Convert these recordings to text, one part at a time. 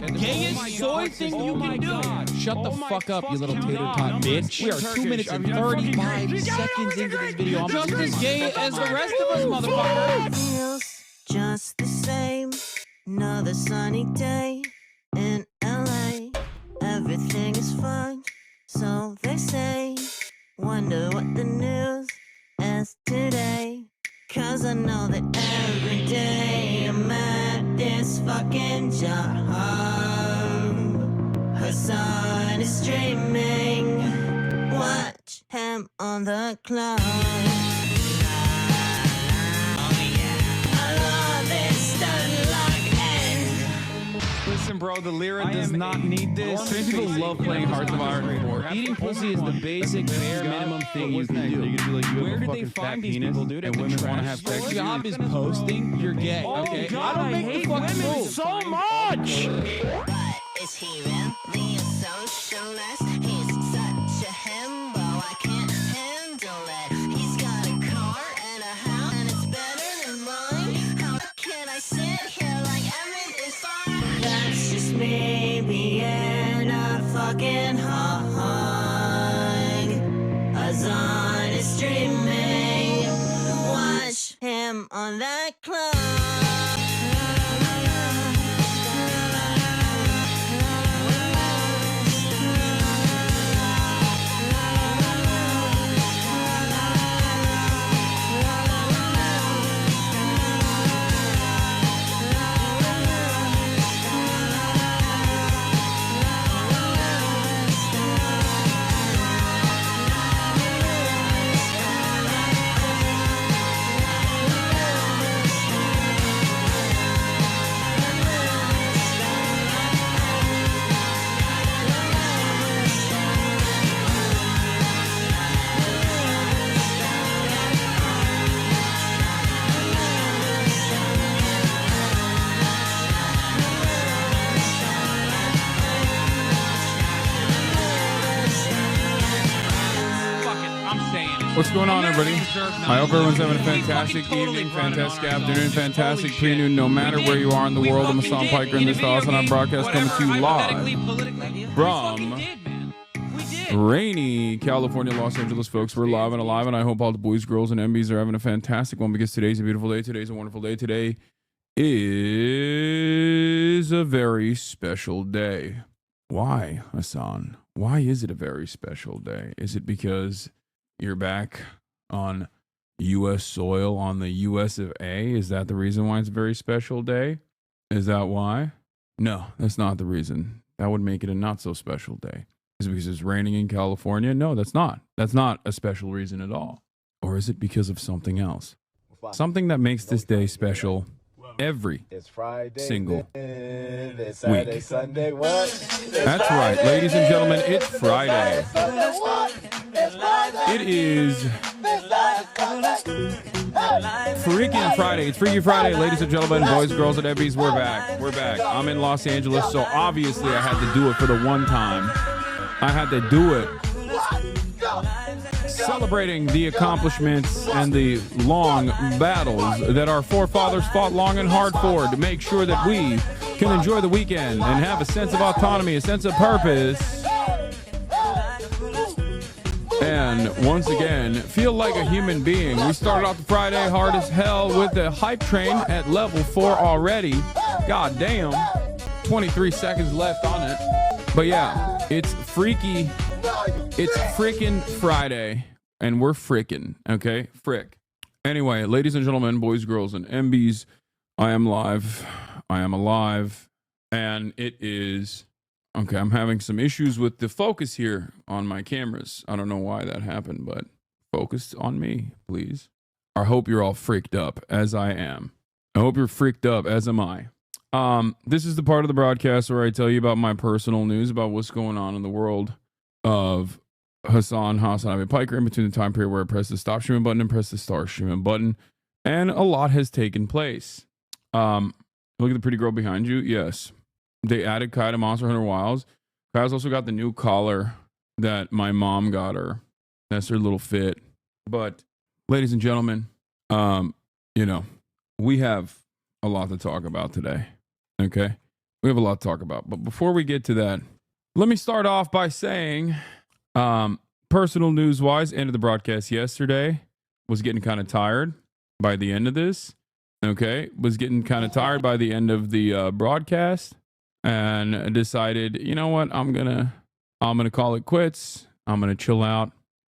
the gayest soy thing you can do. Shut the fuck up, you little tater tot bitch. We are 2 minutes and 35 seconds into this video. I'm just as gay as the rest of us, motherfucker. Feels just the same. Another sunny day in LA. Everything is fine, so they say. Wonder what the news is today. Cause I know that every day I'm at this fucking job. Hasan is streaming. Watch him on the clock. Listen, bro, the Lyra does not need this. Trans people love playing Hearts of Iron 4. Eating pussy is the basic bare minimum thing you can do. Where did they find these people, dude? And women want to have sex. Your job is posting. You're gay. Okay. God, I hate women so much. But is he really a socialist? He's such a himbo, I can't handle it. He's got a car and a house, and it's better than mine. How can I sit here like everything's fine? That's just me being a fucking hog. Hasan is streaming. Watch him on that clock. What's going on, everybody? I hope everyone's having a fantastic evening, fantastic afternoon, fantastic pre-noon, no matter where you are in the world. I'm Hassan Piker, and this is the HasanAbi broadcast coming to you live from rainy California, Los Angeles, folks. We're live and alive, and I hope all the boys, girls, and MBs are having a fantastic one because today's a beautiful day. Today's a wonderful day. Today is a very special day. Why, Hassan? Why is it a very special day? Is it because you're back on U.S. soil on the U.S. of A? Is that the reason why it's a very special day? Is that why? No, that's not the reason. That would make it a not so special day. Is it because it's raining in California? No, that's not. That's not a special reason at all. Or is it because of something else? Something that makes this day special every single week. Sunday, what? That's right, ladies and gentlemen, it's Friday. It is freaking Friday. It's Freaky Friday, ladies and gentlemen, boys, girls, and ebbies. We're back. We're back. I'm in Los Angeles, so obviously I had to do it for the one time. I had to do it. Celebrating the accomplishments and the long battles that our forefathers fought long and hard for to make sure that we can enjoy the weekend and have a sense of autonomy, a sense of purpose, and once again, feel like a human being. We started off the Friday hard as hell with the hype train at level 4 already. God damn. 23 seconds left on it. But yeah, it's freaky. It's frickin' Friday. And we're frickin', okay? Frick. Anyway, ladies and gentlemen, boys, girls, and MBs, I am live. I am alive. And it is... Okay, I'm having some issues with the focus here on my cameras. I don't know why that happened, but focus on me, please. I hope you're all freaked up, as I am. I hope you're freaked up, as am I. This is the part of the broadcast where I tell you about my personal news, about what's going on in the world of HasanAbi Piker, in between the time period where I press the stop streaming button and press the start streaming button. And a lot has taken place. Look at the pretty girl behind you. Yes. They added Kai to Monster Hunter Wilds. Kai's also got the new collar that my mom got her. That's her little fit. But, ladies and gentlemen, we have a lot to talk about today. Okay? We have a lot to talk about. But before we get to that, let me start off by saying, personal news wise, end of the broadcast yesterday, was getting kind of tired by the end of this. Okay. Was getting kind of tired by the end of the broadcast, and decided, you know what, I'm gonna call it quits. I'm gonna chill out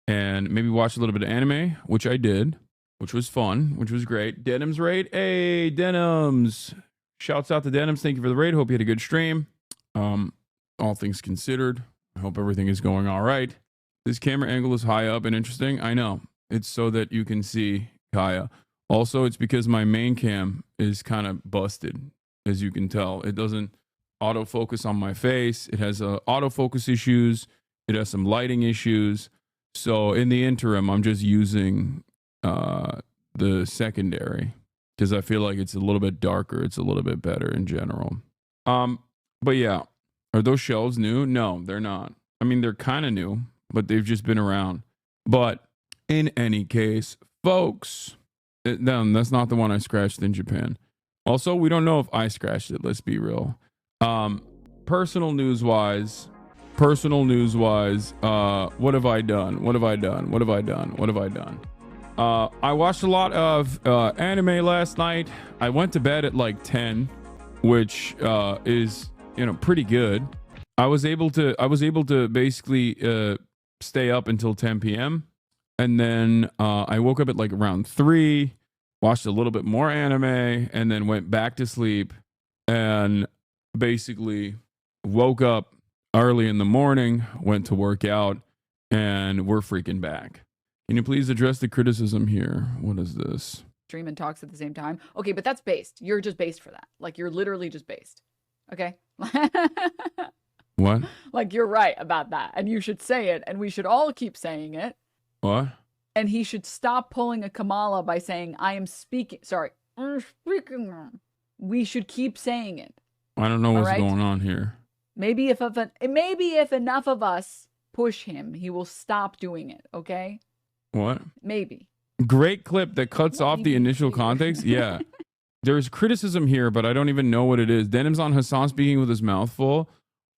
and maybe watch a little bit of anime, which I did, which was fun, which was great. Denims raid. Hey, Denims. Shouts out to Denims. Thank you for the raid. Hope you had a good stream. All things considered, I hope everything is going all right. This camera angle is high up and interesting. I know. It's so that you can see Kaya. Also, it's because my main cam is kind of busted, as you can tell. It doesn't autofocus on my face. It has autofocus issues. It has some lighting issues. So in the interim, I'm just using the secondary because I feel like it's a little bit darker. It's a little bit better in general. But yeah, are those shelves new? No, they're not. I mean, they're kind of new, but they've just been around. But in any case, folks, that's not the one I scratched in Japan. Also, we don't know if I scratched it. Let's be real. Personal news wise, what have I done? I watched a lot of anime last night. I went to bed at like 10, which is, pretty good. I was able to basically stay up until 10 p.m. and then I woke up at like around 3, watched a little bit more anime, and then went back to sleep, and basically woke up early in the morning, went to work out, and we're freaking back. Can you please address the criticism here? What is this? Stream and talks at the same time. Okay, but that's based. You're just based for that. Like, you're literally just based. Okay? What? Like, you're right about that. And you should say it. And we should all keep saying it. What? And he should stop pulling a Kamala by saying, I am speaking. Sorry. I'm speaking. We should keep saying it. I don't know what's going on here. Maybe if enough of us push him, he will stop doing it. Okay? What? Maybe. Great clip that cuts off the initial context. Yeah. There's criticism here, but I don't even know what it is. Denim's on Hasan speaking with his mouth full.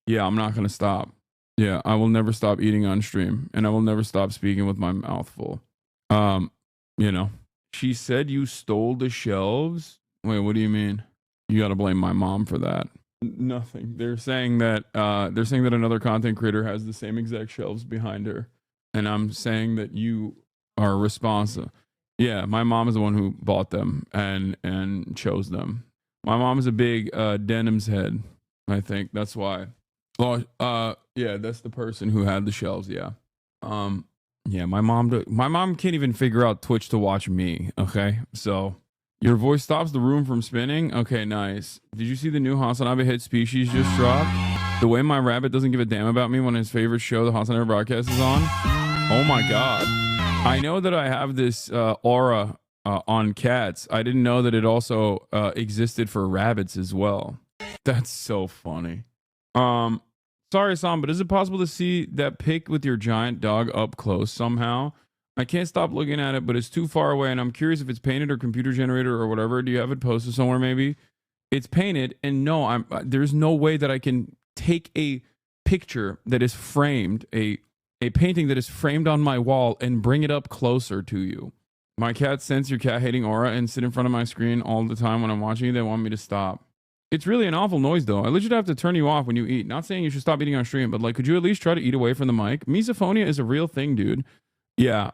Yeah, I'm not going to stop. Yeah, I will never stop eating on stream, and I will never stop speaking with my mouth full. She said you stole the shelves. Wait, what do you mean? You got to blame my mom for that. Nothing. They're saying that another content creator has the same exact shelves behind her, and I'm saying that you are responsible. Yeah, my mom is the one who bought them and chose them. My mom is a big Denim's head. I think that's why. Oh, yeah, that's the person who had the shelves. Yeah, yeah. My mom can't even figure out Twitch to watch me. Okay, so your voice stops the room from spinning. Okay, nice. Did you see the new HasanAbi hit species just dropped? The way my rabbit doesn't give a damn about me when his favorite show, the HasanAbi broadcast, is on. Oh my god. I know that I have this aura on cats. I didn't know that it also existed for rabbits as well. That's so funny. Sorry, Sam, but is it possible to see that pic with your giant dog up close somehow? I can't stop looking at it, but it's too far away, and I'm curious if it's painted or computer generated or whatever. Do you have it posted somewhere maybe? It's painted, and no, there's no way that I can take a picture that is framed, a painting that is framed on my wall and bring it up closer to you. My cats sense your cat hating aura and sit in front of my screen all the time when I'm watching you. They want me to stop. It's really an awful noise though. I literally have to turn you off when you eat. Not saying you should stop eating on stream, but like, could you at least try to eat away from the mic? Misophonia is a real thing, dude. Yeah.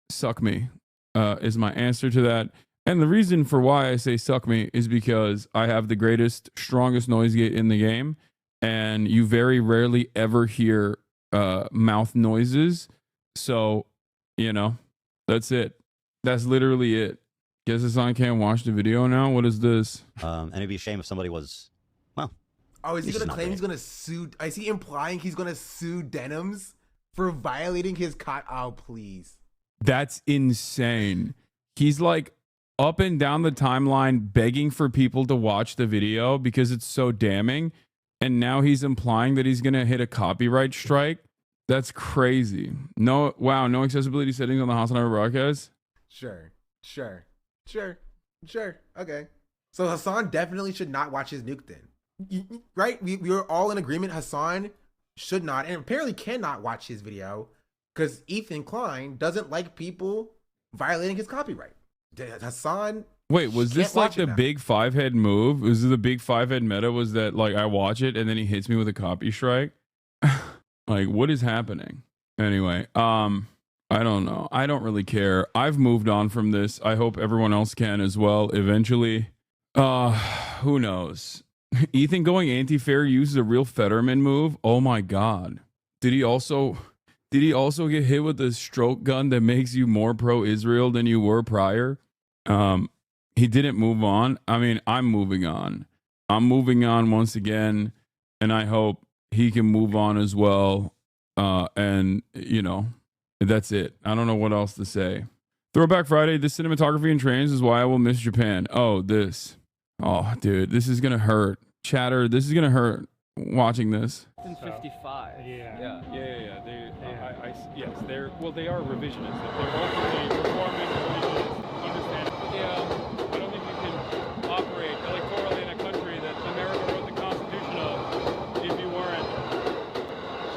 Suck me, is my answer to that. And the reason for why I say suck me is because I have the greatest, strongest noise gate in the game. And you very rarely ever hear mouth noises. So, that's it. That's literally it. Guess Hasan can't watch the video now. What is this? And it'd be a shame if somebody was, well. Oh, is he gonna claim he's gonna sue? Is he implying he's gonna sue Denims for violating his Oh, please. That's insane. He's like up and down the timeline begging for people to watch the video because it's so damning. And now he's implying that he's gonna hit a copyright strike. That's crazy. No accessibility settings on the HasanAbi broadcast. Sure. Okay. So Hasan definitely should not watch his nuke then. right? We were all in agreement. Hasan should not, and apparently cannot watch his video because Ethan Klein doesn't like people violating his copyright. Hasan. Wait, was this like the big 5-head move? Was it the big 5-head meta? Was that like I watch it and then he hits me with a copy strike? Like, what is happening? Anyway, I don't know. I don't really care. I've moved on from this. I hope everyone else can as well eventually. Who knows? Ethan going anti-fair uses a real Fetterman move. Oh my god. Did he also get hit with a stroke gun that makes you more pro-Israel than you were prior? He didn't move on. I mean, I'm moving on. I'm moving on once again, and I hope he can move on as well. And, you know, that's it. I don't know what else to say. Throwback Friday, this cinematography and trains is why I will miss Japan. Oh, this. Oh, dude, this is going to hurt. Chatter, this is going to hurt watching this. 55. Yeah. Yes, they are revisionists. They're ultimately reforming revisionists. Understand? Yeah, I don't think you can operate electorally in a country that America wrote the Constitution of if you weren't.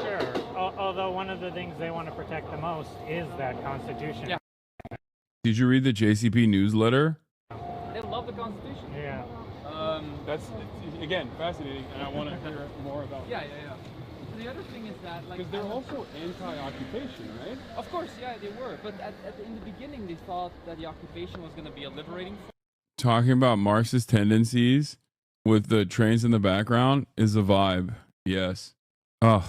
Sure. Although one of the things they want to protect the most is that Constitution. Yeah. Did you read the JCP newsletter? They love the Constitution. Yeah. That's, again, fascinating, and I want to hear more about Yeah. The other thing is that, like, because they're also anti-occupation, right? of course, yeah, they were. But in the beginning, they thought that the occupation was going to be a liberating force. Talking about Marxist tendencies with the trains in the background is a vibe. Yes. Ugh.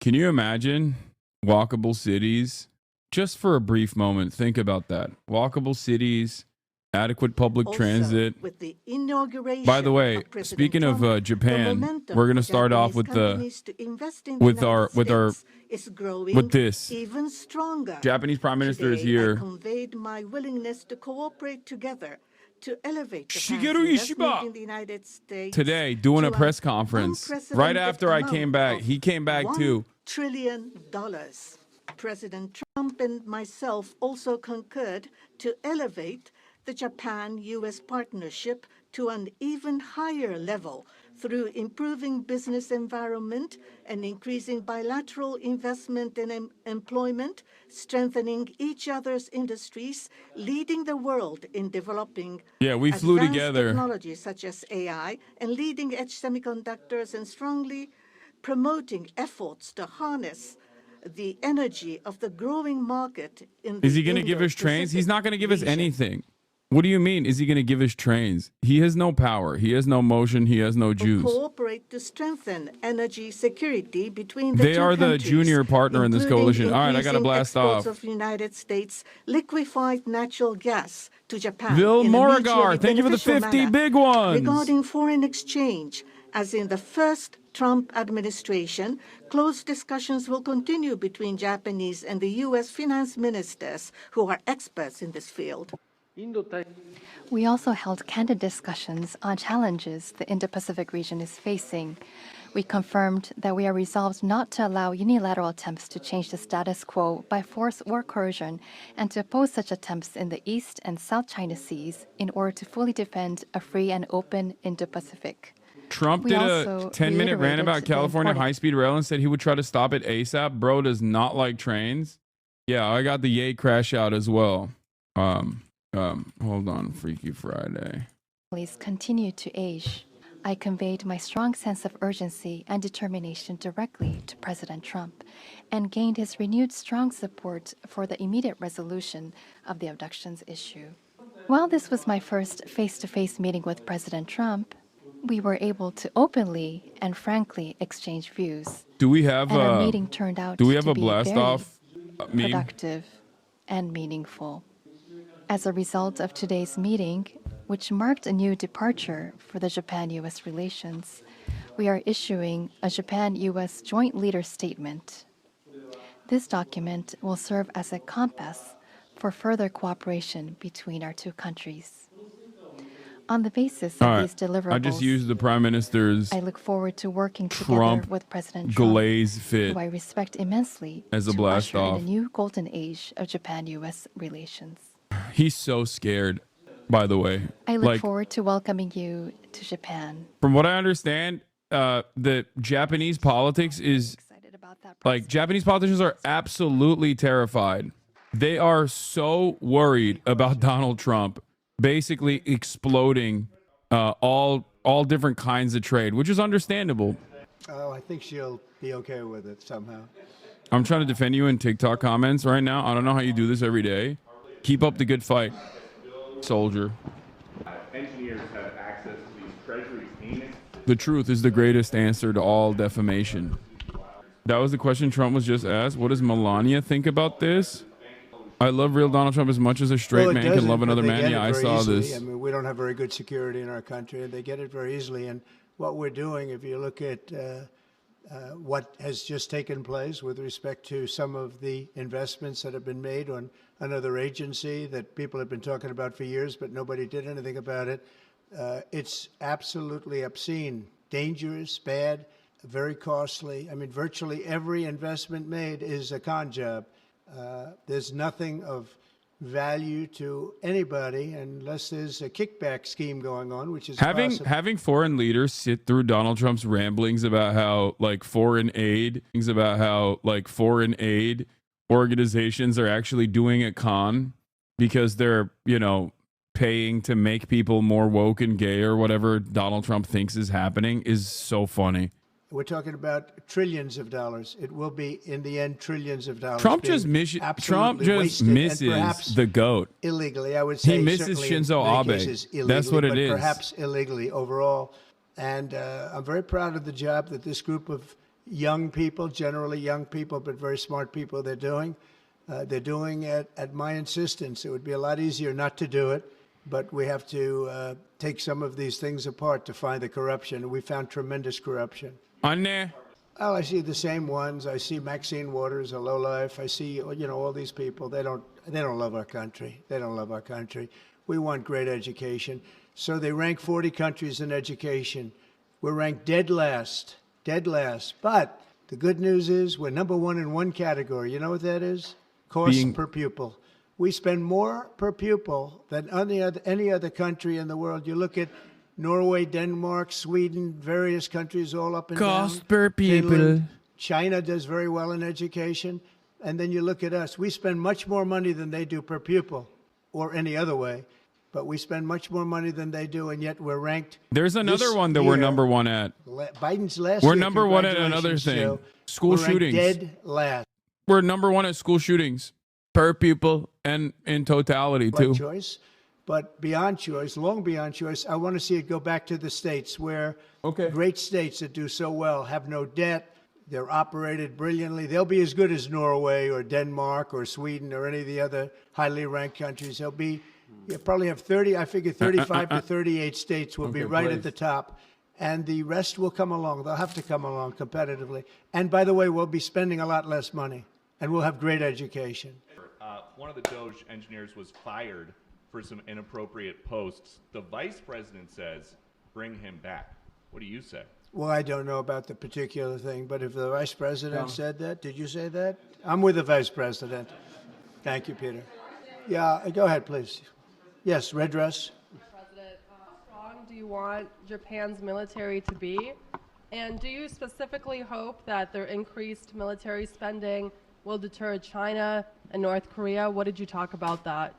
Can you imagine walkable cities? Just for a brief moment, think about that. Walkable cities, adequate public transit. With the inauguration By the way, speaking of Japan, we're going to start off with with this. Even stronger. Japanese Prime Minister is Today, here. I conveyed my willingness to cooperate together to elevate Shigeru Ishiba in the United States today doing a to press an conference right unprecedented after I amount came back. of He came back too. $1 trillion. President Trump and myself also concurred to elevate the Japan-U.S. partnership to an even higher level through improving business environment and increasing bilateral investment and employment, strengthening each other's industries, leading the world in developing We flew advanced together. technologies such as AI and leading-edge semiconductors, and strongly promoting efforts to harness the energy of the growing market in the Is he going to give us trains? He's not going to give us region. anything. What do you mean? Is he going to give us trains? He has no power. He has no motion. He has no juice. Cooperate to strengthen energy security between the They two are the countries, junior partner in this including coalition. All right, I got to increasing blast exports off. of United States liquefied natural gas to Japan. Bill in a Morgar, mutually thank you for the beneficial 50 manner. big ones. Regarding foreign exchange, as in the first Trump administration, close discussions will continue between Japanese and the U.S. finance ministers who are experts in this field. We also held candid discussions on challenges the Indo-Pacific region is facing. We confirmed that we are resolved not to allow unilateral attempts to change the status quo by force or coercion, and to oppose such attempts in the East and South China Seas in order to fully defend a free and open Indo-Pacific. Trump We did also a 10-minute rant reiterated about the California importance- high-speed rail and said he would try to stop it ASAP. Bro does not like trains. Yeah, I got the yay crash out as well. Hold on, Freaky Friday. Please continue to age. I conveyed my strong sense of urgency and determination directly to President Trump, and gained his renewed strong support for the immediate resolution of the abductions issue. While this was my first face-to-face meeting with President Trump, we were able to openly and frankly exchange views. Do we have And our meeting turned out do we have to a be blast very off meme? productive and meaningful. As a result of today's meeting, which marked a new departure for the Japan-U.S. relations, we are issuing a Japan-U.S. Joint Leader Statement. This document will serve as a compass for further cooperation between our two countries. On the basis of these deliverables, I just used the Prime Minister's I look forward to working together Trump with President Trump, glaze fit who I respect immensely, as a to blast usher in off. a new golden age of Japan-U.S. relations. He's so scared, by the way. I look Like, forward to welcoming you to Japan. from what I understand, the Japanese politics is like Japanese politicians are absolutely terrified. They are so worried about Donald Trump basically exploding all different kinds of trade, which is understandable. Oh, I think she'll be okay with it somehow. I'm trying to defend you in TikTok comments right now. I don't know how you do this every day. Keep up the good fight, soldier. Engineers have access to these treasuries payments. The truth is the greatest answer to all defamation. That was the question Trump was just asked. What does Melania think about this? I love real Donald Trump as much as a straight man can love another man. Yeah, I saw this. I mean, we don't have very good security in our country, and they get it very easily. And what we're doing, if you look at what has just taken place with respect to some of the investments that have been made on another agency that people have been talking about for years, but nobody did anything about it, it's absolutely obscene, dangerous, bad, very costly. I mean, virtually every investment made is a con job. There's nothing of value to anybody unless there's a kickback scheme going on, which is having foreign leaders sit through Donald Trump's ramblings about how foreign aid organizations are actually doing a con because they're paying to make people more woke and gay or whatever Donald Trump thinks is happening is so funny. We're talking about trillions of dollars. It will be, in the end, trillions of dollars. Trump just misses the goat. Illegally, I would say. He misses Shinzo Abe. That's what it is. Perhaps illegally overall. And I'm very proud of the job that this group of young people, generally young people, but very smart people, they're doing. They're doing it at my insistence. It would be a lot easier not to do it, but we have to take some of these things apart to find the corruption. We found tremendous corruption. Oh, I see the same ones. I see Maxine Waters, a lowlife. I see, all these people. They don't love our country. They don't love our country. We want great education. So they rank 40 countries in education. We're ranked dead last. But the good news is we're number one in one category. You know what that is? Cost per pupil. We spend more per pupil than any other country in the world. You look at Norway, Denmark, Sweden, various countries all up and down. Cost per pupil. Finland. China does very well in education. And then you look at us. We spend much more money than they do per pupil or any other way. But we spend much more money than they do, and yet we're ranked. There's another one that we're number one at. Biden's last We're year, number one at another thing. Joe, School shootings. Dead last. We're number one at school shootings per pupil and in totality, too. Choice. But beyond choice, long beyond choice, I want to see it go back to the states where great states that do so well have no debt. They're operated brilliantly. They'll be as good as Norway or Denmark or Sweden or any of the other highly ranked countries. They'll be, you probably have 35 to 38 states will be right at the top. And the rest will come along. They'll have to come along competitively. And by the way, we'll be spending a lot less money. And we'll have great education. One of the Doge engineers was fired for some inappropriate posts. The vice president says, bring him back. What do you say? Well, I don't know about the particular thing, but if the vice president said that, did you say that? I'm with the vice president. Thank you, Peter. Yeah, go ahead, please. Yes, red dress. President, how strong do you want Japan's military to be? And do you specifically hope that their increased military spending will deter China and North Korea? What did you talk about that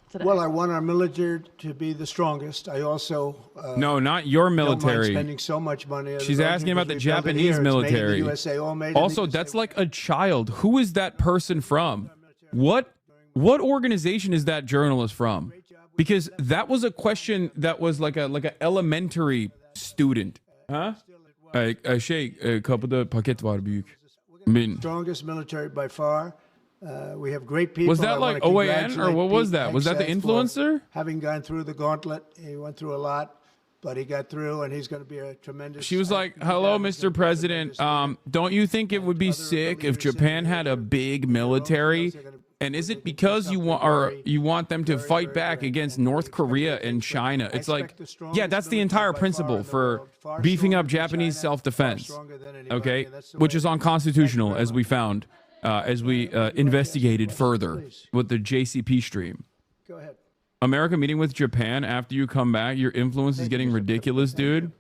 today? Well, I want our military to be the strongest. I also no, not your military. Don't mind spending so much money. She's asking about the Japanese military. Also, that's like a child. Who is that person from? What organization is that journalist from? Because that was a question that was like a elementary student. Huh? Kapıda paket var büyük. Strongest military by far. We have great people. Was that like OAN or what was that? Was that the influencer? Having gone through the gauntlet, he went through a lot, but he got through, and he's going to be a tremendous. She was like, "Hello, Mr. President. Don't you think it would be sick if Japan had a big military? And is it because you want them to fight back against North Korea and China?" It's like, yeah, that's the entire principle for beefing up Japanese self-defense, okay, which is unconstitutional, as we found, as we investigated further with the JCP stream. Go ahead. America meeting with Japan after you come back, your influence is getting ridiculous, dude.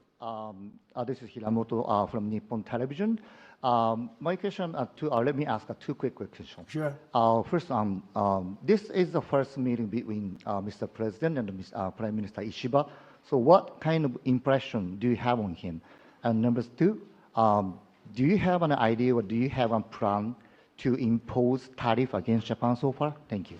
This is Hiramoto from Nippon Television. My question, let me ask two quick questions. Sure. First, this is the first meeting between Mr. President and Prime Minister Ishiba. So what kind of impression do you have on him? And number two, do you have an idea or do you have a plan to impose tariff against Japan so far? Thank you.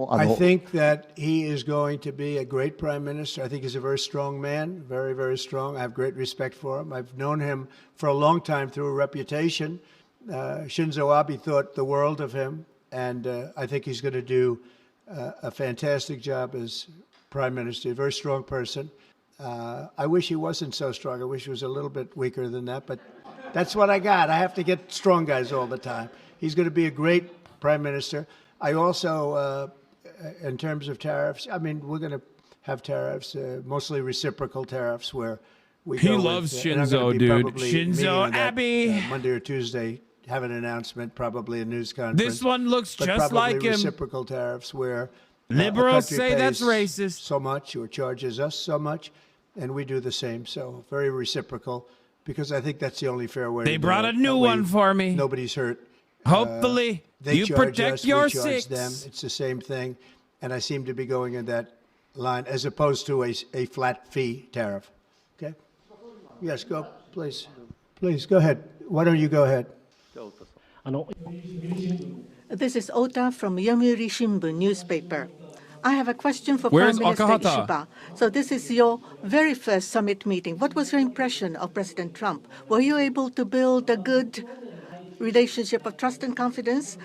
I think that he is going to be a great prime minister. I think he's a very strong man, very, very strong. I have great respect for him. I've known him for a long time through a reputation. Shinzo Abe thought the world of him, and I think he's going to do a fantastic job as prime minister. A very strong person. I wish he wasn't so strong. I wish he was a little bit weaker than that, but that's what I got. I have to get strong guys all the time. He's going to be a great prime minister. I also, in terms of tariffs, I mean, we're going to have tariffs, mostly reciprocal tariffs, where we He go loves with, and I'm gonna Shinzo, be dude. probably Shinzo meeting on that, Abe. Monday or Tuesday, have an announcement, probably a news conference. This one looks but just probably like him. reciprocal tariffs where a Liberals country say that's pays racist. so much or charges us so much, and we do the same. So very reciprocal, because I think that's the only fair way. They to do brought it. a new That way one for me. Nobody's hurt. Hopefully, they you charge protect us, your we charge six. them. It's the same thing, and I seem to be going in that line as opposed to a flat fee tariff. Okay? Yes, go, please. Please, go ahead. Why don't you go ahead? This is Ota from Yomiuri Shimbun newspaper. I have a question for Where's Prime Minister Akahata? Ishiba. So this is your very first summit meeting. What was your impression of President Trump? Were you able to build a good relationship of trust and confidence?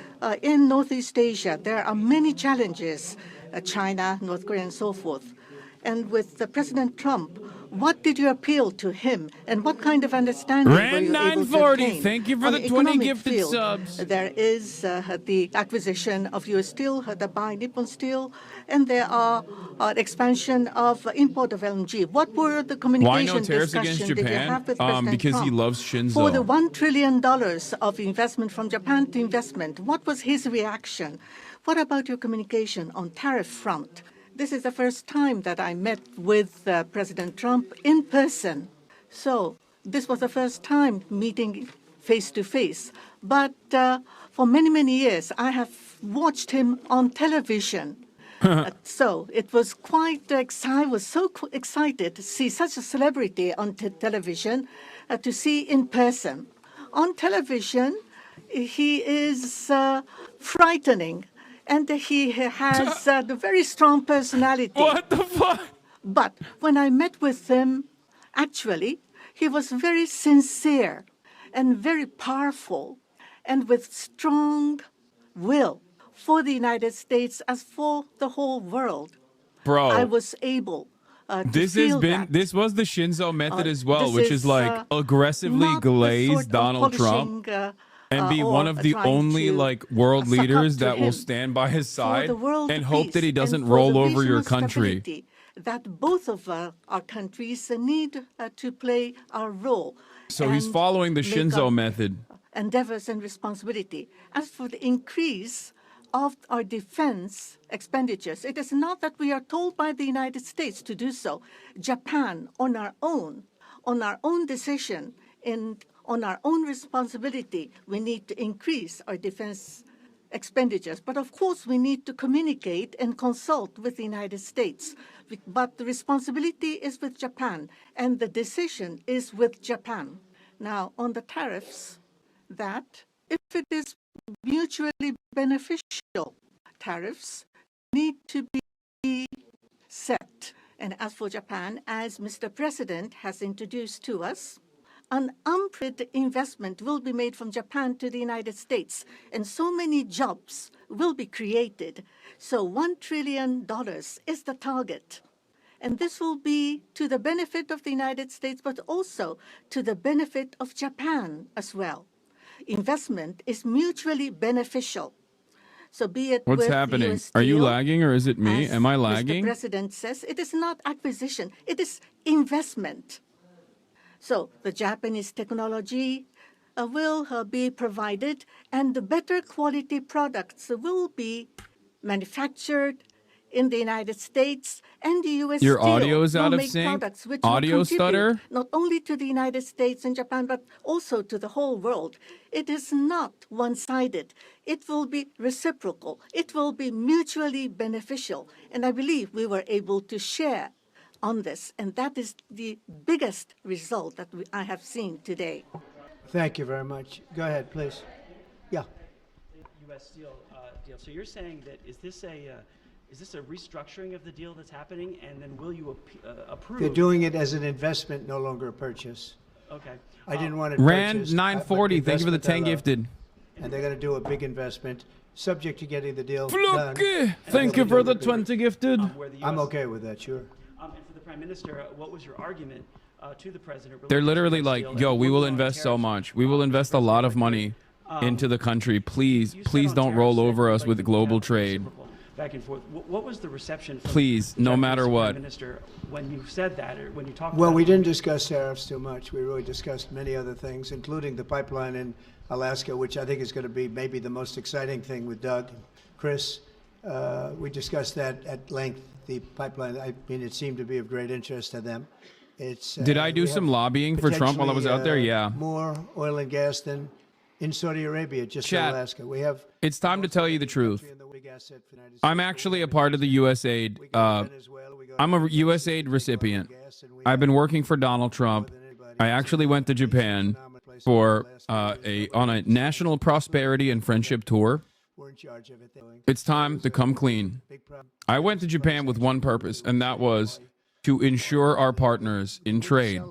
In Northeast Asia, there are many challenges, China, North Korea, and so forth. And with President Trump, what did you appeal to him, and what kind of understanding were you able to 940, obtain? thank you for On the 20 economic gifted field, subs. There is the acquisition of U.S. Steel, the buy Nippon Steel, and there are expansion of import of LNG. What were the Why communication no tariffs against discussion did you Japan? have with President Because Trump? he loves Shinzo. For the $1 trillion of investment from Japan to investment, what was his reaction? What about your communication on tariff front? This is the first time that I met with President Trump in person. So this was the first time meeting face to face. But for many, many years, I have watched him on television. So it was quite I was so excited to see such a celebrity on television, to see in person. On television, he is frightening. And he has a very strong personality. What the fuck? But when I met with him, actually, he was very sincere and very powerful and with strong will for the United States as for the whole world. Bro, I was able to this feel that. This was the Shinzo method as well, This which is like aggressively not the glaze sort of Donald Trump. polishing, And be or one of the trying only to like world suck up leaders to that will him stand by his for side the world and hope that peace he doesn't and for roll the over your regional country. stability that both of our countries need to play our role. So he's and following the make Shinzo our method. endeavors and responsibility. As for the increase of our defense expenditures, it is not that we are told by the United States to do so. Japan, on our own decision, and on our own responsibility, we need to increase our defense expenditures. But of course, we need to communicate and consult with the United States. But the responsibility is with Japan, and the decision is with Japan. Now, on the tariffs, that if it is mutually beneficial, tariffs need to be set. And as for Japan, as Mr. President has introduced to us, an unprecedented investment will be made from Japan to the United States, and so many jobs will be created. So $1 trillion is the target. And this will be to the benefit of the United States, but also to the benefit of Japan as well. Investment is mutually beneficial. So be it What's with happening? US Are you Steel, lagging or is it me? as Am I Mr. lagging? President says, it is not acquisition, it is investment. So the Japanese technology will be provided, and the better quality products will be manufactured in the United States, and the U.S. Your steel audio is out will of make sync? products which Audio will contribute stutter? not only to the United States and Japan, but also to the whole world. It is not one-sided. It will be reciprocal. It will be mutually beneficial. And I believe we were able to share on this, and that is the biggest result that I have seen today. Thank you very much. Go ahead, please. Yeah. U.S. Steel deal. So you're saying that is this a restructuring of the deal that's happening, and then will you approve? They're doing it as an investment, no longer a purchase. Okay. I didn't want it Rand purchased, 940. but Thank you for the investment 10 I love. gifted. And they're going to do a big investment, subject to getting the deal done. Fluky. Thank you for the 20 gifted. I'm okay with that, sure. And for the Prime Minister, what was your argument to the President? They're literally like, yo, we will invest so much. We will invest a lot of money into the country. Please, please don't roll over us with global trade. Back and forth. What was the reception from Please, no matter what. Prime Minister when you said that, or when you talked Well, about we it? didn't discuss tariffs too much. We really discussed many other things, including the pipeline in Alaska, which I think is going to be maybe the most exciting thing with Doug and Chris. We discussed that at length, the pipeline. I mean, it seemed to be of great interest to them. It's, Did I do we some have lobbying for Trump while I was out there? potentially, Yeah. More oil and gas than in Saudi Arabia, just in Chat. Alaska. We have It's time to tell you the truth. I'm actually a part of the USAID. I'm a USAID recipient. I've been working for Donald Trump. I actually went to Japan for on a national prosperity and friendship tour. It's time to come clean. I went to Japan with one purpose, and that was to ensure our partners in trade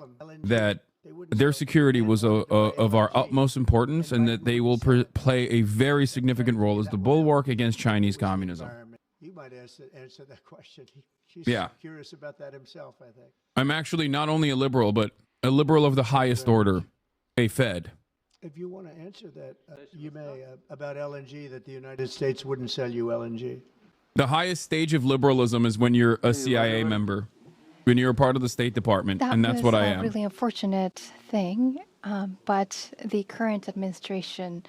that their security was of our utmost importance, and that they will play a very significant role as the bulwark against Chinese communism. You might answer that question. He's Yeah. curious about that himself, I think. I'm actually not only a liberal, but a liberal of the highest order, a Fed. If you want to answer that, you may, about LNG, that the United States wouldn't sell you LNG. The highest stage of liberalism is when you're a CIA member, when you're a part of the State Department, and that's what I am. That was a really unfortunate thing, but the current administration,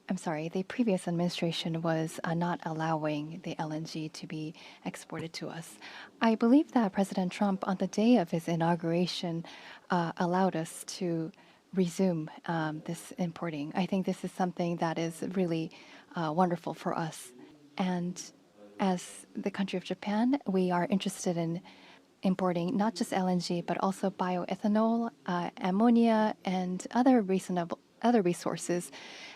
the previous administration was not allowing the LNG to be exported to us. I believe that President Trump, on the day of his inauguration, allowed us to resume this importing. I think this is something that is really wonderful for us. And as the country of Japan, we are interested in importing not just LNG, but also bioethanol, ammonia, and other resources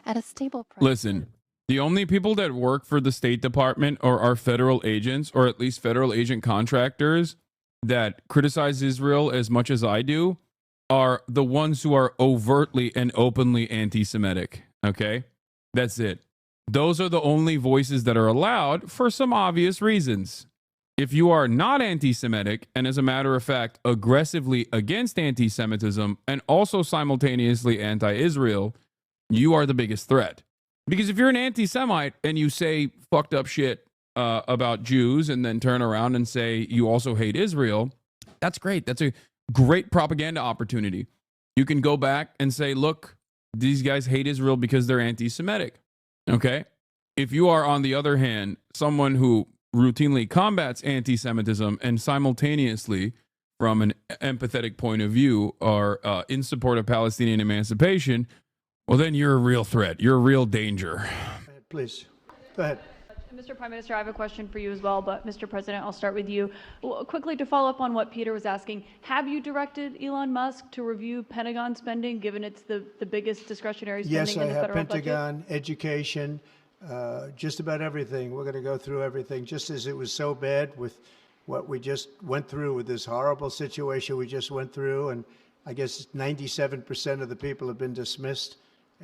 at a stable price. Listen, the only people that work for the State Department or are federal agents, or at least federal agent contractors, that criticize Israel as much as I do, are the ones who are overtly and openly anti-Semitic. Okay? That's it. Those are the only voices that are allowed for some obvious reasons. If you are not anti-Semitic, and as a matter of fact, aggressively against anti-Semitism and also simultaneously anti-Israel, you are the biggest threat. Because if you're an anti-Semite and you say fucked up shit about Jews and then turn around and say you also hate Israel, that's great. That's a great propaganda opportunity. You can go back and say, look, these guys hate Israel because they're anti-Semitic. Okay? If you are, on the other hand, someone who routinely combats anti-Semitism and simultaneously, from an empathetic point of view, are in support of Palestinian emancipation, well, then you're a real threat. You're a real danger. Please, go ahead. Mr. Prime Minister, I have a question for you as well, but Mr. President, I'll start with you. Well, quickly, to follow up on what Peter was asking, have you directed Elon Musk to review Pentagon spending, given it's the biggest discretionary spending Yes, I in the have federal Pentagon, education, just about everything. We're going to go through everything, just as it was so bad with what we just went through with this horrible situation we just went through. And I guess 97% of the people have been dismissed.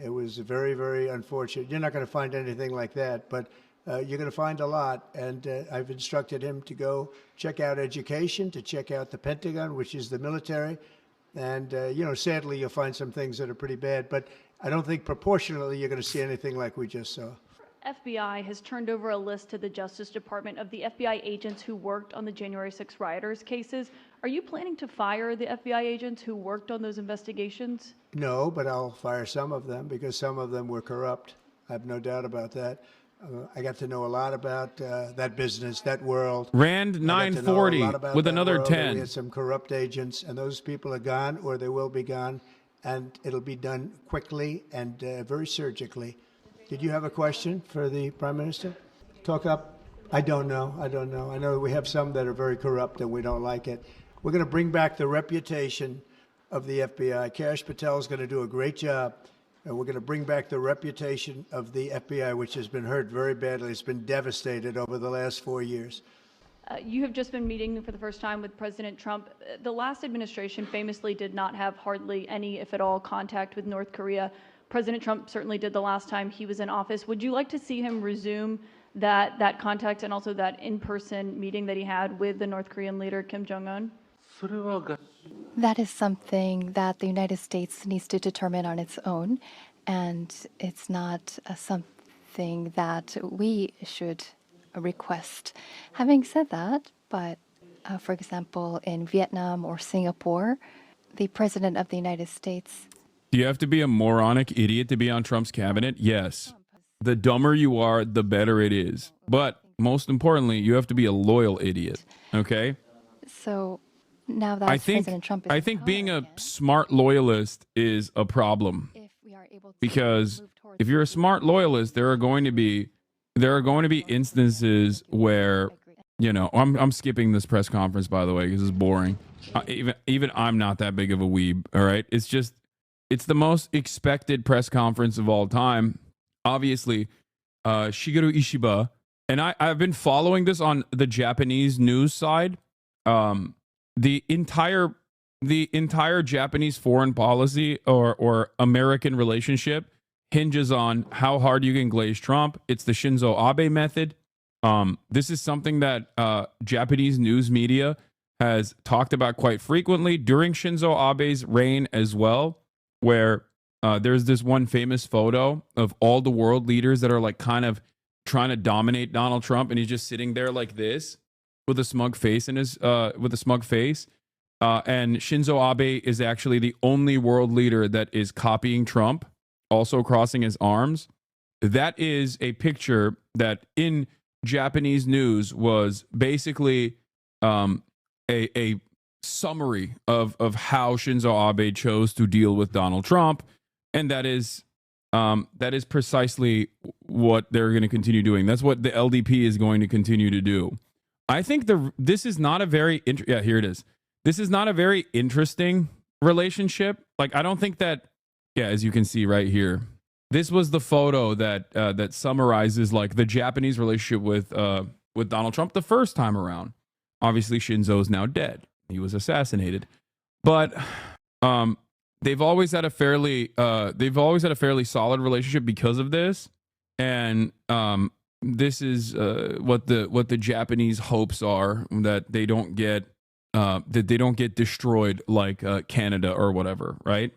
It was very, very unfortunate. You're not going to find anything like that, but you're going to find a lot. And I've instructed him to go check out education, to check out the Pentagon, which is the military. And, sadly, you'll find some things that are pretty bad. But I don't think proportionally you're going to see anything like we just saw. FBI has turned over a list to the Justice Department of the FBI agents who worked on the January 6 rioters cases. Are you planning to fire the FBI agents who worked on those investigations? No, but I'll fire some of them because some of them were corrupt. I have no doubt about that. I got to know a lot about that business, that world. Rand 940 with another 10. We had some corrupt agents, and those people are gone, or they will be gone, and it'll be done quickly and very surgically. Did you have a question for the Prime Minister? Talk up. I don't know. I know we have some that are very corrupt, and we don't like it. We're going to bring back the reputation of the FBI. Kash Patel is going to do a great job. And we're going to bring back the reputation of the FBI, which has been hurt very badly. It's been devastated over the last 4 years. You have just been meeting for the first time with President Trump. The last administration famously did not have hardly any, if at all, contact with North Korea. President Trump certainly did the last time he was in office. Would you like to see him resume that contact and also that in-person meeting that he had with the North Korean leader, Kim Jong-un? That is something that the United States needs to determine on its own, and it's not something that we should request. Having said that, but for example, in Vietnam or Singapore, the President of the United States. Do you have to be a moronic idiot to be on Trump's cabinet? Yes. The dumber you are, the better it is. But most importantly, you have to be a loyal idiot, okay? So now that President Trump is I think being a smart loyalist is a problem. Because if you're a smart loyalist, there are going to be instances where, you know, I'm skipping this press conference, by the way, because it's boring. Even I'm not that big of a weeb, all right? It's the most expected press conference of all time. Obviously, Shigeru Ishiba, and I've been following this on the Japanese news side. The entire Japanese foreign policy or American relationship hinges on how hard you can glaze Trump. It's the Shinzo Abe method. This is something that Japanese news media has talked about quite frequently during Shinzo Abe's reign as well, where there's this one famous photo of all the world leaders that are like kind of trying to dominate Donald Trump, and he's just sitting there like this with a smug face and Shinzo Abe is actually the only world leader that is copying Trump, also crossing his arms. That is a picture that in Japanese news was basically a summary of how Shinzo Abe chose to deal with Donald Trump, and that is precisely what they're going to continue doing. That's what the LDP is going to continue to do. I think this is not a very here it is. This is not a very interesting relationship. Like, I don't think that, as you can see right here, this was the photo that summarizes like the Japanese relationship with Donald Trump the first time around. Obviously, Shinzo is now dead. He was assassinated, but they've always had a fairly solid relationship because of this, and this is what the Japanese hopes are, that they don't get destroyed like Canada or whatever, right?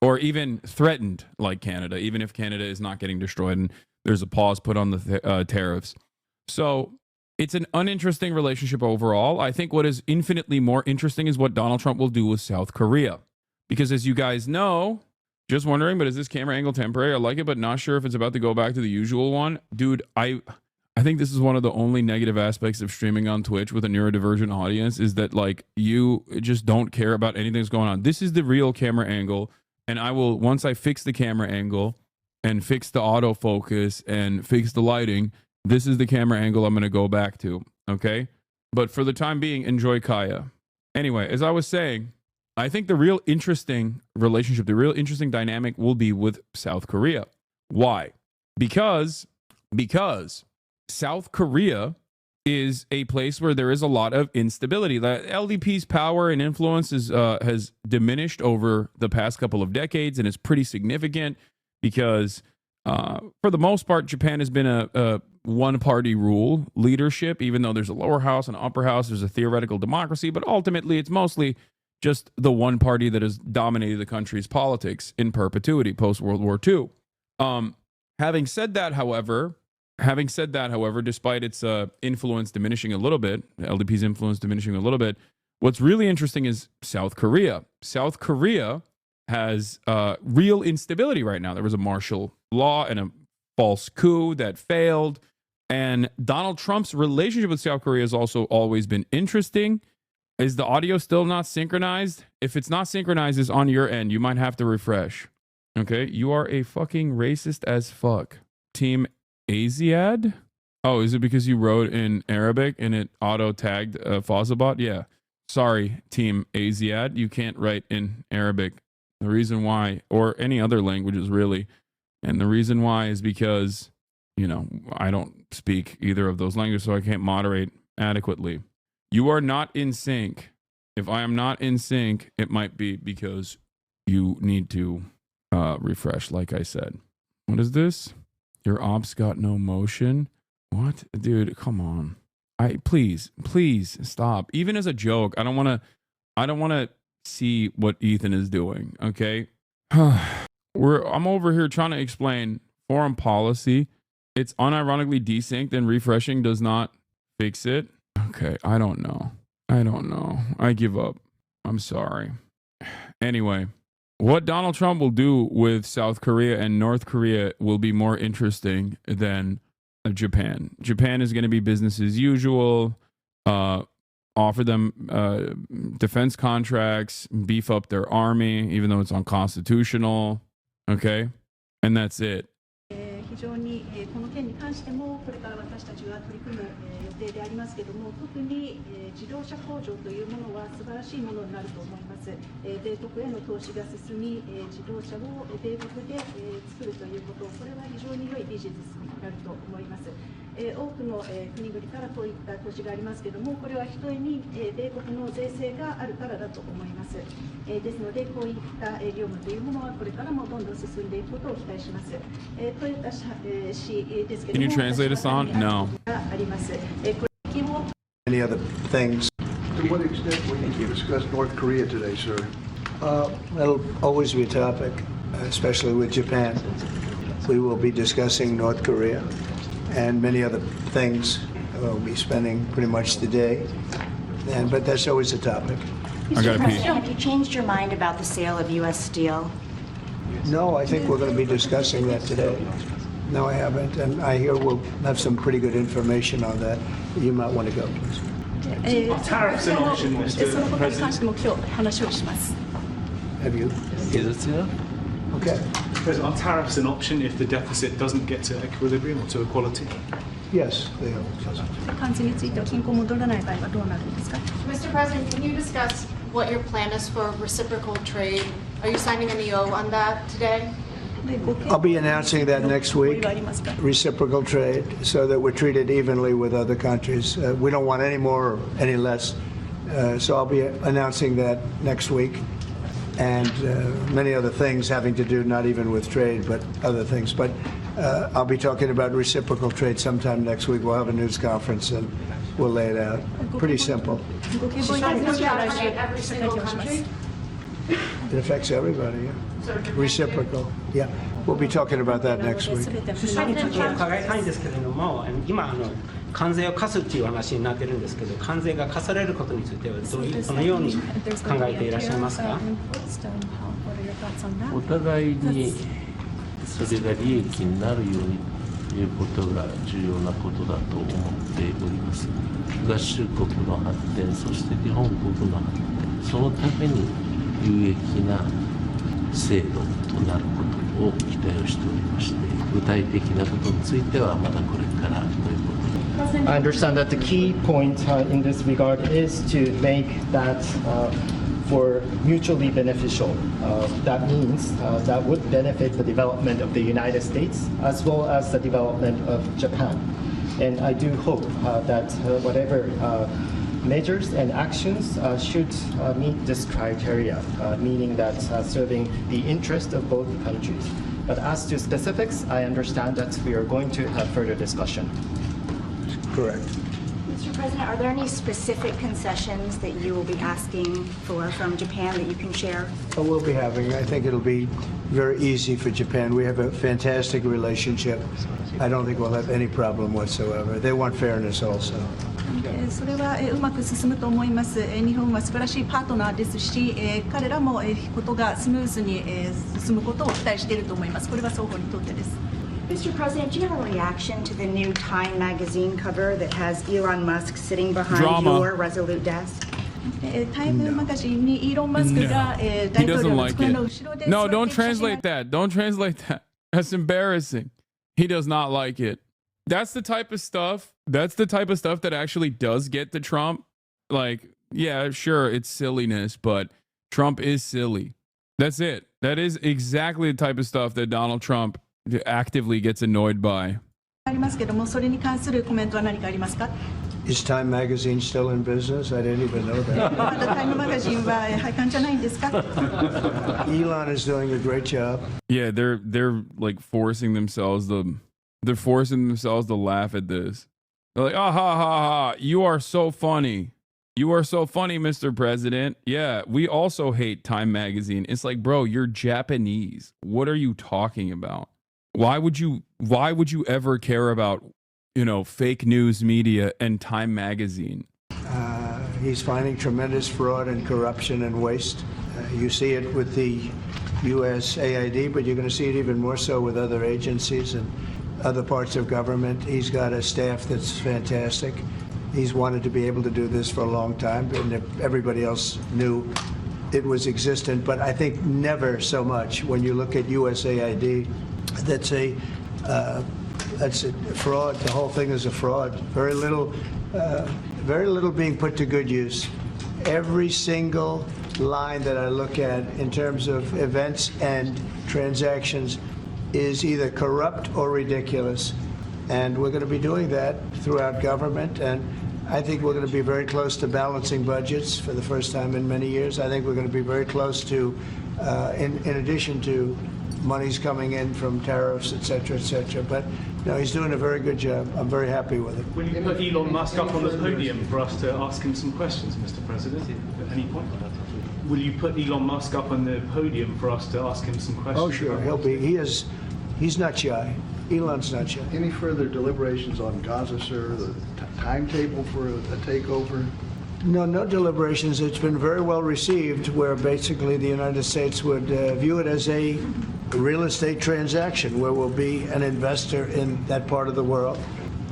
Or even threatened like Canada, even if Canada is not getting destroyed and there's a pause put on the tariffs. So it's an uninteresting relationship overall. I think what is infinitely more interesting is what Donald Trump will do with South Korea. Because as you guys know, just wondering, but is this camera angle temporary? I like it, but not sure if it's about to go back to the usual one. Dude, I think this is one of the only negative aspects of streaming on Twitch with a neurodivergent audience, is that like you just don't care about anything that's going on. This is the real camera angle, and I will, once I fix the camera angle and fix the autofocus and fix the lighting, this is the camera angle I'm going to go back to, okay? But for the time being, enjoy Kaya. Anyway, as I was saying, I think the real interesting relationship, the real interesting dynamic will be with South Korea. Why? Because South Korea is a place where there is a lot of instability. The LDP's power and influence has diminished over the past couple of decades, and it's pretty significant because for the most part, Japan has been a one-party rule leadership, even though there's a lower house and upper house, there's a theoretical democracy, but ultimately it's mostly just the one party that has dominated the country's politics in perpetuity post-World War II. Having said that, however, despite its influence diminishing a little bit, LDP's influence diminishing a little bit, what's really interesting is South Korea. South Korea has real instability right now. There was a martial law and a false coup that failed. And Donald Trump's relationship with South Korea has also always been interesting. Is the audio still not synchronized? If it's not synchronized, it's on your end. You might have to refresh. Okay, you are a fucking racist as fuck. Team Aziad? Oh, is it because you wrote in Arabic and it auto-tagged Fawzabot? Yeah. Sorry, Team Aziad. You can't write in Arabic. The reason why, or any other languages really, and the reason why is because, you know, I don't speak either of those languages, so I can't moderate adequately. You are not in sync. If I am not in sync, it might be because you need to refresh, like I said. What is this? Your ops got no motion? What? Dude, come on. Please stop. Even as a joke, I don't want to see what Ethan is doing, okay? I'm over here trying to explain foreign policy. It's unironically desynced and refreshing does not fix it. Okay, I don't know. I give up. I'm sorry. Anyway, what Donald Trump will do with South Korea and North Korea will be more interesting than Japan. Japan is going to be business as usual, offer them defense contracts, beef up their army, even though it's unconstitutional. Okay? And that's it. 非常にこの件に関してもこれから私たちが取り組む予定でありますけども、特に自動車工場というものは素晴らしいものになると思います。米国への投資が進み、自動車を米国で作るということ、これは非常に良いビジネスになると思います。多くの国々からこういった投資がありますけども、これはひとえに米国の税制があるからだと思います。ですので、こういった業務というものはこれからもどんどん進んでいくことを期待します。トヨタ市ですけども、 Can you translate us on? No. あります。 Any other things? To what extent will you discuss North Korea today, sir? That'll always be a topic, especially with Japan. We will be discussing North Korea and many other things. We'll be spending pretty much the day, but that's always a topic. Mr. President, have you changed your mind about the sale of U.S. steel? No, I think we're going to be discussing that today. No, I haven't, and I hear we'll have some pretty good information on that. You might want to go. Tariffs an option, Mr. President? Have you? Is it? Okay. President, are tariffs an option if the deficit doesn't get to equilibrium or to equality? Yes, they are. Mr. President, can you discuss what your plan is for reciprocal trade? Are you signing an EO on that today? I'll be announcing that next week, reciprocal trade, so that we're treated evenly with other countries. We don't want any more or any less. So I'll be announcing that next week. And many other things having to do not even with trade, but other things. But I'll be talking about reciprocal trade sometime next week. We'll have a news conference and we'll lay it out. Pretty simple. Every single country? It affects everybody, yeah. Reciprocal, yeah. We'll be talking about that next week. 関税を課すっていう話になってるんですけど、関税が課されることについてはどのように考えていらっしゃいますか？お互いにそれが利益になるようにということが重要なことだと思っております。合衆国の発展、そして日本国の発展、そのために有益な制度となることを期待をしておりまして、具体的なことについてはまだこれからということ。 I understand that the key point in this regard is to make that for mutually beneficial. That means that would benefit the development of the United States as well as the development of Japan. And I do hope that whatever measures and actions should meet this criteria, meaning that serving the interest of both countries. But as to specifics, I understand that we are going to have further discussion. Correct. Mr. President, are there any specific concessions that you will be asking for from Japan that you can share? We'll be having, I think it'll be very easy for Japan. We have a fantastic relationship. I don't think we'll have any problem whatsoever. They want fairness also. それはうまく進むと思います。日本は素晴らしいパートナーですし、彼らもことがスムーズに進むことを期待していると思います。これは双方にとってです。Mr. President, do you have a reaction to the new Time magazine cover that has Elon Musk sitting behind Drama. your resolute desk? タイムマガジンにイーロン・マスクが、 He 大統 doesn't 領の like 机 it. の後ろで No, 座って don't 写真が translate that. Don't translate that. That's embarrassing. He does not like it. That's the type of stuff. That's the type of stuff that actually does get to Trump. Like, yeah, sure, it's silliness, but Trump is silly. That's it. That is exactly the type of stuff that Donald Trump actively gets annoyed by. ありますけども、それに関するコメントは何かありますか？ Is Time Magazine still in business? I didn't even know that. まだタイムマガジンは廃刊じゃないんですか？ Elon is doing a great job. Yeah, they're like forcing themselves to laugh at this. They're like, ah ha ha ha, you are so funny. You are so funny, Mr. President. Yeah, we also hate Time Magazine. It's like, bro, you're Japanese. What are you talking about? Why would you ever care about, fake news media and Time Magazine? He's finding tremendous fraud and corruption and waste. You see it with the USAID, but you're going to see it even more so with other agencies and other parts of government. He's got a staff that's fantastic. He's wanted to be able to do this for a long time, and everybody else knew it was existent, but I think never so much. When you look at USAID, that's a fraud. The whole thing is a fraud. Very little being put to good use. Every single line that I look at in terms of events and transactions is either corrupt or ridiculous. And we're going to be doing that throughout government. And I think we're going to be very close to balancing budgets for the first time in many years. I think we're going to be very close to, in addition to monies coming in from tariffs, et cetera, et cetera. But no, he's doing a very good job. I'm very happy with it. Will you put Elon Musk up on the podium for us to ask him some questions, Mr. President, at any point? Will you put Elon Musk up on the podium for us to ask him some questions? Oh, sure. He'll be. He's not shy. Elon's not shy. Any further deliberations on Gaza, sir? The timetable for a takeover? No deliberations. It's been very well received, where basically the United States would view it as a real estate transaction, where we'll be an investor in that part of the world,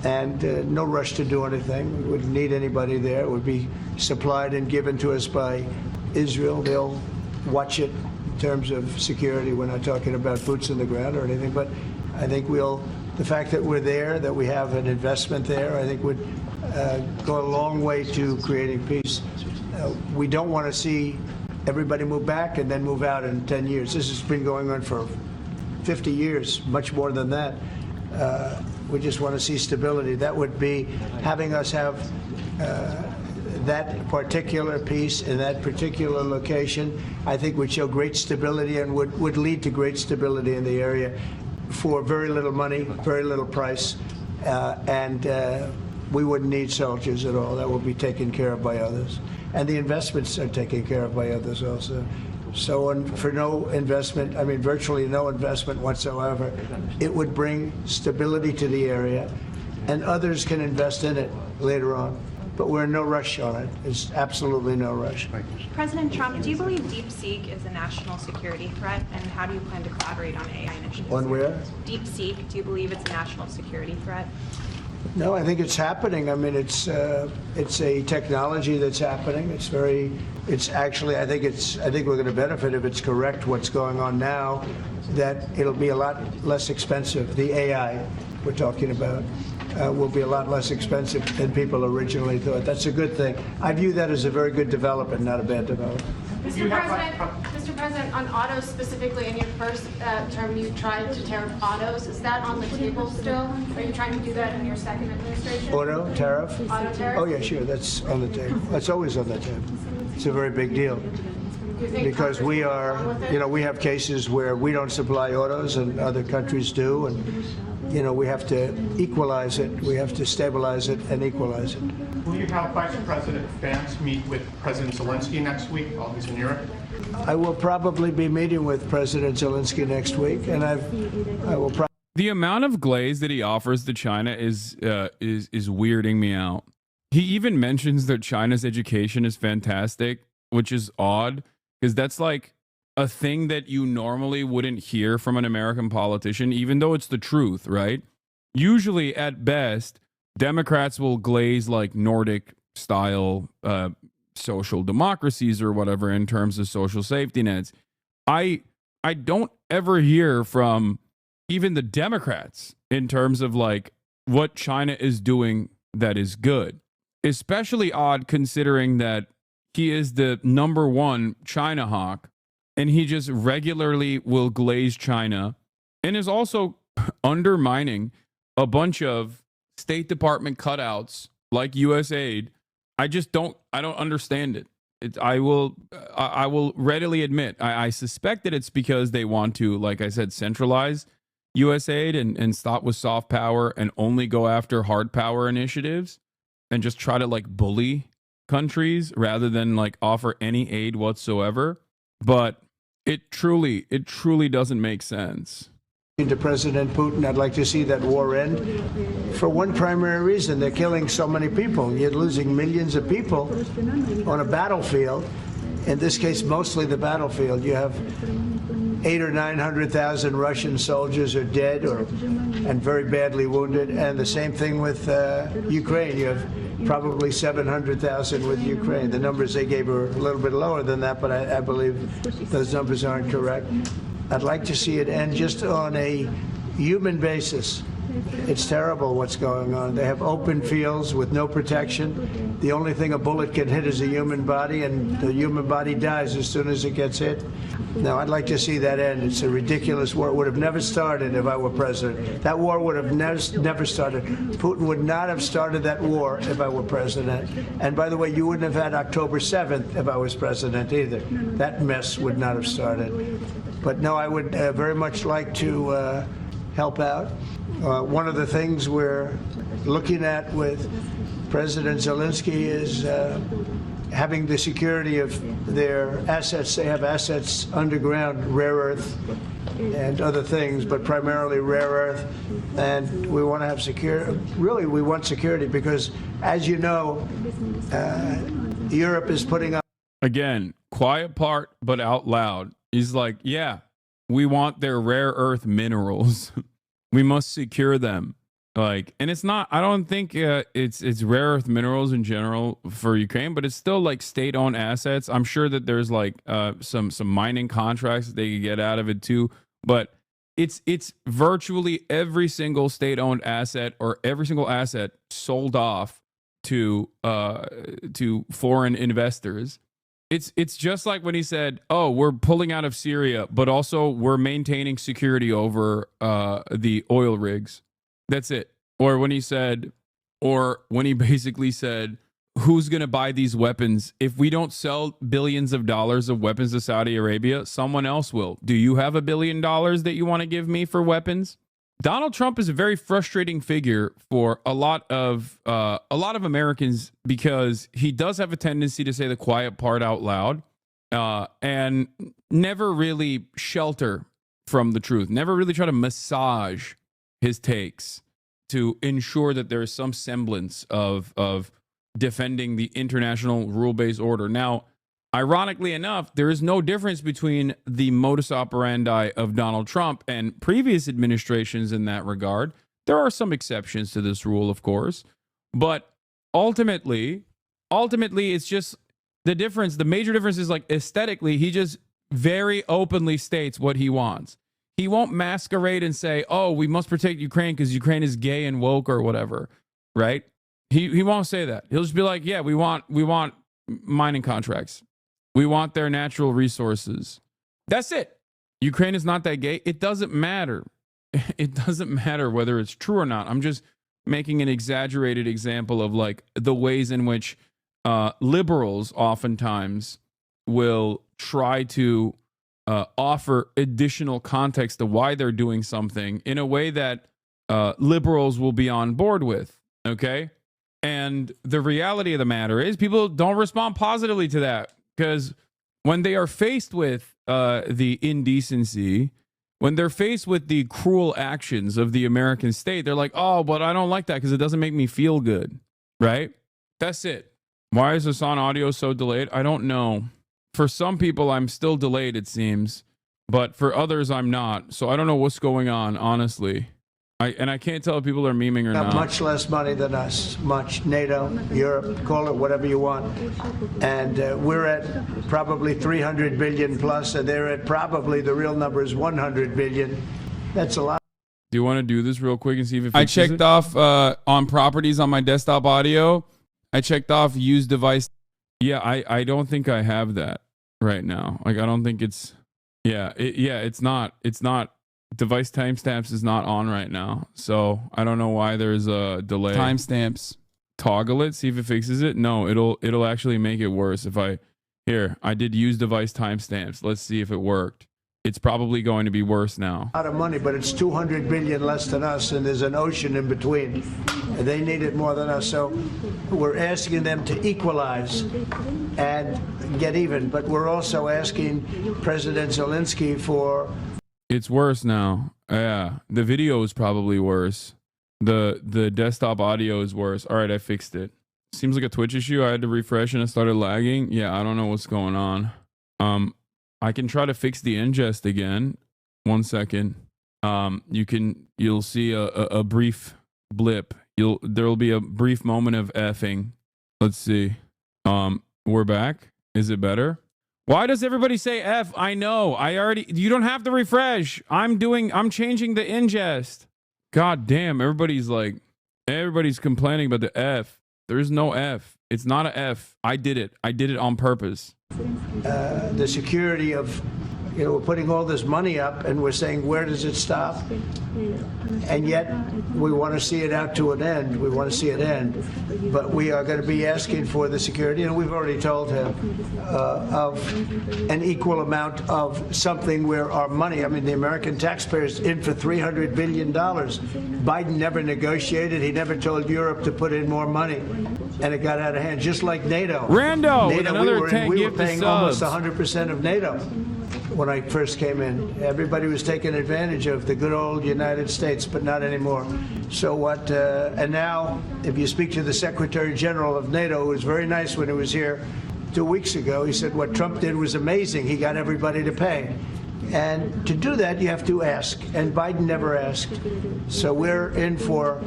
and no rush to do anything. We wouldn't need anybody there. It would be supplied and given to us by Israel. They'll watch it in terms of security. We're not talking about boots on the ground or anything, but I think the fact that we're there, that we have an investment there, I think would go a long way to creating peace. We don't want to see everybody move back and then move out in 10 years. This has been going on for 50 years, much more than that. We just want to see stability. That would be having us have that particular piece in that particular location, I think would show great stability and would lead to great stability in the area for very little money, very little price, and we wouldn't need soldiers at all. That will be taken care of by others. And the investments are taken care of by others also. So for no investment, I mean virtually no investment whatsoever, it would bring stability to the area, and others can invest in it later on. But we're in no rush on it. There's absolutely no rush. President Trump, do you believe DeepSeek is a national security threat, and how do you plan to collaborate on AI initiatives? On where? DeepSeek, do you believe it's a national security threat? No, I think it's happening. I mean, it's a technology that's happening. It's actually, I think we're going to benefit if it's correct what's going on now, that it'll be a lot less expensive. The AI we're talking about will be a lot less expensive than people originally thought. That's a good thing. I view that as a very good development, not a bad development. Mr. President, on autos specifically, in your first term, you tried to tariff autos. Is that on the table still? Are you trying to do that in your second administration? Auto tariff? Auto tariff? Oh, yeah, sure. That's on the table. That's always on the table. It's a very big deal. Because we are, we have cases where we don't supply autos and other countries do, and, we have to equalize it. We have to stabilize it and equalize it. Will you have Vice President Vance meet with President Zelensky next week while he's in Europe? I will probably be meeting with President Zelensky next week, and I will probably. The amount of glaze that he offers to China is weirding me out. He even mentions that China's education is fantastic, which is odd because that's like a thing that you normally wouldn't hear from an American politician, even though it's the truth, right? Usually, at best, Democrats will glaze like Nordic style social democracies or whatever in terms of social safety nets. I don't ever hear from even the Democrats in terms of like what China is doing that is good. Especially odd considering that he is the number one China hawk and he just regularly will glaze China and is also undermining a bunch of State Department cutouts like USAID. I don't understand it. I will readily admit, I suspect that it's because they want to, like I said, centralize USAID and stop with soft power and only go after hard power initiatives and just try to like bully countries rather than like offer any aid whatsoever. But it truly doesn't make sense. To President Putin, I'd like to see that war end for one primary reason. They're killing so many people. You're losing millions of people on a battlefield. In this case, mostly the battlefield. You have 800,000 or 900,000 Russian soldiers are dead and very badly wounded. And the same thing with Ukraine. You have probably 700,000 with Ukraine. The numbers they gave are a little bit lower than that, but I believe those numbers aren't correct. I'd like to see it end just on a human basis. It's terrible what's going on. They have open fields with no protection. The only thing a bullet can hit is a human body, and the human body dies as soon as it gets hit. Now, I'd like to see that end. It's a ridiculous war. It would have never started if I were president. That war would have never started. Putin would not have started that war if I were president. And by the way, you wouldn't have had October 7th if I was president either. That mess would not have started. But no, I would very much like to help out. One of the things we're looking at with President Zelensky is having the security of their assets. They have assets underground, rare earth and other things, but primarily rare earth. And we want to have security. Really, we want security because, as you know, Europe is putting up. Again, quiet part, but out loud. He's like, yeah, we want their rare earth minerals. We must secure them. Like, and it's not, I don't think it's rare earth minerals in general for Ukraine, but it's still like state-owned assets. I'm sure that there's like some mining contracts that they could get out of it too. But it's virtually every single state-owned asset or every single asset sold off to foreign investors. It's just like when he said, oh, we're pulling out of Syria, but also we're maintaining security over the oil rigs. That's it. Or when he basically said, who's going to buy these weapons? If we don't sell billions of dollars of weapons to Saudi Arabia, someone else will. Do you have $1 billion that you want to give me for weapons? Donald Trump is a very frustrating figure for a lot of Americans because he does have a tendency to say the quiet part out loud and never really shelter from the truth, never really try to massage his takes to ensure that there is some semblance of defending the international rule-based order. Now, ironically enough, there is no difference between the modus operandi of Donald Trump and previous administrations in that regard. There are some exceptions to this rule, of course, but ultimately, it's just the difference. The major difference is like aesthetically, he just very openly states what he wants. He won't masquerade and say, oh, we must protect Ukraine because Ukraine is gay and woke or whatever, right? He won't say that. He'll just be like, yeah, we want mining contracts. We want their natural resources. That's it. Ukraine is not that gay. It doesn't matter. It doesn't matter whether it's true or not. I'm just making an exaggerated example of like the ways in which liberals oftentimes will try to offer additional context to why they're doing something in a way that liberals will be on board with. Okay. And the reality of the matter is people don't respond positively to that. Because when they are faced with the indecency, when they're faced with the cruel actions of the American state, they're like, oh, but I don't like that because it doesn't make me feel good, right? That's it. Why is Hasan audio so delayed? I don't know. for some people, I'm still delayed, it seems, but for others, I'm not. So I don't know what's going on, honestly. I can't tell if people are memeing or not. Much less money than us, much. NATO, Europe, call it whatever you want. And we're at probably 300 billion plus, and they're at probably, the real number is 100 billion. That's a lot. Do you want to do this real quick and see if it fixes I checked off on properties on my desktop audio. I checked off use device. Yeah, I don't think I have that right now. Like, I don't think it's, it's not. Device timestamps is not on right now. So I don't know why there's a delay. Timestamps. Toggle it, see if it fixes it. No, it'll actually make it worse if I did use device timestamps. Let's see if it worked. It's probably going to be worse now. A lot of money, but it's 200 billion less than us, and there's an ocean in between. And they need it more than us. So we're asking them to equalize and get even. But we're also asking President Zelensky for... It's worse now. Yeah, the video is probably worse. The desktop audio is worse. All right, I fixed it. Seems like a Twitch issue. I had to refresh and it started lagging. Yeah, I don't know what's going on. I can try to fix the ingest again. 1 second. You'll see a brief blip. There'll be a brief moment of effing. Let's see. We're back. Is it better? Why does everybody say F? I know. You don't have to refresh. I'm changing the ingest. God damn. Everybody's complaining about the F. There's no F. It's not a F. I did it. I did it on purpose. The security of, we're putting all this money up and we're saying, where does it stop? And yet we want to see it out to an end. We want to see it end. But we are going to be asking for the security, and we've already told him, of an equal amount of something where our money, the American taxpayers in for $300 billion. Biden never negotiated. He never told Europe to put in more money. And it got out of hand, just like NATO. Rando, with another 10 we were gift paying subs. almost 100% of NATO. When I first came in, everybody was taking advantage of the good old United States, but not anymore. So what, and now, if you speak to the Secretary General of NATO, who was very nice when he was here 2 weeks ago, he said what Trump did was amazing. He got everybody to pay. And to do that, you have to ask, and Biden never asked. So we're in for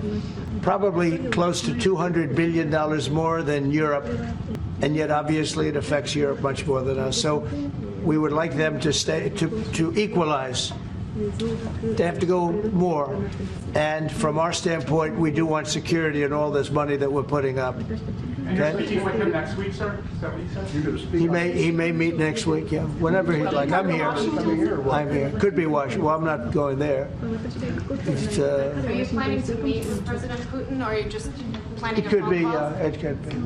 probably close to $200 billion more than Europe, and yet obviously it affects Europe much more than us. So we would like them to stay, to equalize. They have to go more. And from our standpoint, we do want security and all this money that we're putting up. And you're speaking with him next week, sir? Is that what you said? You're going to speak? He may meet next week, yeah. Whenever he'd like. I'm here. I'm here. Could be Washington. Well, I'm not going there. Are you planning to meet with President Putin, or are you just planning It could be. It It could be.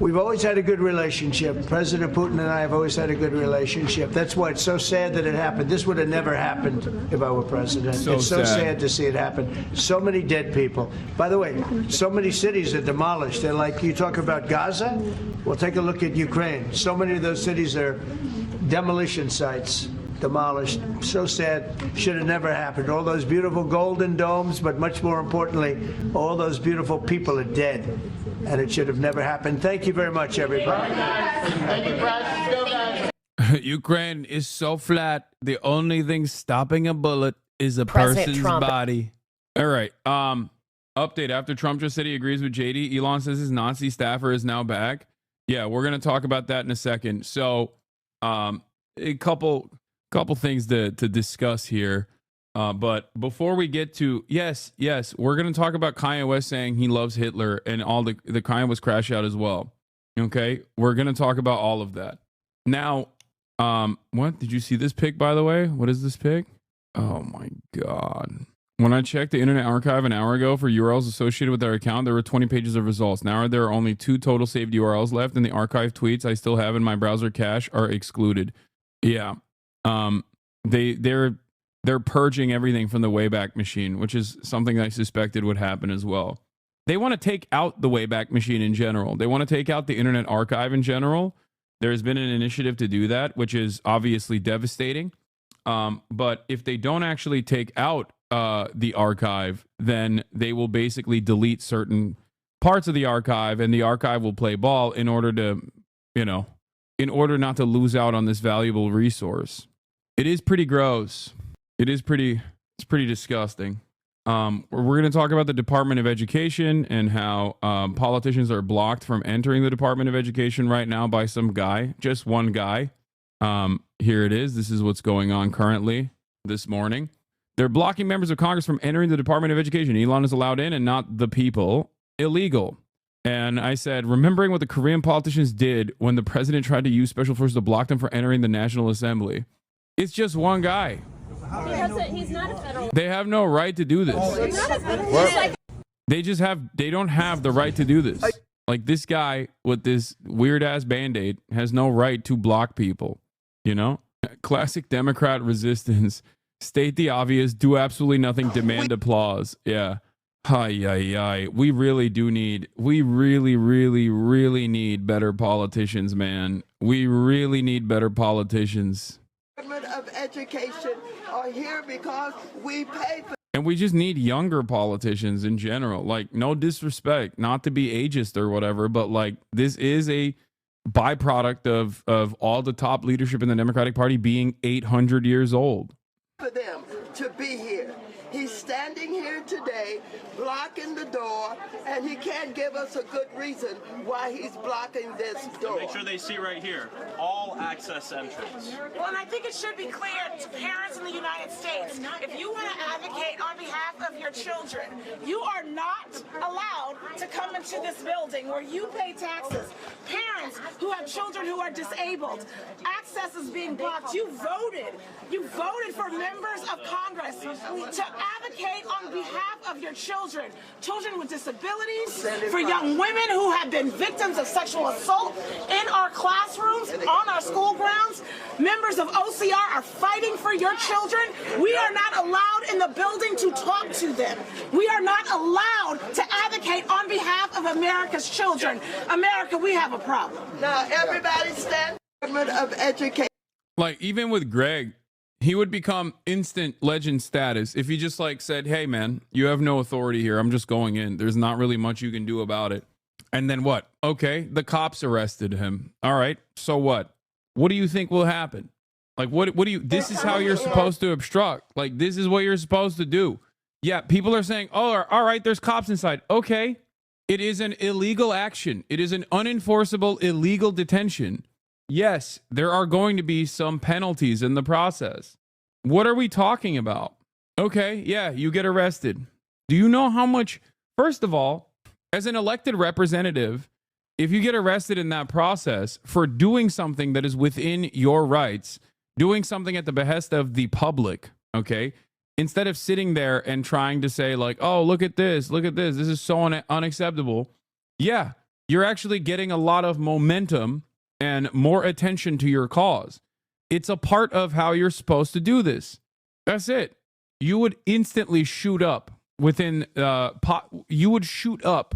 We've always had a good relationship. President Putin and I have always had a good relationship. That's why it's so sad that it happened. This would have never happened if I were president. It's so sad to see it happen. So many dead people. By the way, so many cities are demolished. They're like, you talk about Gaza? Well, take a look at Ukraine. So many of those cities are demolition sites. Demolished. So sad. Should have never happened. All those beautiful golden domes, but much more importantly, all those beautiful people are dead. And it should have never happened. Thank you very much, everybody. Thank you, Brad. Go, guys. Ukraine is so flat. The only thing stopping a bullet is a President person's Trump. body. All right. Update. After Trump just said he agrees with JD, Elon says his Nazi staffer is now back. Yeah, we're going to talk about that in a second. So, a couple things to discuss here. But before we get to, yes, we're going to talk about Kanye West saying he loves Hitler and all the Kanye West crash out as well. Okay. We're going to talk about all of that. Now, what did you see this pic, by the way? What is this pic? Oh my God. When I checked the Internet Archive an hour ago for URLs associated with their account, there were 20 pages of results. Now there are only 2 total saved URLs left, and the archive tweets I still have in my browser cache are excluded. Yeah. They're purging everything from the Wayback Machine, which is something I suspected would happen as well. They want to take out the Wayback Machine in general. They want to take out the Internet Archive in general. There's been an initiative to do that, which is obviously devastating. But if they don't actually take out the archive, then they will basically delete certain parts of the archive, and the archive will play ball in order to, in order not to lose out on this valuable resource. It is pretty gross. It's pretty disgusting. We're going to talk about the Department of Education and how politicians are blocked from entering the Department of Education right now by some guy, just one guy. Here it is. This is what's going on currently this morning. They're blocking members of Congress from entering the Department of Education. Elon is allowed in and not the people. Illegal. And I said, remembering what the Korean politicians did when the president tried to use special forces to block them from entering the National Assembly. It's just one guy. He's not a federal. They have no right to do this. They don't have the right to do this. Like, this guy with this weird ass band-aid has no right to block people, you know? Classic Democrat resistance. State the obvious, do absolutely nothing, demand applause. Yeah. Hi. We really need better politicians, man. We really need better politicians. Of Education are here because we pay for. And we just need younger politicians in general. Like, no disrespect, not to be ageist or whatever, but like, this is a byproduct of all the top leadership in the Democratic Party being 800 years old. For them to be here. He's standing here today, blocking the door, and he can't give us a good reason why he's blocking this door. Make sure they see right here, all access entrance. Well, and I think it should be clear to parents in the United States, if you want to advocate on behalf of your children, you are not allowed to come into this building where you pay taxes. Parents who have children who are disabled, access is being blocked. You voted for members of Congress to advocate on behalf of your children with disabilities, for young women who have been victims of sexual assault in our classrooms, on our school grounds. Members of OCR are fighting for your children. We are not allowed in the building to talk to them. We are not allowed to advocate on behalf of America's children. America, we have a problem. Now, everybody stand. Department of Education. Like, even with Greg, he would become instant legend status if he just like said, hey man, you have no authority here. I'm just going in. There's not really much you can do about it. And then what? Okay, the cops arrested him. All right, so what? What do you think will happen? Like, what do you, this is how you're supposed to obstruct. Like, this is what you're supposed to do. Yeah, people are saying, oh, all right, there's cops inside. Okay, it is an illegal action. It is an unenforceable illegal detention. Yes, there are going to be some penalties in the process. What are we talking about? Okay, yeah, you get arrested. Do you know how much, first of all, as an elected representative, if you get arrested in that process for doing something that is within your rights, doing something at the behest of the public, okay, instead of sitting there and trying to say like, oh, look at this, this is so unacceptable. Yeah, you're actually getting a lot of momentum and more attention to your cause. It's a part of how you're supposed to do this. That's it. You would instantly shoot up within, you would shoot up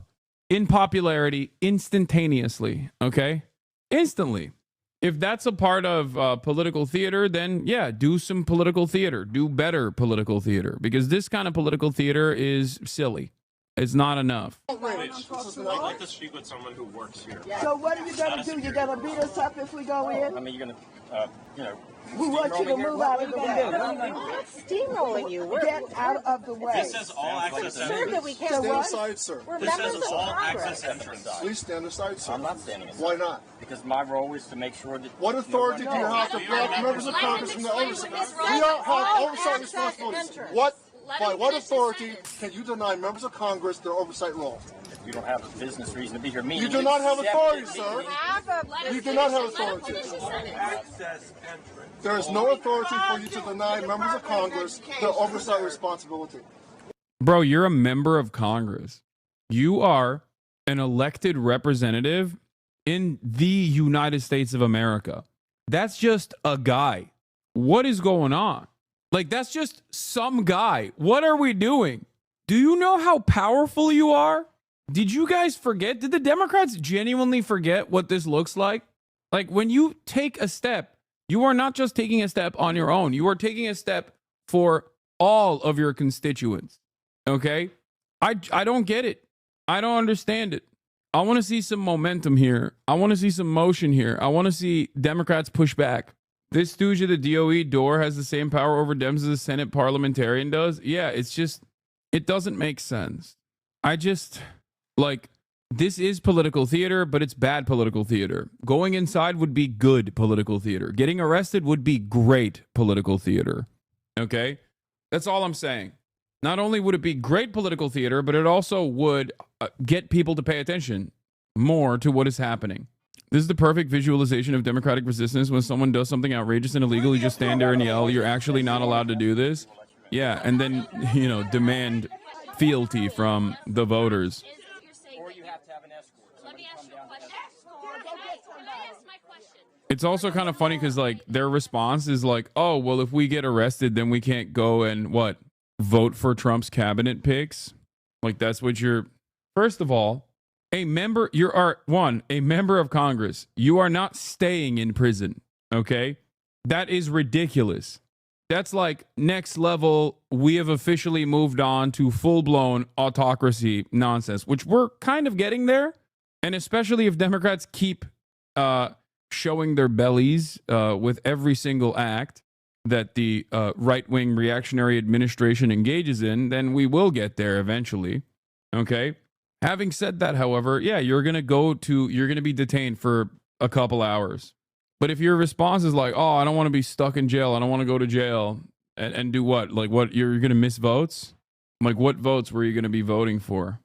in popularity instantaneously, okay? Instantly. If that's a part of political theater, then yeah, do some political theater. Do better political theater, because this kind of political theater is silly. It's not enough. I'd like to speak with someone who works here. So what are you going to do? You're going to beat us up if we go in? I mean, you're going to, we want you to move out of the way. We're not steamrolling you. Get out of the way. This says all access entrance. Stand aside, sir. This says all access entrance. Please stand aside, sir. I'm not standing aside. Why not? Because my role is to make sure that... What authority do you have to block members of Congress from the oversight? We don't have oversight responsibilities. By what authority can you deny members of Congress their oversight role? If you don't have a business reason to be here, you do not have authority, sir. You do not have authority. There is no authority for you to deny members of Congress their oversight responsibility. Bro, you're a member of Congress. You are an elected representative in the United States of America. That's just a guy. What is going on? Like, that's just some guy. What are we doing? Do you know how powerful you are? Did you guys forget? Did the Democrats genuinely forget what this looks like? Like, when you take a step, you are not just taking a step on your own. You are taking a step for all of your constituents. Okay? I don't get it. I don't understand it. I want to see some momentum here. I want to see some motion here. I want to see Democrats push back. This stooge of the DOE door has the same power over Dems as a Senate parliamentarian does. Yeah, it's just, it doesn't make sense. I just, like, this is political theater, but it's bad political theater. Going inside would be good political theater. Getting arrested would be great political theater. Okay? That's all I'm saying. Not only would it be great political theater, but it also would get people to pay attention more to what is happening. This is the perfect visualization of democratic resistance. When someone does something outrageous and illegal, you just stand there and yell, you're actually not allowed to do this. Yeah, and then, you know, demand fealty from the voters. It's also kind of funny because, like, their response is like, oh, well, if we get arrested, then we can't go and, what, vote for Trump's cabinet picks? Like, that's what you're... First of all, a member of Congress. You are not staying in prison, okay? That is ridiculous. That's like next level, we have officially moved on to full-blown autocracy nonsense, which we're kind of getting there. And especially if Democrats keep showing their bellies with every single act that the right-wing reactionary administration engages in, then we will get there eventually, okay? Having said that, however, yeah, you're going to be detained for a couple hours. But if your response is like, oh, I don't want to be stuck in jail, I don't want to go to jail, and do what? Like, what, you're going to miss votes? Like, what votes were you going to be voting for?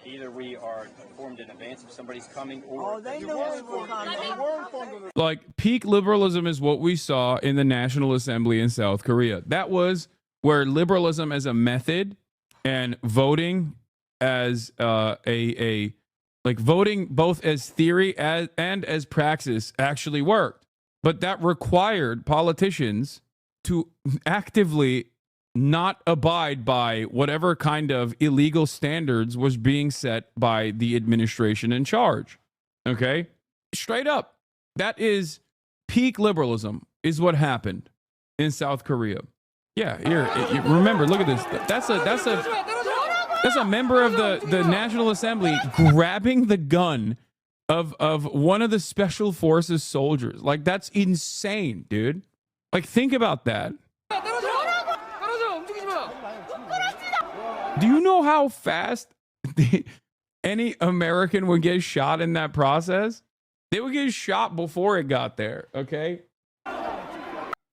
Either we are informed in advance if somebody's coming, or they knew we were coming. Like, peak liberalism is what we saw in the National Assembly in South Korea. That was where liberalism as a method and voting as voting both as theory and as praxis actually worked. But that required politicians to actively not abide by whatever kind of illegal standards was being set by the administration in charge. Okay? Straight up. That is peak liberalism is what happened in South Korea. Yeah, here, remember, look at this. That's a member of the National Assembly grabbing the gun of one of the special forces soldiers. Like, that's insane, dude. Like, think about that. Do you know how fast any American would get shot in that process? They would get shot before it got there, okay?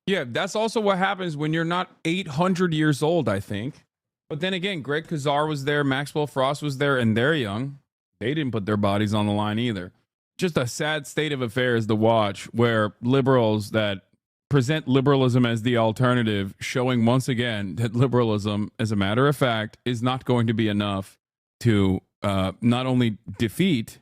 Yeah, that's also what happens when you're not 800 years old, I think. But then again, Greg Kazar was there, Maxwell Frost was there, and they're young. They didn't put their bodies on the line either. Just a sad state of affairs to watch, where liberals that present liberalism as the alternative, showing once again that liberalism, as a matter of fact, is not going to be enough to not only defeat,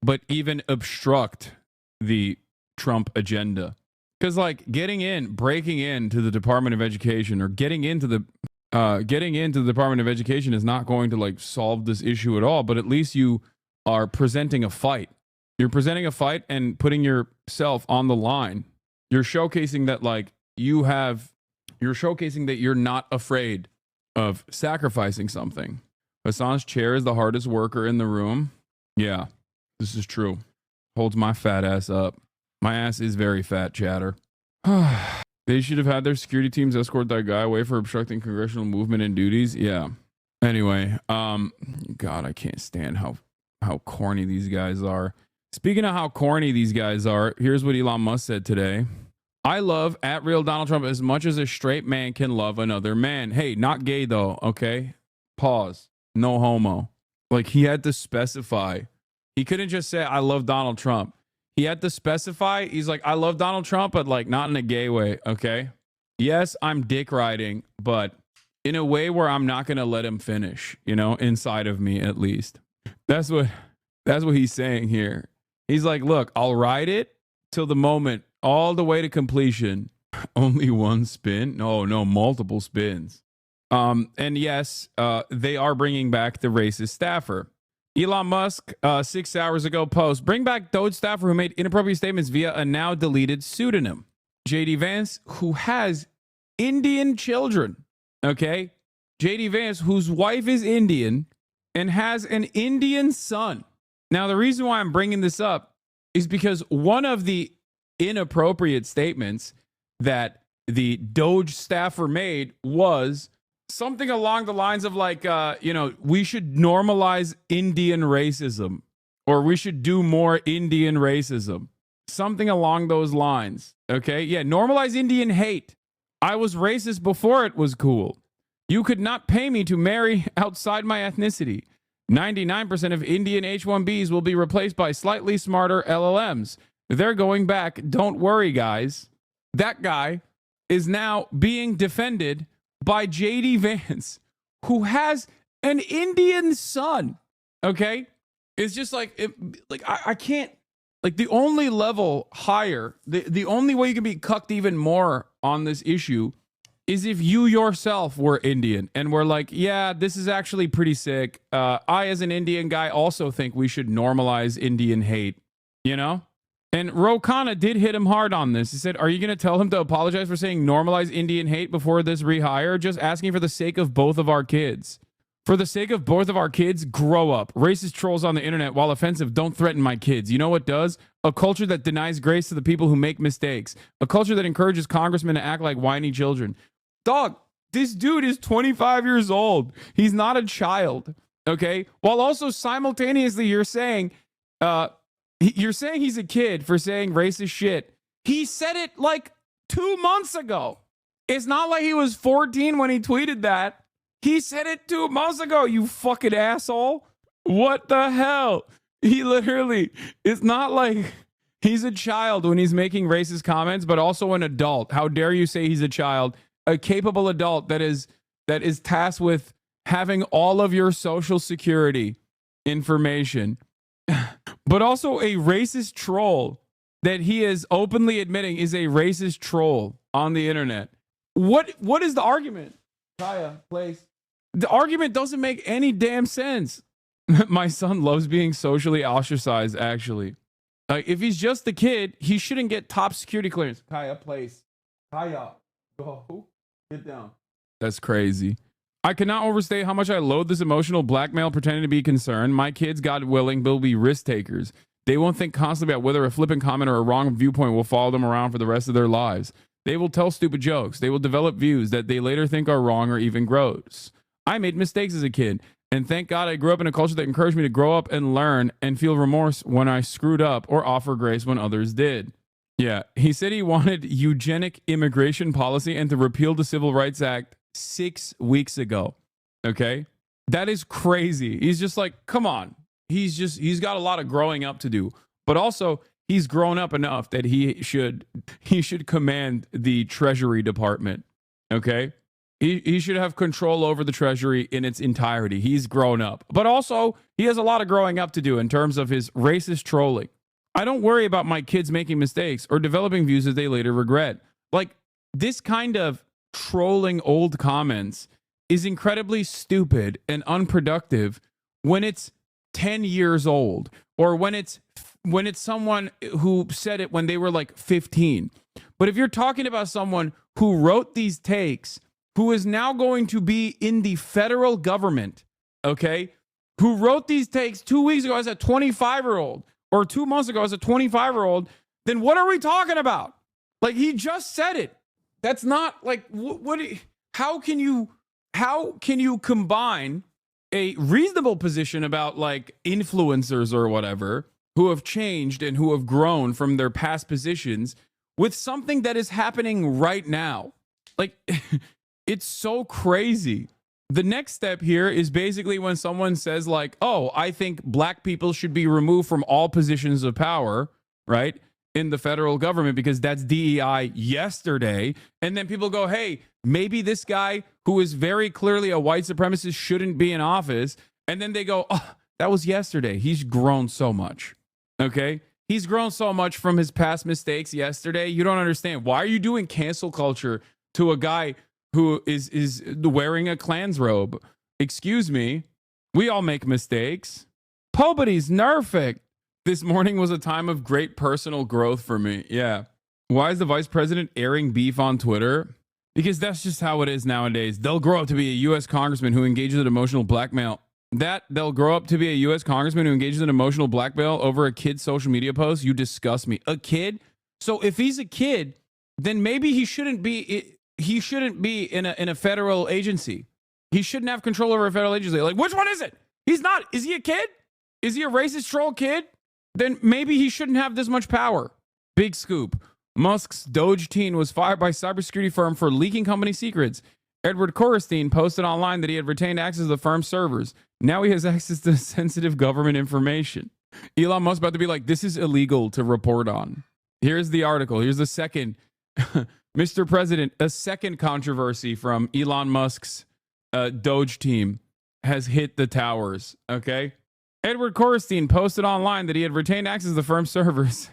but even obstruct the Trump agenda. Because, like, breaking into the Department of Education, or getting into the Department of Education is not going to, like, solve this issue at all. But at least you are presenting a fight. You're presenting a fight and putting yourself on the line. You're showcasing that, like, you're showcasing that you're not afraid of sacrificing something. Hassan's chair is the hardest worker in the room. Yeah, this is true. Holds my fat ass up. My ass is very fat, chatter. They should have had their security teams escort that guy away for obstructing congressional movement and duties. Yeah. Anyway, God, I can't stand how corny these guys are. Speaking of how corny these guys are, here's what Elon Musk said today. I love @real Donald Trump as much as a straight man can love another man. Hey, not gay though, okay? Pause. No homo. Like, he had to specify. He couldn't just say, I love Donald Trump. He had to specify. He's like, I love Donald Trump, but, like, not in a gay way, okay? Yes, I'm dick riding, but in a way where I'm not going to let him finish, you know, inside of me at least. That's what he's saying here. He's like, look, I'll ride it till the moment, all the way to completion. Only one spin? No, multiple spins. And yes, they are bringing back the racist staffer. Elon Musk, 6 hours ago, post, bring back Doge staffer who made inappropriate statements via a now deleted pseudonym. JD Vance, who has Indian children, okay? JD Vance, whose wife is Indian and has an Indian son. Now, the reason why I'm bringing this up is because one of the inappropriate statements that the Doge staffer made was something along the lines of like, we should normalize Indian racism, or we should do more Indian racism. Something along those lines. Okay. Yeah. Normalize Indian hate. I was racist before it was cool. You could not pay me to marry outside my ethnicity. 99% of Indian H-1Bs will be replaced by slightly smarter LLMs. They're going back. Don't worry, guys. That guy is now being defended by J.D. Vance, who has an Indian son. Okay? It's just like, I can't, like, the only level higher, the only way you can be cucked even more on this issue is if you yourself were Indian and were like, yeah, this is actually pretty sick. I, as an Indian guy, also think we should normalize Indian hate, you know? And Ro Khanna did hit him hard on this. He said, are you going to tell him to apologize for saying normalize Indian hate before this rehire? Just asking for the sake of both of our kids. For the sake of both of our kids, grow up. Racist trolls on the internet, while offensive, don't threaten my kids. You know what does? A culture that denies grace to the people who make mistakes. A culture that encourages congressmen to act like whiny children. Dog, this dude is 25 years old. He's not a child, okay? While also simultaneously you're saying he's a kid for saying racist shit. He said it like 2 months ago. It's not like he was 14 when he tweeted that. He said it 2 months ago, you fucking asshole. What the hell? He literally, it's not like he's a child when he's making racist comments, but also an adult. How dare you say he's a child? A capable adult that is tasked with having all of your social security information, but also a racist troll that he is openly admitting is a racist troll on the internet. What is the argument? Kaya, please. The argument doesn't make any damn sense. My son loves being socially ostracized, actually. If he's just a kid, he shouldn't get top security clearance. Kaya, please. Kaya, go. Get down. That's crazy. I cannot overstate how much I loathe this emotional blackmail pretending to be concerned. My kids, God willing, will be risk takers. They won't think constantly about whether a flippant comment or a wrong viewpoint will follow them around for the rest of their lives. They will tell stupid jokes. They will develop views that they later think are wrong or even gross. I made mistakes as a kid, and thank God I grew up in a culture that encouraged me to grow up and learn and feel remorse when I screwed up or offer grace when others did. Yeah, he said he wanted eugenic immigration policy and to repeal the Civil Rights Act 6 weeks ago. Okay? That is crazy. He's just like, come on. He's got a lot of growing up to do. But also, he's grown up enough that he should command the Treasury Department. Okay? He should have control over the Treasury in its entirety. He's grown up. But also, he has a lot of growing up to do in terms of his racist trolling. I don't worry about my kids making mistakes or developing views that they later regret. Like, this kind of trolling old comments is incredibly stupid and unproductive when it's 10 years old, or when it's someone who said it when they were like 15. But if you're talking about someone who wrote these takes, who is now going to be in the federal government, okay, who wrote these takes 2 weeks ago as a 25-year-old, or 2 months ago as a 25-year-old, then what are we talking about? Like, he just said it. That's not like, how can you combine a reasonable position about like influencers or whatever who have changed and who have grown from their past positions with something that is happening right now? Like, it's so crazy. The next step here is basically when someone says like, oh, I think black people should be removed from all positions of power, right, in the federal government because that's DEI yesterday. And then people go, hey, maybe this guy who is very clearly a white supremacist shouldn't be in office. And then they go, oh, that was yesterday. He's grown so much. Okay? He's grown so much from his past mistakes yesterday. You don't understand. Why are you doing cancel culture to a guy who is wearing a Klan's robe? Excuse me. We all make mistakes. Pobody's nerfing. This morning was a time of great personal growth for me. Yeah. Why is the vice president airing beef on Twitter? Because that's just how it is nowadays. They'll grow up to be a U.S. congressman who engages in emotional blackmail that they'll grow up to be a U.S. congressman who engages in emotional blackmail over a kid's social media post. You disgust me. A kid? So if he's a kid, then maybe he shouldn't be in a federal agency. He shouldn't have control over a federal agency. Like, which one is it? He's not. Is he a kid? Is he a racist troll kid? Then maybe he shouldn't have this much power. Big scoop. Musk's Doge team was fired by cybersecurity firm for leaking company secrets. Edward Korestein posted online that he had retained access to the firm's servers. Now he has access to sensitive government information. Elon Musk about to be like, this is illegal to report on. Here's the article. Here's the second. Mr. President, a second controversy from Elon Musk's Doge team has hit the towers. Okay. Edward Korestein posted online that he had retained access to the firm's servers.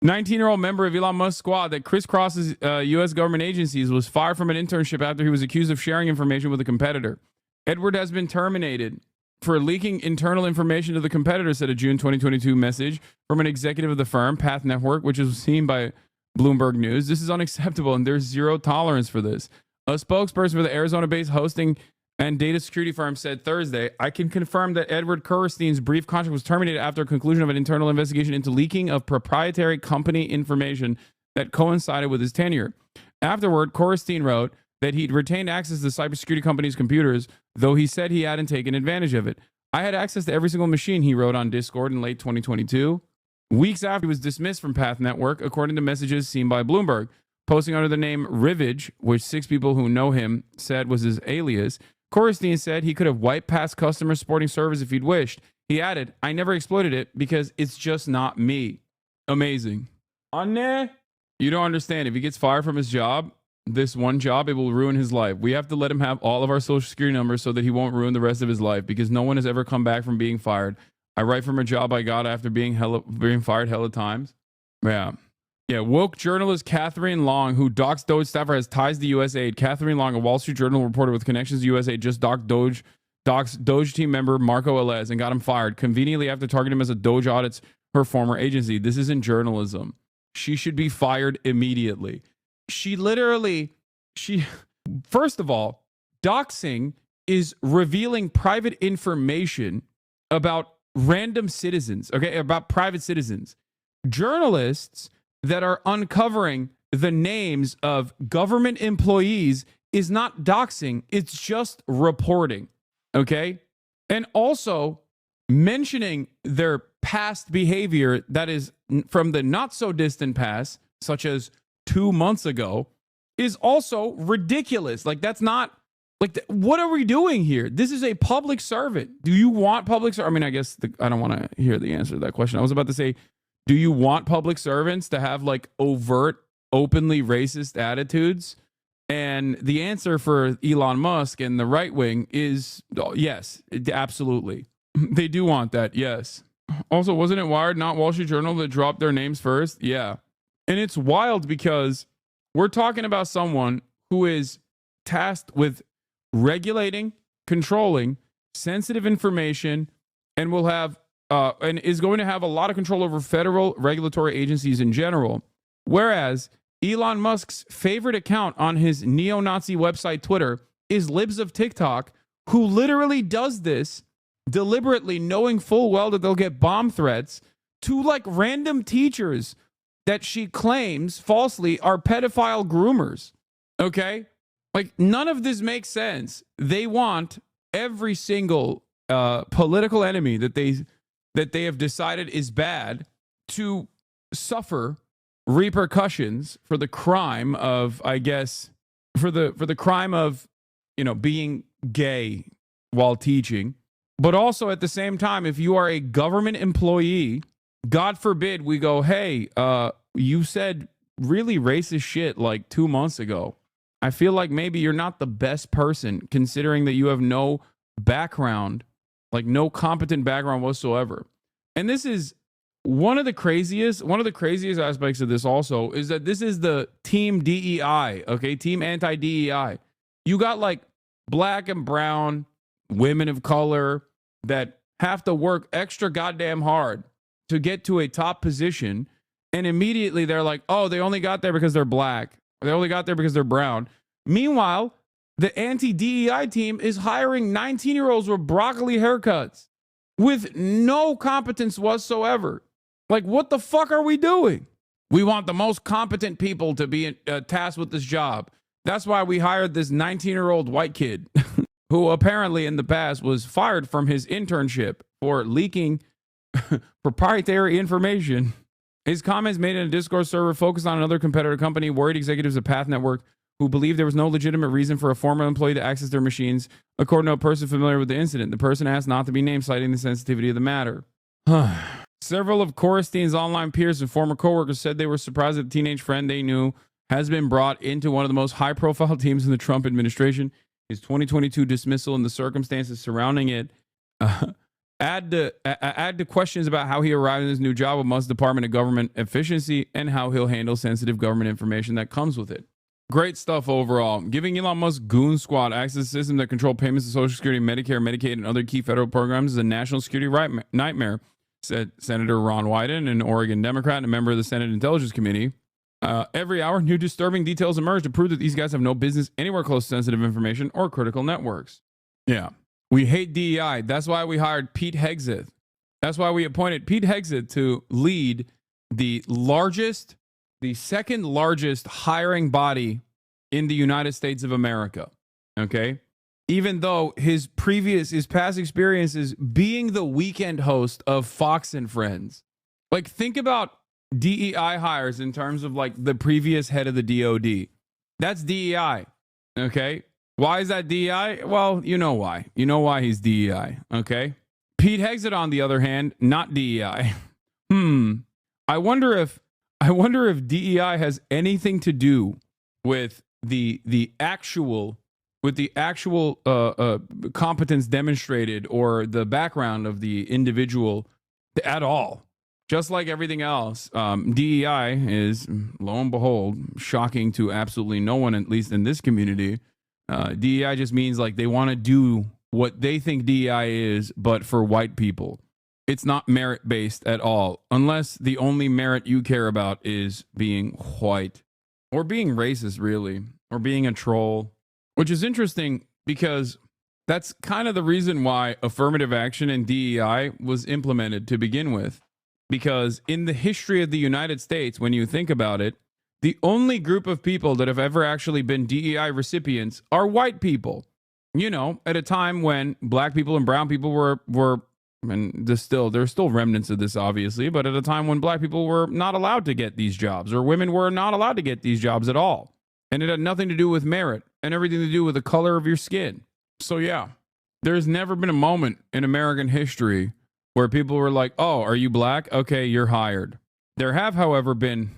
19-year-old member of Elon Musk's squad that crisscrosses U.S. government agencies was fired from an internship after he was accused of sharing information with a competitor. Edward has been terminated for leaking internal information to the competitor, said a June 2022 message from an executive of the firm, Path Network, which was seen by Bloomberg News. This is unacceptable, and there's zero tolerance for this. A spokesperson for the Arizona-based hosting and data security firm said Thursday, I can confirm that Edward Korestein's brief contract was terminated after a conclusion of an internal investigation into leaking of proprietary company information that coincided with his tenure. Afterward, Korestein wrote that he'd retained access to the cybersecurity company's computers, though he said he hadn't taken advantage of it. I had access to every single machine, he wrote on Discord in late 2022. Weeks after he was dismissed from Path Network, according to messages seen by Bloomberg. Posting under the name Rivage, which 6 people who know him said was his alias, Korestein said he could have wiped past customer supporting servers if he'd wished. He added, I never exploited it because it's just not me. Amazing. Anne, you don't understand. If he gets fired from his job, this one job, it will ruin his life. We have to let him have all of our social security numbers so that he won't ruin the rest of his life because no one has ever come back from being fired. I write from a job I got after being fired hella times. Yeah, woke journalist Catherine Long, who doxed Doge staffer, has ties to USAID. Catherine Long, a Wall Street Journal reporter with connections to USAID, just doxed Doge team member Marco Elez and got him fired, conveniently after targeting him as a Doge audits her former agency. This isn't journalism. She should be fired immediately. First of all, doxing is revealing private information about random citizens, okay, about private citizens. Journalists that are uncovering the names of government employees is not doxing, it's just reporting, okay? And also mentioning their past behavior that is from the not so distant past, such as 2 months ago, is also ridiculous. Like, that's not, like, what are we doing here? This is a public servant. Do you want public servant? I mean, I guess I don't want to hear the answer to that question. I was about to say, do you want public servants to have like overt, openly racist attitudes? And the answer for Elon Musk and the right wing is yes, absolutely. They do want that, yes. Also, wasn't it Wired, not Wall Street Journal, that dropped their names first? Yeah. And it's wild because we're talking about someone who is tasked with regulating, controlling sensitive information, and will have and is going to have a lot of control over federal regulatory agencies in general. Whereas Elon Musk's favorite account on his neo-Nazi website, Twitter, is Libs of TikTok, who literally does this deliberately, knowing full well that they'll get bomb threats to like random teachers that she claims falsely are pedophile groomers. Okay? Like, none of this makes sense. They want every single political enemy that they have decided is bad to suffer repercussions for the crime of, I guess, for the crime of, being gay while teaching. But also at the same time, if you are a government employee, God forbid we go, hey, you said really racist shit like 2 months ago. I feel like maybe you're not the best person considering that you have no background, like no competent background whatsoever. And this is one of the craziest aspects of this also is that this is the team DEI, okay? Team anti-DEI. You got like black and brown women of color that have to work extra goddamn hard to get to a top position. And immediately they're like, oh, they only got there because they're black. They only got there because they're brown. Meanwhile, the anti-DEI team is hiring 19-year-olds with broccoli haircuts with no competence whatsoever. Like, what the fuck are we doing? We want the most competent people to be tasked with this job. That's why we hired this 19-year-old white kid who apparently in the past was fired from his internship for leaking proprietary information. His comments made in a Discord server focused on another competitor company, worried executives of Path Network who believed there was no legitimate reason for a former employee to access their machines, according to a person familiar with the incident. The person asked not to be named, citing the sensitivity of the matter. Several of Corstein's online peers and former coworkers said they were surprised that the teenage friend they knew has been brought into one of the most high-profile teams in the Trump administration. His 2022 dismissal and the circumstances surrounding it add to questions about how he arrived in his new job with Musk's Department of Government Efficiency and how he'll handle sensitive government information that comes with it. Great stuff overall. Giving Elon Musk's goon squad access to systems that control payments to Social Security, Medicare, Medicaid, and other key federal programs is a national security nightmare, said Senator Ron Wyden, an Oregon Democrat and a member of the Senate Intelligence Committee. Every hour, new disturbing details emerge to prove that these guys have no business anywhere close to sensitive information or critical networks. Yeah. We hate DEI. That's why we hired Pete Hegseth. That's why we appointed Pete Hegseth to lead the second largest hiring body in the United States of America. Okay? Even though his past experiences being the weekend host of Fox and Friends. Like, think about DEI hires in terms of like the previous head of the DOD. That's DEI. Okay? Why is that DEI? Well, you know why. You know why he's DEI. Okay? Pete Hegseth, on the other hand, not DEI. I wonder if DEI has anything to do with the actual competence demonstrated or the background of the individual at all. Just like everything else, DEI is, lo and behold, shocking to absolutely no one, at least in this community. DEI just means like they want to do what they think DEI is, but for white people. It's not merit-based at all, unless the only merit you care about is being white or being racist, really, or being a troll, which is interesting because that's kind of the reason why affirmative action and DEI was implemented to begin with. Because in the history of the United States, when you think about it, the only group of people that have ever actually been DEI recipients are white people. You know, at a time when black people and brown people were and there's still remnants of this, obviously, but at a time when black people were not allowed to get these jobs, or women were not allowed to get these jobs at all. And it had nothing to do with merit and everything to do with the color of your skin. So yeah, there's never been a moment in American history where people were like, oh, are you black? Okay, you're hired. There have, however, been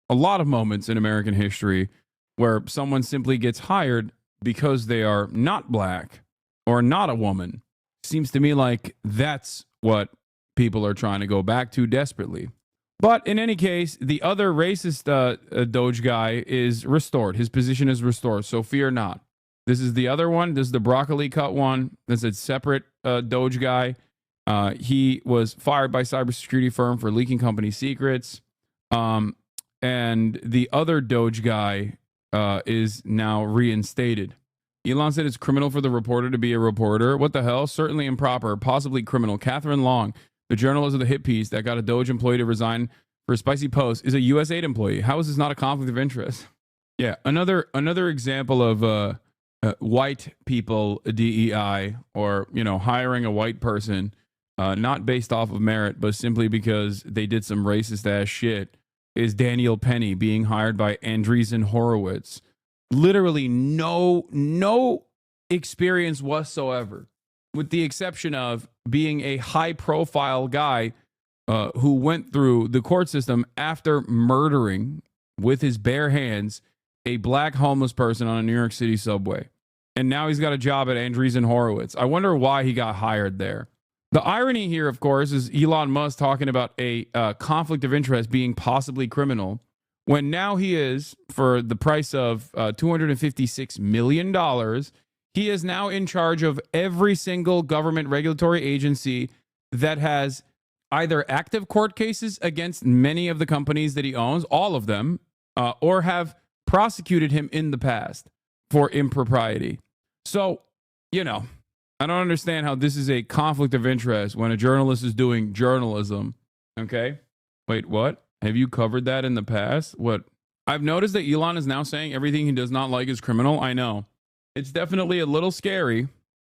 a lot of moments in American history where someone simply gets hired because they are not black or not a woman. Seems to me like that's what people are trying to go back to desperately. But in any case, the other racist Doge guy is restored. His position is restored, so fear not. This is the other one. This is the broccoli cut one. This is a separate Doge guy. He was fired by cybersecurity firm for leaking company secrets. And the other Doge guy is now reinstated. Elon said it's criminal for the reporter to be a reporter. What the hell? Certainly improper, possibly criminal. Catherine Long, the journalist of the hit piece that got a Doge employee to resign for a spicy post, is a USAID employee. How is this not a conflict of interest? Yeah, another example of white people DEI, or hiring a white person not based off of merit, but simply because they did some racist ass shit, is Daniel Penny being hired by Andreessen Horowitz. Literally no experience whatsoever, with the exception of being a high profile guy who went through the court system after murdering with his bare hands a black homeless person on a New York City subway. And now he's got a job at Andreessen Horowitz. I wonder why he got hired there. The irony here, of course, is Elon Musk talking about a conflict of interest being possibly criminal, when now he is, for the price of $256 million, he is now in charge of every single government regulatory agency that has either active court cases against many of the companies that he owns, all of them, or have prosecuted him in the past for impropriety. So, you know, I don't understand how this is a conflict of interest when a journalist is doing journalism. Okay. Wait, what? Have you covered that in the past? What? I've noticed that Elon is now saying everything he does not like is criminal. I know. It's definitely a little scary.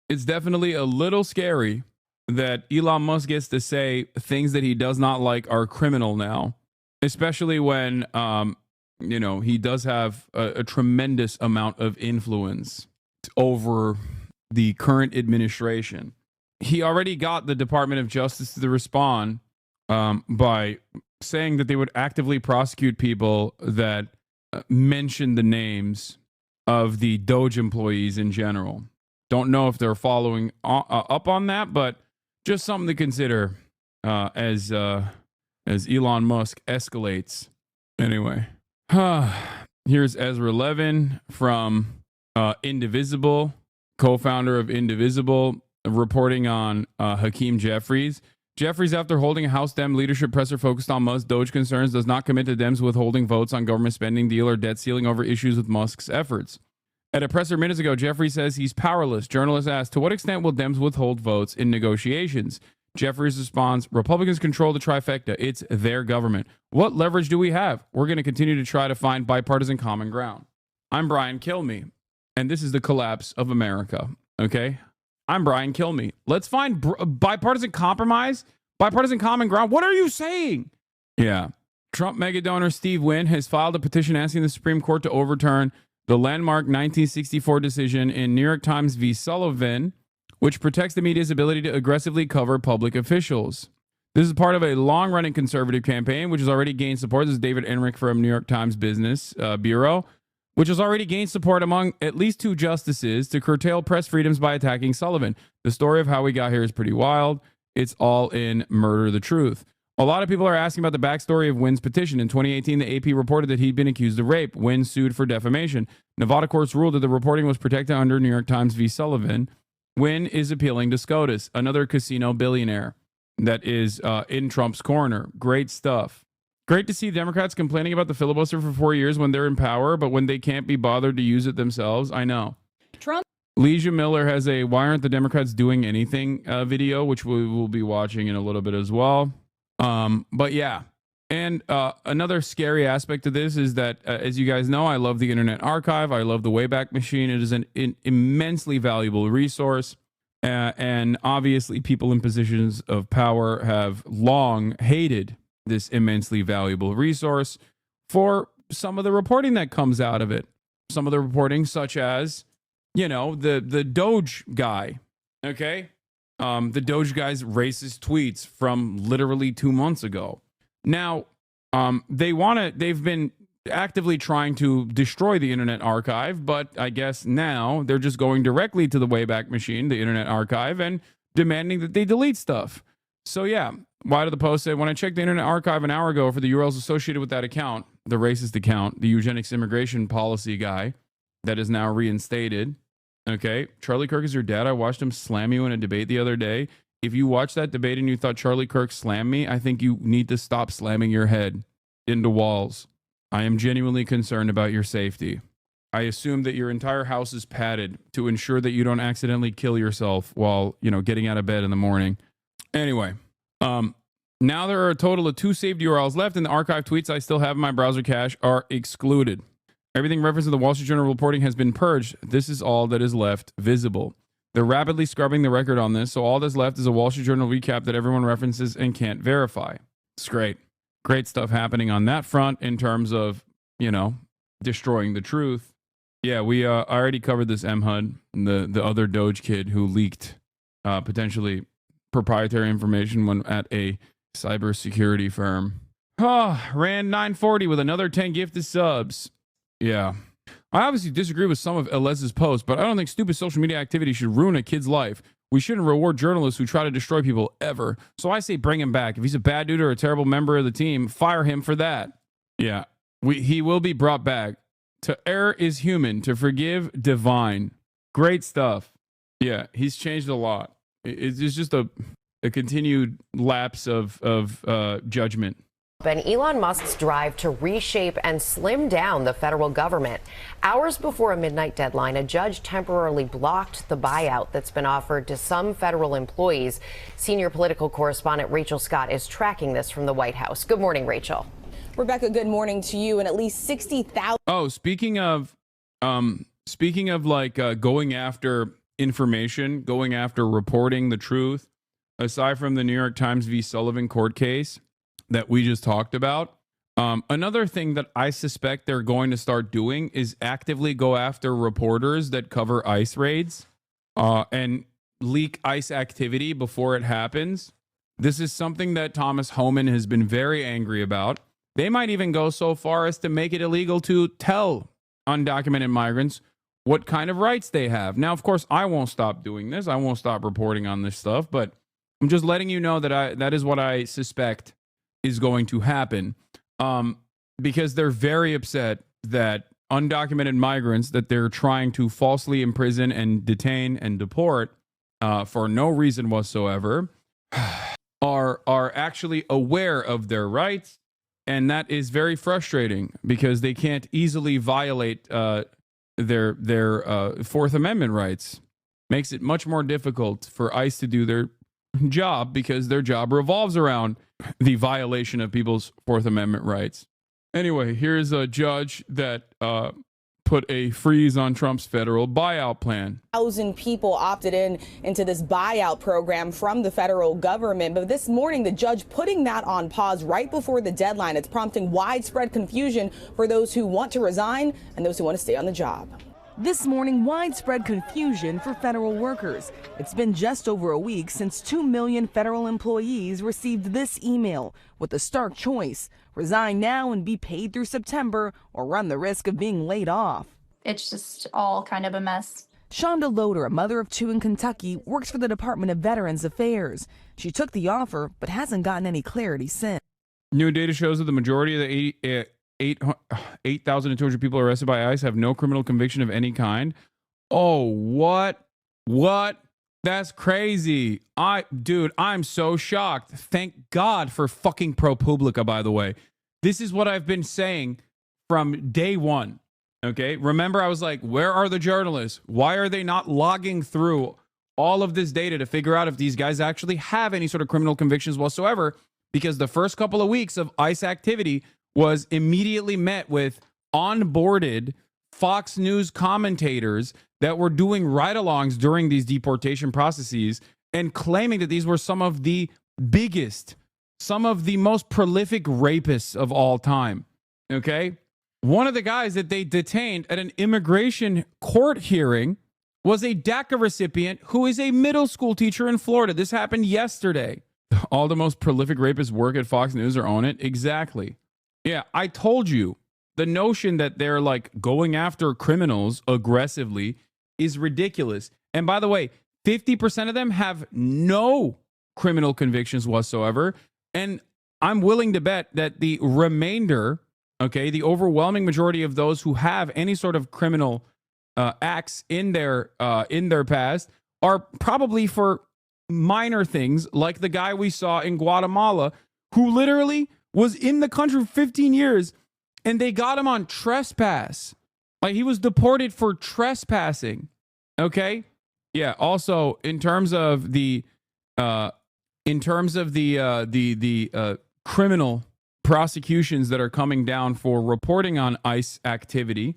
It's definitely a little scary that Elon Musk gets to say things that he does not like are criminal now, especially when, you know, he does have a tremendous amount of influence over the current administration. He already got the Department of Justice to respond by saying that they would actively prosecute people that mention the names of the Doge employees in general. Don't know if they're following up on that, but just something to consider as Elon Musk escalates. Anyway, here's Ezra Levin from Indivisible, co-founder of Indivisible, reporting on Hakeem Jeffries. Jeffries, after holding a House Dem leadership presser focused on Musk's Doge concerns, does not commit to Dems withholding votes on government spending deal or debt ceiling over issues with Musk's efforts. At a presser minutes ago, Jeffries says he's powerless. Journalists asked, to what extent will Dems withhold votes in negotiations? Jeffries responds, Republicans control the trifecta. It's their government. What leverage do we have? We're going to continue to try to find bipartisan common ground. I'm Brian Kilmeade, and this is the collapse of America. Okay? I'm Brian Kilmeade. Let's find bipartisan compromise, bipartisan common ground. What are you saying? Yeah. Trump mega donor Steve Wynn has filed a petition asking the Supreme Court to overturn the landmark 1964 decision in New York Times v. Sullivan, which protects the media's ability to aggressively cover public officials. This is part of a long-running conservative campaign, which has already gained support. This is David Enrich from New York Times Business Bureau, which has already gained support among at least 2 justices to curtail press freedoms by attacking Sullivan. The story of how we got here is pretty wild. It's all in Murder the Truth. A lot of people are asking about the backstory of Wynn's petition. In 2018, the AP reported that he'd been accused of rape. Wynn sued for defamation. Nevada courts ruled that the reporting was protected under New York Times v. Sullivan. Wynn is appealing to SCOTUS, another casino billionaire that is in Trump's corner. Great stuff. Great to see Democrats complaining about the filibuster for 4 years when they're in power, but when they can't be bothered to use it themselves. I know. Trump. Leisha Miller has a Why Aren't the Democrats Doing Anything video, which we will be watching in a little bit as well. But yeah. And another scary aspect of this is that, as you guys know, I love the Internet Archive. I love the Wayback Machine. It is an immensely valuable resource. And obviously, people in positions of power have long hated this immensely valuable resource for some of the reporting that comes out of it. Some of the reporting, such as, you know, the Doge guy, okay? The Doge guy's racist tweets from literally 2 months ago. Now, they've been actively trying to destroy the Internet Archive, but I guess now they're just going directly to the Wayback Machine, the Internet Archive, and demanding that they delete stuff. So yeah, Why did the Post say, when I checked the Internet Archive an hour ago for the URLs associated with that account, the racist account, the eugenics immigration policy guy that is now reinstated. Okay, Charlie Kirk is your dad. I watched him slam you in a debate the other day. If you watched that debate and you thought Charlie Kirk slammed me, I think you need to stop slamming your head into walls. I am genuinely concerned about your safety. I assume that your entire house is padded to ensure that you don't accidentally kill yourself while, you know, getting out of bed in the morning. Anyway, now there are a total of 2 saved URLs left, and the archive tweets I still have in my browser cache are excluded. Everything referenced in the Wall Street Journal reporting has been purged. This is all that is left visible. They're rapidly scrubbing the record on this, so all that's left is a Wall Street Journal recap that everyone references and can't verify. It's great. Great stuff happening on that front in terms of, you know, destroying the truth. Yeah, we already covered this MHUD, the other Doge kid who leaked potentially proprietary information when at a cybersecurity firm. Rand 940 with another 10 gifted subs. Yeah. I obviously disagree with some of Elez's posts, but I don't think stupid social media activity should ruin a kid's life. We shouldn't reward journalists who try to destroy people ever. So I say bring him back. If he's a bad dude or a terrible member of the team, fire him for that. Yeah. He will be brought back. To err is human, to forgive divine. Great stuff. Yeah, he's changed a lot. It's just a continued lapse of judgment And Elon Musk's drive to reshape and slim down the federal government. Hours before a midnight deadline, a judge temporarily blocked the buyout that's been offered to some federal employees. Senior political correspondent Rachel Scott is tracking this from the White House. Good morning, Rachel. Rebecca, good morning to you. And at least 60,000. Oh, speaking of going after information, going after reporting the truth, aside from the New York Times v. Sullivan court case that we just talked about, another thing that I suspect they're going to start doing is actively go after reporters that cover ICE raids and leak ICE activity before it happens. This is something that Thomas Homan has been very angry about. They might even go so far as to make it illegal to tell undocumented migrants what kind of rights they have. Now, of course, I won't stop doing this. I won't stop reporting on this stuff, but I'm just letting you know that that is what I suspect is going to happen, because they're very upset that undocumented migrants that they're trying to falsely imprison and detain and deport for no reason whatsoever are actually aware of their rights. And that is very frustrating because they can't easily violate their Fourth Amendment rights. Makes it much more difficult for ICE to do their job because their job revolves around the violation of people's Fourth Amendment rights. Anyway, here's a judge that put a freeze on Trump's federal buyout plan. 1,000 people opted into this buyout program from the federal government. But this morning, the judge putting that on pause right before the deadline. It's prompting widespread confusion for those who want to resign and those who want to stay on the job. This morning, widespread confusion for federal workers. It's been just over a week since 2 million federal employees received this email with the stark choice: resign now and be paid through September, or run the risk of being laid off. It's just all kind of a mess. Shonda Loader, a mother of 2 in Kentucky, works for the Department of Veterans Affairs. She took the offer, but hasn't gotten any clarity since. New data shows that the majority of the 8,200 people arrested by ICE have no criminal conviction of any kind. Oh, what? That's crazy. I'm so shocked. Thank God for fucking ProPublica, by the way. This is what I've been saying from day one. Okay? Remember, I was like, where are the journalists? Why are they not logging through all of this data to figure out if these guys actually have any sort of criminal convictions whatsoever? Because the first couple of weeks of ICE activity was immediately met with onboarded Fox News commentators that were doing ride-alongs during these deportation processes and claiming that these were some of the biggest, some of the most prolific rapists of all time. Okay? One of the guys that they detained at an immigration court hearing was a DACA recipient who is a middle school teacher in Florida. This happened yesterday. All the most prolific rapists work at Fox News or own it? Exactly. Yeah, I told you, the notion that they're like going after criminals aggressively is ridiculous. And by the way, 50% of them have no criminal convictions whatsoever. And I'm willing to bet that the remainder, okay, the overwhelming majority of those who have any sort of criminal acts in their past are probably for minor things, like the guy we saw in Guatemala who literally was in the country for 15 years and they got him on trespass. Like, he was deported for trespassing. Okay? Yeah, also in terms of the criminal prosecutions that are coming down for reporting on ICE activity,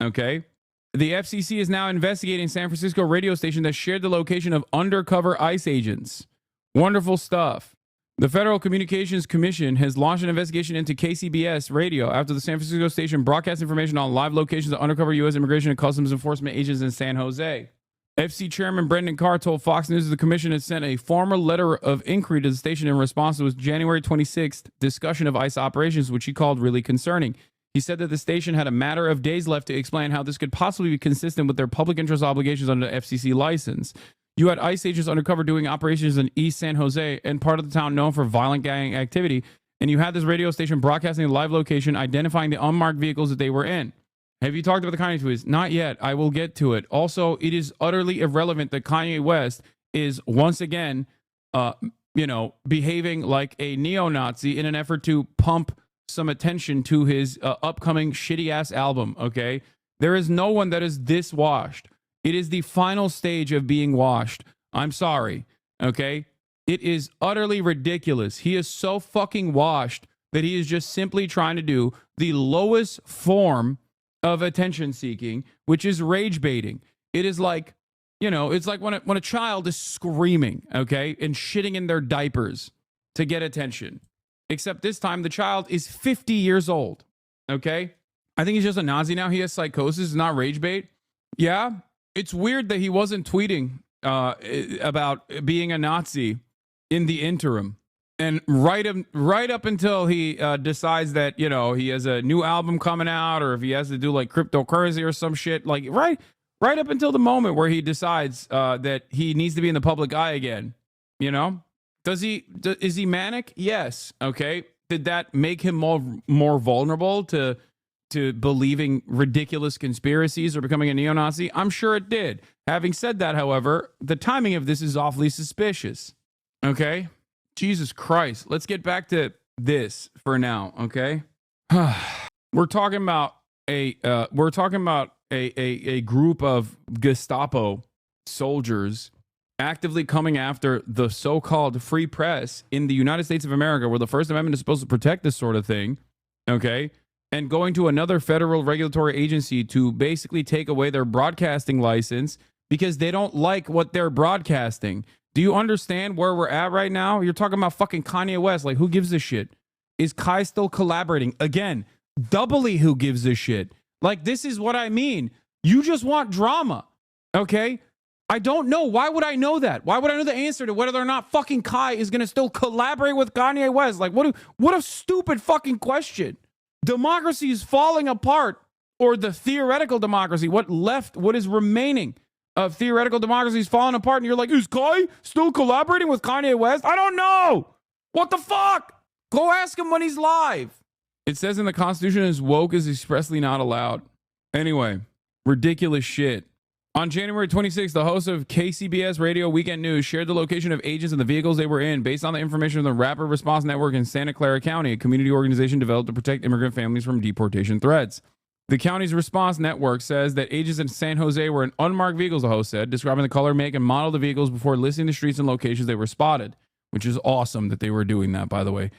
okay? The FCC is now investigating San Francisco radio station that shared the location of undercover ICE agents. Wonderful stuff. The Federal Communications Commission has launched an investigation into KCBS radio after the San Francisco station broadcast information on live locations of undercover U.S. Immigration and Customs Enforcement agents in San Jose. FC Chairman Brendan Carr told Fox News that the commission had sent a formal letter of inquiry to the station in response to its January 26th discussion of ICE operations, which he called really concerning. He said that the station had a matter of days left to explain how this could possibly be consistent with their public interest obligations under the FCC license. You had ICE agents undercover doing operations in East San Jose and part of the town known for violent gang activity, and you had this radio station broadcasting a live location identifying the unmarked vehicles that they were in. Have you talked about the Kanye tweets? Not yet. I will get to it. Also, it is utterly irrelevant that Kanye West is once again behaving like a neo-Nazi in an effort to pump some attention to his upcoming shitty-ass album, okay? There is no one that is this washed. It is the final stage of being washed. I'm sorry, okay? It is utterly ridiculous. He is so fucking washed that he is just simply trying to do the lowest form of attention seeking, which is rage baiting. It is like, it's like when a child is screaming, okay, and shitting in their diapers to get attention. Except this time the child is 50 years old, okay? I think he's just a Nazi now. He has psychosis, not rage bait. Yeah, it's weird that he wasn't tweeting about being a Nazi in the interim. And right up until he decides that, he has a new album coming out, or if he has to do like cryptocurrency or some shit, like right up until the moment where he decides that he needs to be in the public eye again, is he manic? Yes. Okay. Did that make him more vulnerable to believing ridiculous conspiracies or becoming a neo-Nazi? I'm sure it did. Having said that, however, the timing of this is awfully suspicious. Okay. Jesus Christ. Let's get back to this for now, okay? We're talking about a group of Gestapo soldiers actively coming after the so-called free press in the United States of America, where the First Amendment is supposed to protect this sort of thing, okay? And going to another federal regulatory agency to basically take away their broadcasting license because they don't like what they're broadcasting. Do you understand where we're at right now? You're talking about fucking Kanye West. Like, who gives a shit? Is Kai still collaborating? Again, doubly who gives a shit? Like, this is what I mean. You just want drama, okay? I don't know. Why would I know that? Why would I know the answer to whether or not fucking Kai is going to still collaborate with Kanye West? Like, what a stupid fucking question. Democracy is falling apart, or the theoretical democracy, what is remaining of theoretical democracy is falling apart, and you're like, is Kai still collaborating with Kanye West? I don't know. What the fuck? Go ask him when he's live. It says in the Constitution is woke is expressly not allowed. Anyway, ridiculous shit. On January 26th, the host of KCBS Radio Weekend News shared the location of agents and the vehicles they were in based on the information from the Rapid Response Network in Santa Clara County, a community organization developed to protect immigrant families from deportation threats. The county's response network says that agents in San Jose were in unmarked vehicles, the host said, describing the color, make, and model of the vehicles before listing the streets and locations they were spotted, which is awesome that they were doing that, by the way.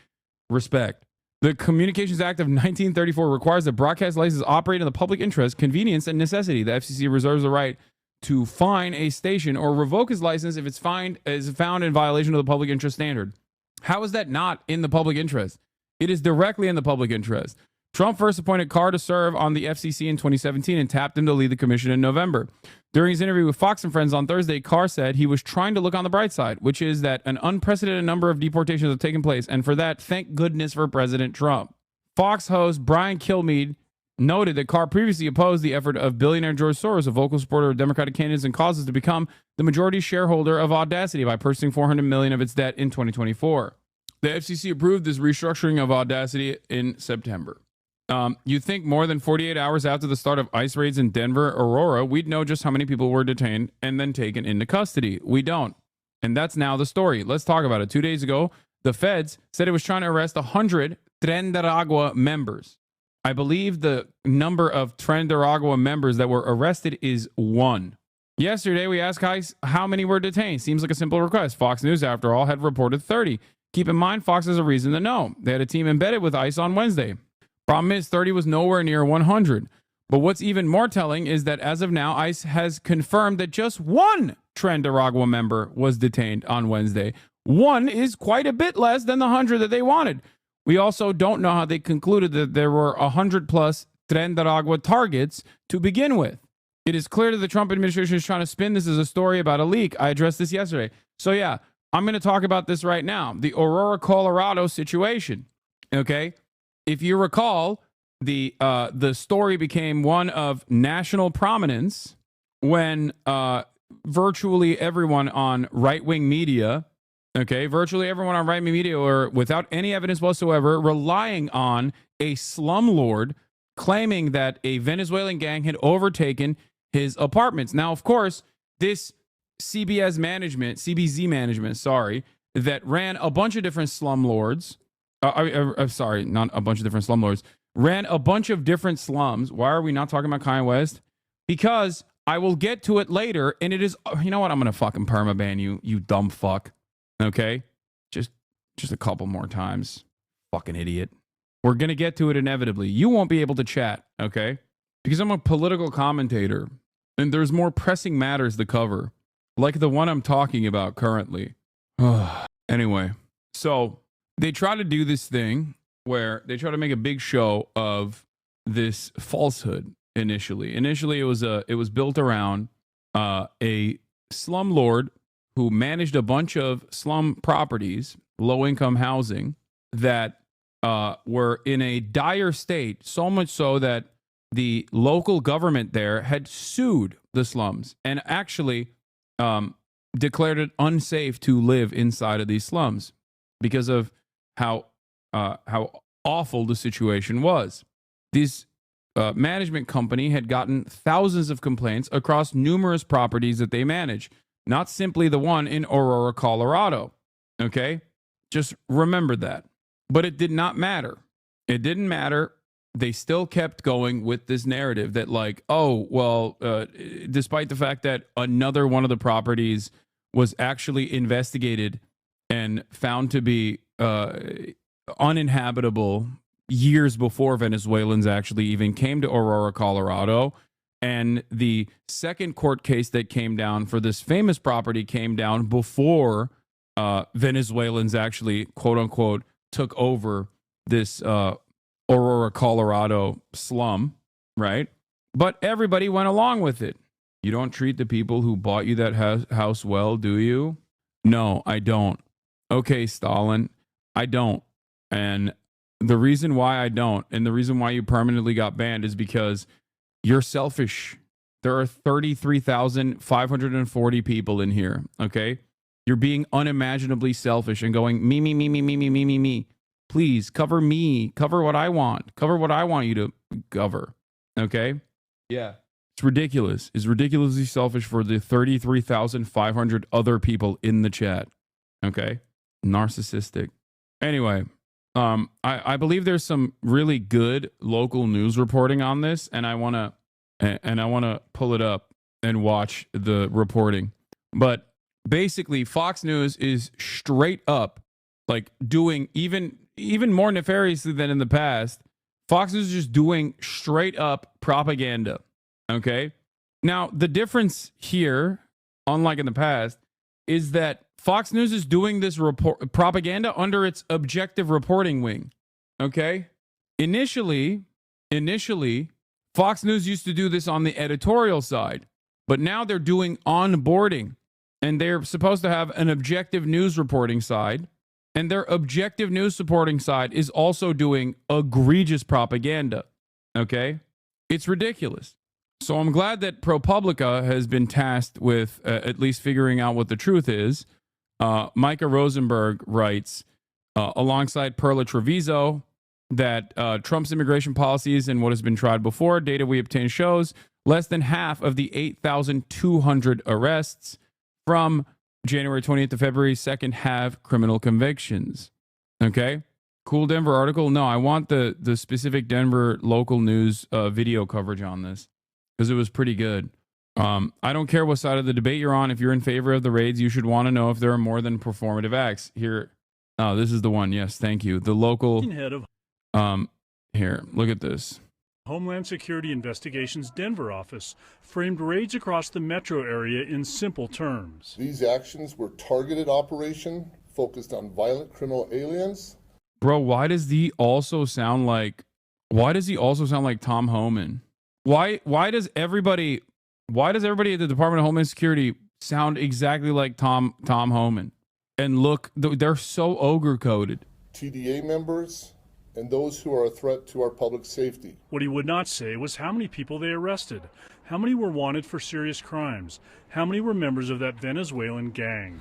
Respect. The Communications Act of 1934 requires that broadcast licenses operate in the public interest, convenience, and necessity. The FCC reserves the right to fine a station or revoke his license if it's found in violation of the public interest standard. How is that not in the public interest? It is directly in the public interest. Trump first appointed Carr to serve on the FCC in 2017 and tapped him to lead the commission in November. During his interview with Fox and Friends on Thursday, Carr said he was trying to look on the bright side, which is that an unprecedented number of deportations have taken place, and for that, thank goodness for President Trump. Fox host Brian Kilmeade noted that Carr previously opposed the effort of billionaire George Soros, a vocal supporter of Democratic candidates and causes, to become the majority shareholder of Audacity by purchasing $400 million of its debt in 2024. The FCC approved this restructuring of Audacity in September. You think more than 48 hours after the start of ICE raids in Denver, Aurora, we'd know just how many people were detained and then taken into custody. We don't. And that's now the story. Let's talk about it. 2 days ago, the feds said it was trying to arrest 100 Tren de Aragua members. I believe the number of Tren de Aragua members that were arrested is 1. Yesterday, we asked ICE how many were detained. Seems like a simple request. Fox News, after all, had reported 30. Keep in mind, Fox has a reason to know. They had a team embedded with ICE on Wednesday. Problem is, 30 was nowhere near 100. But what's even more telling is that as of now, ICE has confirmed that just 1 Tren de Aragua member was detained on Wednesday. 1 is quite a bit less than the 100 that they wanted. We also don't know how they concluded that there were 100 plus Tren de Aragua targets to begin with. It is clear that the Trump administration is trying to spin this as a story about a leak. I addressed this yesterday. So yeah, I'm going to talk about this right now. The Aurora, Colorado situation. Okay. If you recall, the story became one of national prominence when virtually everyone on right-wing media, were, without any evidence whatsoever, relying on a slumlord claiming that a Venezuelan gang had overtaken his apartments. Now, of course, this CBZ management, that ran a bunch of different slumlords. Sorry, not a bunch of different slumlords. Ran a bunch of different slums. Why are we not talking about Kanye West? Because I will get to it later, and it is, you know what? I'm going to fucking permaban you, you dumb fuck. Okay? Just a couple more times. Fucking idiot. We're going to get to it inevitably. You won't be able to chat, okay? Because I'm a political commentator, and there's more pressing matters to cover, like the one I'm talking about currently. Anyway, so they try to do this thing where they try to make a big show of this falsehood initially. Initially, it was built around a slumlord who managed a bunch of slum properties, low-income housing, that were in a dire state, so much so that the local government there had sued the slums and actually declared it unsafe to live inside of these slums because of how awful the situation was. This management company had gotten thousands of complaints across numerous properties that they manage, not simply the one in Aurora, Colorado. Okay? Just remember that. But it did not matter. It didn't matter. They still kept going with this narrative that, like, oh, well, despite the fact that another one of the properties was actually investigated and found to be uninhabitable years before Venezuelans actually even came to Aurora, Colorado. And the second court case that came down for this famous property came down before Venezuelans actually, quote unquote, took over this Aurora, Colorado slum, right? But everybody went along with it. You don't treat the people who bought you that house well, do you? No, I don't. Okay, Stalin, I don't. And the reason why I don't, and the reason why you permanently got banned is because you're selfish. There are 33,540 people in here, okay? You're being unimaginably selfish and going, me, me, me, me, me, me, me, me, me. Please, cover me. Cover what I want. Cover what I want you to cover, okay? Yeah. It's ridiculous. It's ridiculously selfish for the 33,500 other people in the chat, okay? Narcissistic. Anyway, I believe there's some really good local news reporting on this, and I want to pull it up and watch the reporting. But basically, Fox News is straight up like doing even more nefariously than in the past. Fox News is just doing straight up propaganda. Okay. Now, the difference here, unlike in the past, is that Fox News is doing this propaganda under its objective reporting wing. Okay. Initially, Fox News used to do this on the editorial side, but now they're doing onboarding, and they're supposed to have an objective news reporting side, and their objective news supporting side is also doing egregious propaganda. Okay. It's ridiculous. So I'm glad that ProPublica has been tasked with at least figuring out what the truth is. Micah Rosenberg writes, alongside Perla Treviso, that Trump's immigration policies and what has been tried before, data we obtained shows less than half of the 8,200 arrests from January 20th to February 2nd have criminal convictions. Okay? Cool Denver article. No, I want the specific Denver local news video coverage on this, because it was pretty good. I don't care what side of the debate you're on. If you're in favor of the raids, you should want to know if there are more than performative acts. Here, oh, this is the one. Yes, thank you. The local head of here, look at this. Homeland Security Investigations Denver office framed raids across the metro area in simple terms. These actions were targeted operation focused on violent criminal aliens. Bro, why does he also sound like Tom Homan? Why does everybody at the Department of Homeland Security sound exactly like Tom Homan? And look, they're so ogre coded. TDA members and those who are a threat to our public safety. What he would not say was how many people they arrested, how many were wanted for serious crimes, how many were members of that Venezuelan gang.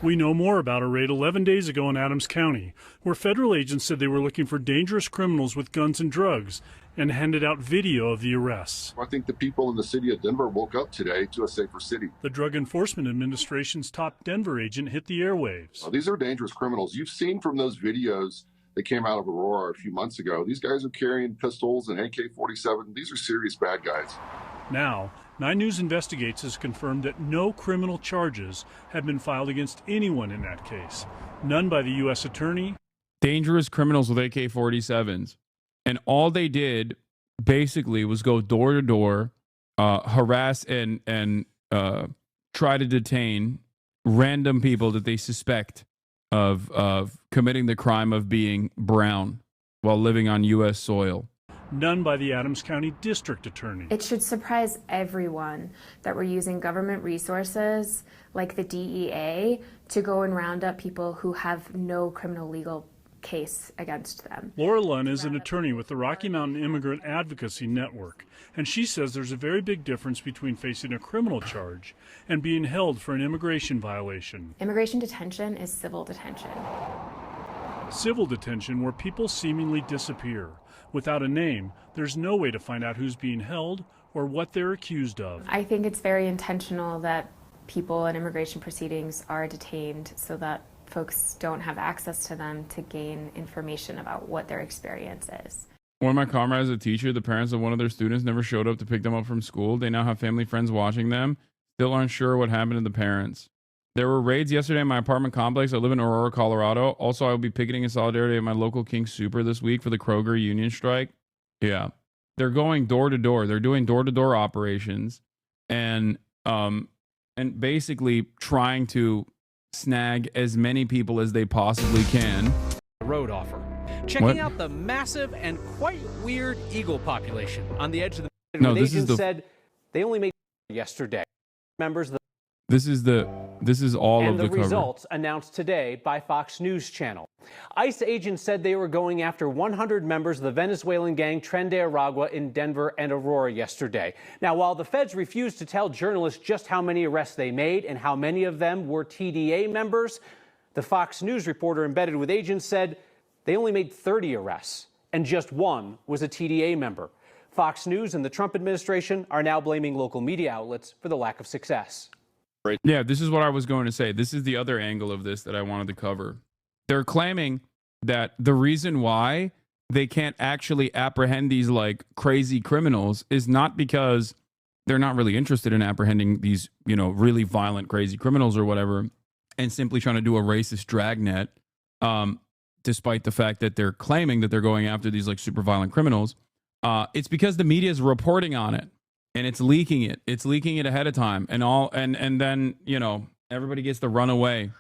We know more about a raid 11 days ago in Adams County, where federal agents said they were looking for dangerous criminals with guns and drugs and handed out video of the arrests. I think the people in the city of Denver woke up today to a safer city. The Drug Enforcement Administration's top Denver agent hit the airwaves. These are dangerous criminals. You've seen from those videos that came out of Aurora a few months ago. These guys are carrying pistols and AK-47. These are serious bad guys. Now, 9 News Investigates has confirmed that no criminal charges have been filed against anyone in that case. None by the U.S. Attorney. Dangerous criminals with AK-47s. And all they did basically was go door to door, harass and try to detain random people that they suspect of committing the crime of being brown while living on U.S. soil. None by the Adams County District Attorney. It should surprise everyone that we're using government resources like the DEA to go and round up people who have no criminal legal case against them. Laura Lunn is an attorney with the Rocky Mountain Immigrant Advocacy Network, and she says there's a very big difference between facing a criminal charge and being held for an immigration violation. Immigration detention is civil detention. Civil detention, where people seemingly disappear. Without a name, there's no way to find out who's being held or what they're accused of. I think it's very intentional that people in immigration proceedings are detained so that folks don't have access to them to gain information about what their experience is. One of my comrades, a teacher, the parents of one of their students never showed up to pick them up from school. They now have family friends watching them, still aren't sure what happened to the parents. There were raids yesterday in my apartment complex. I live in Aurora, Colorado. Also, I will be picketing in solidarity at my local King Super this week for the Kroger union strike. Yeah. They're going door to door. They're doing door to door operations and basically trying to snag as many people as they possibly can. Road offer. Checking out the massive and quite weird eagle population on the edge of the No, this is the said they only made yesterday. Members of the This is all of the cover. Results announced today by Fox News Channel. ICE agents said they were going after 100 members of the Venezuelan gang Tren de Aragua in Denver and Aurora yesterday. Now, while the feds refused to tell journalists just how many arrests they made and how many of them were TDA members, the Fox News reporter embedded with agents said they only made 30 arrests and just one was a TDA member. Fox News and the Trump administration are now blaming local media outlets for the lack of success. Yeah, this is what I was going to say. This is the other angle of this that I wanted to cover. They're claiming that the reason why they can't actually apprehend these like crazy criminals is not because they're not really interested in apprehending these, you know, really violent, crazy criminals or whatever, and simply trying to do a racist dragnet, despite the fact that they're claiming that they're going after these like super violent criminals. It's because the media is reporting on it. And it's leaking it. It's leaking it ahead of time. And then, you know, everybody gets to run away.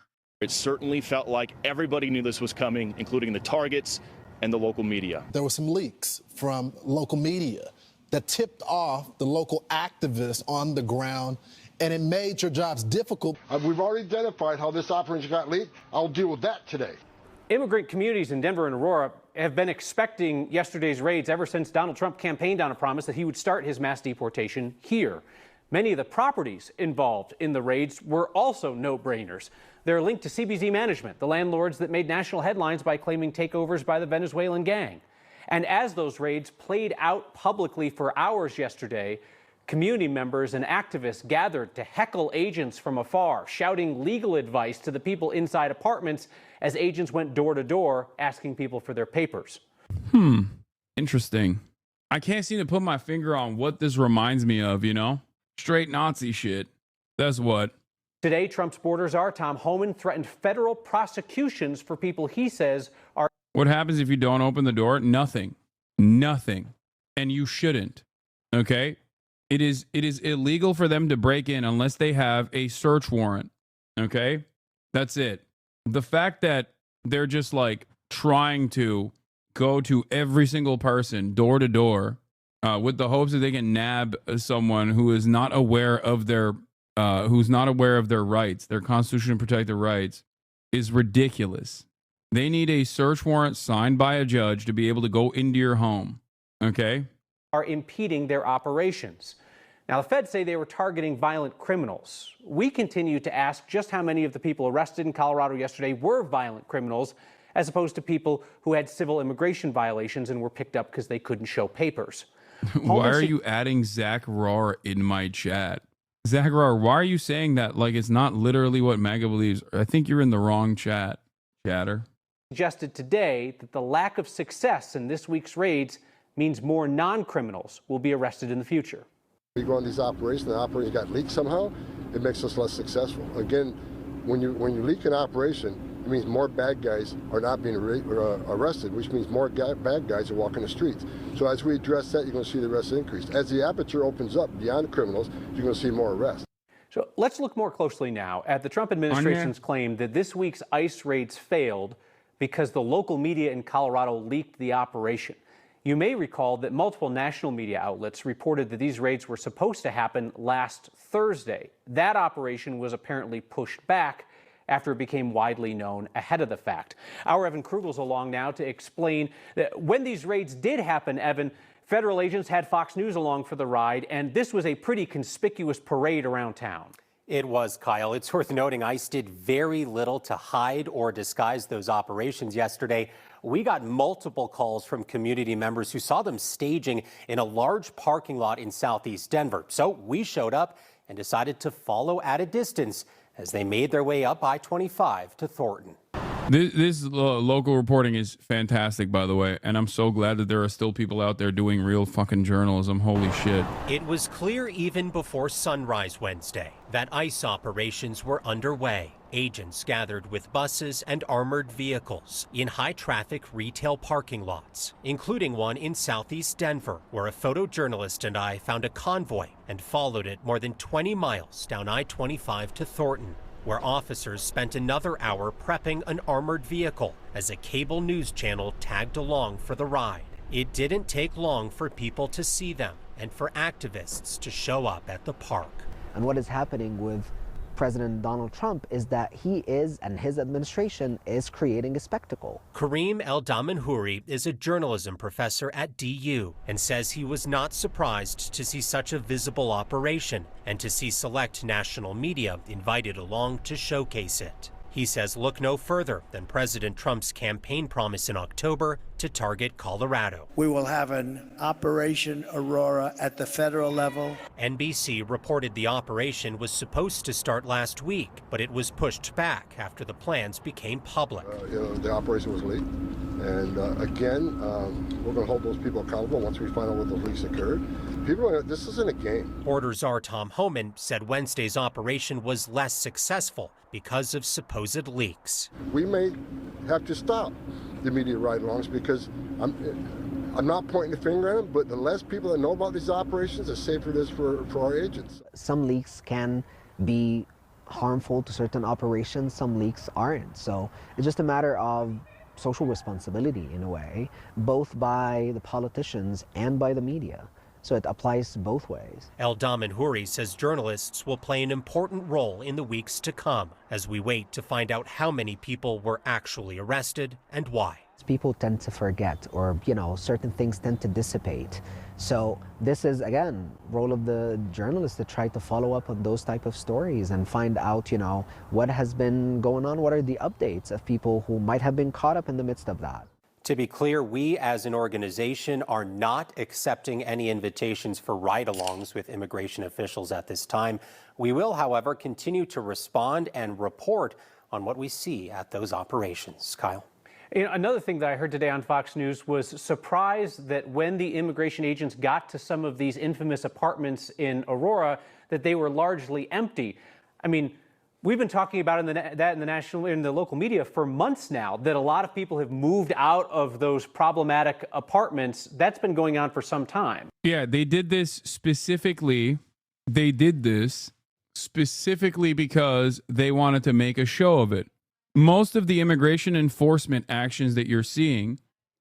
It certainly felt like everybody knew this was coming, including the targets and the local media. There were some leaks from local media that tipped off the local activists on the ground, and it made your jobs difficult. We've already identified how this operation got leaked. I'll deal with that today. Immigrant communities in Denver and Aurora have been expecting yesterday's raids ever since Donald Trump campaigned on a promise that he would start his mass deportation here. Many of the properties involved in the raids were also no-brainers. They're linked to CBZ Management, the landlords that made national headlines by claiming takeovers by the Venezuelan gang. And as those raids played out publicly for hours yesterday, community members and activists gathered to heckle agents from afar, shouting legal advice to the people inside apartments as agents went door to door asking people for their papers. Interesting. I can't seem to put my finger on what this reminds me of, you know? Straight Nazi shit. That's what. Today, Trump's border czar Tom Homan threatened federal prosecutions for people he says are... What happens if you don't open the door? Nothing. Nothing. And you shouldn't. Okay? It is illegal for them to break in unless they have a search warrant. Okay? That's it. The fact that they're just like trying to go to every single person door to door with the hopes that they can nab someone who is not aware of their rights, their constitution protected rights, is ridiculous. They need a search warrant signed by a judge to be able to go into your home. Okay? Are impeding their operations. Now, the feds say they were targeting violent criminals. We continue to ask just how many of the people arrested in Colorado yesterday were violent criminals, as opposed to people who had civil immigration violations and were picked up because they couldn't show papers. Why are you adding Zach Rohr in my chat? Zach Rohr, why are you saying that like it's not literally what MAGA believes? I think you're in the wrong chat, chatter. Suggested today that the lack of success in this week's raids means more non-criminals will be arrested in the future. We go on these operations, the operations got leaked somehow, it makes us less successful. Again, when you leak an operation, it means more bad guys are not being arrested, which means more bad guys are walking the streets. So as we address that, you're going to see the arrests increase. As the aperture opens up beyond criminals, you're going to see more arrests. So let's look more closely now at the Trump administration's claim that this week's ICE raids failed because the local media in Colorado leaked the operation. You may recall that multiple national media outlets reported that these raids were supposed to happen last Thursday. That operation was apparently pushed back after it became widely known ahead of the fact. Our Evan Krugel's along now to explain that when these raids did happen, Evan, federal agents had Fox News along for the ride, and this was a pretty conspicuous parade around town. It was, Kyle. It's worth noting ICE did very little to hide or disguise those operations yesterday. We got multiple calls from community members who saw them staging in a large parking lot in southeast Denver. So we showed up and decided to follow at a distance as they made their way up I-25 to Thornton. This local reporting is fantastic, by the way, and I'm so glad that there are still people out there doing real fucking journalism. Holy shit. It was clear even before sunrise Wednesday that ICE operations were underway. Agents gathered with buses and armored vehicles in high-traffic retail parking lots, including one in southeast Denver, where a photojournalist and I found a convoy and followed it more than 20 miles down I-25 to Thornton, where officers spent another hour prepping an armored vehicle as a cable news channel tagged along for the ride. It didn't take long for people to see them and for activists to show up at the park. And what is happening with President Donald Trump is that he is, and his administration is, creating a spectacle. Kareem El-Damanhouri is a journalism professor at DU and says he was not surprised to see such a visible operation and to see select national media invited along to showcase it. He says look no further than President Trump's campaign promise in October to target Colorado. We will have an Operation Aurora at the federal level. NBC reported the operation was supposed to start last week, but it was pushed back after the plans became public. The operation was leaked. And again, we're going to hold those people accountable once we find out what those leaks occurred. This isn't a game. Border Czar Tom Homan said Wednesday's operation was less successful because of supposed leaks. We may have to stop the media ride-alongs because I'm not pointing the finger at them, but the less people that know about these operations, the safer it is for our agents. Some leaks can be harmful to certain operations, some leaks aren't. So it's just a matter of social responsibility in a way, both by the politicians and by the media. So it applies both ways. El-Damanhouri says journalists will play an important role in the weeks to come as we wait to find out how many people were actually arrested and why. People tend to forget, or, certain things tend to dissipate. So this is, again, role of the journalist to try to follow up on those type of stories and find out, what has been going on, what are the updates of people who might have been caught up in the midst of that. To be clear, we as an organization are not accepting any invitations for ride-alongs with immigration officials at this time. We will, however, continue to respond and report on what we see at those operations. Kyle. Another thing that I heard today on Fox News was surprised that when the immigration agents got to some of these infamous apartments in Aurora, that they were largely empty. I mean, we've been talking about in the local media for months now that a lot of people have moved out of those problematic apartments. That's been going on for some time. Yeah, they did this specifically. Because they wanted to make a show of it. Most of the immigration enforcement actions that you're seeing,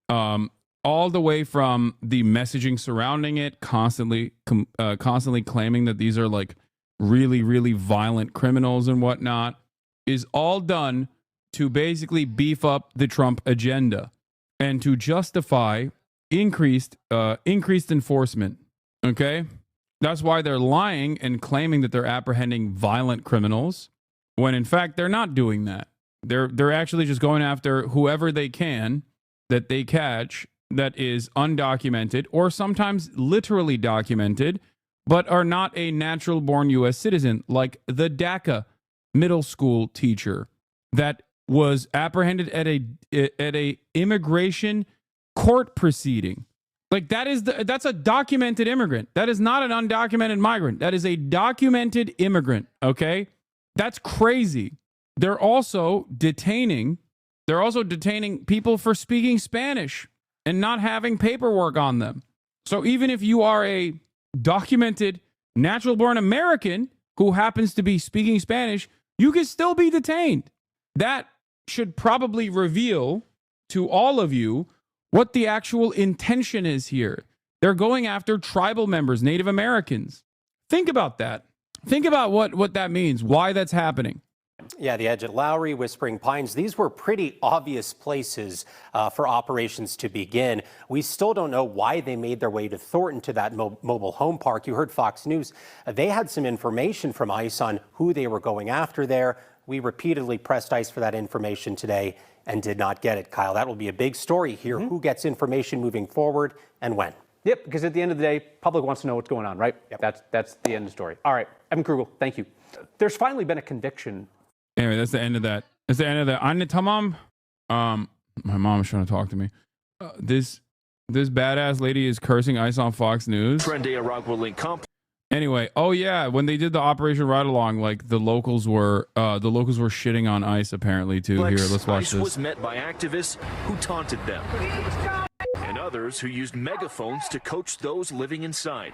all the way from the messaging surrounding it, constantly claiming that these are like really, really violent criminals and whatnot, is all done to basically beef up the Trump agenda and to justify increased enforcement. Okay? That's why they're lying and claiming that they're apprehending violent criminals, when in fact they're not doing that. They're actually just going after whoever they can that they catch that is undocumented or sometimes literally documented, but are not a natural-born U.S. citizen, like the DACA middle school teacher that was apprehended at a immigration court proceeding. Like that's a documented immigrant. That is not an undocumented migrant. That is a documented immigrant. Okay, that's crazy. They're also detaining people for speaking Spanish and not having paperwork on them. So even if you are a documented natural-born American who happens to be speaking Spanish, you can still be detained. That should probably reveal to all of you what the actual intention is here. They're going after tribal members, Native Americans. Think about that. Think about what that means, why that's happening. Yeah, the edge at Lowry, Whispering Pines, these were pretty obvious places for operations to begin. We still don't know why they made their way to Thornton, to that mobile home park. You heard Fox News. They had some information from ICE on who they were going after there. We repeatedly pressed ICE for that information today and did not get it, Kyle. That will be a big story here. Who gets information moving forward and when? Yep, because at the end of the day, public wants to know what's going on, right? Yep. That's the end of the story. All right, Evan Krugel, thank you. There's finally been a conviction. Anyway, that's the end of that. That's the end of that. Tamam. My mom's trying to talk to me. This badass lady is cursing ICE on Fox News. Anyway, oh yeah, when they did the Operation Ride Along, like the locals were shitting on ICE apparently too. Here, let's watch ICE this. was met by activists who taunted them, and others who used megaphones to coach those living inside.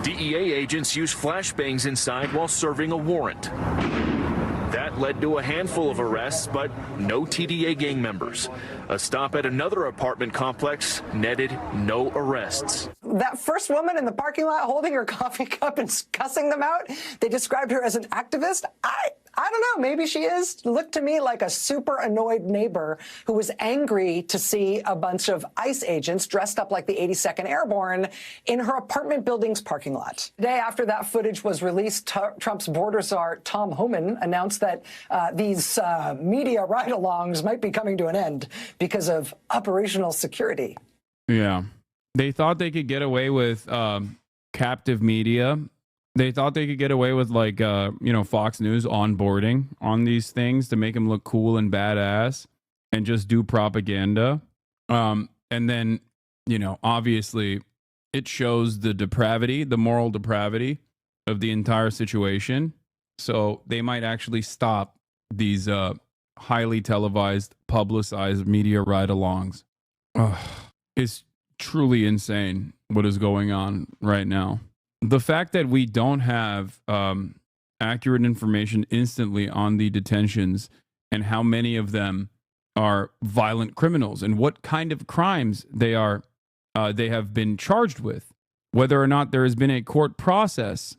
DEA agents used flashbangs inside while serving a warrant. That led to a handful of arrests, but no TDA gang members. A stop at another apartment complex netted no arrests. That first woman in the parking lot holding her coffee cup and cussing them out, they described her as an activist. I don't know, maybe she is. Looked to me like a super annoyed neighbor who was angry to see a bunch of ICE agents dressed up like the 82nd Airborne in her apartment building's parking lot. The day after that footage was released, Trump's border czar Tom Homan announced that these media ride-alongs might be coming to an end because of operational security. Yeah. They thought they could get away with captive media. They thought they could get away with Fox News onboarding on these things to make them look cool and badass and just do propaganda. And then, obviously it shows the depravity, the moral depravity of the entire situation. So they might actually stop these highly televised, publicized media ride-alongs. It's truly insane what is going on right now. The fact that we don't have accurate information instantly on the detentions and how many of them are violent criminals and what kind of crimes they have been charged with, whether or not there has been a court process.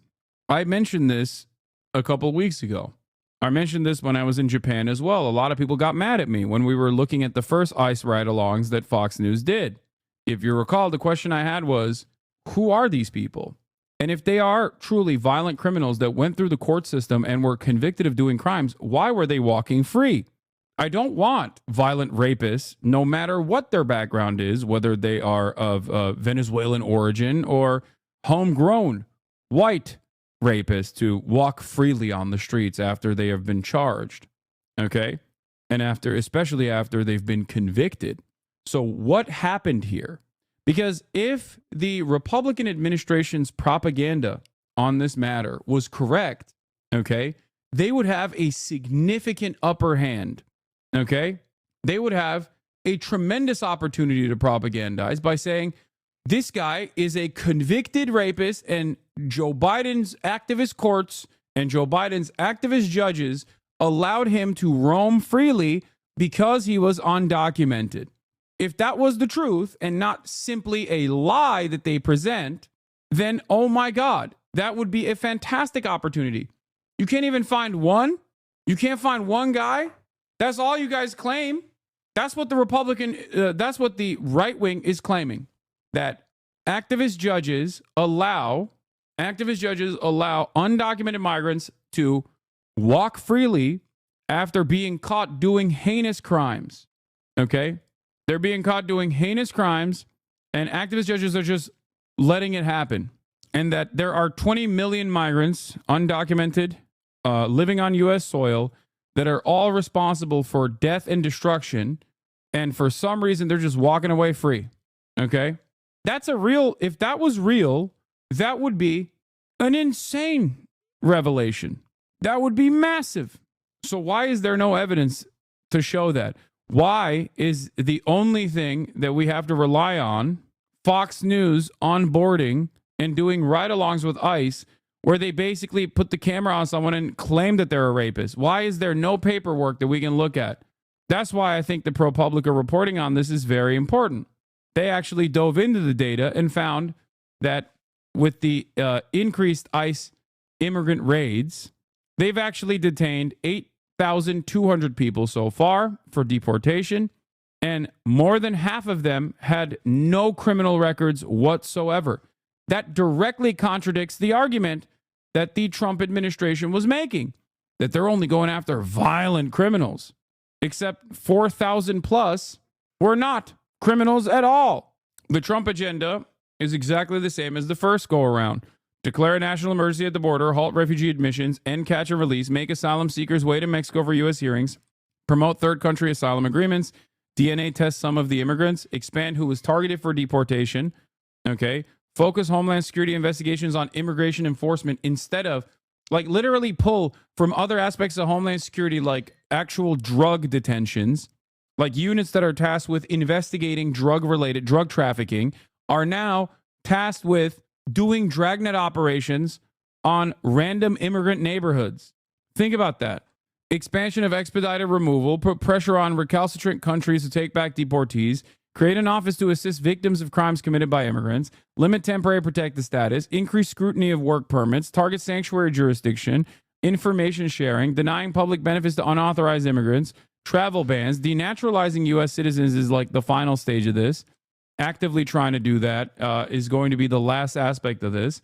I mentioned this a couple of weeks ago. I mentioned this when I was in Japan as well. A lot of people got mad at me when we were looking at the first ICE ride-alongs that Fox News did. If you recall, the question I had was, who are these people? And if they are truly violent criminals that went through the court system and were convicted of doing crimes, why were they walking free? I don't want violent rapists, no matter what their background is, whether they are of Venezuelan origin or homegrown white rapists, to walk freely on the streets after they have been charged. Okay? And especially after they've been convicted. So what happened here? Because if the Republican administration's propaganda on this matter was correct, okay, they would have a significant upper hand, okay? They would have a tremendous opportunity to propagandize by saying, this guy is a convicted rapist and Joe Biden's activist courts and Joe Biden's activist judges allowed him to roam freely because he was undocumented. If that was the truth and not simply a lie that they present, then, oh my God, that would be a fantastic opportunity. You can't even find one? You can't find one guy? That's all you guys claim? That's what that's what the right wing is claiming, that activist judges allow undocumented migrants to walk freely after being caught doing heinous crimes. Okay? They're being caught doing heinous crimes, and activist judges are just letting it happen. And that there are 20 million migrants, undocumented, living on U.S. soil, that are all responsible for death and destruction. And for some reason, they're just walking away free. Okay? If that was real, that would be an insane revelation. That would be massive. So why is there no evidence to show that? Why is the only thing that we have to rely on Fox News onboarding and doing ride-alongs with ICE, where they basically put the camera on someone and claim that they're a rapist? Why is there no paperwork that we can look at? That's why I think the ProPublica reporting on this is very important. They actually dove into the data and found that with the increased ICE immigrant raids, they've actually detained 8,200 people so far for deportation, and more than half of them had no criminal records whatsoever. That directly contradicts the argument that the Trump administration was making, that they're only going after violent criminals, except 4,000 plus were not criminals at all. The Trump agenda is exactly the same as the first go around. Declare a national emergency at the border, halt refugee admissions, end catch and release, make asylum seekers wait in Mexico for U.S. hearings, promote third country asylum agreements, DNA test some of the immigrants, expand who was targeted for deportation, okay? Focus Homeland Security investigations on immigration enforcement instead of, like, literally pull from other aspects of Homeland Security, like actual drug detentions, like units that are tasked with investigating drug-related drug trafficking are now tasked with doing dragnet operations on random immigrant neighborhoods. Think about that. Expansion of expedited removal, put pressure on recalcitrant countries to take back deportees, create an office to assist victims of crimes committed by immigrants, limit temporary protected status, increase scrutiny of work permits, target sanctuary jurisdiction, information sharing, denying public benefits to unauthorized immigrants, travel bans, denaturalizing U.S. citizens is like the final stage of this. Actively trying to do that is going to be the last aspect of this.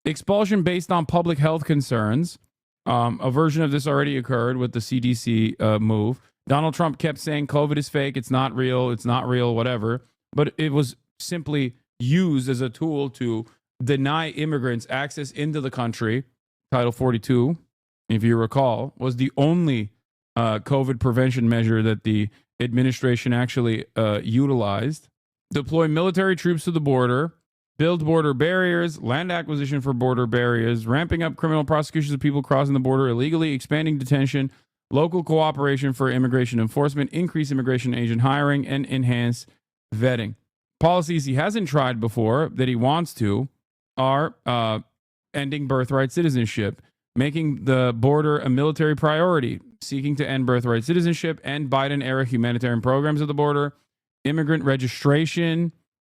Expulsion based on public health concerns. A version of this already occurred with the CDC move. Donald Trump kept saying COVID is fake, it's not real, whatever. But it was simply used as a tool to deny immigrants access into the country. Title 42, if you recall, was the only COVID prevention measure that the administration actually utilized. Deploy military troops to the border, build border barriers, land acquisition for border barriers, ramping up criminal prosecutions of people crossing the border illegally, expanding detention, local cooperation for immigration enforcement, increase immigration agent hiring, and enhance vetting. Policies he hasn't tried before that he wants to are ending birthright citizenship, making the border a military priority, seeking to end birthright citizenship, and Biden-era humanitarian programs at the border. Immigrant registration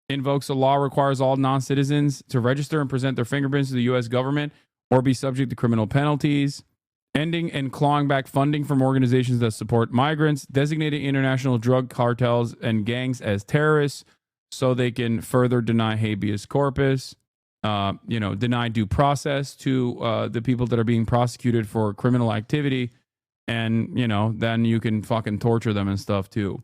invokes a law requires all non-citizens to register and present their fingerprints to the U.S. government or be subject to criminal penalties. Ending and clawing back funding from organizations that support migrants. Designating international drug cartels and gangs as terrorists so they can further deny habeas corpus. Deny due process to the people that are being prosecuted for criminal activity. And, then you can fucking torture them and stuff too.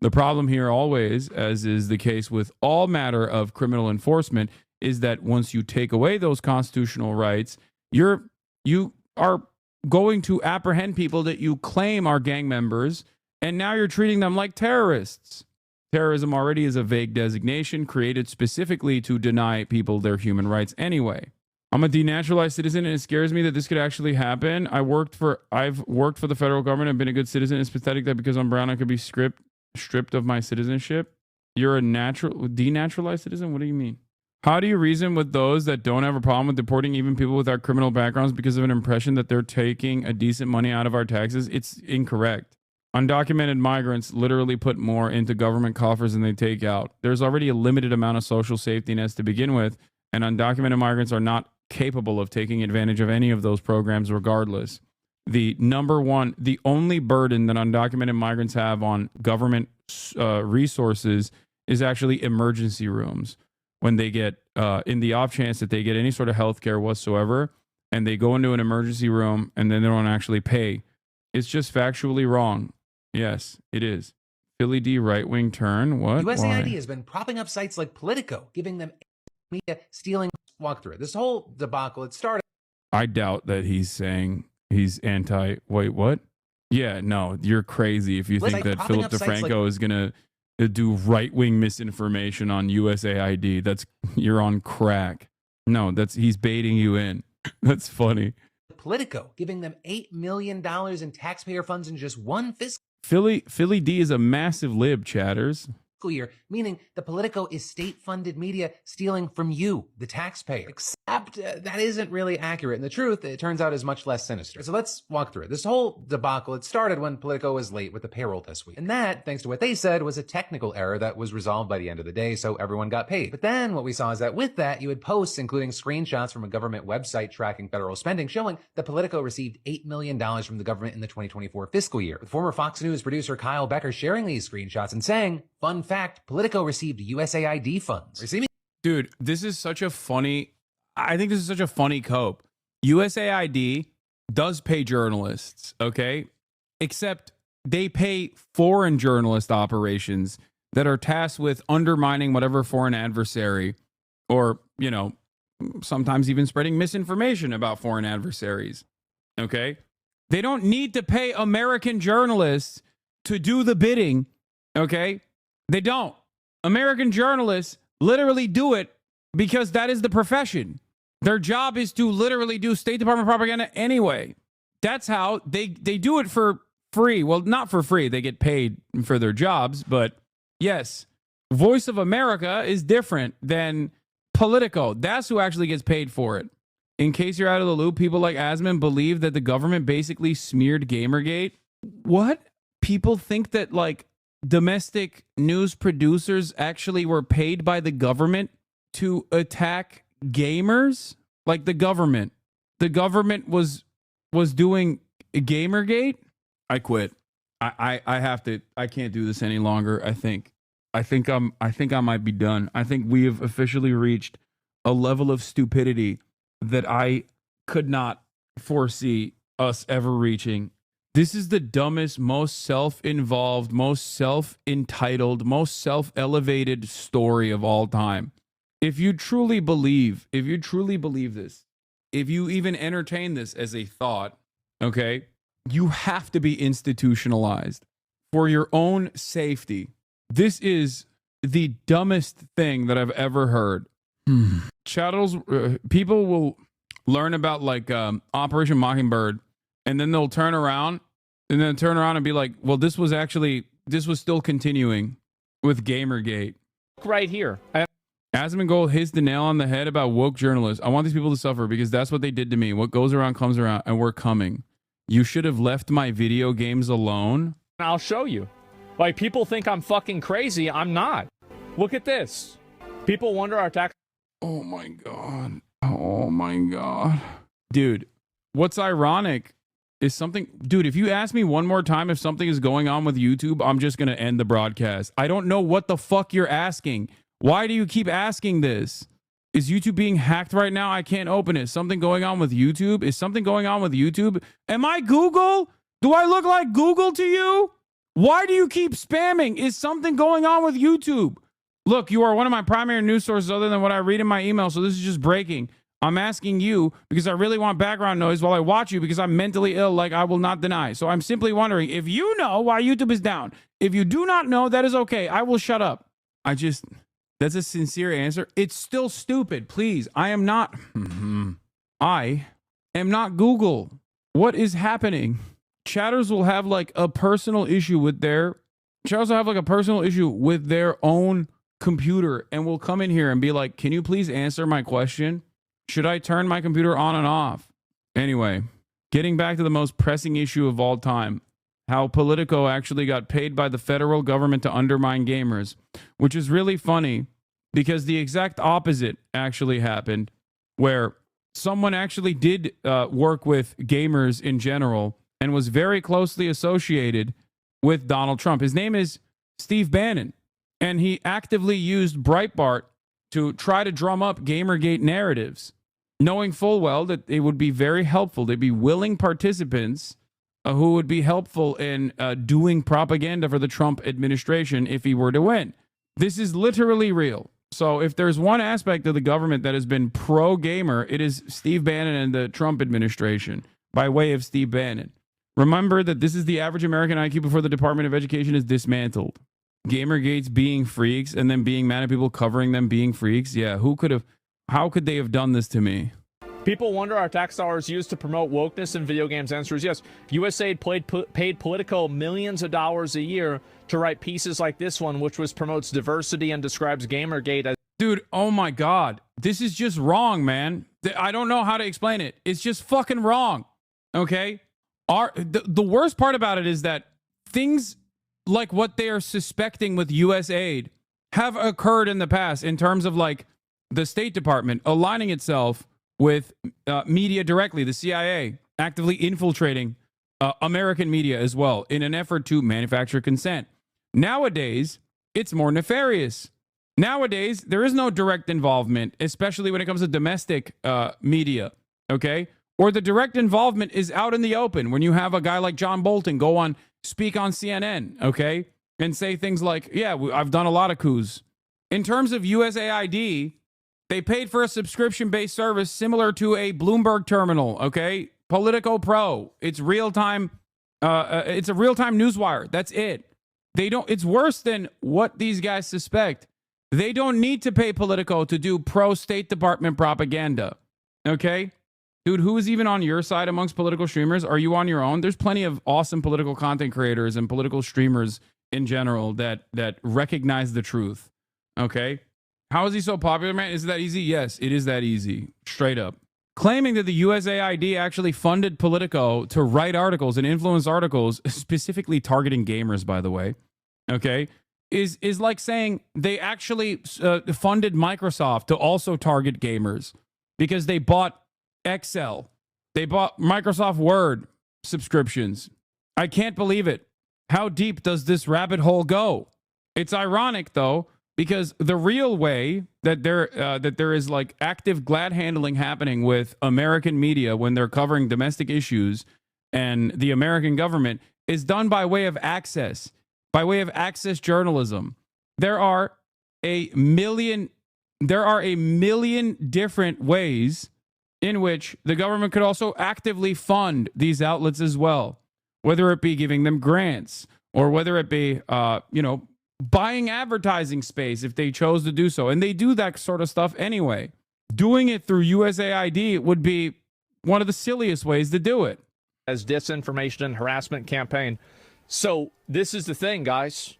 The problem here always, as is the case with all matter of criminal enforcement, is that once you take away those constitutional rights, you are going to apprehend people that you claim are gang members, and now you're treating them like terrorists. Terrorism already is a vague designation created specifically to deny people their human rights anyway. I'm a denaturalized citizen, and it scares me that this could actually happen. I've worked for the federal government and been a good citizen. It's pathetic that because I'm brown, I could be stripped of my citizenship. You're a denaturalized citizen? What do you mean? How do you reason with those that don't have a problem with deporting even people without criminal backgrounds because of an impression that they're taking a decent money out of our taxes? It's incorrect. Undocumented migrants literally put more into government coffers than they take out. There's already a limited amount of social safety nets to begin with, and undocumented migrants are not capable of taking advantage of any of those programs regardless. the only burden that undocumented migrants have on government resources is actually emergency rooms. When they get, in the off chance that they get any sort of health care whatsoever, and they go into an emergency room and then they don't actually pay. It's just factually wrong. Yes, it is. Philly D right-wing turn. What? USAID Why? has been propping up sites like Politico, giving them media stealing. Walk through it. This whole debacle, it started. I doubt that he's saying he's anti. Wait, what? Yeah, no, you're crazy if you think Like that propping Philip up sites DeFranco is going to do right-wing misinformation on USAID. You're on crack. No, he's baiting you in. That's funny. Politico, giving them $8 million in taxpayer funds in just one fiscal Philly D is a massive lib, chatters. year, meaning the Politico is state-funded media stealing from you, the taxpayer. Except that isn't really accurate. And the truth, it turns out, is much less sinister. So let's walk through it. This whole debacle, it started when Politico was late with the payroll this week. And that, thanks to what they said, was a technical error that was resolved by the end of the day, so everyone got paid. But then what we saw is that with that, you had posts including screenshots from a government website tracking federal spending showing that Politico received $8 million from the government in the 2024 fiscal year. With former Fox News producer Kyle Becker sharing these screenshots and saying, fun fact, Politico received USAID funds. Dude, this is such a funny... I think this is such a funny cope. USAID does pay journalists, okay? Except they pay foreign journalist operations that are tasked with undermining whatever foreign adversary or, sometimes even spreading misinformation about foreign adversaries, okay? They don't need to pay American journalists to do the bidding, okay? They don't. American journalists literally do it because that is the profession. Their job is to literally do State Department propaganda anyway. That's how they do it for free. Well, not for free. They get paid for their jobs. But yes, Voice of America is different than Politico. That's who actually gets paid for it. In case you're out of the loop, people like Asman believe that the government basically smeared Gamergate. What? People think that domestic news producers actually were paid by the government to attack gamers? Like the government was doing Gamergate? I quit. I have to. I can't do this any longer. I think I might be done. I think we have officially reached a level of stupidity that I could not foresee us ever reaching. This is the dumbest, most self-involved, most self-entitled, most self-elevated story of all time. If you truly believe this, if you even entertain this as a thought, okay, you have to be institutionalized for your own safety. This is the dumbest thing that I've ever heard. Chattels, people will learn about Operation Mockingbird, and then they'll turn around and be like, well, this was still continuing with Gamergate. Right here. Asman Gold hits the nail on the head about woke journalists. I want these people to suffer because that's what they did to me. What goes around comes around, and we're coming. You should have left my video games alone. I'll show you. People think I'm fucking crazy. I'm not. Look at this. People wonder our tax. Oh my God. Oh my God. Dude, what's ironic is dude, if you ask me one more time if something is going on with YouTube, I'm just going to end the broadcast. I don't know what the fuck you're asking. Why do you keep asking this? Is YouTube being hacked right now? I can't open it. Something going on with YouTube? Is something going on with YouTube? Am I Google? Do I look like Google to you? Why do you keep spamming? Is something going on with YouTube? Look, you are one of my primary news sources other than what I read in my email, so this is just breaking. I'm asking you because I really want background noise while I watch you because I'm mentally ill, like I will not deny. So I'm simply wondering if you know why YouTube is down. If you do not know, that is okay. I will shut up. That's a sincere answer. It's still stupid. Please. I am not Google. What is happening? Chatters will have a personal issue with their own computer and will come in here and be like, can you please answer my question? Should I turn my computer on and off? Anyway, getting back to the most pressing issue of all time, how Politico actually got paid by the federal government to undermine gamers, which is really funny because the exact opposite actually happened, where someone actually did work with gamers in general and was very closely associated with Donald Trump. His name is Steve Bannon, and he actively used Breitbart to try to drum up Gamergate narratives, knowing full well that they would be very helpful. They'd be willing participants who would be helpful in doing propaganda for the Trump administration if he were to win. This is literally real. So if there's one aspect of the government that has been pro-gamer, it is Steve Bannon and the Trump administration by way of Steve Bannon. Remember that this is the average American IQ before the Department of Education is dismantled. Gamergates being freaks and then being mad at people covering them being freaks. Yeah, how could they have done this to me? People wonder, are tax dollars used to promote wokeness in video games? Answer is yes. USAID paid Politico millions of dollars a year to write pieces like this one, which promotes diversity and describes Gamergate as... Dude, oh my God. This is just wrong, man. I don't know how to explain it. It's just fucking wrong. Okay? The worst part about it is that things like what they are suspecting with USAID have occurred in the past in terms of like the State Department aligning itself with media directly, the CIA actively infiltrating American media as well in an effort to manufacture consent. Nowadays, it's more nefarious. Nowadays, there is no direct involvement, especially when it comes to domestic media, okay? Or the direct involvement is out in the open when you have a guy like John Bolton speak on CNN, okay? And say things like, yeah, I've done a lot of coups. In terms of USAID, they paid for a subscription-based service similar to a Bloomberg terminal, okay? Politico Pro. It's real-time. It's a real-time newswire. That's it. It's worse than what these guys suspect. They don't need to pay Politico to do pro-State Department propaganda, okay? Dude, who is even on your side amongst political streamers? Are you on your own? There's plenty of awesome political content creators and political streamers in general that recognize the truth, okay? How is he so popular, man? Is it that easy? Yes, it is that easy. Straight up. Claiming that the USAID actually funded Politico to write articles and influence articles, specifically targeting gamers, by the way, okay, is like saying they actually funded Microsoft to also target gamers because they bought Excel. They bought Microsoft Word subscriptions. I can't believe it. How deep does this rabbit hole go? It's ironic, though, because the real way that there is like active glad handling happening with American media when they're covering domestic issues and the American government is done by way of access journalism. There are a million different ways in which the government could also actively fund these outlets as well, whether it be giving them grants or whether it be, buying advertising space if they chose to do so. And they do that sort of stuff anyway. Doing it through USAID would be one of the silliest ways to do it. As disinformation and harassment campaign. So this is the thing, guys.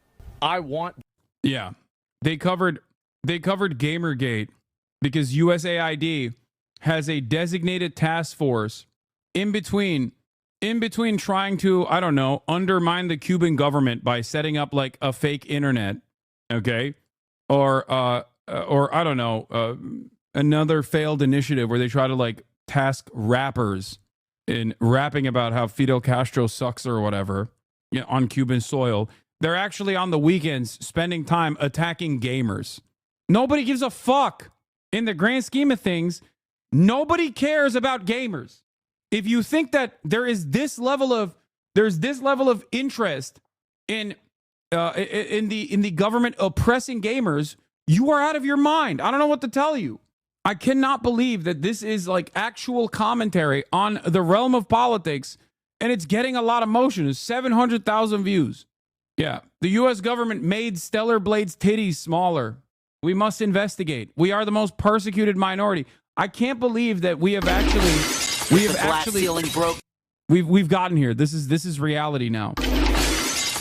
Yeah. They covered Gamergate because USAID has a designated task force in between trying to, I don't know, undermine the Cuban government by setting up like a fake internet, okay? Or I don't know, another failed initiative where they try to like task rappers in rapping about how Fidel Castro sucks or whatever, on Cuban soil. They're actually on the weekends spending time attacking gamers. Nobody gives a fuck. In the grand scheme of things, nobody cares about gamers. If you think that there's this level of interest in the government oppressing gamers, you are out of your mind. I don't know what to tell you. I cannot believe that this is like actual commentary on the realm of politics, and it's getting a lot of motion. It's 700,000 views. Yeah, the U.S. government made Stellar Blade's titties smaller. We must investigate. We are the most persecuted minority. I can't believe that we've gotten here. This is reality now.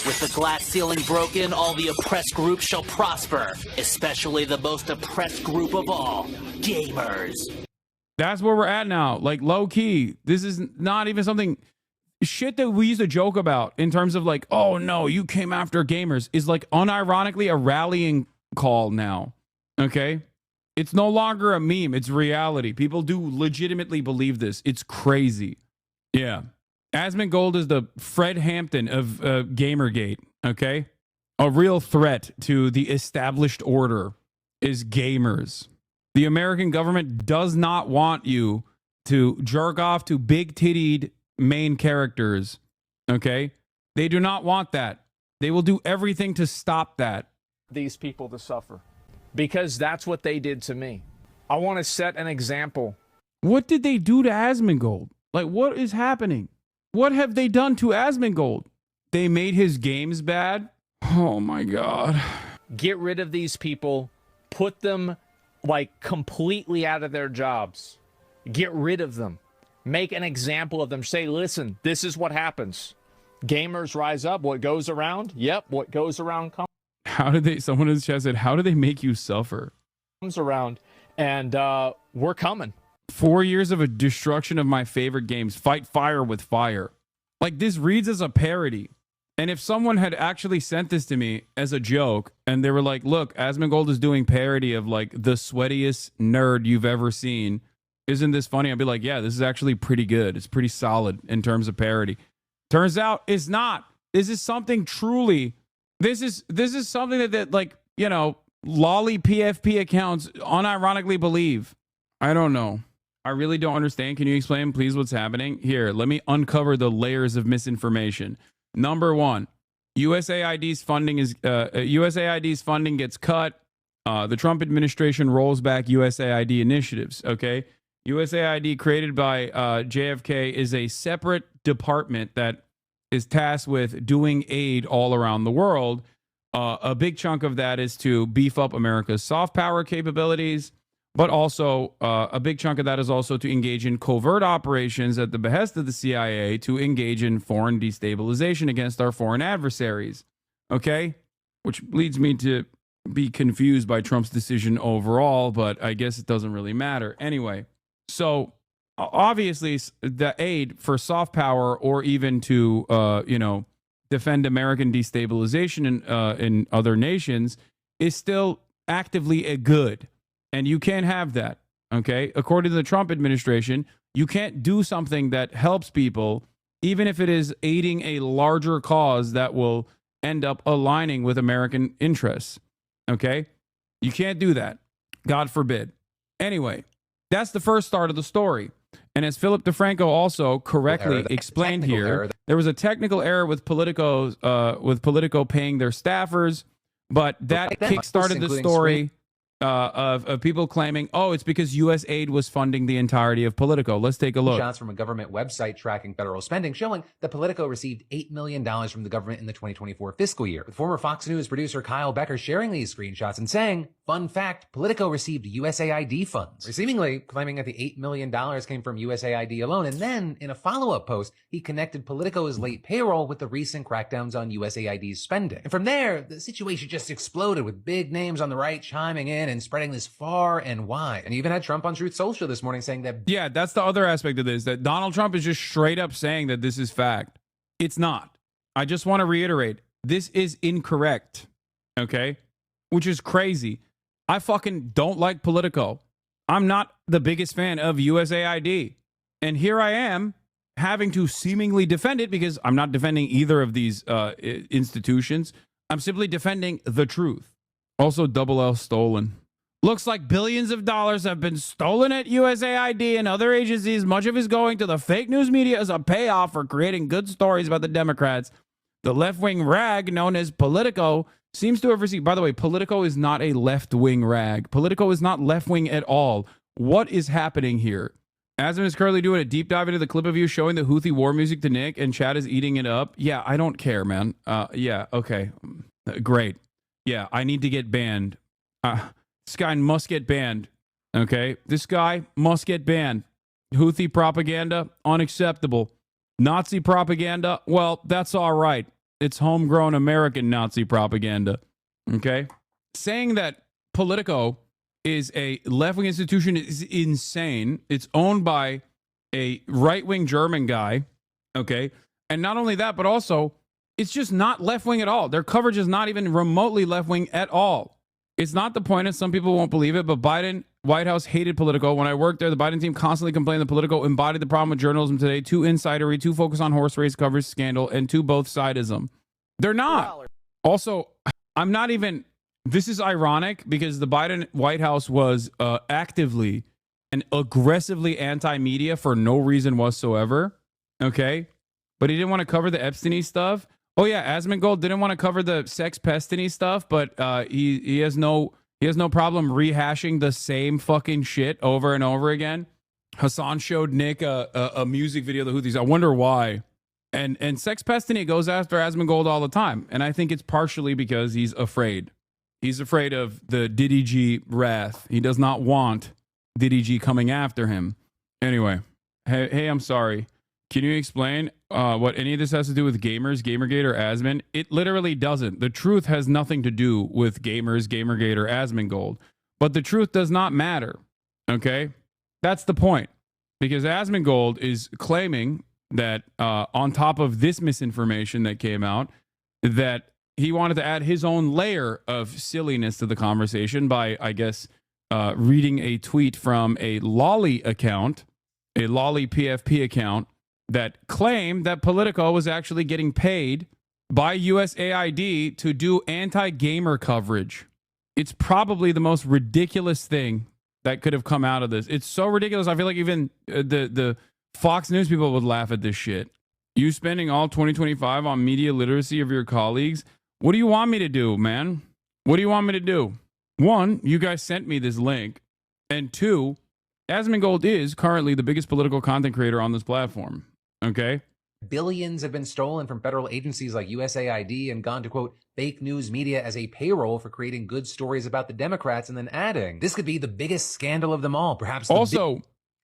With the glass ceiling broken, all the oppressed groups shall prosper, especially the most oppressed group of all, gamers. That's where we're at now. Like, low key, this is not even something shit that we used to joke about in terms of like, oh no, you came after gamers, is like unironically a rallying call now. Okay? It's no longer a meme. It's reality. People do legitimately believe this. It's crazy. Yeah. Asmongold is the Fred Hampton of Gamergate, okay? A real threat to the established order is gamers. The American government does not want you to jerk off to big-tittied main characters, okay? They do not want that. They will do everything to stop that. These people to suffer because that's what they did to me. I want to set an example. What did they do to Asmongold? Like, what is happening? What have they done to Asmongold? They made his games bad? Oh my God. Get rid of these people. Put them like completely out of their jobs. Get rid of them. Make an example of them. Say, listen, this is what happens. Gamers rise up. What goes around? Yep. What goes around comes. How did they, someone in the chat said, how do they make you suffer? Comes around, and we're coming. 4 years of a destruction of my favorite games. Fight fire with fire. Like, this reads as a parody. And if someone had actually sent this to me as a joke, and they were like, look, Asmongold is doing parody of, like, the sweatiest nerd you've ever seen. Isn't this funny? I'd be like, yeah, this is actually pretty good. It's pretty solid in terms of parody. Turns out it's not. This is something truly... This is something that like, you know, lolly PFP accounts unironically believe. I don't know. I really don't understand. Can you explain, please, what's happening? Here, let me uncover the layers of misinformation. Number one, USAID's funding gets cut. The Trump administration rolls back USAID initiatives. Okay, USAID, created by JFK, is a separate department that is tasked with doing aid all around the world. A big chunk of that is to beef up America's soft power capabilities, but also a big chunk of that is also to engage in covert operations at the behest of the CIA to engage in foreign destabilization against our foreign adversaries. Okay? Which leads me to be confused by Trump's decision overall, but I guess it doesn't really matter. Anyway, so obviously the aid for soft power or even to, defend American destabilization in other nations is still actively a good. And you can't have that, okay? According to the Trump administration, you can't do something that helps people, even if it is aiding a larger cause that will end up aligning with American interests, okay? You can't do that. God forbid. Anyway, that's the first start of the story. And as Philip DeFranco also correctly explained here, there was a technical error with Politico paying their staffers, but that kickstarted the story of people claiming, oh, it's because U.S. aid was funding the entirety of Politico. Let's take a look. Shots from a government website tracking federal spending showing that Politico received $8 million from the government in the 2024 fiscal year. With former Fox News producer Kyle Becker sharing these screenshots and saying, fun fact, Politico received USAID funds, seemingly claiming that the $8 million came from USAID alone. And then in a follow-up post, he connected Politico's late payroll with the recent crackdowns on USAID's spending. And from there, the situation just exploded with big names on the right chiming in and spreading this far and wide. And you even had Trump on Truth Social this morning saying that... Yeah, that's the other aspect of this, that Donald Trump is just straight up saying that this is fact. It's not. I just want to reiterate, this is incorrect, okay? Which is crazy. I fucking don't like Politico. I'm not the biggest fan of USAID. And here I am having to seemingly defend it because I'm not defending either of these institutions. I'm simply defending the truth. Also, double L stolen. Looks like billions of dollars have been stolen at USAID and other agencies. Much of it is going to the fake news media as a payoff for creating good stories about the Democrats. The left-wing rag known as Politico seems to have received... By the way, Politico is not a left-wing rag. Politico is not left-wing at all. What is happening here? Asman is currently doing a deep dive into the clip of you showing the Houthi war music to Nick, and Chad is eating it up. Yeah, I don't care, man. Yeah, okay. Great. Yeah, I need to get banned. This guy must get banned. Okay? This guy must get banned. Houthi propaganda, unacceptable. Nazi propaganda, well, that's all right. It's homegrown American Nazi propaganda. Okay? Saying that Politico is a left-wing institution is insane. It's owned by a right-wing German guy. Okay? And not only that, but also, it's just not left-wing at all. Their coverage is not even remotely left-wing at all. It's not the point, and some people won't believe it, but Biden, White House hated Politico. When I worked there, the Biden team constantly complained that Politico embodied the problem with journalism today. Too insidery, too focused on horse race coverage scandal, and too both sidism. They're not. Also, I'm not even, this is ironic because the Biden White House was actively and aggressively anti-media for no reason whatsoever. Okay? But he didn't want to cover the Epstein stuff. Oh yeah, Asmongold didn't want to cover the sex pestiny stuff, but he has no problem rehashing the same fucking shit over and over again. Hassan showed Nick a music video of the Houthis. I wonder why. And sex pestiny goes after Asmongold all the time, and I think it's partially because he's afraid. He's afraid of the Diddy G wrath. He does not want Diddy G coming after him. Anyway, hey, I'm sorry. Can you explain what any of this has to do with gamers, Gamergate, or Asmon? It literally doesn't. The truth has nothing to do with gamers, Gamergate, or Asmongold. But the truth does not matter. Okay? That's the point. Because Asmongold is claiming that on top of this misinformation that came out, that he wanted to add his own layer of silliness to the conversation by, I guess, reading a tweet from a Lolly account, a Lolly PFP account, that claimed that Politico was actually getting paid by USAID to do anti-gamer coverage. It's probably the most ridiculous thing that could have come out of this. It's so ridiculous. I feel like even the Fox News people would laugh at this shit. You spending all 2025 on media literacy of your colleagues? What do you want me to do, man? What do you want me to do? One, you guys sent me this link. And two, Asmongold is currently the biggest political content creator on this platform. Okay. Billions have been stolen from federal agencies like USAID and gone to, quote, fake news media as a payroll for creating good stories about the Democrats, and then adding, this could be the biggest scandal of them all. Perhaps also,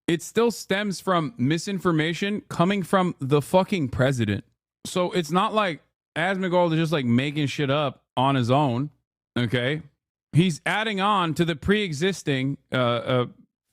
it still stems from misinformation coming from the fucking president. So it's not like Asmongold is just like making shit up on his own. Okay. He's adding on to the pre-existing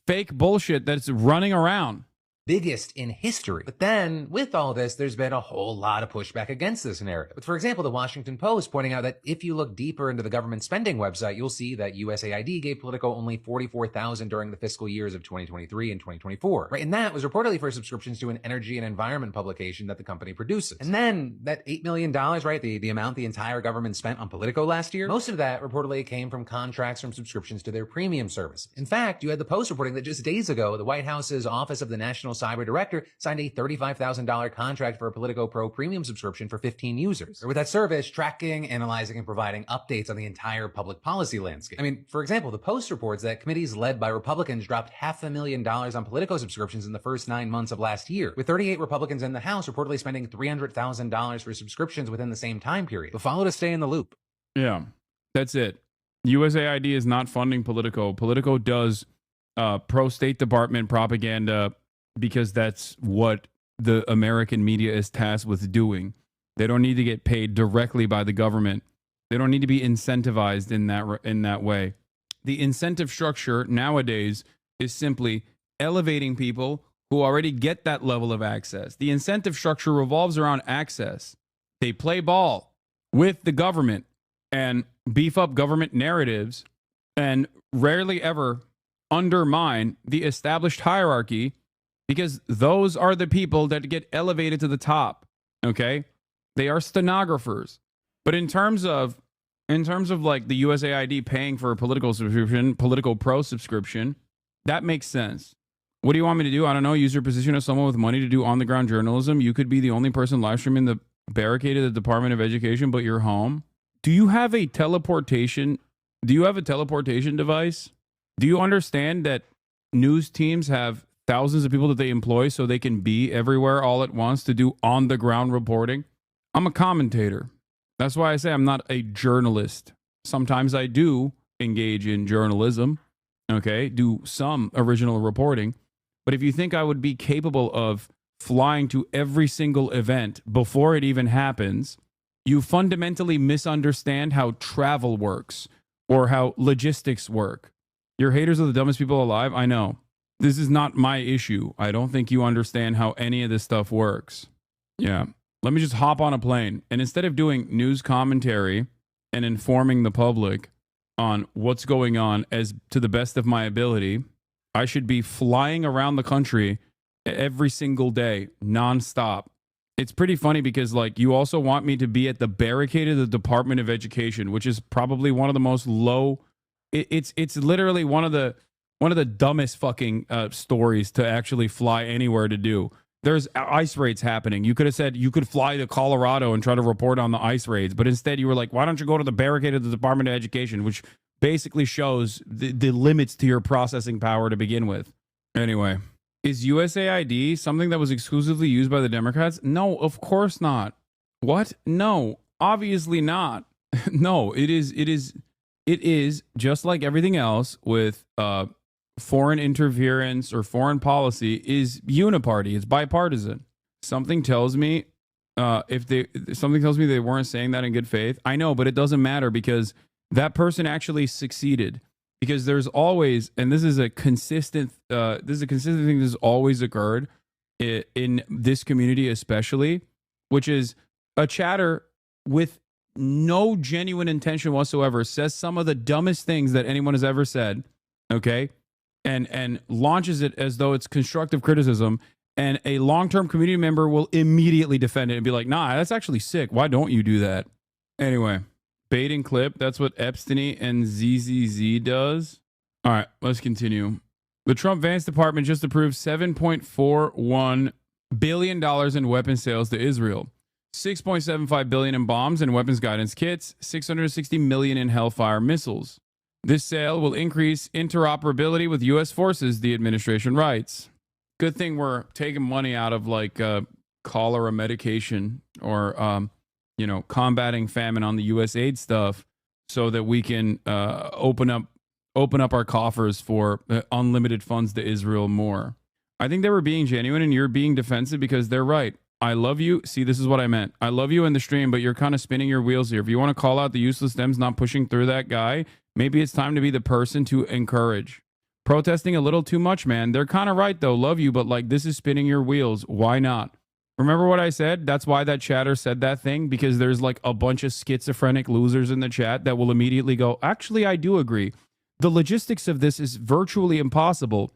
fake bullshit that's running around. Biggest in history. But then, with all this, there's been a whole lot of pushback against this narrative. For example, the Washington Post pointing out that if you look deeper into the government spending website, you'll see that USAID gave Politico only $44,000 during the fiscal years of 2023 and 2024. Right, and that was reportedly for subscriptions to an energy and environment publication that the company produces. And then that $8 million, right, the amount the entire government spent on Politico last year, most of that reportedly came from contracts from subscriptions to their premium services. In fact, you had the Post reporting that just days ago, the White House's Office of the National Cyber Director signed a $35,000 contract for a Politico Pro premium subscription for 15 users. With that service, tracking, analyzing, and providing updates on the entire public policy landscape. I mean, for example, the Post reports that committees led by Republicans dropped $500,000 on Politico subscriptions in the first 9 months of last year, with 38 Republicans in the House reportedly spending $300,000 for subscriptions within the same time period. But follow to stay in the loop. Yeah, that's it. USAID is not funding Politico. Politico does pro-State Department propaganda because that's what the American media is tasked with doing. They don't need to get paid directly by the government. They don't need to be incentivized in that way. The incentive structure nowadays is simply elevating people who already get that level of access. The incentive structure revolves around access. They play ball with the government and beef up government narratives and rarely ever undermine the established hierarchy, because those are the people that get elevated to the top. Okay? They are stenographers. But in terms of like the USAID paying for a political subscription, Politico Pro subscription, that makes sense. What do you want me to do? I don't know. Use your position as someone with money to do on-the-ground journalism. You could be the only person live streaming the barricade of the Department of Education, but you're home. Do you have a teleportation device? Do you understand that news teams have thousands of people that they employ so they can be everywhere all at once to do on-the-ground reporting? I'm a commentator. That's why I say I'm not a journalist. Sometimes I do engage in journalism, okay, do some original reporting. But if you think I would be capable of flying to every single event before it even happens, you fundamentally misunderstand how travel works or how logistics work. Your haters are the dumbest people alive. I know. This is not my issue. I don't think you understand how any of this stuff works. Yeah. Let me just hop on a plane. And instead of doing news commentary and informing the public, on what's going on as to the best of my ability. I should be flying around the country every single day, nonstop. It's pretty funny because, like, you also want me to be at the barricade of the Department of Education, which is probably one of the most low. It's literally one of the dumbest fucking stories to actually fly anywhere to do. There's ice raids happening. You could have said you could fly to Colorado and try to report on the ice raids, but instead you were like, why don't you go to the barricade of the Department of Education, which basically shows the limits to your processing power to begin with. Anyway, is USAID something that was exclusively used by the Democrats? No, of course not. What? No, obviously not. No, it is just like everything else with foreign interference or foreign policy is uniparty. It's bipartisan. Something tells me they weren't saying that in good faith. I know, but it doesn't matter because that person actually succeeded. Because there's always, and this is a consistent thing that's always occurred in this community especially, which is a chatter with no genuine intention whatsoever says some of the dumbest things that anyone has ever said, okay? And launches it as though it's constructive criticism, and a long-term community member will immediately defend it and be like, nah, that's actually sick. Why don't you do that? Anyway, bait and clip. That's what Epstein and ZZZ does. All right, let's continue. The Trump Vance department just approved $7.41 billion in weapon sales to Israel, $6.75 billion in bombs and weapons guidance kits, $660 million in Hellfire missiles. This sale will increase interoperability with U.S. forces, the administration writes. Good thing we're taking money out of like cholera medication or combating famine on the USAID stuff, so that we can open up our coffers for unlimited funds to Israel more. I think they were being genuine, and you're being defensive because they're right. I love you. See, this is what I meant. I love you in the stream, but you're kind of spinning your wheels here. If you want to call out the useless Dems not pushing through that guy, maybe it's time to be the person to encourage. Protesting a little too much, man. They're kind of right, though. Love you, but like this is spinning your wheels. Why not? Remember what I said? That's why that chatter said that thing, because there's like a bunch of schizophrenic losers in the chat that will immediately go, actually, I do agree. The logistics of this is virtually impossible,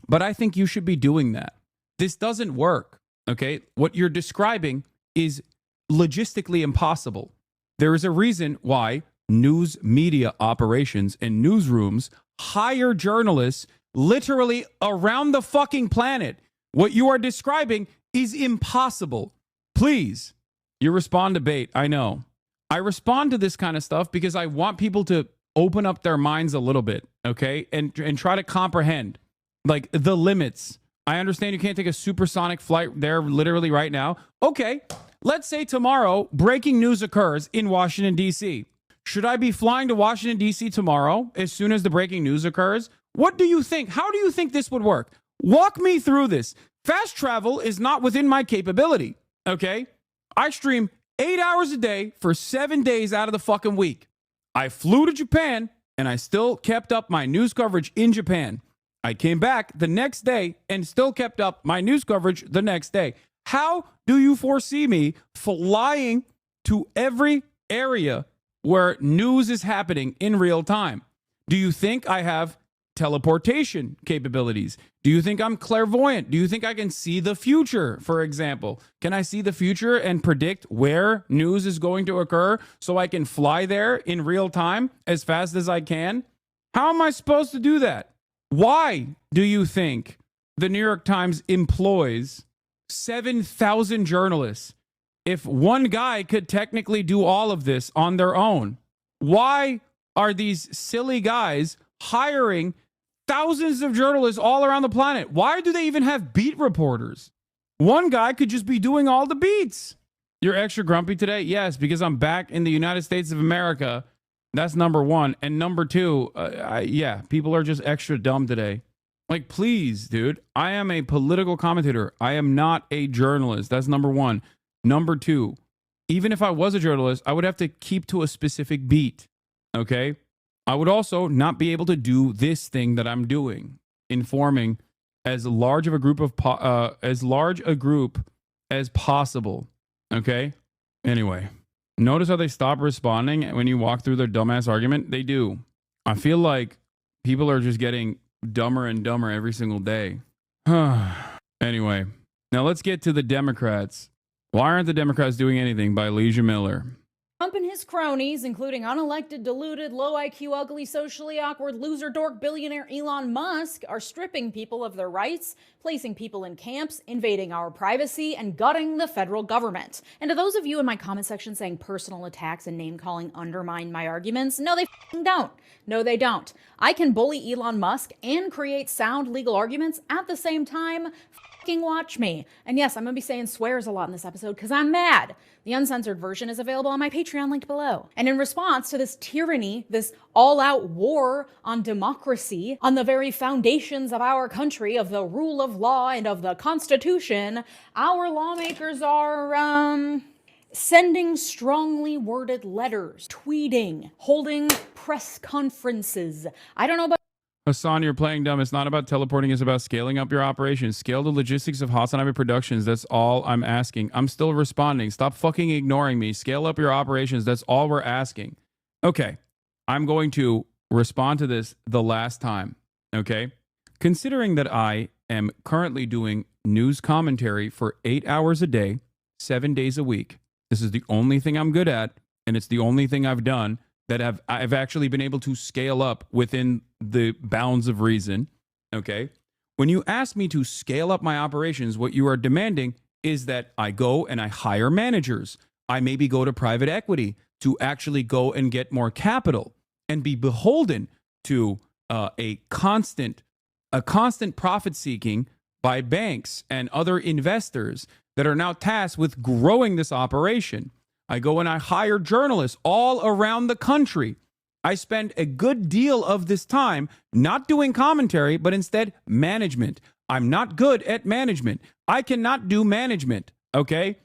but I think you should be doing that. This doesn't work, okay? What you're describing is logistically impossible. There is a reason why news media operations and newsrooms hire journalists literally around the fucking planet. What you are describing is impossible. Please, you respond to bait. I know. I respond to this kind of stuff because I want people to open up their minds a little bit, okay? And try to comprehend, like, the limits. I understand you can't take a supersonic flight there literally right now. Okay, let's say tomorrow breaking news occurs in Washington, D.C. Should I be flying to Washington, D.C. tomorrow as soon as the breaking news occurs? What do you think? How do you think this would work? Walk me through this. Fast travel is not within my capability, okay? I stream 8 hours a day for 7 days out of the fucking week. I flew to Japan, and I still kept up my news coverage in Japan. I came back the next day and still kept up my news coverage the next day. How do you foresee me flying to every area where news is happening in real time? Do you think I have teleportation capabilities? Do you think I'm clairvoyant? Do you think I can see the future, for example? Can I see the future and predict where news is going to occur so I can fly there in real time as fast as I can? How am I supposed to do that? Why do you think the New York Times employs 7,000 journalists if one guy could technically do all of this on their own? Why are these silly guys hiring thousands of journalists all around the planet? Why do they even have beat reporters? One guy could just be doing all the beats. You're extra grumpy today? Yes, because I'm back in the United States of America. That's number one. And number two, people are just extra dumb today. Like, please, dude, I am a political commentator. I am not a journalist. That's number one. Number two, even if I was a journalist, I would have to keep to a specific beat. Okay? I would also not be able to do this thing that I'm doing, informing as large a group as possible. Okay? Anyway, notice how they stop responding when you walk through their dumbass argument? They do. I feel like people are just getting dumber and dumber every single day. Anyway, now let's get to the Democrats. Why aren't the Democrats doing anything by Leisha Miller? Trump and his cronies, including unelected, deluded, low IQ, ugly, socially awkward, loser, dork, billionaire Elon Musk, are stripping people of their rights, placing people in camps, invading our privacy, and gutting the federal government. And to those of you in my comment section saying personal attacks and name-calling undermine my arguments, no, they don't. No, they don't. I can bully Elon Musk and create sound legal arguments at the same time. Watch me. And yes, I'm going to be saying swears a lot in this episode because I'm mad. The uncensored version is available on my Patreon linked below. And in response to this tyranny, this all-out war on democracy, on the very foundations of our country, of the rule of law and of the Constitution, our lawmakers are, sending strongly worded letters, tweeting, holding press conferences. I don't know about Hasan, you're playing dumb. It's not about teleporting. It's about scaling up your operations. Scale the logistics of HasanAbi Productions. That's all I'm asking. I'm still responding. Stop fucking ignoring me. Scale up your operations. That's all we're asking. Okay. I'm going to respond to this the last time. Okay. Considering that I am currently doing news commentary for 8 hours a day, 7 days a week. This is the only thing I'm good at. And it's the only thing I've done that I've actually been able to scale up within the bounds of reason, okay? When you ask me to scale up my operations, what you are demanding is that I go and I hire managers. I maybe go to private equity to actually go and get more capital and be beholden to a constant profit seeking by banks and other investors that are now tasked with growing this operation. I go and I hire journalists all around the country. I spend a good deal of this time not doing commentary, but instead management. I'm not good at management. I cannot do management, okay?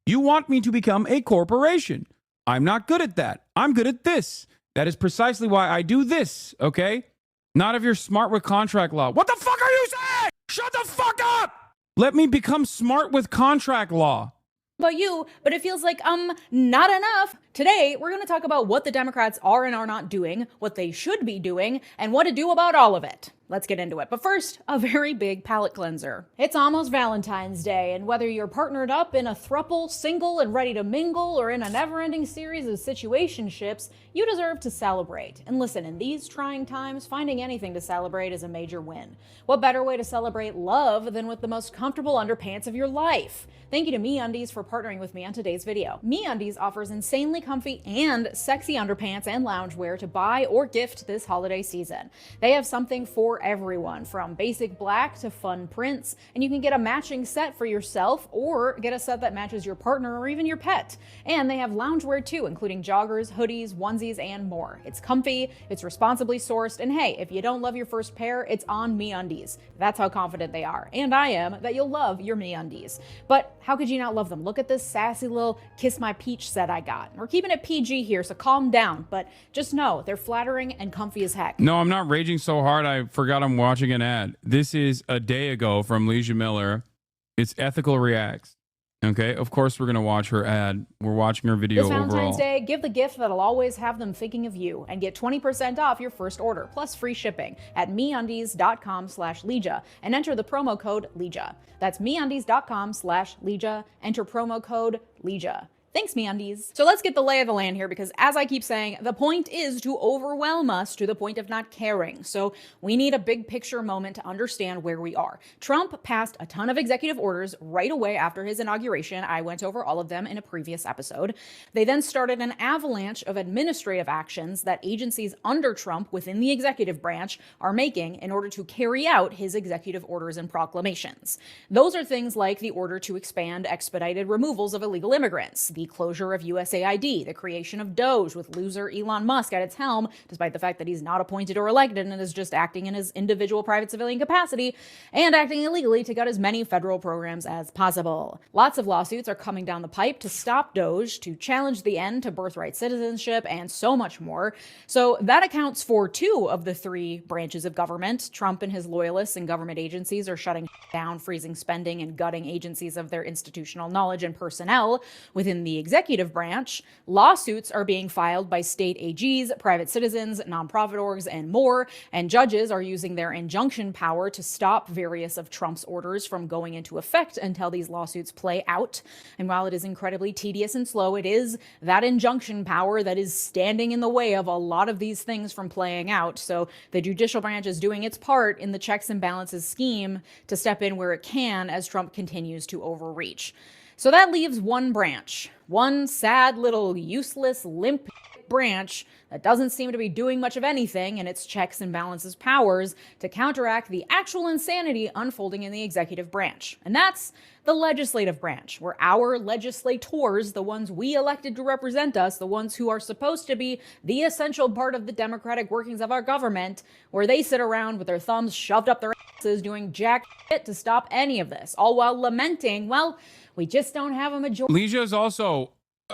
You want me to become a corporation. I'm not good at that. I'm good at this. That is precisely why I do this, okay? Not if you're smart with contract law. What the fuck are you saying? Shut the fuck up! Let me become smart with contract law. You, but it feels like, not enough. Today, we're going to talk about what the Democrats are and are not doing, what they should be doing, and what to do about all of it. Let's get into it. But first, a very big palate cleanser. It's almost Valentine's Day, and whether you're partnered up in a throuple, single, and ready to mingle, or in a never-ending series of situationships, you deserve to celebrate. And listen, in these trying times, finding anything to celebrate is a major win. What better way to celebrate love than with the most comfortable underpants of your life? Thank you to MeUndies for partnering with me on today's video. MeUndies offers insanely comfy and sexy underpants and loungewear to buy or gift this holiday season. They have something for everyone, from basic black to fun prints, and you can get a matching set for yourself or get a set that matches your partner or even your pet. And they have loungewear too, including joggers, hoodies, onesies, and more. It's comfy, it's responsibly sourced, and hey, if you don't love your first pair, it's on MeUndies. That's how confident they are, and I am, that you'll love your MeUndies. But how could you not love them? Look at this sassy little Kiss My Peach set I got. We're keeping it PG here, so calm down, but just know they're flattering and comfy as heck. No, I'm not raging so hard I forgot I'm watching an ad. This is a day ago from Leisha Miller. It's Ethical Reacts. Okay, of course we're going to watch her ad. We're watching her video this Valentine's overall. Day, give the gift that'll always have them thinking of you and get 20% off your first order, plus free shipping at MeUndies.com/Leija and enter the promo code Leija. That's MeUndies.com/Leija. Enter promo code Leija. Thanks, MeUndies. So let's get the lay of the land here, because as I keep saying, the point is to overwhelm us to the point of not caring. So we need a big picture moment to understand where we are. Trump passed a ton of executive orders right away after his inauguration. I went over all of them in a previous episode. They then started an avalanche of administrative actions that agencies under Trump within the executive branch are making in order to carry out his executive orders and proclamations. Those are things like the order to expand expedited removals of illegal immigrants, the closure of USAID, the creation of DOGE with loser Elon Musk at its helm, despite the fact that he's not appointed or elected and is just acting in his individual private civilian capacity, and acting illegally to gut as many federal programs as possible. Lots of lawsuits are coming down the pipe to stop DOGE, to challenge the end to birthright citizenship, and so much more. So that accounts for 2 of the 3 branches of government. Trump and his loyalists and government agencies are shutting down, freezing spending, and gutting agencies of their institutional knowledge and personnel within the the executive branch, lawsuits are being filed by state AGs, private citizens, nonprofit orgs, and more, and judges are using their injunction power to stop various of Trump's orders from going into effect until these lawsuits play out. And while it is incredibly tedious and slow, it is that injunction power that is standing in the way of a lot of these things from playing out. So the judicial branch is doing its part in the checks and balances scheme to step in where it can as Trump continues to overreach. So that leaves one branch, one sad little useless, limp branch that doesn't seem to be doing much of anything in its checks and balances powers to counteract the actual insanity unfolding in the executive branch. And that's the legislative branch, where our legislators, the ones we elected to represent us, the ones who are supposed to be the essential part of the democratic workings of our government, where they sit around with their thumbs shoved up their asses doing jack shit to stop any of this, all while lamenting, well, we just don't have a majority. Leisha is also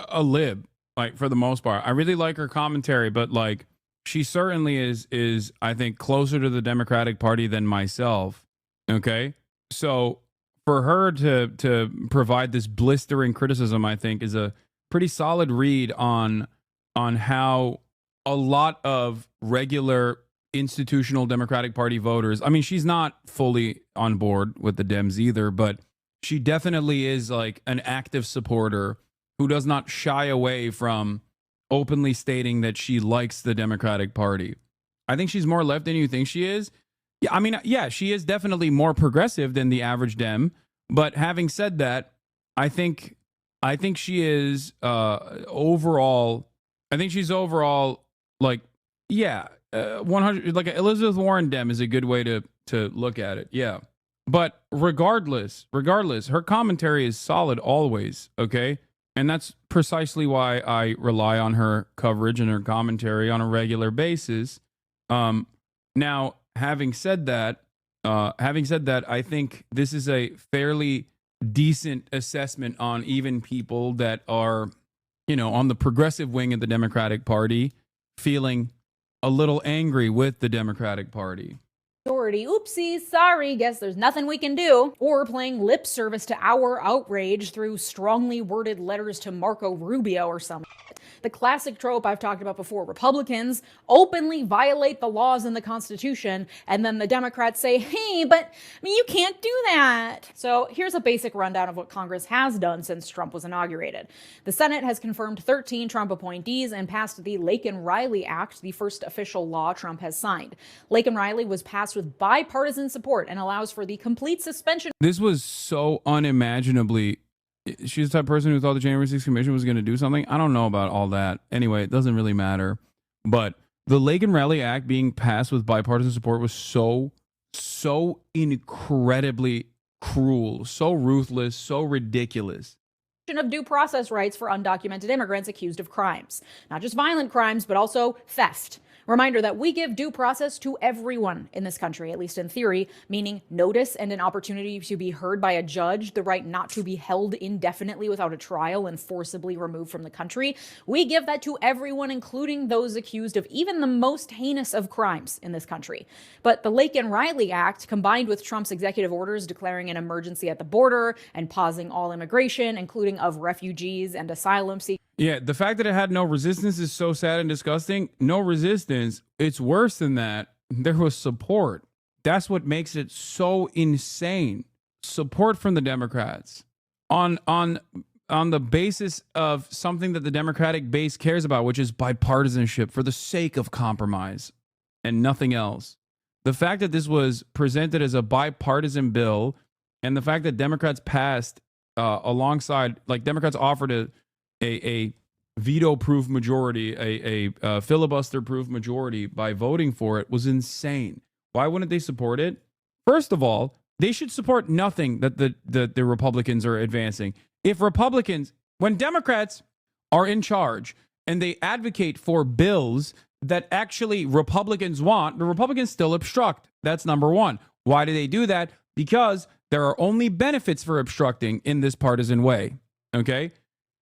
a lib, like, for the most part. I really like her commentary, but like, she certainly is I think closer to the Democratic Party than myself. Okay, so for her to provide this blistering criticism, I think, is a pretty solid read on how a lot of regular institutional Democratic Party voters, I mean, she's not fully on board with the Dems either, but she definitely is like an active supporter who does not shy away from openly stating that she likes the Democratic Party. I think she's more left than you think she is. Yeah, I mean, yeah, she is definitely more progressive than the average Dem. But having said that, I think she is overall. I think she's overall like, yeah, 100. Like Elizabeth Warren Dem is a good way to look at it. Yeah. But regardless, her commentary is solid always, okay? And that's precisely why I rely on her coverage and her commentary on a regular basis. Now, having said that, I think this is a fairly decent assessment on even people that are, on the progressive wing of the Democratic Party, feeling a little angry with the Democratic Party. Oopsie, sorry, guess there's nothing we can do. Or playing lip service to our outrage through strongly worded letters to Marco Rubio or something. The classic trope I've talked about before. Republicans openly violate the laws in the Constitution, and then the Democrats say, hey, but you can't do that. So here's a basic rundown of what Congress has done since Trump was inaugurated. The Senate has confirmed 13 Trump appointees and passed the Laken-Riley Act, the first official law Trump has signed. Laken-Riley was passed with bipartisan support and allows for the complete suspension. This was so unimaginably. She's the type of person who thought the January 6th Commission was going to do something. I don't know about all that. Anyway, it doesn't really matter. But the Laken-Riley Act being passed with bipartisan support was so incredibly cruel, so ruthless, so ridiculous. Of due process rights for undocumented immigrants accused of crimes. Not just violent crimes, but also theft. Reminder that we give due process to everyone in this country, at least in theory, meaning notice and an opportunity to be heard by a judge, the right not to be held indefinitely without a trial and forcibly removed from the country. We give that to everyone, including those accused of even the most heinous of crimes in this country. But the Laken-Riley Act, combined with Trump's executive orders declaring an emergency at the border and pausing all immigration, including of refugees and asylum seekers. Yeah, the fact that it had no resistance is so sad and disgusting. No resistance. It's worse than that. There was support. That's what makes it so insane. Support from the Democrats on the basis of something that the Democratic base cares about, which is bipartisanship for the sake of compromise and nothing else. The fact that this was presented as a bipartisan bill and the fact that Democrats passed alongside, like Democrats offered a veto-proof majority, a filibuster-proof majority by voting for it was insane. Why wouldn't they support it? First of all, they should support nothing that the Republicans are advancing. If Republicans, when Democrats are in charge and they advocate for bills that actually Republicans want, the Republicans still obstruct. That's number one. Why do they do that? Because there are only benefits for obstructing in this partisan way. Okay?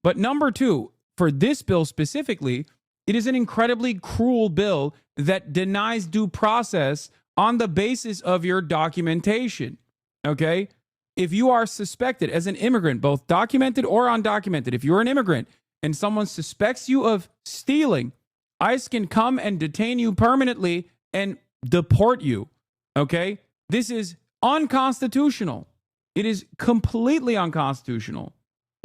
But number two, for this bill specifically, it is an incredibly cruel bill that denies due process on the basis of your documentation. Okay? if you are suspected as an immigrant, both documented or undocumented, if you're an immigrant and someone suspects you of stealing, ICE can come and detain you permanently and deport you. Okay? This is unconstitutional. It is completely unconstitutional.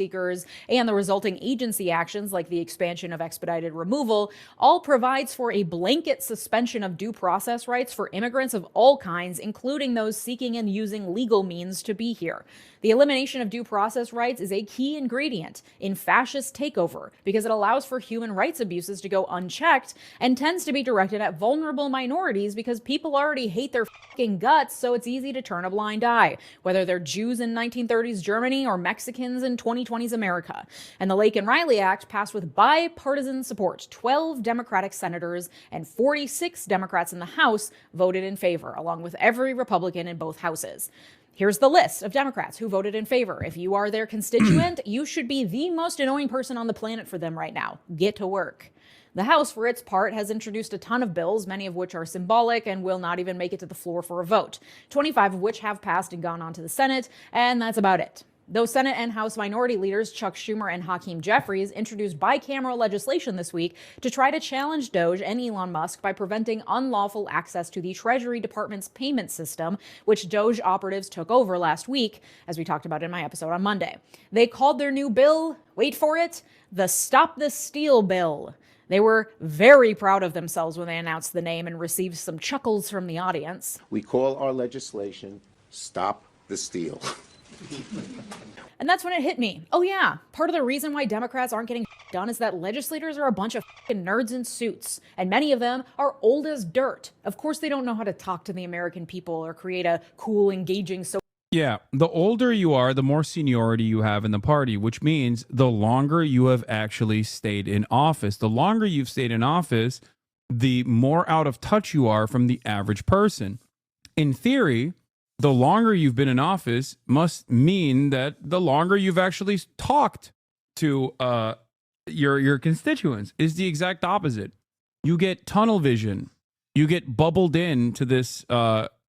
Seekers and the resulting agency actions like the expansion of expedited removal all provides for a blanket suspension of due process rights for immigrants of all kinds, including those seeking and using legal means to be here. The elimination of due process rights is a key ingredient in fascist takeover because it allows for human rights abuses to go unchecked and tends to be directed at vulnerable minorities because people already hate their fucking guts, so it's easy to turn a blind eye, whether they're Jews in 1930s Germany or Mexicans in 2020s America. And the Lake and Riley Act passed with bipartisan support. 12 Democratic senators and 46 Democrats in the House voted in favor, along with every Republican in both houses. Here's the list of Democrats who voted in favor. If you are their constituent, you should be the most annoying person on the planet for them right now. Get to work. The House, for its part, has introduced a ton of bills, many of which are symbolic and will not even make it to the floor for a vote, 25 of which have passed and gone on to the Senate, and that's about it. Those Senate and House minority leaders Chuck Schumer and Hakeem Jeffries introduced bicameral legislation this week to try to challenge Doge and Elon Musk by preventing unlawful access to the Treasury Department's payment system, which Doge operatives took over last week, as we talked about in my episode on Monday. They called their new bill, wait for it, the Stop the Steal Bill. They were very proud of themselves when they announced the name and received some chuckles from the audience. We call our legislation Stop the Steal. And that's when it hit me. Oh yeah, part of the reason why Democrats aren't getting done is that legislators are a bunch of nerds in suits, and many of them are old as dirt. Of course they don't know how to talk to the American people or create a cool, engaging social. Yeah, the older you are, the more seniority you have in the party, which means the longer you have actually stayed in office. The longer you've stayed in office, the more out of touch you are from the average person. In theory, the longer you've been in office must mean that the longer you've actually talked to your constituents. Is the exact opposite. You get tunnel vision. You get bubbled into this.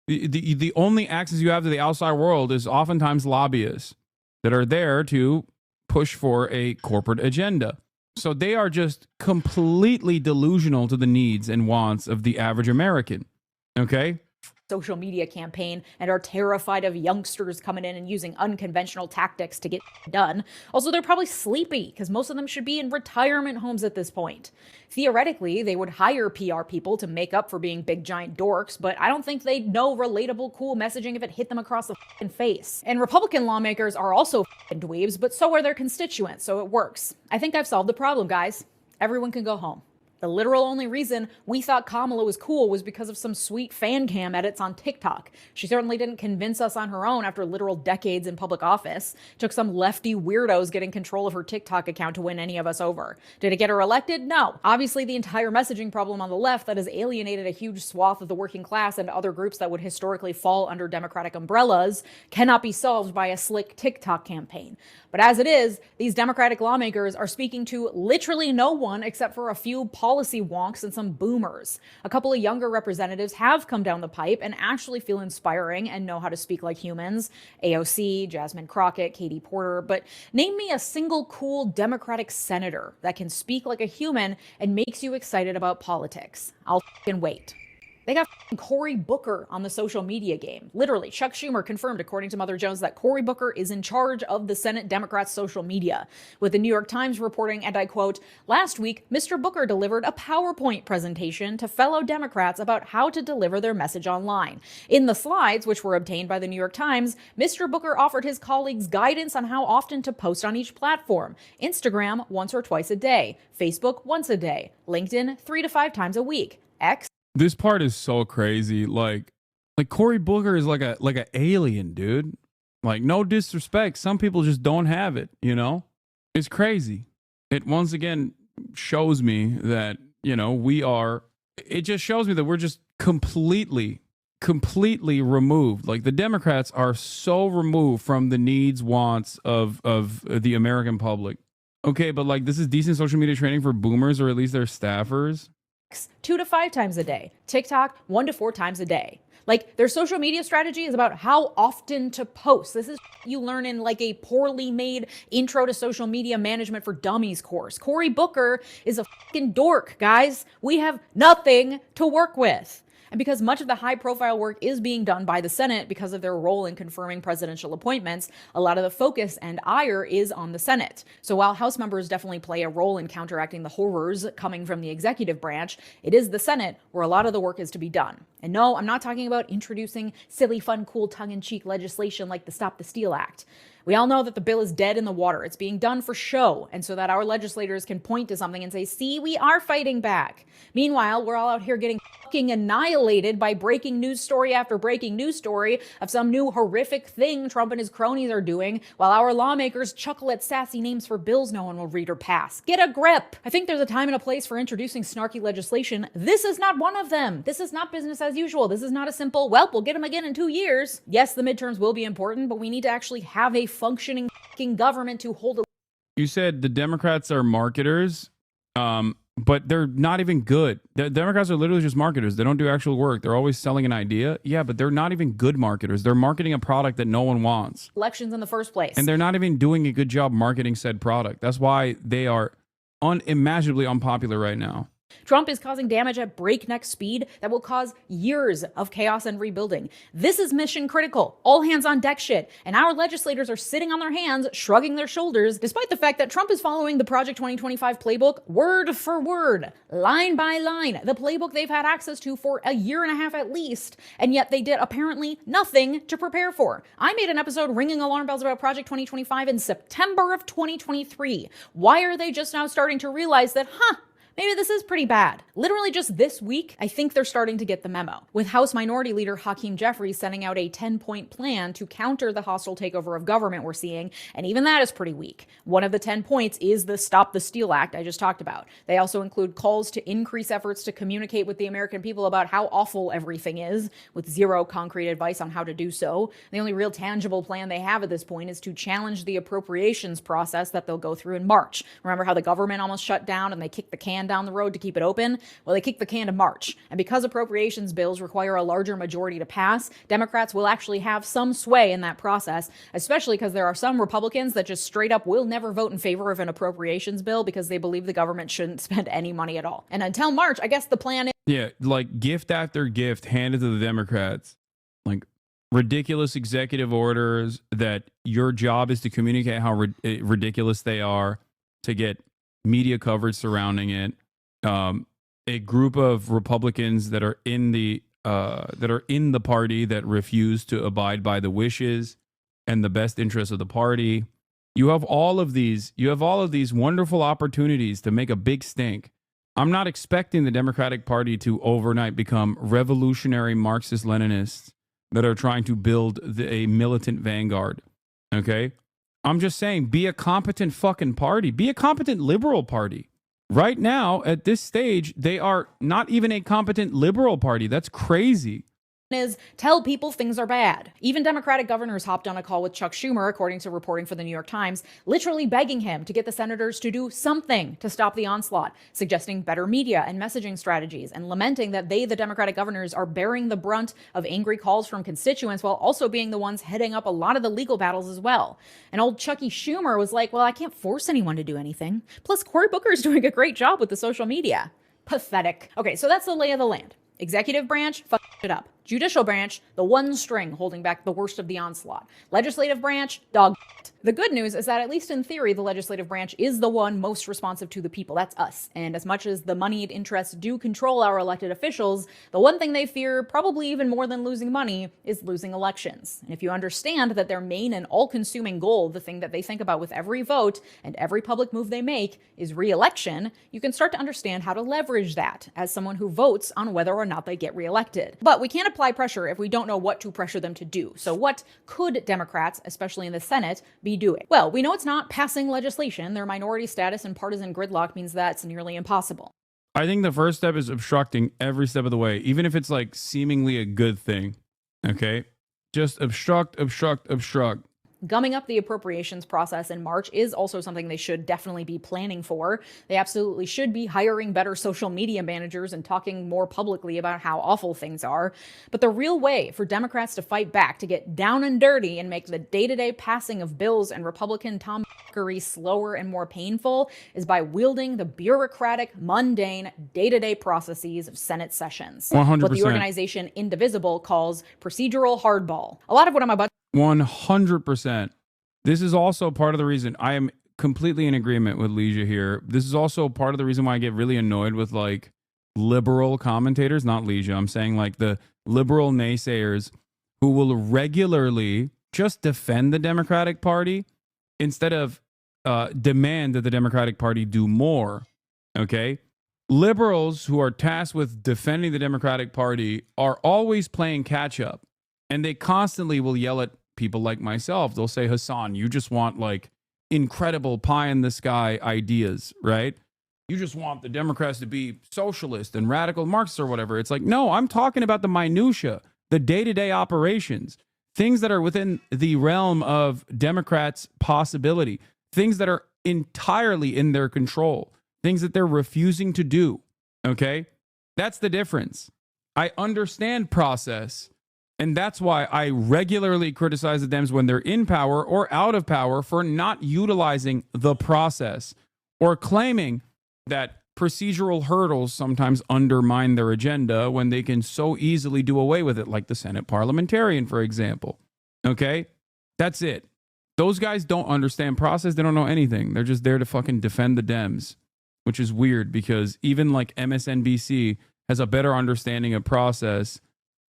The only access you have to the outside world is oftentimes lobbyists that are there to push for a corporate agenda. So they are just completely delusional to the needs and wants of the average American. Okay? Social media campaign and are terrified of youngsters coming in and using unconventional tactics to get done. Also, they're probably sleepy because most of them should be in retirement homes at this point. Theoretically, they would hire PR people to make up for being big giant dorks, but I don't think they'd know relatable, cool messaging if it hit them across the face. And Republican lawmakers are also dweebs, but so are their constituents, so it works. I think I've solved the problem, guys. Everyone can go home. The literal only reason we thought Kamala was cool was because of some sweet fan cam edits on TikTok. She certainly didn't convince us on her own after literal decades in public office. Took some lefty weirdos getting control of her TikTok account to win any of us over. Did it get her elected? No. Obviously, the entire messaging problem on the left that has alienated a huge swath of the working class and other groups that would historically fall under Democratic umbrellas cannot be solved by a slick TikTok campaign. But as it is, these Democratic lawmakers are speaking to literally no one except for a few policy wonks and some boomers. A couple of younger representatives have come down the pipe and actually feel inspiring and know how to speak like humans. AOC, Jasmine Crockett, Katie Porter. But name me a single cool Democratic senator that can speak like a human and makes you excited about politics. I'll f***ing wait. They got Cory Booker on the social media game. Literally, Chuck Schumer confirmed, according to Mother Jones, that Cory Booker is in charge of the Senate Democrats' social media, with the New York Times reporting, and I quote, "Last week, Mr. Booker delivered a PowerPoint presentation to fellow Democrats about how to deliver their message online. In the slides, which were obtained by the New York Times, Mr. Booker offered his colleagues guidance on how often to post on each platform. Instagram once or twice a day, Facebook once a day, LinkedIn 3 to 5 times a week, X." This part is so crazy. Like Cory Booker is like an alien, dude. Like, no disrespect. Some people just don't have it, you know? It's crazy. It once again shows me that, you know, it just shows me that we're just completely removed. Like, the Democrats are so removed from the needs, wants of the American public. Okay, but like, this is decent social media training for boomers or at least their staffers. 2 to 5 times a day. TikTok 1 to 4 times a day. Like, their social media strategy is about how often to post. This is you learn in like a poorly made intro to social media management for dummies course. Cory Booker is a fucking dork, guys. We have nothing to work with. And because much of the high-profile work is being done by the Senate because of their role in confirming presidential appointments, a lot of the focus and ire is on the Senate. So while House members definitely play a role in counteracting the horrors coming from the executive branch, it is the Senate where a lot of the work is to be done. And no, I'm not talking about introducing silly, fun, cool, tongue-in-cheek legislation like the Stop the Steal Act. We all know that the bill is dead in the water. It's being done for show, and so that our legislators can point to something and say, see, we are fighting back. Meanwhile, we're all out here getting fucking annihilated by breaking news story after breaking news story of some new horrific thing Trump and his cronies are doing, while our lawmakers chuckle at sassy names for bills no one will read or pass. Get a grip! I think there's a time and a place for introducing snarky legislation. This is not one of them. This is not business as usual. This is not a simple, well, we'll get them again in 2 years. Yes, the midterms will be important, but we need to actually have a functioning fucking government to hold a... You said the Democrats are marketers, but they're not even good. The Democrats are literally just marketers. They don't do actual work. They're always selling an idea. Yeah, but they're not even good marketers. They're marketing a product that no one wants. Elections in the first place. And they're not even doing a good job marketing said product. That's why they are unimaginably unpopular right now. Trump is causing damage at breakneck speed that will cause years of chaos and rebuilding. This is mission critical, all hands on deck shit, and our legislators are sitting on their hands, shrugging their shoulders, despite the fact that Trump is following the Project 2025 playbook word for word, line by line, the playbook they've had access to for a year and a half at least, and yet they did apparently nothing to prepare for. I made an episode ringing alarm bells about Project 2025 in September of 2023. Why are they just now starting to realize that, maybe this is pretty bad? Literally just this week, I think they're starting to get the memo, with House Minority Leader Hakeem Jeffries sending out a 10-point plan to counter the hostile takeover of government we're seeing, and even that is pretty weak. One of the 10 points is the Stop the Steal Act I just talked about. They also include calls to increase efforts to communicate with the American people about how awful everything is, with zero concrete advice on how to do so. The only real tangible plan they have at this point is to challenge the appropriations process that they'll go through in March. Remember how the government almost shut down and they kicked the can down the road to keep it open? Well, they kicked the can to March. And because appropriations bills require a larger majority to pass, Democrats will actually have some sway in that process, especially because there are some Republicans that just straight up will never vote in favor of an appropriations bill because they believe the government shouldn't spend any money at all. And until March, I guess the plan is... Yeah, like gift after gift handed to the Democrats. Like ridiculous executive orders that your job is to communicate how ridiculous they are, to get media coverage surrounding it. A group of Republicans that are in the party that refuse to abide by the wishes and the best interests of the party. You have all of these wonderful opportunities to make a big stink. I'm not expecting the Democratic Party to overnight become revolutionary Marxist-Leninists that are trying to build a militant vanguard. Okay? I'm just saying, be a competent fucking party. Be a competent liberal party. Right now, at this stage, they are not even a competent liberal party. That's crazy. Is tell people things are bad. Even Democratic governors hopped on a call with Chuck Schumer, according to reporting for the New York Times, literally begging him to get the senators to do something to stop the onslaught, suggesting better media and messaging strategies, and lamenting that they, the Democratic governors, are bearing the brunt of angry calls from constituents while also being the ones heading up a lot of the legal battles as well. And old Chucky Schumer was like, well, I can't force anyone to do anything. Plus, Cory Booker's doing a great job with the social media. Pathetic. Okay, so that's the lay of the land. Executive branch, fuck it up. Judicial branch, the one string holding back the worst of the onslaught. Legislative branch, dog shit. The good news is that at least in theory, the legislative branch is the one most responsive to the people. That's us. And as much as the moneyed interests do control our elected officials, the one thing they fear, probably even more than losing money, is losing elections. And if you understand that their main and all-consuming goal, the thing that they think about with every vote and every public move they make, is re-election, you can start to understand how to leverage that as someone who votes on whether or not they get re-elected. But we can't apply pressure if we don't know what to pressure them to do. So what could Democrats, especially in the Senate, be doing? Well, we know it's not passing legislation. Their minority status and partisan gridlock means that's nearly impossible. I think the first step is obstructing every step of the way, even if it's like seemingly a good thing. Okay? Just obstruct. Gumming up the appropriations process in March is also something they should definitely be planning for. They absolutely should be hiring better social media managers and talking more publicly about how awful things are. But the real way for Democrats to fight back, to get down and dirty and make the day-to-day passing of bills and Republican tomfoolery slower and more painful, is by wielding the bureaucratic, mundane, day-to-day processes of Senate sessions. 100%. What the organization Indivisible calls procedural hardball. A lot of what I'm about 100%. This is also part of the reason I am completely in agreement with Leisha here. This is also part of the reason why I get really annoyed with like liberal commentators, not Leisha. I'm saying like the liberal naysayers who will regularly just defend the Democratic Party instead of demand that the Democratic Party do more. Okay? Liberals who are tasked with defending the Democratic Party are always playing catch up, and they constantly will yell at people like myself. They'll say, Hasan, you just want like incredible pie in the sky ideas, right? You just want the Democrats to be socialist and radical Marxists or whatever. It's like, no, I'm talking about the minutia, the day-to-day operations, things that are within the realm of Democrats' possibility, things that are entirely in their control, things that they're refusing to do. Okay? That's the difference. I understand process. And that's why I regularly criticize the Dems when they're in power or out of power for not utilizing the process or claiming that procedural hurdles sometimes undermine their agenda when they can so easily do away with it, like the Senate parliamentarian, for example. Okay? That's it. Those guys don't understand process. They don't know anything. They're just there to fucking defend the Dems, which is weird because even like MSNBC has a better understanding of process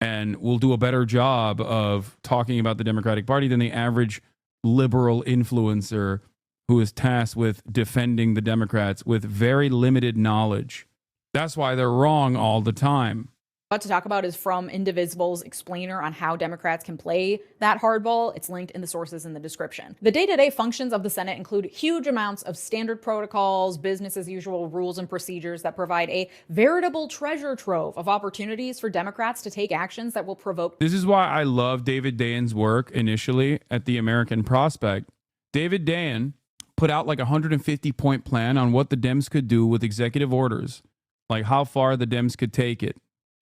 and will do a better job of talking about the Democratic Party than the average liberal influencer who is tasked with defending the Democrats with very limited knowledge. That's why they're wrong all the time. about to talk about is from Indivisible's explainer on how Democrats can play that hardball. It's linked in the sources in the description. The day-to-day functions of the Senate include huge amounts of standard protocols, business as usual rules and procedures that provide a veritable treasure trove of opportunities for Democrats to take actions that will provoke. This is why I love David Dayen's work initially at the American Prospect. David Dayen put out like a 150-point plan on what the Dems could do with executive orders, like how far the Dems could take it.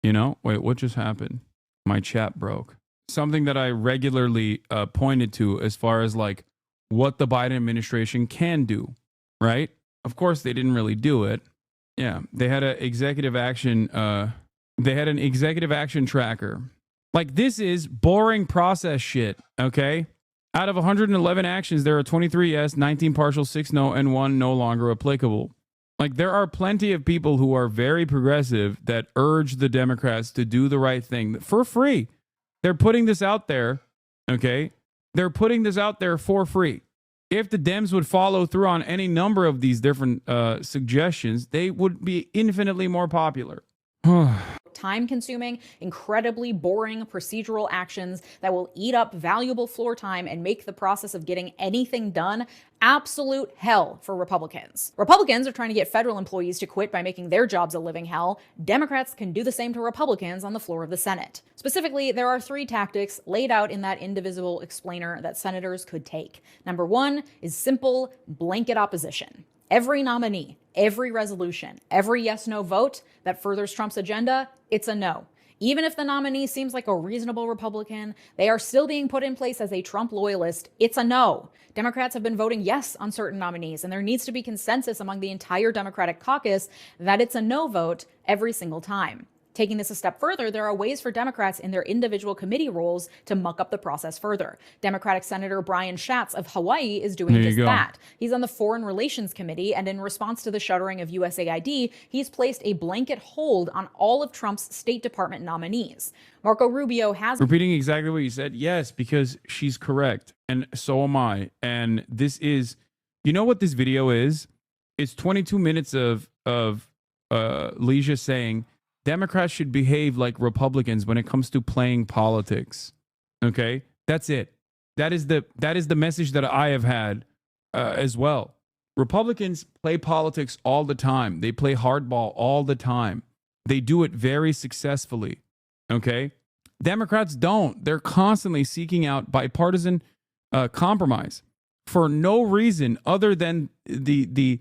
You know, wait, what just happened? My chat broke. Something that I regularly pointed to as far as like what the Biden administration can do, right? Of course, they didn't really do it. Yeah, they had an executive action. They had an executive action tracker. Like, this is boring process shit. Okay, out of 111 actions, there are 23 yes, 19 partial, 6 no, and 1 no longer applicable. Like, there are plenty of people who are very progressive that urge the Democrats to do the right thing for free. They're putting this out there, okay? They're putting this out there for free. If the Dems would follow through on any number of these different suggestions, they would be infinitely more popular. Time-consuming, incredibly boring procedural actions that will eat up valuable floor time and make the process of getting anything done absolute hell for Republicans. Republicans are trying to get federal employees to quit by making their jobs a living hell. Democrats can do the same to Republicans on the floor of the Senate. Specifically, there are 3 tactics laid out in that Indivisible explainer that senators could take. Number 1 is simple blanket opposition. Every nominee, every resolution, every yes-no vote that furthers Trump's agenda, it's a no. Even if the nominee seems like a reasonable Republican, they are still being put in place as a Trump loyalist. It's a no. Democrats have been voting yes on certain nominees, and there needs to be consensus among the entire Democratic caucus that it's a no vote every single time. Taking this a step further, there are ways for Democrats in their individual committee roles to muck up the process further. Democratic Senator Brian Schatz of Hawaii is doing just that. He's on the Foreign Relations Committee, and in response to the shuttering of USAID, he's placed a blanket hold on all of Trump's State Department nominees. Marco Rubio has... Repeating exactly what you said, yes, because she's correct, and so am I. And this is... You know what this video is? It's 22 minutes of Leisha saying... Democrats should behave like Republicans when it comes to playing politics. Okay, that's it. That is the message that I have had as well. Republicans play politics all the time. They play hardball all the time. They do it very successfully. Okay, Democrats don't. They're constantly seeking out bipartisan compromise for no reason other than the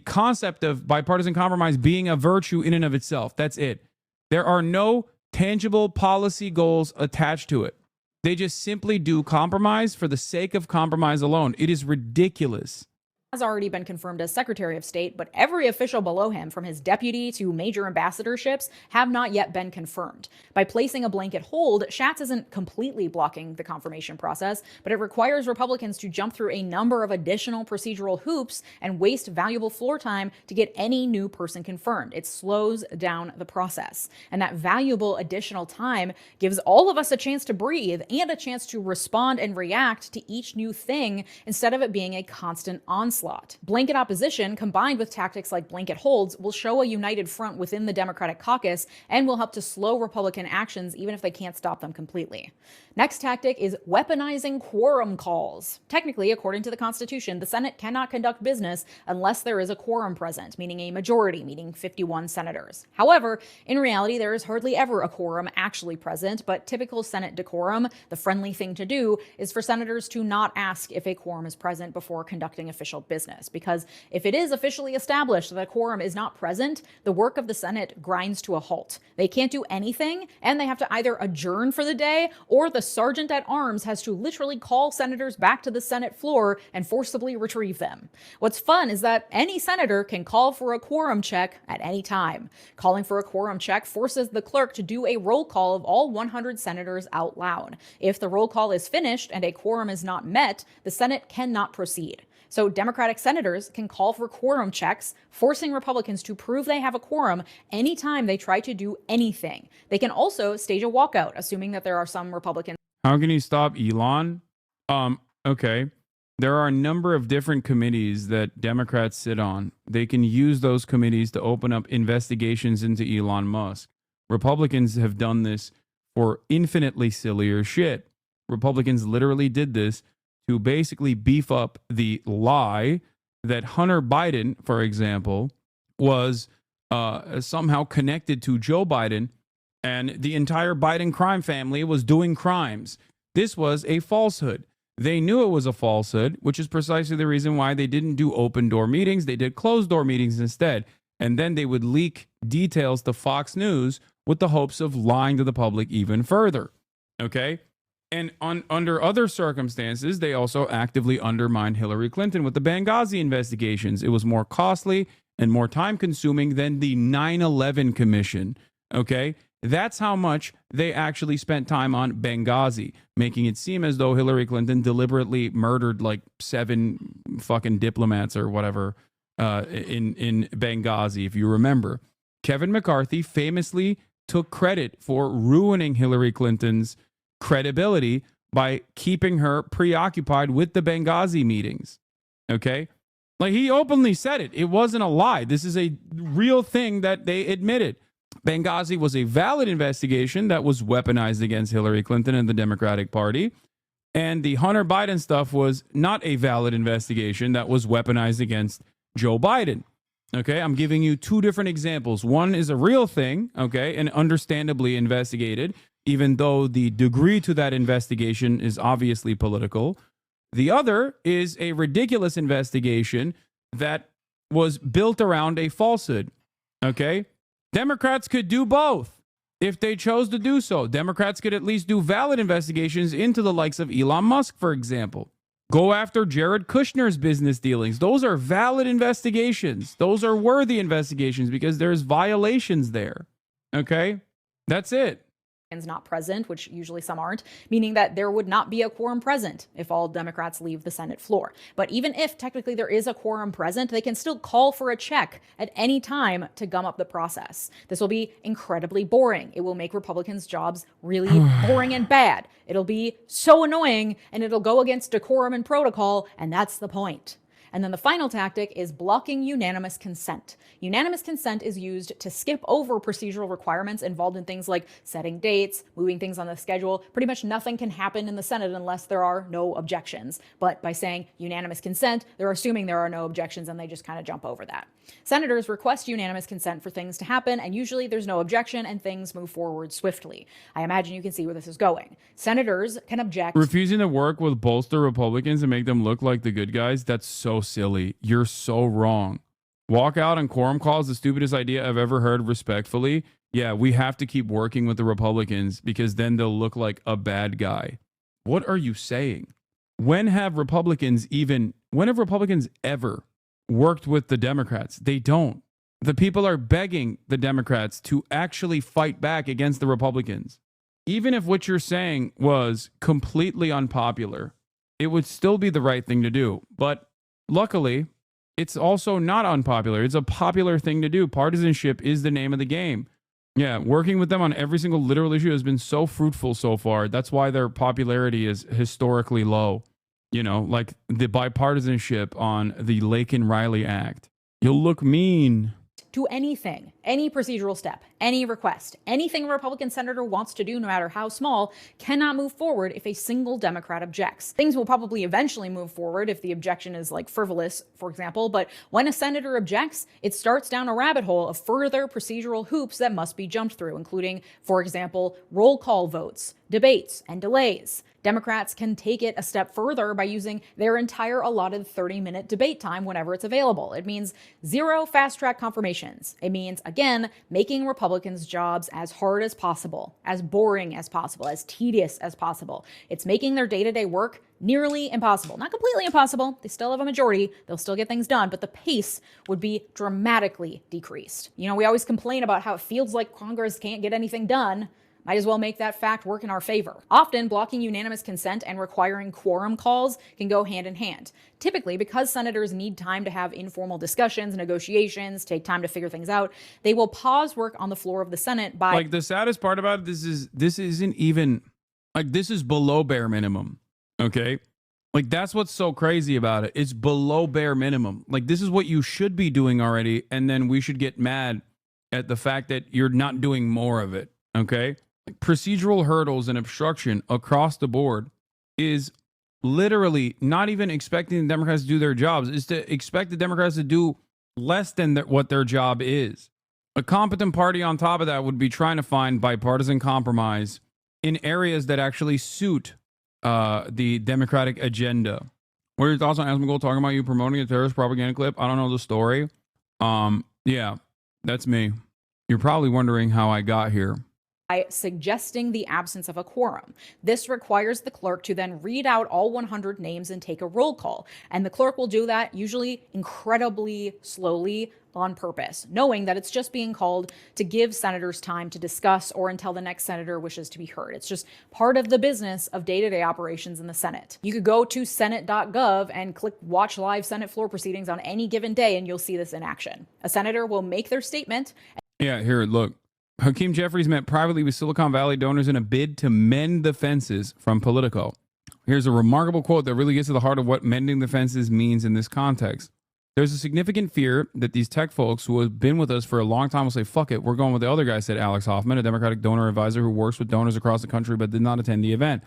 concept of bipartisan compromise being a virtue in and of itself. That's it. There are no tangible policy goals attached to it. They just simply do compromise for the sake of compromise alone. It is ridiculous. Has already been confirmed as Secretary of State, but every official below him, from his deputy to major ambassadorships, have not yet been confirmed. By placing a blanket hold, Schatz isn't completely blocking the confirmation process, but it requires Republicans to jump through a number of additional procedural hoops and waste valuable floor time to get any new person confirmed. It slows down the process. And that valuable additional time gives all of us a chance to breathe and a chance to respond and react to each new thing instead of it being a constant onslaught. Blanket opposition, combined with tactics like blanket holds, will show a united front within the Democratic caucus and will help to slow Republican actions even if they can't stop them completely. Next tactic is weaponizing quorum calls. Technically, according to the Constitution, the Senate cannot conduct business unless there is a quorum present, meaning a majority, meaning 51 senators. However, in reality, there is hardly ever a quorum actually present, but typical Senate decorum, the friendly thing to do, is for senators to not ask if a quorum is present before conducting official business, because if it is officially established that a quorum is not present, the work of the Senate grinds to a halt. They can't do anything, and they have to either adjourn for the day, or the sergeant at arms has to literally call senators back to the Senate floor and forcibly retrieve them. What's fun is that any senator can call for a quorum check at any time. Calling for a quorum check forces the clerk to do a roll call of all 100 senators out loud. If the roll call is finished and a quorum is not met, the Senate cannot proceed. So Democratic senators can call for quorum checks, forcing Republicans to prove they have a quorum anytime they try to do anything. They can also stage a walkout, assuming that there are some Republicans. How can you stop Elon? Okay. There are a number of different committees that Democrats sit on. They can use those committees to open up investigations into Elon Musk. Republicans have done this for infinitely sillier shit. Republicans literally did this to basically beef up the lie that Hunter Biden, for example, was somehow connected to Joe Biden and the entire Biden crime family was doing crimes. This was a falsehood. They knew it was a falsehood, which is precisely the reason why they didn't do open door meetings. They did closed door meetings instead. And then they would leak details to Fox News with the hopes of lying to the public even further. Okay? And under other circumstances, they also actively undermined Hillary Clinton with the Benghazi investigations. It was more costly and more time-consuming than the 9/11 Commission, okay? That's how much they actually spent time on Benghazi, making it seem as though Hillary Clinton deliberately murdered like 7 fucking diplomats or whatever in Benghazi, if you remember. Kevin McCarthy famously took credit for ruining Hillary Clinton's credibility by keeping her preoccupied with the Benghazi meetings. Okay? Like, he openly said it. It wasn't a lie. This is a real thing that they admitted. Benghazi was a valid investigation that was weaponized against Hillary Clinton and the Democratic Party. And the Hunter Biden stuff was not a valid investigation that was weaponized against Joe Biden. Okay, I'm giving you 2 different examples. One is a real thing, okay, and understandably investigated, even though the degree to that investigation is obviously political. The other is a ridiculous investigation that was built around a falsehood, okay? Democrats could do both if they chose to do so. Democrats could at least do valid investigations into the likes of Elon Musk, for example. Go after Jared Kushner's business dealings. Those are valid investigations. Those are worthy investigations because there's violations there, okay? That's it. Not present, which usually some aren't, meaning that there would not be a quorum present if all Democrats leave the Senate floor. But even if technically there is a quorum present, they can still call for a check at any time to gum up the process. This will be incredibly boring. It will make Republicans' jobs really boring and bad. It'll be so annoying, and it'll go against decorum and protocol, and that's the point. And then the final tactic is blocking unanimous consent. Unanimous consent is used to skip over procedural requirements involved in things like setting dates, moving things on the schedule. Pretty much nothing can happen in the Senate unless there are no objections. But by saying unanimous consent, they're assuming there are no objections and they just kind of jump over that. Senators request unanimous consent for things to happen, and usually there's no objection and things move forward swiftly. I imagine you can see where this is going. Senators can object. Refusing to work with bolster Republicans and make them look like the good guys, that's so silly. You're so wrong. Walk out on quorum calls, the stupidest idea I've ever heard, respectfully. Yeah, we have to keep working with the Republicans because then they'll look like a bad guy. What are you saying? When have Republicans ever worked with the Democrats? They don't. The people are begging the Democrats to actually fight back against the Republicans. Even if what you're saying was completely unpopular, it would still be the right thing to do. But luckily, it's also not unpopular. It's a popular thing to do. Partisanship is the name of the game. Yeah, working with them on every single literal issue has been so fruitful so far. That's why their popularity is historically low. You know, like the bipartisanship on the Lakin Riley Act. You'll look mean. To anything, any procedural step, any request, anything a Republican senator wants to do, no matter how small, cannot move forward if a single Democrat objects. Things will probably eventually move forward if the objection is like frivolous, for example, but when a senator objects, it starts down a rabbit hole of further procedural hoops that must be jumped through, including, for example, roll call votes, debates, and delays. Democrats can take it a step further by using their entire allotted 30-minute debate time whenever it's available. It means zero fast-track confirmations. It means, again, making Republicans' jobs as hard as possible, as boring as possible, as tedious as possible. It's making their day-to-day work nearly impossible. Not completely impossible. They still have a majority. They'll still get things done, but the pace would be dramatically decreased. You know, we always complain about how it feels like Congress can't get anything done. Might as well make that fact work in our favor. Often, blocking unanimous consent and requiring quorum calls can go hand in hand. Typically, because senators need time to have informal discussions, negotiations, take time to figure things out, they will pause work on the floor of the Senate by... Like, the saddest part about this isn't even... Like, this is below bare minimum, okay? Like, that's what's so crazy about it. It's below bare minimum. Like, this is what you should be doing already, and then we should get mad at the fact that you're not doing more of it, okay? Procedural hurdles and obstruction across the board is literally not even expecting the Democrats to do their jobs. Is to expect the Democrats to do less than what their job is. A competent party on top of that would be trying to find bipartisan compromise in areas that actually suit the Democratic agenda. What are your thoughts on Asmongold talking about you promoting a terrorist propaganda clip? I don't know the story. Yeah, that's me. You're probably wondering how I got here. By suggesting the absence of a quorum. This requires the clerk to then read out all 100 names and take a roll call. And the clerk will do that usually incredibly slowly on purpose, knowing that it's just being called to give senators time to discuss or until the next senator wishes to be heard. It's just part of the business of day-to-day operations in the Senate. You could go to senate.gov and click watch live Senate floor proceedings on any given day and you'll see this in action. A senator will make their statement. Yeah, here, look. Hakeem Jeffries met privately with Silicon Valley donors in a bid to mend the fences from Politico. Here's a remarkable quote that really gets to the heart of what mending the fences means in this context. There's a significant fear that these tech folks who have been with us for a long time will say, fuck it, we're going with the other guy, said Alex Hoffman, a Democratic donor advisor who works with donors across the country but did not attend the event.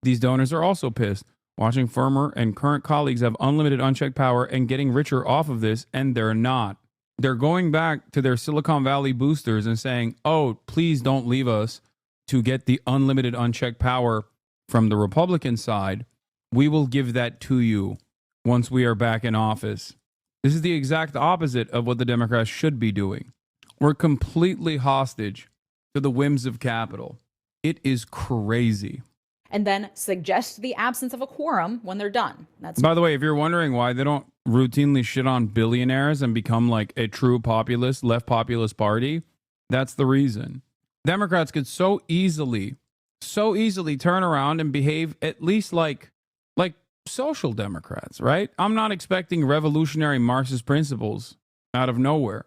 These donors are also pissed, watching former and current colleagues have unlimited unchecked power and getting richer off of this, and they're not. They're going back to their Silicon Valley boosters and saying, oh, please don't leave us to get the unlimited unchecked power from the Republican side. We will give that to you once we are back in office. This is the exact opposite of what the Democrats should be doing. We're completely hostage to the whims of capital. It is crazy. And then suggest the absence of a quorum when they're done. That's By the way, if you're wondering why they don't routinely shit on billionaires and become like a true populist, left populist party, that's the reason. Democrats could so easily turn around and behave at least like social Democrats, right? I'm not expecting revolutionary Marxist principles out of nowhere,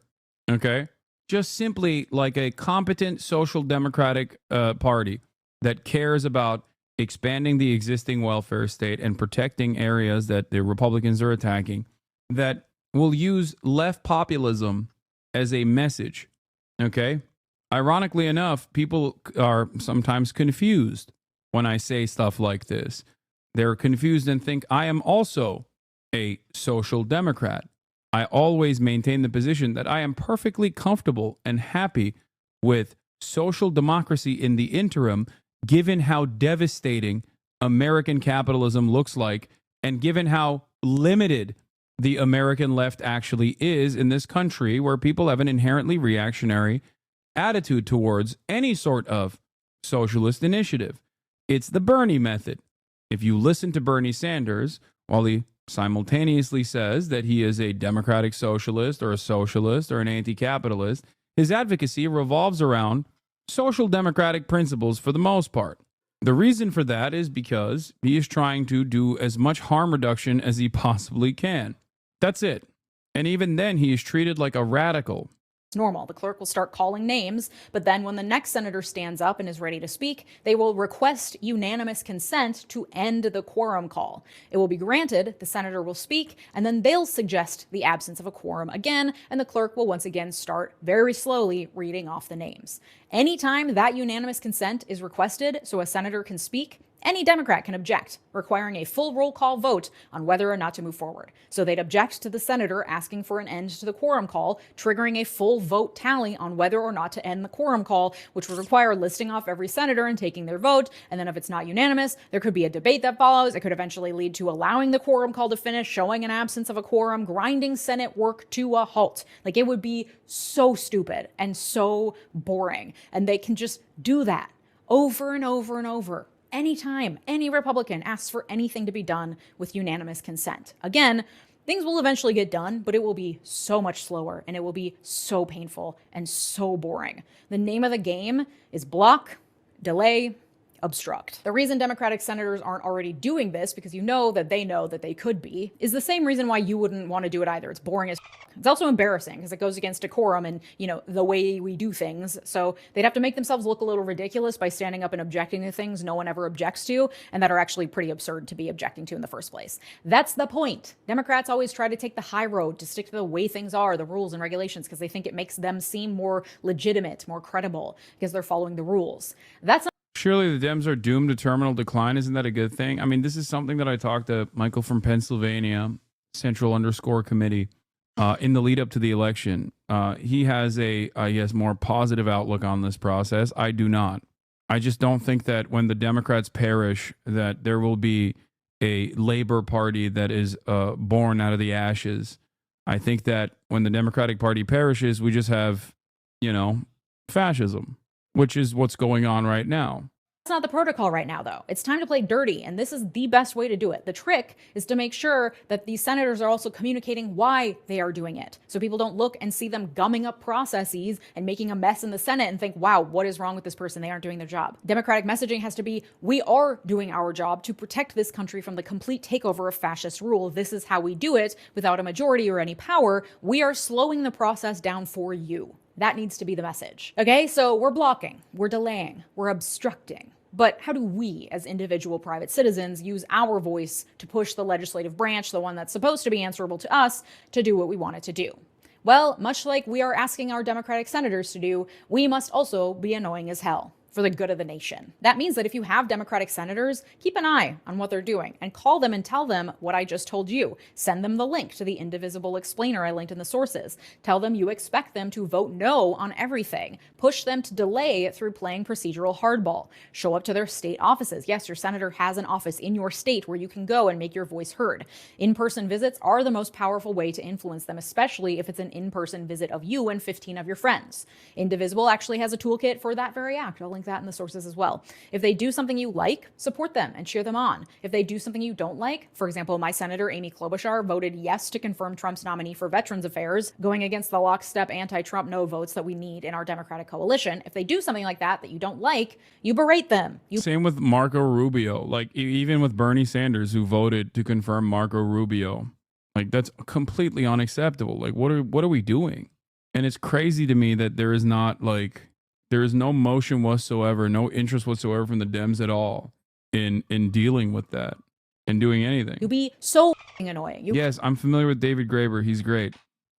okay? Just simply like a competent social democratic party that cares about expanding the existing welfare state and protecting areas that the Republicans are attacking that will use left populism as a message. Okay? Ironically enough, people are sometimes confused when I say stuff like this. They're confused and think I am also a social democrat. I always maintain the position that I am perfectly comfortable and happy with social democracy in the interim, given how devastating American capitalism looks like, and given how limited the American left actually is in this country, where people have an inherently reactionary attitude towards any sort of socialist initiative. It's the Bernie method. If you listen to Bernie Sanders, while he simultaneously says that he is a democratic socialist or a socialist or an anti-capitalist, his advocacy revolves around social democratic principles for the most part. The reason for that is because he is trying to do as much harm reduction as he possibly can. That's it. And even then, he is treated like a radical. It's normal. The clerk will start calling names, but then when the next senator stands up and is ready to speak, they will request unanimous consent to end the quorum call. It will be granted, the senator will speak, and then they'll suggest the absence of a quorum again, and the clerk will once again start very slowly reading off the names. Anytime that unanimous consent is requested so a senator can speak, any Democrat can object, requiring a full roll call vote on whether or not to move forward. So they'd object to the senator asking for an end to the quorum call, triggering a full vote tally on whether or not to end the quorum call, which would require listing off every senator and taking their vote. And then if it's not unanimous, there could be a debate that follows. It could eventually lead to allowing the quorum call to finish, showing an absence of a quorum, grinding Senate work to a halt. Like, it would be so stupid and so boring. And they can just do that over and over and over. Anytime any Republican asks for anything to be done with unanimous consent. Again, things will eventually get done, but it will be so much slower and it will be so painful and so boring. The name of the game is block, delay, obstruct. The reason Democratic senators aren't already doing this, because you know that they could be, is the same reason why you wouldn't want to do it either. It's boring as It's also embarrassing because it goes against decorum and, the way we do things. So they'd have to make themselves look a little ridiculous by standing up and objecting to things no one ever objects to and that are actually pretty absurd to be objecting to in the first place. That's the point. Democrats always try to take the high road, to stick to the way things are, the rules and regulations, because they think it makes them seem more legitimate, more credible, because they're following the rules. That's not Surely the Dems are doomed to terminal decline. Isn't that a good thing? I mean, this is something that I talked to Michael from Pennsylvania, Central_Committee, in the lead up to the election. He has more positive outlook on this process. I do not. I just don't think that when the Democrats perish, that there will be a Labor Party that is born out of the ashes. I think that when the Democratic Party perishes, we just have, fascism, which is what's going on right now. That's not the protocol right now, though. It's time to play dirty, and this is the best way to do it. The trick is to make sure that these senators are also communicating why they are doing it, so people don't look and see them gumming up processes and making a mess in the Senate and think, wow, what is wrong with this person? They aren't doing their job. Democratic messaging has to be, we are doing our job to protect this country from the complete takeover of fascist rule. This is how we do it without a majority or any power. We are slowing the process down for you. That needs to be the message. Okay, so we're blocking, we're delaying, we're obstructing. But how do we, as individual private citizens, use our voice to push the legislative branch, the one that's supposed to be answerable to us, to do what we want it to do? Well, much like we are asking our Democratic senators to do, we must also be annoying as hell for the good of the nation. That means that if you have Democratic senators, keep an eye on what they're doing and call them and tell them what I just told you. Send them the link to the indivisible explainer I linked in the sources. Tell them you expect them to vote no on everything. Push them to delay through playing procedural hardball. Show up to their state offices. Yes, your senator has an office in your state where you can go and make your voice heard. In-person visits are the most powerful way to influence them, especially if it's an in-person visit of you and 15 of your friends. Indivisible actually has a toolkit for that very act. I'll link that in the sources as well. If they do something you like, support them and cheer them on. If they do something you don't like, for example, my Senator Amy Klobuchar voted yes to confirm Trump's nominee for Veterans Affairs, going against the lockstep anti-Trump no votes that we need in our Democratic coalition. If they do something like that you don't like, you berate them. Same with Marco Rubio, like even with Bernie Sanders, who voted to confirm Marco Rubio. Like, that's completely unacceptable. Like, what are we doing? And it's crazy to me that there is no motion whatsoever, no interest whatsoever from the Dems at all in dealing with that. and doing anything. You'll be so annoying. Yes, I'm familiar with David Graeber. He's great.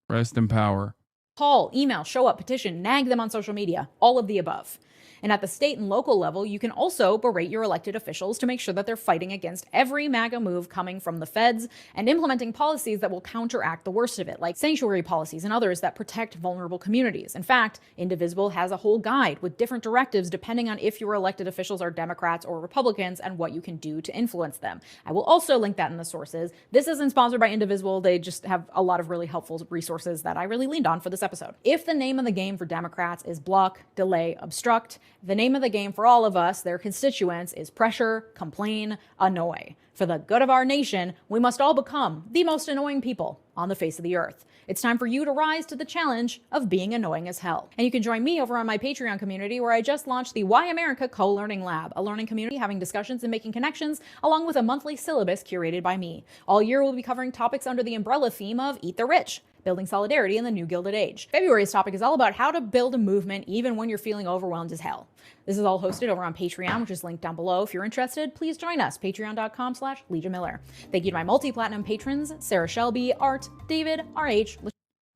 Rest in power. Call, email, show up, petition, nag them on social media, all of the above. And at the state and local level, you can also berate your elected officials to make sure that they're fighting against every MAGA move coming from the feds and implementing policies that will counteract the worst of it, like sanctuary policies and others that protect vulnerable communities. In fact, Indivisible has a whole guide with different directives depending on if your elected officials are Democrats or Republicans and what you can do to influence them. I will also link that in the sources. This isn't sponsored by Indivisible. They just have a lot of really helpful resources that I really leaned on for this episode. If the name of the game for Democrats is block, delay, obstruct, the name of the game for all of us, their constituents, is pressure, complain, annoy. For the good of our nation, we must all become the most annoying people on the face of the earth. It's time for you to rise to the challenge of being annoying as hell. And you can join me over on my Patreon community, where I just launched the Why America Co-Learning Lab, a learning community having discussions and making connections, along with a monthly syllabus curated by me. All year we'll be covering topics under the umbrella theme of Eat the Rich, building solidarity in the new Gilded Age. February's topic is all about how to build a movement even when you're feeling overwhelmed as hell. This is all hosted over on Patreon, which is linked down below. If you're interested, please join us, patreon.com/Legia Miller. Thank you to my multi-platinum patrons, Sarah Shelby, Art, David, RH.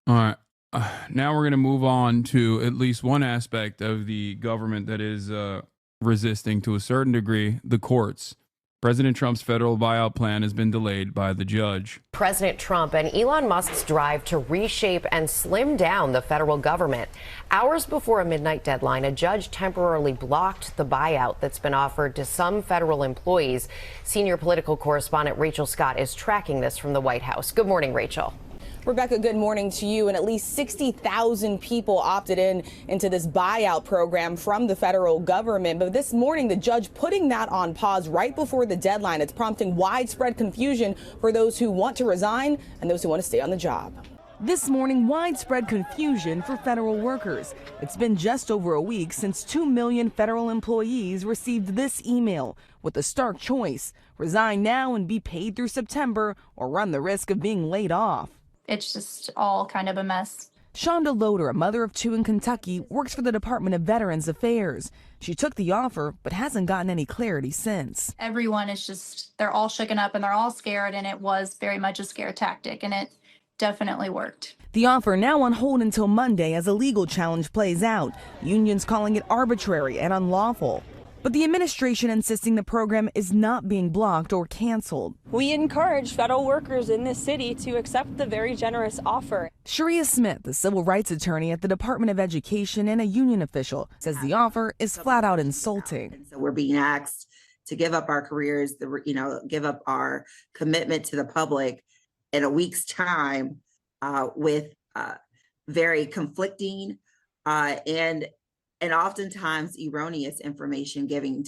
All right. Now we're going to move on to at least one aspect of the government that is resisting to a certain degree, the courts. President Trump's federal buyout plan has been delayed by the judge. President Trump and Elon Musk's drive to reshape and slim down the federal government. Hours before a midnight deadline, a judge temporarily blocked the buyout that's been offered to some federal employees. Senior political correspondent Rachel Scott is tracking this from the White House. Good morning, Rachel. Rebecca, good morning to you. And at least 60,000 people opted into this buyout program from the federal government. But this morning, the judge putting that on pause right before the deadline. It's prompting widespread confusion for those who want to resign and those who want to stay on the job. This morning, widespread confusion for federal workers. It's been just over a week since 2 million federal employees received this email with a stark choice: resign now and be paid through September, or run the risk of being laid off. It's just all kind of a mess. Shonda Loader, a mother of two in Kentucky, works for the Department of Veterans Affairs. She took the offer, but hasn't gotten any clarity since. Everyone is just, they're all shooken up and they're all scared, and it was very much a scare tactic, and it definitely worked. The offer now on hold until Monday as a legal challenge plays out. Unions calling it arbitrary and unlawful. But the administration insisting the program is not being blocked or canceled. We encourage federal workers in this city to accept the very generous offer. Sharia Smith, the civil rights attorney at the Department of Education and a union official, says the offer is flat out insulting. So we're being asked to give up our careers, give up our commitment to the public in a week's time with very conflicting and oftentimes erroneous information given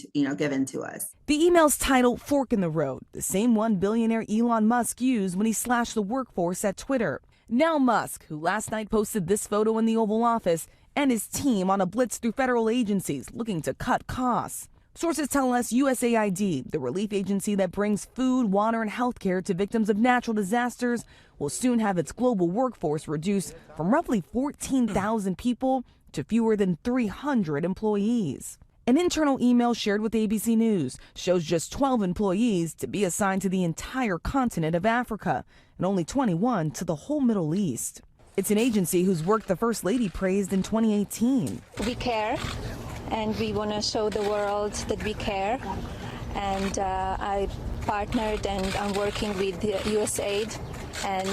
to us. The email's titled Fork in the Road, the same one billionaire Elon Musk used when he slashed the workforce at Twitter. Now Musk, who last night posted this photo in the Oval Office, and his team on a blitz through federal agencies looking to cut costs. Sources tell us USAID, the relief agency that brings food, water, and health care to victims of natural disasters, will soon have its global workforce reduced from roughly 14,000 people to fewer than 300 employees. An internal email shared with ABC News shows just 12 employees to be assigned to the entire continent of Africa and only 21 to the whole Middle East. It's an agency whose work the First Lady praised in 2018. We care, and we want to show the world that we care. And I partnered and I'm working with USAID, and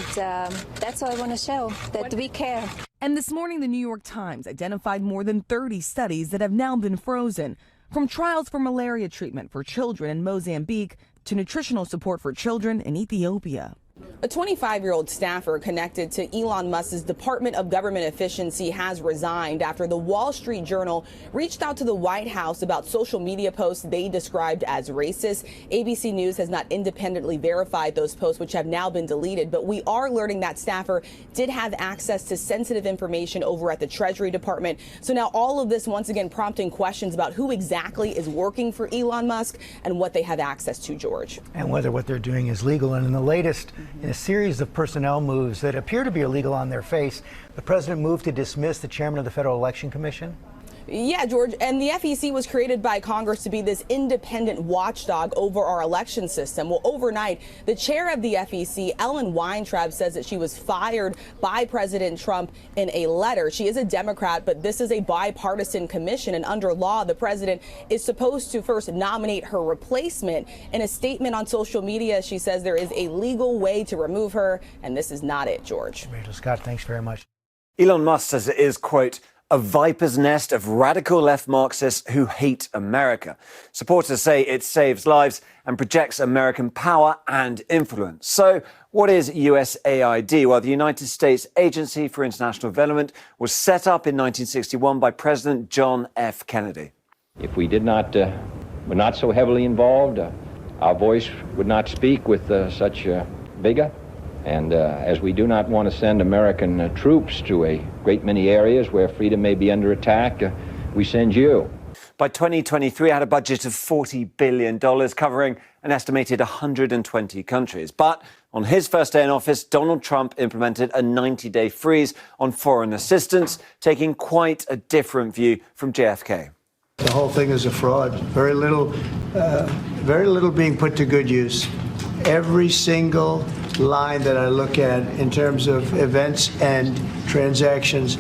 that's all I want to show, that we care. And this morning, the New York Times identified more than 30 studies that have now been frozen, from trials for malaria treatment for children in Mozambique to nutritional support for children in Ethiopia. A 25-year-old staffer connected to Elon Musk's Department of Government Efficiency has resigned after the Wall Street Journal reached out to the White House about social media posts they described as racist. ABC News has not independently verified those posts, which have now been deleted, but we are learning that staffer did have access to sensitive information over at the Treasury Department. So now all of this once again prompting questions about who exactly is working for Elon Musk and what they have access to, George. And whether what they're doing is legal. And in the latest in a series of personnel moves that appear to be illegal on their face, the president moved to dismiss the chairman of the Federal Election Commission. Yeah, George, and the FEC was created by Congress to be this independent watchdog over our election system. Well, overnight, the chair of the FEC, Ellen Weintraub, says that she was fired by President Trump in a letter. She is a Democrat, but this is a bipartisan commission, and under law, the president is supposed to first nominate her replacement. In a statement on social media, she says there is a legal way to remove her, and this is not it, George. Rachel Scott, thanks very much. Elon Musk says it is, quote, a viper's nest of radical left Marxists who hate America. Supporters say it saves lives and projects American power and influence. So what is USAID? Well, the United States Agency for International Development was set up in 1961 by President John F. Kennedy. If we were not so heavily involved, our voice would not speak with such vigor. And as we do not want to send American troops to a great many areas where freedom may be under attack, we send you. By 2023, it had a budget of $40 billion, covering an estimated 120 countries. But on his first day in office, Donald Trump implemented a 90-day freeze on foreign assistance, taking quite a different view from JFK. The whole thing is a fraud. Very little being put to good use. Every single line that I look at in terms of events and transactions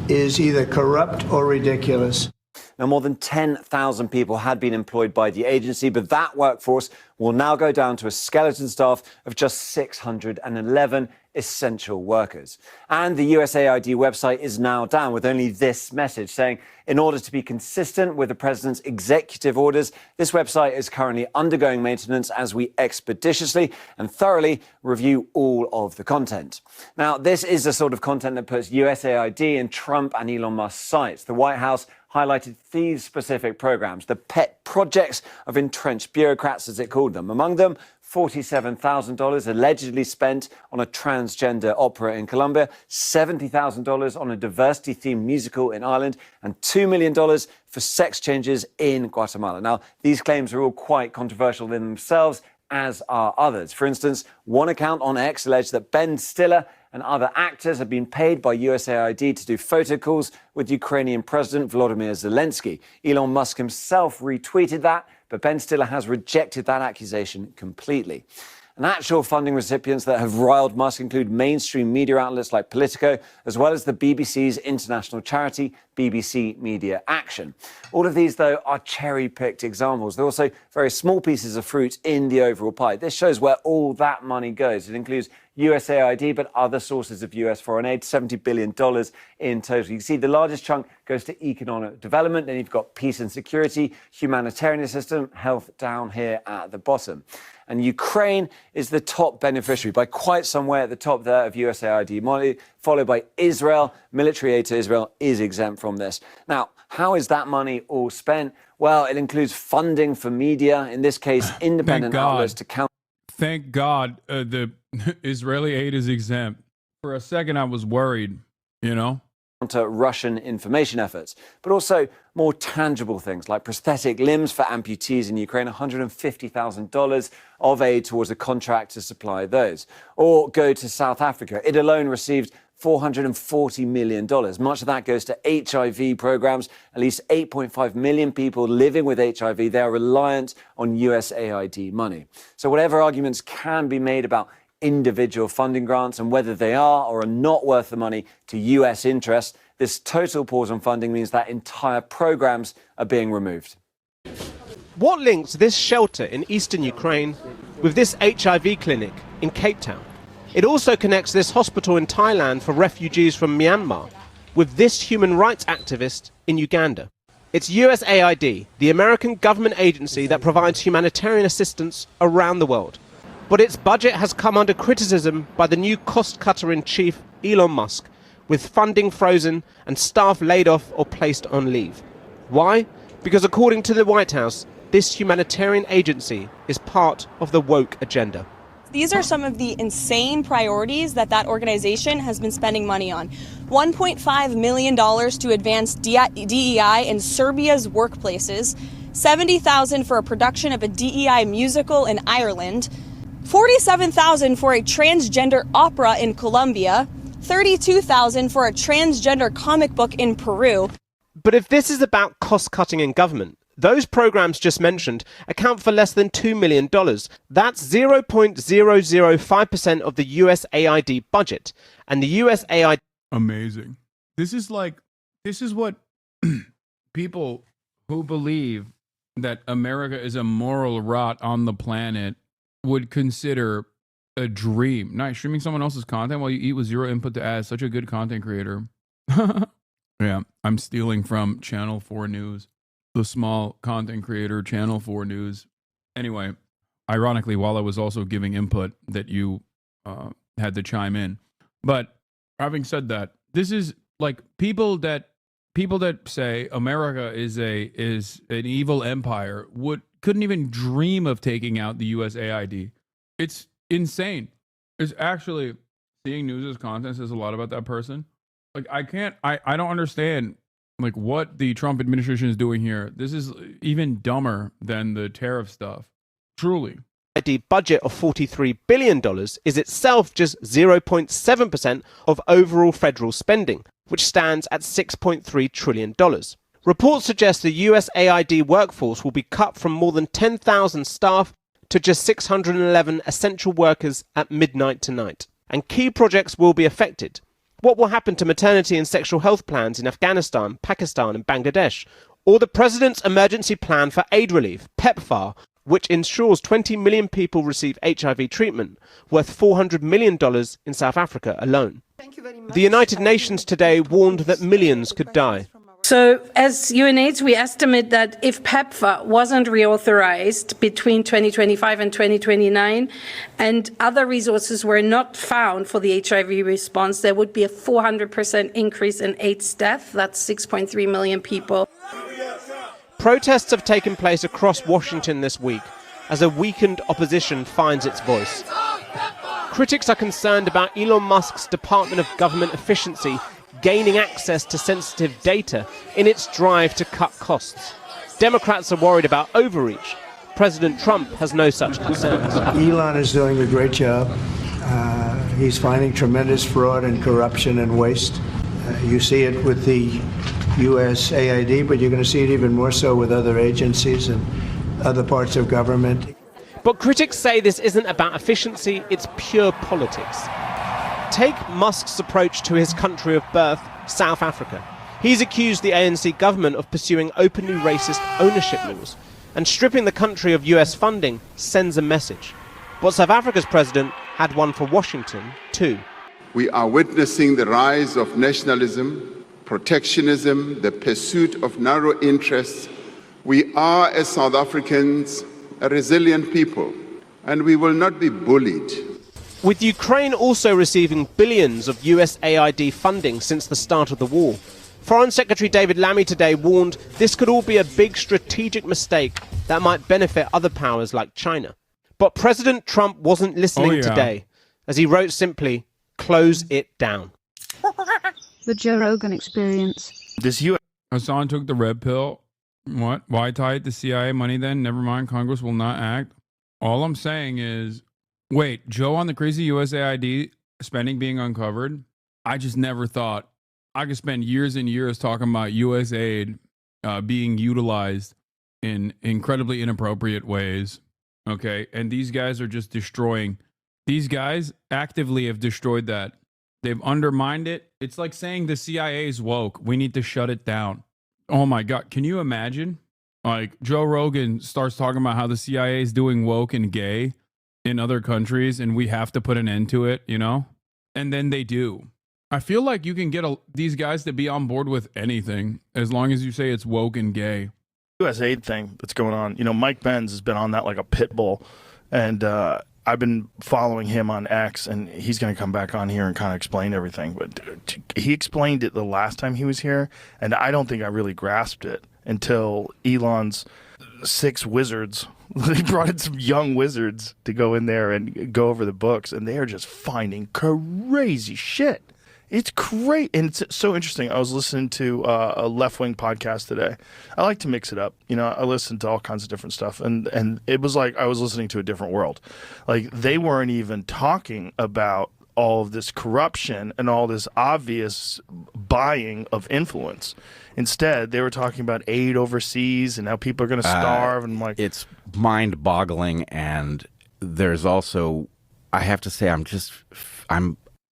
is either corrupt or ridiculous. Now, more than 10,000 people had been employed by the agency, but that workforce will now go down to a skeleton staff of just 611 essential workers. And the USAID website is now down with only this message saying, in order to be consistent with the president's executive orders, this website is currently undergoing maintenance as we expeditiously and thoroughly review all of the content. Now, this is the sort of content that puts USAID in Trump and Elon Musk's sights. The White House highlighted these specific programs, the pet projects of entrenched bureaucrats, as it called them. Among them, $47,000 allegedly spent on a transgender opera in Colombia, $70,000 on a diversity-themed musical in Ireland, and $2 million for sex changes in Guatemala. Now, these claims are all quite controversial in themselves, as are others. For instance, one account on X alleged that Ben Stiller and other actors have been paid by USAID to do photo calls with Ukrainian President Volodymyr Zelensky. Elon Musk himself retweeted that, but Ben Stiller has rejected that accusation completely. And actual funding recipients that have riled Musk include mainstream media outlets like Politico, as well as the BBC's international charity, BBC Media Action. All of these, though, are cherry-picked examples. They're also very small pieces of fruit in the overall pie. This shows where all that money goes. It includes USAID, but other sources of US foreign aid, $70 billion in total. You can see the largest chunk goes to economic development. Then you've got peace and security, humanitarian assistance, health down here at the bottom. And Ukraine is the top beneficiary by quite some way at the top there of USAID money, followed by Israel. Military aid to Israel is exempt from this. Now, how is that money all spent? Well, it includes funding for media, in this case, independent outlets to counter. Thank God the Israeli aid is exempt. For a second, I was worried, Counter Russian information efforts, but also more tangible things like prosthetic limbs for amputees in Ukraine, $150,000 of aid towards a contract to supply those. Or go to South Africa. It alone received $440 million. Much of that goes to HIV programs. At least 8.5 million people living with HIV, they are reliant on USAID money. So whatever arguments can be made about individual funding grants and whether they are or are not worth the money to US interests, this total pause on funding means that entire programs are being removed. What links this shelter in eastern Ukraine with this HIV clinic in Cape Town? It also connects this hospital in Thailand for refugees from Myanmar with this human rights activist in Uganda. It's USAID, the American government agency that provides humanitarian assistance around the world. But its budget has come under criticism by the new cost-cutter-in-chief, Elon Musk, with funding frozen and staff laid off or placed on leave. Why? Because according to the White House, this humanitarian agency is part of the woke agenda. These are some of the insane priorities that organization has been spending money on. $1.5 million to advance DEI in Serbia's workplaces, $70,000 for a production of a DEI musical in Ireland, $47,000 for a transgender opera in Colombia, $32,000 for a transgender comic book in Peru. But if this is about cost-cutting in government, those programs just mentioned account for less than $2 million. That's 0.005% of the USAID budget. And the USAID... Amazing. This is what people who believe that America is a moral rot on the planet would consider a dream. Nice. Streaming someone else's content while you eat with zero input to add. Such a good content creator. Yeah, I'm stealing from Channel 4 News. The small content creator, Channel 4 News. Anyway, ironically, while I was also giving input that you had to chime in. But having said that, this is like people that say America is an evil empire couldn't even dream of taking out the USAID. It's insane. It's actually, seeing news as content says a lot about that person. Like I don't understand like what the Trump administration is doing here. This is even dumber than the tariff stuff. Truly. The budget of $43 billion is itself just 0.7% of overall federal spending, which stands at $6.3 trillion. Reports suggest the USAID workforce will be cut from more than 10,000 staff to just 611 essential workers at midnight tonight. And key projects will be affected. What will happen to maternity and sexual health plans in Afghanistan, Pakistan and Bangladesh? Or the President's Emergency Plan for Aid Relief, PEPFAR, which ensures 20 million people receive HIV treatment, worth $400 million in South Africa alone. The United Nations today warned that millions could die. So as UNAIDS, we estimate that if PEPFAR wasn't reauthorized between 2025 and 2029 and other resources were not found for the HIV response, there would be a 400% increase in AIDS death. That's 6.3 million people. Protests have taken place across Washington this week as a weakened opposition finds its voice. Critics are concerned about Elon Musk's Department of Government Efficiency gaining access to sensitive data in its drive to cut costs. Democrats are worried about overreach. President Trump has no such concerns. Elon is doing a great job. He's finding tremendous fraud and corruption and waste. You see it with the USAID, but you're going to see it even more so with other agencies and other parts of government. But critics say this isn't about efficiency, it's pure politics. Take Musk's approach to his country of birth, South Africa. He's accused the ANC government of pursuing openly racist ownership laws, and stripping the country of US funding sends a message. But South Africa's president had one for Washington, too. We are witnessing the rise of nationalism, protectionism, the pursuit of narrow interests. We are, as South Africans, a resilient people, and we will not be bullied. With Ukraine also receiving billions of USAID funding since the start of the war, Foreign Secretary David Lammy today warned this could all be a big strategic mistake that might benefit other powers like China. But President Trump wasn't listening today, as he wrote simply, "Close it down." The Joe Rogan Experience. Hasan took the red pill. What? Why tie it to CIA money then? Never mind, Congress will not act. All I'm saying is, wait, Joe on the crazy USAID spending being uncovered? I just never thought I could spend years and years talking about USAID being utilized in incredibly inappropriate ways. Okay, and these guys are just destroying. These guys actively have destroyed that. They've undermined it. It's like saying the CIA is woke. We need to shut it down. Oh my God. Can you imagine? Like Joe Rogan starts talking about how the CIA is doing woke and gay in other countries and we have to put an end to it, you know? And then they do. I feel like you can get these guys to be on board with anything as long as you say it's woke and gay. USAID thing that's going on. You know, Mike Benz has been on that like a pit bull. And I've been following him on X, and he's going to come back on here and kind of explain everything. But he explained it the last time he was here, and I don't think I really grasped it until Elon's 6 wizards. He brought in some young wizards to go in there and go over the books, and they are just finding crazy shit. It's great, and it's so interesting. I was listening to a left-wing podcast today. I like to mix it up. You know, I listen to all kinds of different stuff, and it was like I was listening to a different world. Like, they weren't even talking about all of this corruption and all this obvious buying of influence. Instead, they were talking about aid overseas and how people are going to starve. And like, it's mind-boggling. And there's also, I have to say,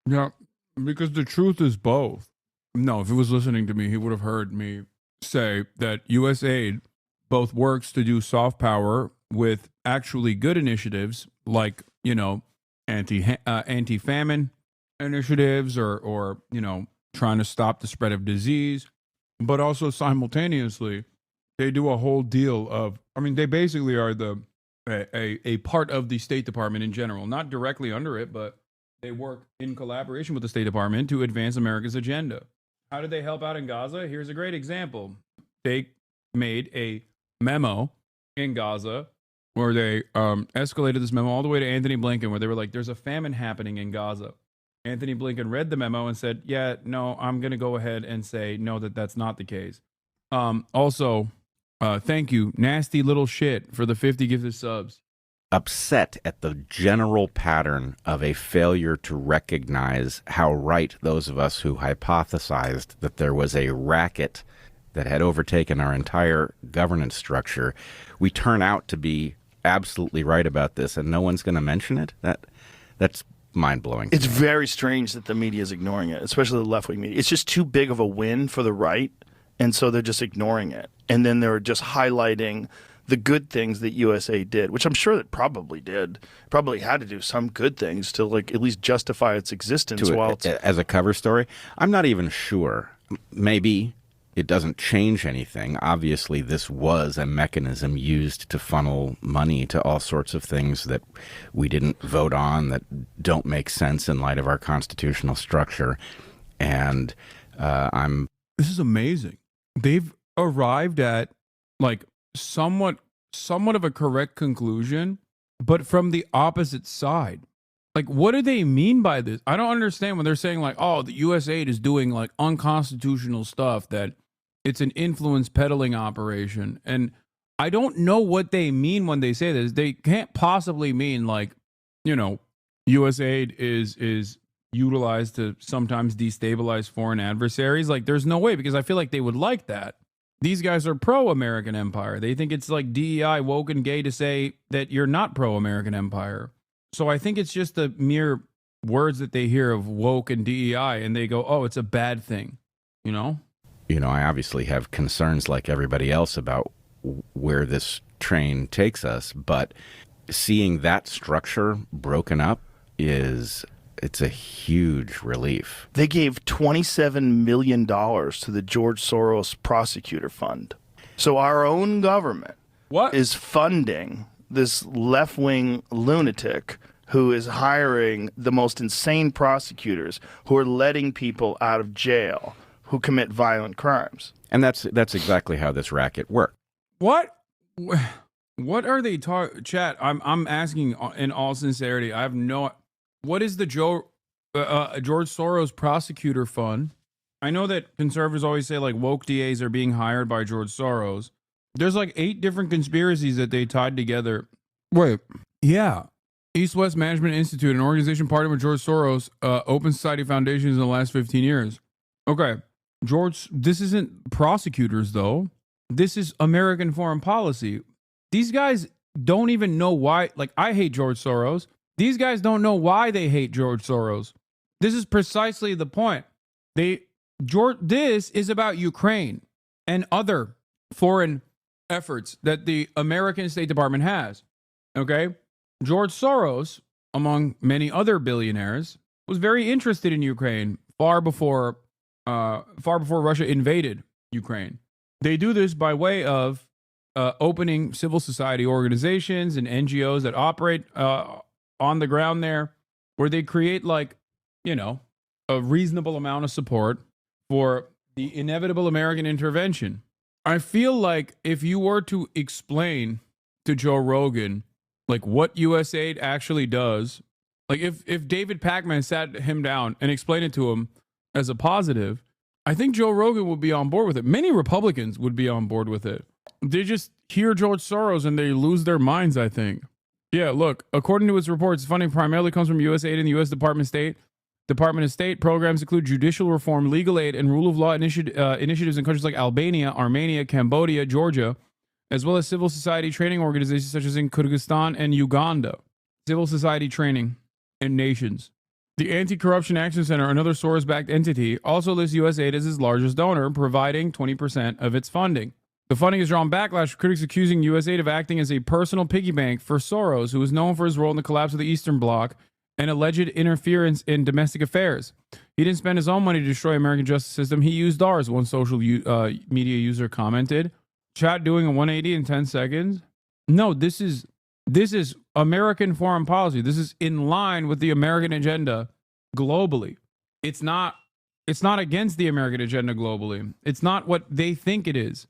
Yeah, because the truth is both. No, if he was listening to me, he would have heard me say that U.S. aid both works to do soft power with actually good initiatives like, anti-famine initiatives or trying to stop the spread of disease, but also simultaneously they do a whole deal of, they basically are a part of the State Department in general, not directly under it, but they work in collaboration with the State Department to advance America's agenda. How did they help out in Gaza? Here's a great example. They made a memo in Gaza where they escalated this memo all the way to Anthony Blinken, where they were like, there's a famine happening in Gaza. Anthony Blinken read the memo and said, yeah, no, I'm going to go ahead and say, no, that's not the case. Also, thank you, nasty little shit, for the 50 gifted subs. Upset at the general pattern of a failure to recognize how right those of us who hypothesized that there was a racket that had overtaken our entire governance structure, we turn out to be absolutely right about this, and no one's going to mention it. That's mind-blowing. It's very strange that the media is ignoring it, especially the left-wing media. It's just too big of a win for the right, and so they're just ignoring it. And then they're just highlighting the good things that USA did, which I'm sure it probably did. Probably had to do some good things to at least justify its existence. As a cover story, I'm not even sure. Maybe it doesn't change anything. Obviously, this was a mechanism used to funnel money to all sorts of things that we didn't vote on, that don't make sense in light of our constitutional structure. And This is amazing. They've arrived at somewhat of a correct conclusion, but from the opposite side. What do they mean by this? I don't understand when they're saying the U.S. aid is doing unconstitutional stuff, that it's an influence peddling operation. And I don't know what they mean when they say this. They can't possibly mean U.S. aid is utilized to sometimes destabilize foreign adversaries. There's no way, because I feel like they would like that. These guys are pro-American empire. They think it's DEI, woke and gay to say that you're not pro-American empire. So I think it's just the mere words that they hear of woke and DEI, and they go, oh, it's a bad thing, I obviously have concerns like everybody else about where this train takes us, but seeing that structure broken up it's a huge relief. They gave $27 million to the George Soros Prosecutor Fund. So our own government is funding this left-wing lunatic who is hiring the most insane prosecutors who are letting people out of jail who commit violent crimes. And that's exactly how this racket worked. What are they talking? Chat, I'm asking in all sincerity. I have no. What is the George Soros Prosecutor Fund? I know that conservatives always say woke DAs are being hired by George Soros. There's 8 different conspiracies that they tied together. Wait, yeah. East West Management Institute, an organization partnered with George Soros, Open Society Foundations in the last 15 years. Okay, George, this isn't prosecutors though. This is American foreign policy. These guys don't even know why. I hate George Soros. These guys don't know why they hate George Soros. This is precisely the point. This is about Ukraine and other foreign efforts that the American State Department has. Okay? George Soros, among many other billionaires, was very interested in Ukraine far before Russia invaded Ukraine. They do this by way of opening civil society organizations and NGOs that operate on the ground there, where they create a reasonable amount of support for the inevitable American intervention. I feel like if you were to explain to Joe Rogan what USAID actually does, if David Pakman sat him down and explained it to him as a positive, I think Joe Rogan would be on board with it. Many Republicans would be on board with it. They just hear George Soros and they lose their minds, I think. Yeah, look, according to its reports, funding primarily comes from USAID and the U.S. Department of State. Department of State programs include judicial reform, legal aid, and rule of law initiatives in countries like Albania, Armenia, Cambodia, Georgia, as well as civil society training organizations such as in Kyrgyzstan and Uganda. Civil society training in nations. The Anti-Corruption Action Center, another Soros-backed entity, also lists USAID as its largest donor, providing 20% of its funding. The funding has drawn backlash from critics accusing USAID of acting as a personal piggy bank for Soros, who is known for his role in the collapse of the Eastern Bloc and alleged interference in domestic affairs. He didn't spend his own money to destroy American justice system. He used ours, one social media user commented. Chat doing a 180 in 10 seconds. No, this is American foreign policy. This is in line with the American agenda globally. It's not against the American agenda globally. It's not what they think it is.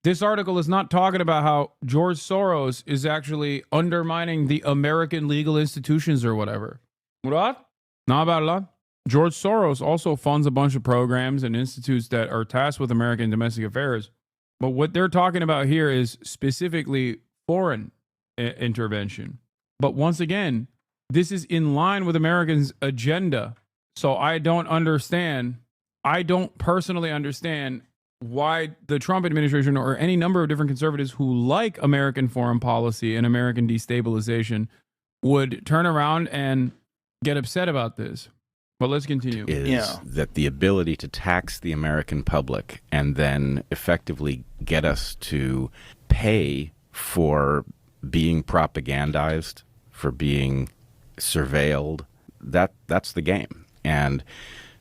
This article is not talking about how George Soros is actually undermining the American legal institutions or whatever. What? Not about a lot. George Soros also funds a bunch of programs and institutes that are tasked with American domestic affairs. But what they're talking about here is specifically foreign intervention. But once again, this is in line with Americans' agenda. So I don't personally understand why the Trump administration or any number of different conservatives who like American foreign policy and American destabilization would turn around and get upset about this. But let's continue. That the ability to tax the American public and then effectively get us to pay for being propagandized, for being surveilled, that's the game. And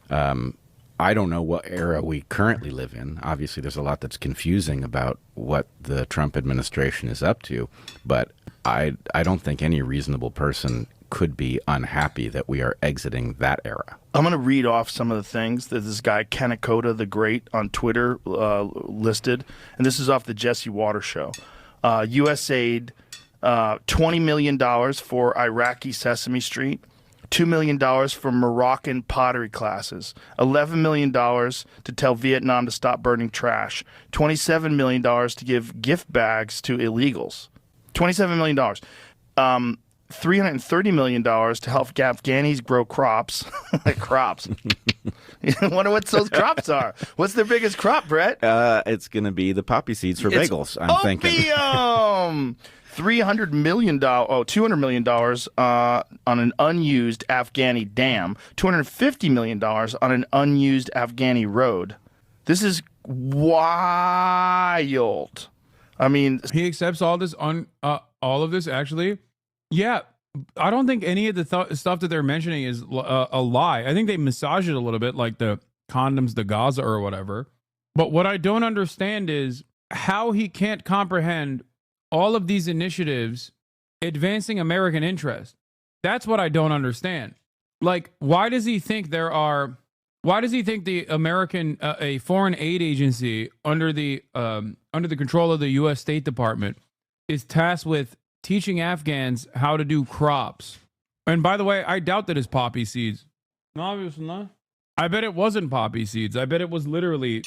I don't know what era we currently live in. Obviously, there's a lot that's confusing about what the Trump administration is up to, but I don't think any reasonable person could be unhappy that we are exiting that era. I'm going to read off some of the things that this guy, Kanakota the Great, on Twitter listed, and this is off the Jesse Watters show. USAID, $20 million for Iraqi Sesame Street. $2 million for Moroccan pottery classes, $11 million to tell Vietnam to stop burning trash, $27 million to give gift bags to illegals, $27 million, $330 million to help Afghanis grow crops. Crops. I wonder what those crops are. What's their biggest crop, Brett? It's going to be the poppy seeds for bagels, I'm thinking. $200 million on an unused Afghani dam, $250 million on an unused Afghani road. This is wild. I mean, he accepts all this all of this actually. Yeah, I don't think any of the stuff that they're mentioning is a lie. I think they massage it a little bit, like the condoms to Gaza or whatever. But what I don't understand is how he can't comprehend all of these initiatives advancing American interest. That's what I don't understand. Like, why does he think the American, a foreign aid agency under the control of the U.S. State Department is tasked with teaching Afghans how to do crops? And by the way, I doubt that it's poppy seeds. No, obviously not. I bet it wasn't poppy seeds. I bet it was literally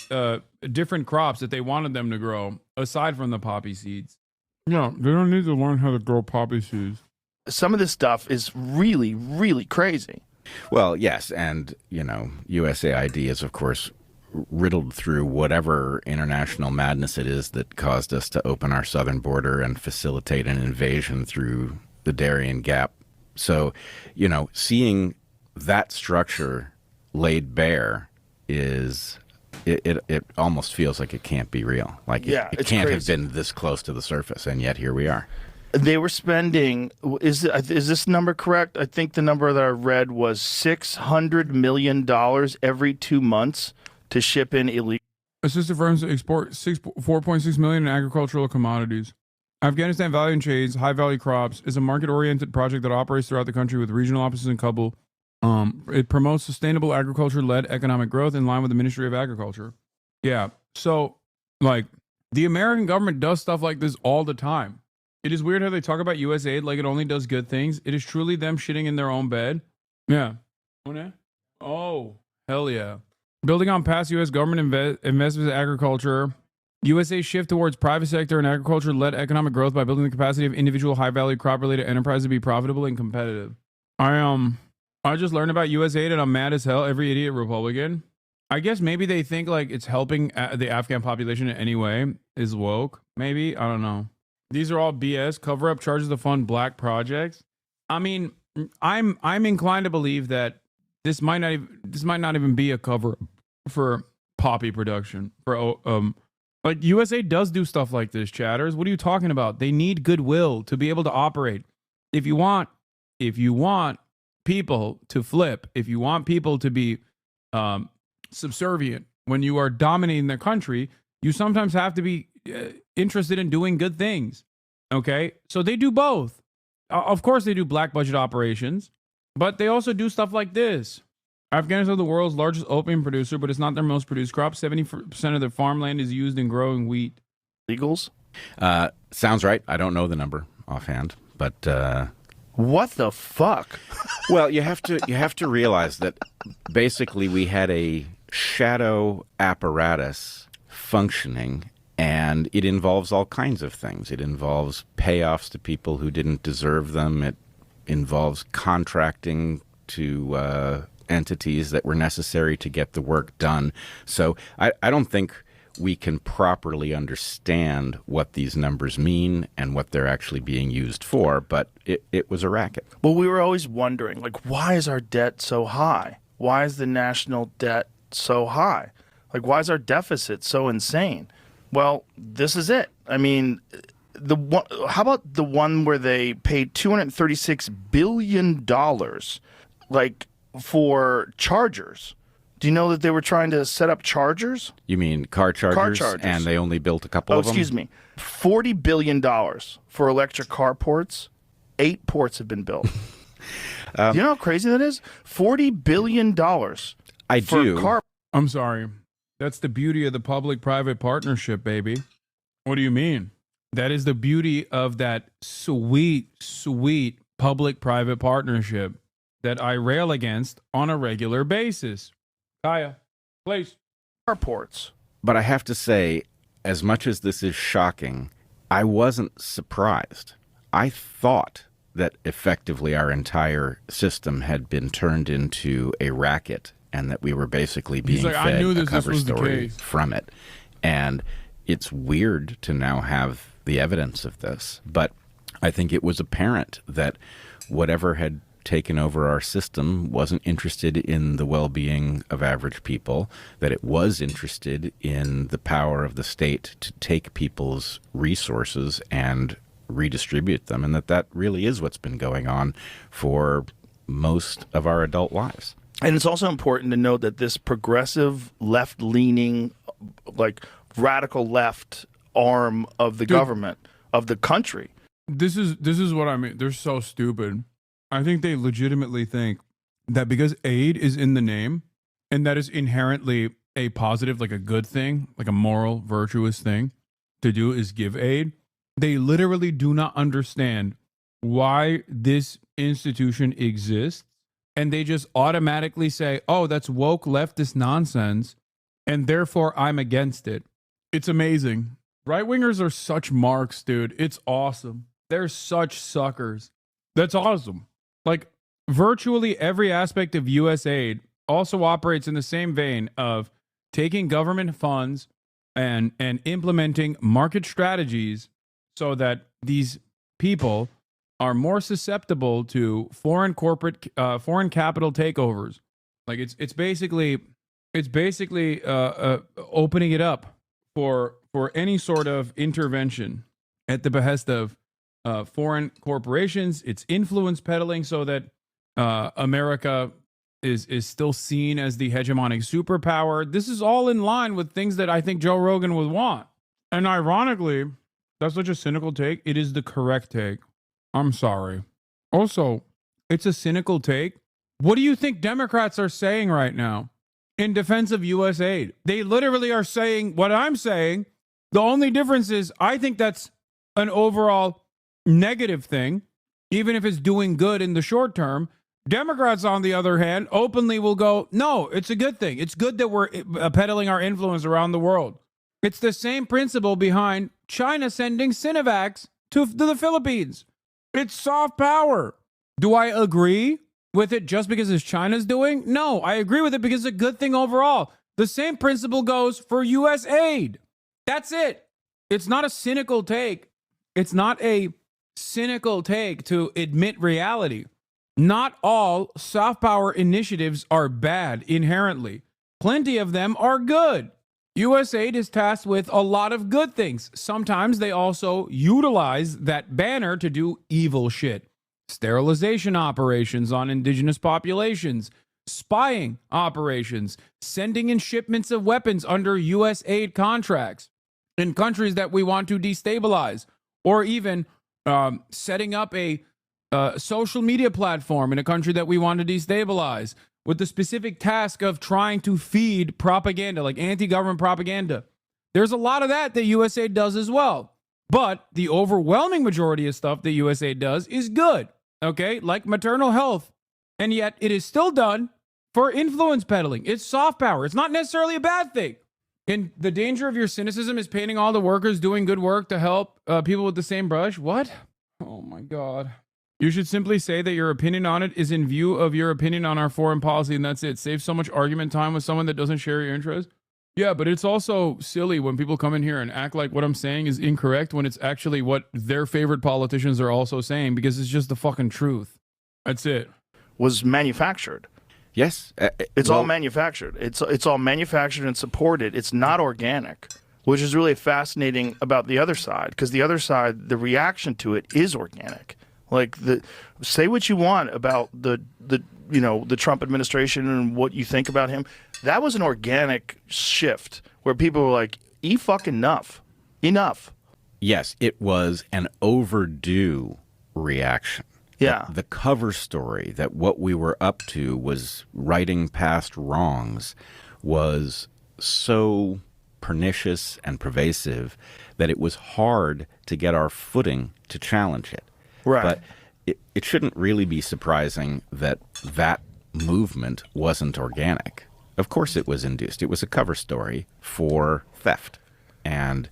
different crops that they wanted them to grow aside from the poppy seeds. Yeah, they don't need to learn how to grow poppy seeds. Some of this stuff is really, really crazy. Well, yes, and, USAID is, of course, riddled through whatever international madness it is that caused us to open our southern border and facilitate an invasion through the Darien Gap. So, seeing that structure laid bare is... It almost feels like it can't be real. Like it can't have been this close to the surface, and yet here we are. They were spending, is this number correct? I think the number that I read was $600 million every 2 months to ship in illegal. Assisted firms export 4.6 million in agricultural commodities. Afghanistan Value Chains, High Value Crops, is a market-oriented project that operates throughout the country with regional offices in Kabul. It promotes sustainable agriculture-led economic growth in line with the Ministry of Agriculture. Yeah, so, the American government does stuff like this all the time. It is weird how they talk about USAID like it only does good things. It is truly them shitting in their own bed. Yeah. Oh, hell yeah. Building on past U.S. government investments in agriculture, USA's shift towards private sector and agriculture-led economic growth by building the capacity of individual high-value crop-related enterprises to be profitable and competitive. I just learned about USAID and I'm mad as hell. Every idiot Republican. I guess maybe they think like it's helping the Afghan population in any way is woke. Maybe. I don't know. These are all BS. Cover up charges to fund black projects. I mean, I'm inclined to believe that this might not even be a cover for poppy production. For like USAID does do stuff like this, chatters. What are you talking about? They need goodwill to be able to operate. If you want people to flip, if you want people to be subservient when you are dominating their country, you sometimes have to be interested in doing good things. Okay, so they do both. Of course, they do black budget operations, but they also do stuff like this. Afghanistan is the world's largest opium producer, but it's not their most produced crop. 70% of their farmland is used in growing wheat. Illegals? Sounds right. I don't know the number offhand, but what the fuck? Well, you have to realize that basically we had a shadow apparatus functioning, and it involves all kinds of things. It involves payoffs to people who didn't deserve them. It involves contracting to entities that were necessary to get the work done. So I don't think we can properly understand what these numbers mean and what they're actually being used for, but it was a racket. Well, we were always wondering, like, why is our debt so high? Why is the national debt so high? Like, why is our deficit so insane? Well, this is it. I mean, how about the one where they paid $236 billion, like, for chargers? Do you know that they were trying to set up chargers? You mean car chargers? And they only built a couple of them? Excuse me. $40 billion for electric car ports. 8 ports have been built. You know how crazy that is? $40 billion. I do. I'm sorry. That's the beauty of the public-private partnership, baby. What do you mean? That is the beauty of that sweet, sweet public-private partnership that I rail against on a regular basis. Kaya, please. Airports. But I have to say, as much as this is shocking, I wasn't surprised. I thought that effectively our entire system had been turned into a racket and that we were basically being fed a cover story from it. And it's weird to now have the evidence of this. But I think it was apparent that whatever had taken over our system wasn't interested in the well-being of average people, that it was interested in the power of the state to take people's resources and redistribute them, and that really is what's been going on for most of our adult lives. And it's also important to note that this progressive, left-leaning, like radical left arm of the government, of the country. This is what I mean. They're so stupid. I think they legitimately think that because aid is in the name and that is inherently a positive, like a good thing, like a moral, virtuous thing to do is give aid. They literally do not understand why this institution exists. And they just automatically say, oh, that's woke leftist nonsense, and therefore I'm against it. It's amazing. Right-wingers are such marks, dude. It's awesome. They're such suckers. That's awesome. Like, virtually every aspect of USAID also operates in the same vein of taking government funds and implementing market strategies so that these people are more susceptible to foreign capital takeovers. Like it's basically opening it up for any sort of intervention at the behest of foreign corporations. It's influence peddling so that America is still seen as the hegemonic superpower. This is all in line with things that I think Joe Rogan would want. And ironically, that's such a cynical take. It is the correct take. I'm sorry. Also, it's a cynical take. What do you think Democrats are saying right now in defense of USAID? They literally are saying what I'm saying. The only difference is I think that's an overall negative thing, even if it's doing good in the short term. Democrats, on the other hand, openly will go, no, it's a good thing. It's good that we're peddling our influence around the world. It's the same principle behind China sending Sinovacs to the Philippines. It's soft power. Do I agree with it just because it's China's doing? No, I agree with it because it's a good thing overall. The same principle goes for U.S. aid. That's it. It's not a cynical take. It's not a cynical take to admit reality. Not all soft power initiatives are bad inherently. Plenty of them are good. USAID is tasked with a lot of good things. Sometimes they also utilize that banner to do evil shit. Sterilization operations on indigenous populations, spying operations, sending in shipments of weapons under USAID contracts in countries that we want to destabilize, or even setting up a social media platform in a country that we want to destabilize with the specific task of trying to feed propaganda, like anti-government propaganda. There's a lot of that USAID does as well. But the overwhelming majority of stuff that USAID does is good, okay? Like maternal health. And yet it is still done for influence peddling. It's soft power. It's not necessarily a bad thing. And the danger of your cynicism is painting all the workers doing good work to help people with the same brush. What? Oh my God. You should simply say that your opinion on it is in view of your opinion on our foreign policy, and that's it. Save so much argument time with someone that doesn't share your interest. Yeah, but it's also silly when people come in here and act like what I'm saying is incorrect when it's actually what their favorite politicians are also saying, because it's just the fucking truth. That's it. Was manufactured. Yes. It's all manufactured. It's all manufactured and supported. It's not organic, which is really fascinating about the other side, because the other side, the reaction to it is organic. Like, say what you want about the Trump administration and what you think about him. That was an organic shift where people were like, fucking enough. Yes, it was an overdue reaction. Yeah. The cover story that what we were up to was righting past wrongs was so pernicious and pervasive that it was hard to get our footing to challenge it. Right. But it shouldn't really be surprising that that movement wasn't organic. Of course it was induced. It was a cover story for theft. And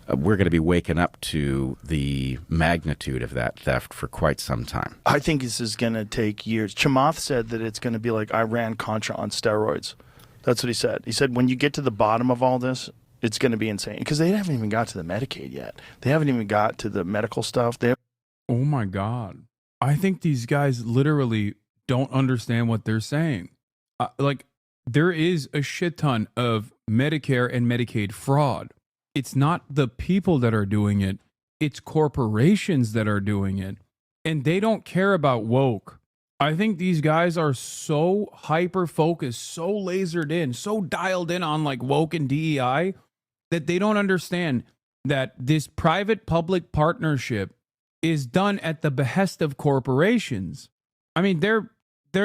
we're going to be waking up to the magnitude of that theft for quite some time. I think this is going to take years. Chamath said that it's going to be like Iran-Contra on steroids. That's what he said. He said when you get to the bottom of all this, it's going to be insane. Because they haven't even got to the Medicaid yet. They haven't even got to the medical stuff. Oh my God. I think these guys literally don't understand what they're saying. There is a shit ton of Medicare and Medicaid fraud. It's not the people that are doing it. It's corporations that are doing it. And they don't care about woke. I think these guys are so hyper-focused, so lasered in, so dialed in on like woke and DEI that they don't understand that this private-public partnership is done at the behest of corporations. I mean, they're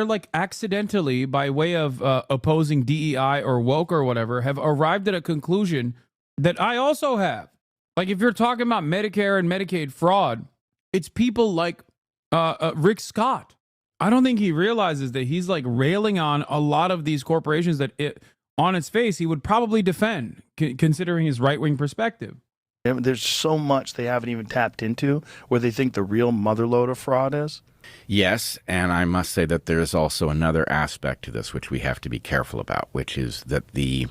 like accidentally, by way of opposing DEI or woke or whatever, have arrived at a conclusion that I also have. Like, if you're talking about Medicare and Medicaid fraud, it's people like Rick Scott. I don't think he realizes that he's like railing on a lot of these corporations that on its face he would probably defend, considering his right-wing perspective. There's so much they haven't even tapped into where they think the real motherload of fraud is. Yes, and I must say that there's also another aspect to this which we have to be careful about, which is that the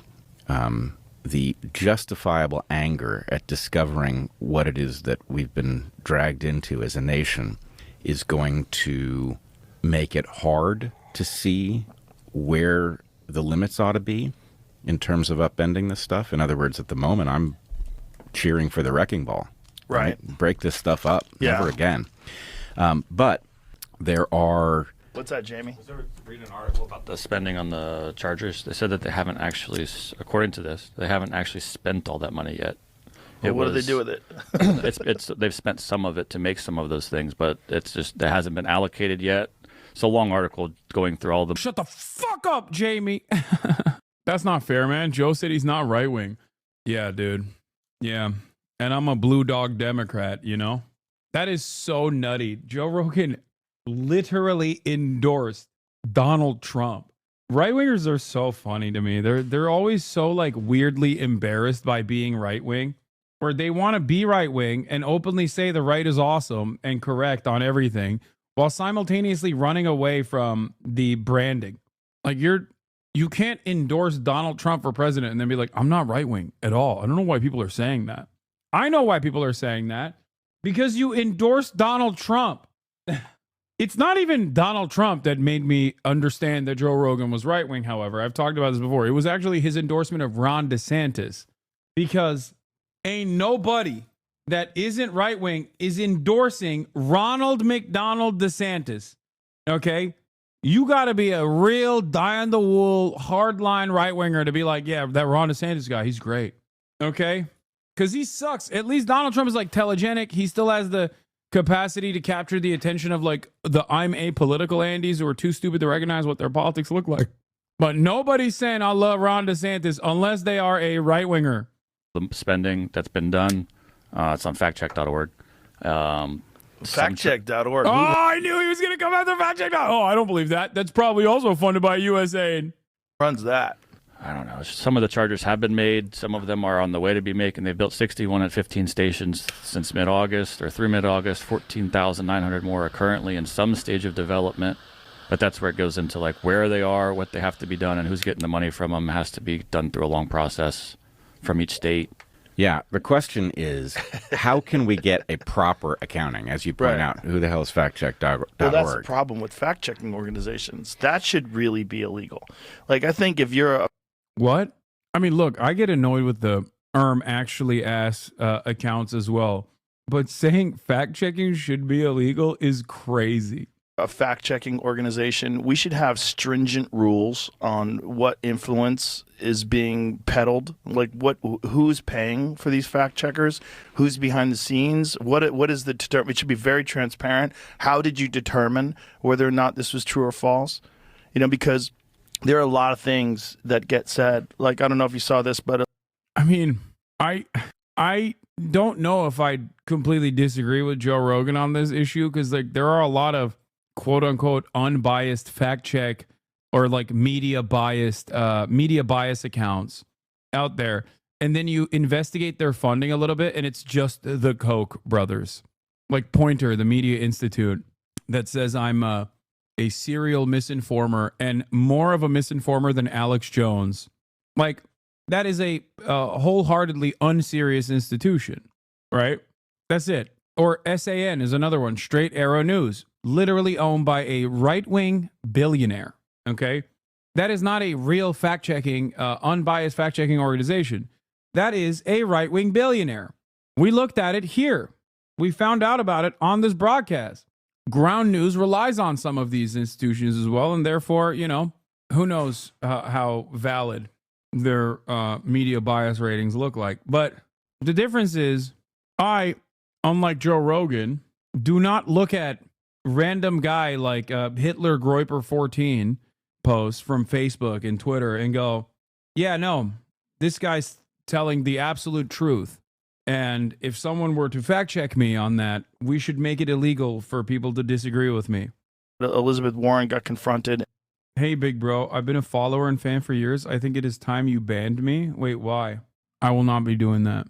justifiable anger at discovering what it is that we've been dragged into as a nation is going to make it hard to see where the limits ought to be in terms of upending this stuff. In other words, at the moment, I'm cheering for the wrecking ball. Right. Break this stuff up. Yeah. Never again. But there are... What's that, Jamie? I was reading an article about the spending on the Chargers. They said that they haven't actually, according to this, they haven't actually spent all that money yet. What do they do with it? They've spent some of it to make some of those things, but it's just, it hasn't been allocated yet. It's a long article going through all the... Shut the fuck up, Jamie. That's not fair, man. Joe said he's not right-wing. Yeah, dude. Yeah. And I'm a blue dog Democrat, you know? That is so nutty. Joe Rogan literally endorsed Donald Trump. Right-wingers are so funny to me. They're always so like weirdly embarrassed by being right-wing, where they want to be right-wing and openly say the right is awesome and correct on everything, while simultaneously running away from the branding. Like you can't endorse Donald Trump for president and then be like, I'm not right wing at all. I don't know why people are saying that. I know why people are saying that, because you endorse Donald Trump. It's not even Donald Trump that made me understand that Joe Rogan was right wing, however. I've talked about this before. It was actually his endorsement of Ron DeSantis, because ain't nobody that isn't right wing is endorsing Ronald McDonald DeSantis. Okay? You got to be a real die-on-the-wool, hardline right-winger to be like, yeah, that Ron DeSantis guy, he's great. Okay? Because he sucks. At least Donald Trump is like telegenic. He still has the capacity to capture the attention of like the I'm apolitical Andes who are too stupid to recognize what their politics look like. But nobody's saying I love Ron DeSantis unless they are a right-winger. The spending that's been done, it's on factcheck.org. Factcheck.org. Oh, I knew he was going to come after factcheck.org. Oh, I don't believe that. That's probably also funded by USAID. Runs that? I don't know. Some of the chargers have been made. Some of them are on the way to be made. And they've built 61 at 15 stations since mid-August or through mid-August. 14,900 more are currently in some stage of development. But that's where it goes into like where they are, what they have to be done, and who's getting the money from them. It has to be done through a long process from each state. Yeah, the question is, how can we get a proper accounting? As you point out, who the hell is factcheck.org? Well, that's the problem with fact-checking organizations. That should really be illegal. Like, I think if you're a... What? I mean, look, I get annoyed with the actually ass accounts as well. But saying fact-checking should be illegal is crazy. A fact-checking organization, we should have stringent rules on what influence is being peddled, like who's paying for these fact checkers, who's behind the scenes, what is the it should be very transparent. How did you determine whether or not this was true or false? Because there are a lot of things that get said. Like, I don't know if you saw this, but I mean, I don't know if I completely disagree with Joe Rogan on this issue, because like there are a lot of quote unquote unbiased fact check or like media bias accounts out there. And then you investigate their funding a little bit and it's just the Koch brothers. Like Pointer, the Media Institute, that says I'm a serial misinformer and more of a misinformer than Alex Jones. Like that is a wholeheartedly unserious institution, right? That's it. Or SAN is another one, Straight Arrow News, literally owned by a right-wing billionaire, okay? That is not a real fact-checking, unbiased fact-checking organization. That is a right-wing billionaire. We looked at it here. We found out about it on this broadcast. Ground News relies on some of these institutions as well, and therefore, who knows how valid their media bias ratings look like. But the difference is, unlike Joe Rogan, do not look at random guy like Hitler Groiper 14 posts from Facebook and Twitter and go, yeah, no, this guy's telling the absolute truth. And if someone were to fact check me on that, we should make it illegal for people to disagree with me. Elizabeth Warren got confronted. Hey, big bro, I've been a follower and fan for years. I think it is time you banned me. Wait, why? I will not be doing that.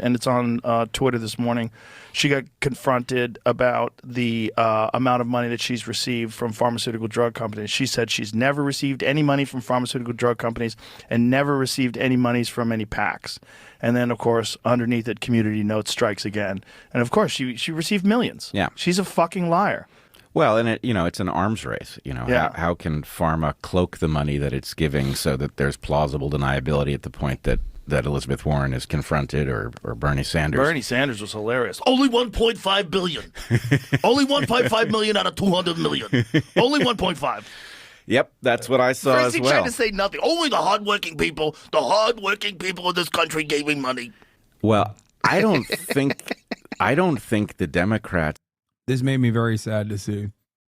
And it's on Twitter this morning. She got confronted about the amount of money that she's received from pharmaceutical drug companies. She said she's never received any money from pharmaceutical drug companies and never received any monies from any PACs. And then, of course, underneath it, Community Notes strikes again. And, of course, she received millions. Yeah. She's a fucking liar. Well, and it's an arms race. How can pharma cloak the money that it's giving so that there's plausible deniability at the point that Elizabeth Warren is confronted, or Bernie Sanders. Bernie Sanders was hilarious. Only 1.5 billion. Only 1.5 million out of 200 million. Only 1.5. Yep, that's what I saw First as well. he tried to say nothing. Only the hardworking people of this country gave him money. Well, I don't think the Democrats. This made me very sad to see.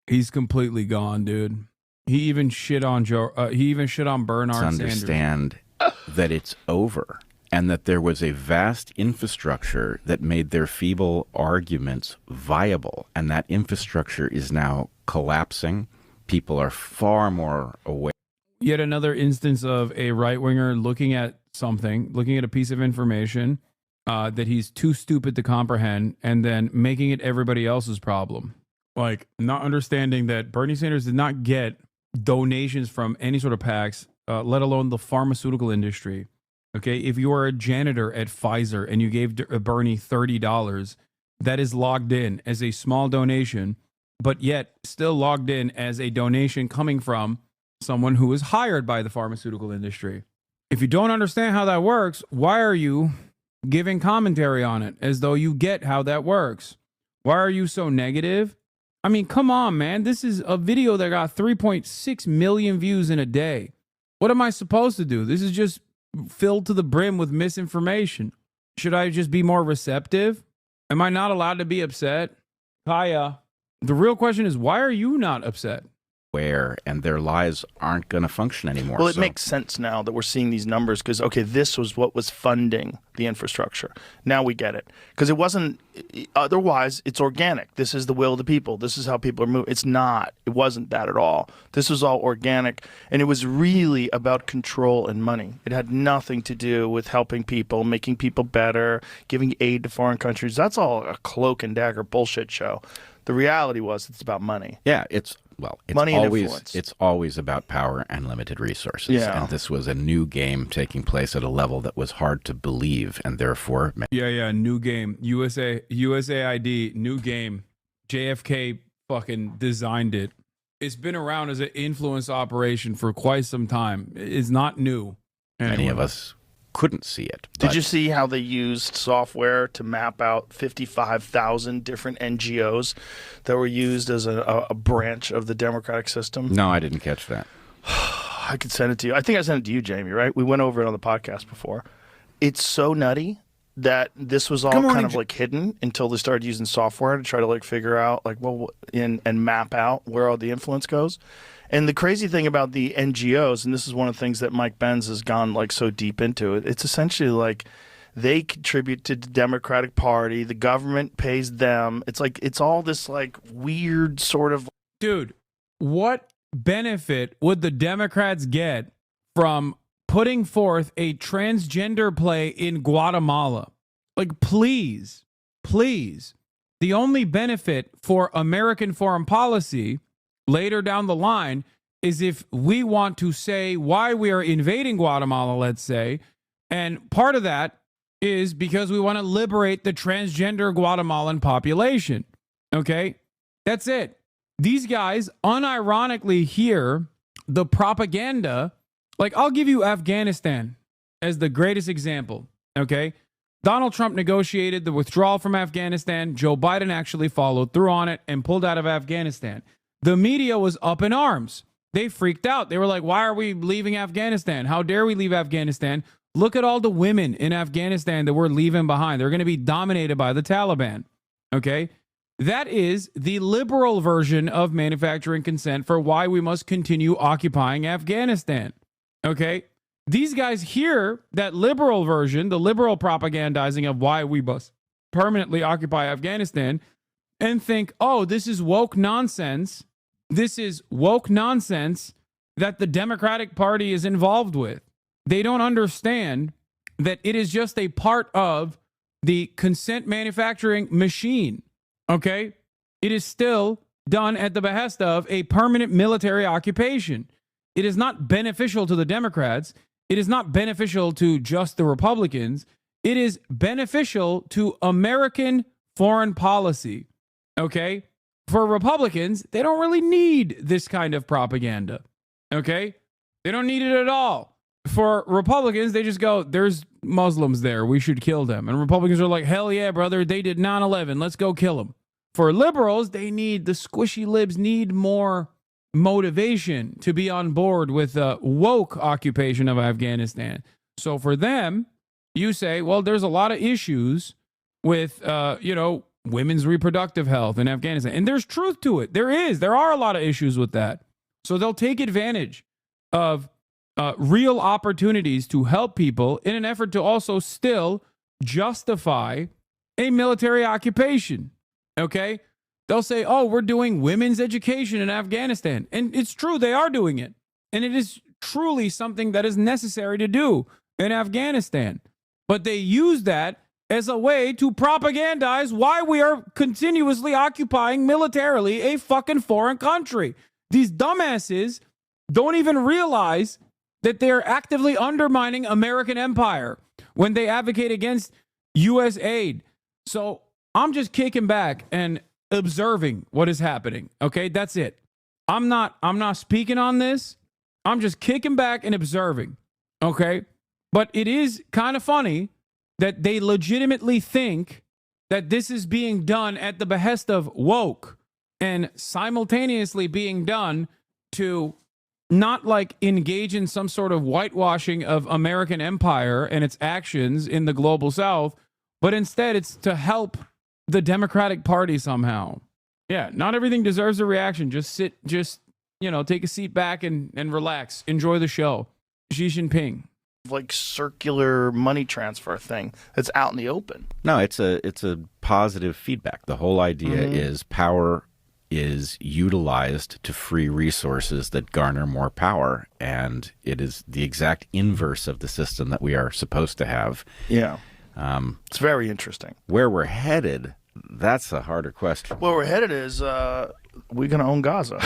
He's completely gone, dude. He even shit on Bernard Sanders. Understand that it's over, and that there was a vast infrastructure that made their feeble arguments viable, and that infrastructure is now collapsing. People are far more aware. Yet another instance of a right-winger looking at a piece of information that he's too stupid to comprehend, and then making it everybody else's problem. Like, not understanding that Bernie Sanders did not get donations from any sort of PACs, let alone the pharmaceutical industry. Okay, if you are a janitor at Pfizer and you gave Bernie $30, that is logged in as a small donation, but yet still logged in as a donation coming from someone who is hired by the pharmaceutical industry. If you don't understand how that works, why are you giving commentary on it as though you get how that works? Why are you so negative? I mean, come on, man. This is a video that got 3.6 million views in a day. What am I supposed to do? This is just filled to the brim with misinformation. Should I just be more receptive? Am I not allowed to be upset? Kaya, the real question is, why are you not upset? Where and their lives aren't going to function anymore. Well, it makes sense now that we're seeing these numbers because, okay, this was what was funding the infrastructure. Now we get it. Because it wasn't, otherwise, it's organic. This is the will of the people. This is how people are moving. It's not. It wasn't that at all. This was all organic. And it was really about control and money. It had nothing to do with helping people, making people better, giving aid to foreign countries. That's all a cloak and dagger bullshit show. The reality was it's about money. Yeah, it's money and influence. It's always about power and limited resources. Yeah. And this was a new game taking place at a level that was hard to believe, and therefore... New game. USAID, new game. JFK fucking designed it. It's been around as an influence operation for quite some time. It's not new. Many of us couldn't see it. Did you see how they used software to map out 55,000 different NGOs that were used as a branch of the democratic system? No, I didn't catch that. I could send it to you. I think I sent it to you, Jamie, right? We went over it on the podcast before. It's so nutty that this was all kind of like hidden until they started using software to try to like figure out like, well, and map out where all the influence goes. And the crazy thing about the NGOs, and this is one of the things that Mike Benz has gone like so deep into, it's essentially like they contribute to the Democratic Party, the government pays them. It's like it's all this like weird sort of... Dude, what benefit would the Democrats get from putting forth a transgender play in Guatemala? Like, please. The only benefit for American foreign policy later down the line is if we want to say why we are invading Guatemala, let's say, and part of that is because we want to liberate the transgender Guatemalan population. Okay? That's it. These guys unironically hear the propaganda. Like, I'll give you Afghanistan as the greatest example. Okay? Donald Trump negotiated the withdrawal from Afghanistan. Joe Biden actually followed through on it and pulled out of Afghanistan. The media was up in arms. They freaked out. They were like, why are we leaving Afghanistan? How dare we leave Afghanistan? Look at all the women in Afghanistan that we're leaving behind. They're going to be dominated by the Taliban. Okay? That is the liberal version of manufacturing consent for why we must continue occupying Afghanistan. Okay? These guys hear that liberal version, the liberal propagandizing of why we must permanently occupy Afghanistan, and think, oh, this is woke nonsense. This is woke nonsense that the Democratic Party is involved with. They don't understand that it is just a part of the consent manufacturing machine. Okay? It is still done at the behest of a permanent military occupation. It is not beneficial to the Democrats. It is not beneficial to just the Republicans. It is beneficial to American foreign policy. Okay? For Republicans, they don't really need this kind of propaganda. Okay? They don't need it at all. For Republicans, they just go, there's Muslims there. We should kill them. And Republicans are like, hell yeah, brother. They did 9/11. Let's go kill them. For liberals, the squishy libs need more motivation to be on board with the woke occupation of Afghanistan. So for them, you say, well, there's a lot of issues with, women's reproductive health in Afghanistan. And there's truth to it. There are a lot of issues with that. So they'll take advantage of real opportunities to help people in an effort to also still justify a military occupation. Okay? They'll say, oh, we're doing women's education in Afghanistan. And it's true, they are doing it. And it is truly something that is necessary to do in Afghanistan. But they use that as a way to propagandize why we are continuously occupying militarily a fucking foreign country. These dumbasses don't even realize that they're actively undermining American empire when they advocate against U.S. aid. So I'm just kicking back and observing what is happening. Okay, that's it. I'm not speaking on this. I'm just kicking back and observing. Okay, but it is kind of funny that they legitimately think that this is being done at the behest of woke and simultaneously being done to not like engage in some sort of whitewashing of American empire and its actions in the global South, but instead it's to help the Democratic Party somehow. Yeah, not everything deserves a reaction. Just take a seat back and relax. Enjoy the show. Xi Jinping. Like circular money transfer thing that's out in the open. No, it's a positive feedback. The whole idea is power is utilized to free resources that garner more power, and it is the exact inverse of the system that we are supposed to have. Yeah. It's very interesting. Where we're headed, that's a harder question. Where we're headed is we're going to own Gaza.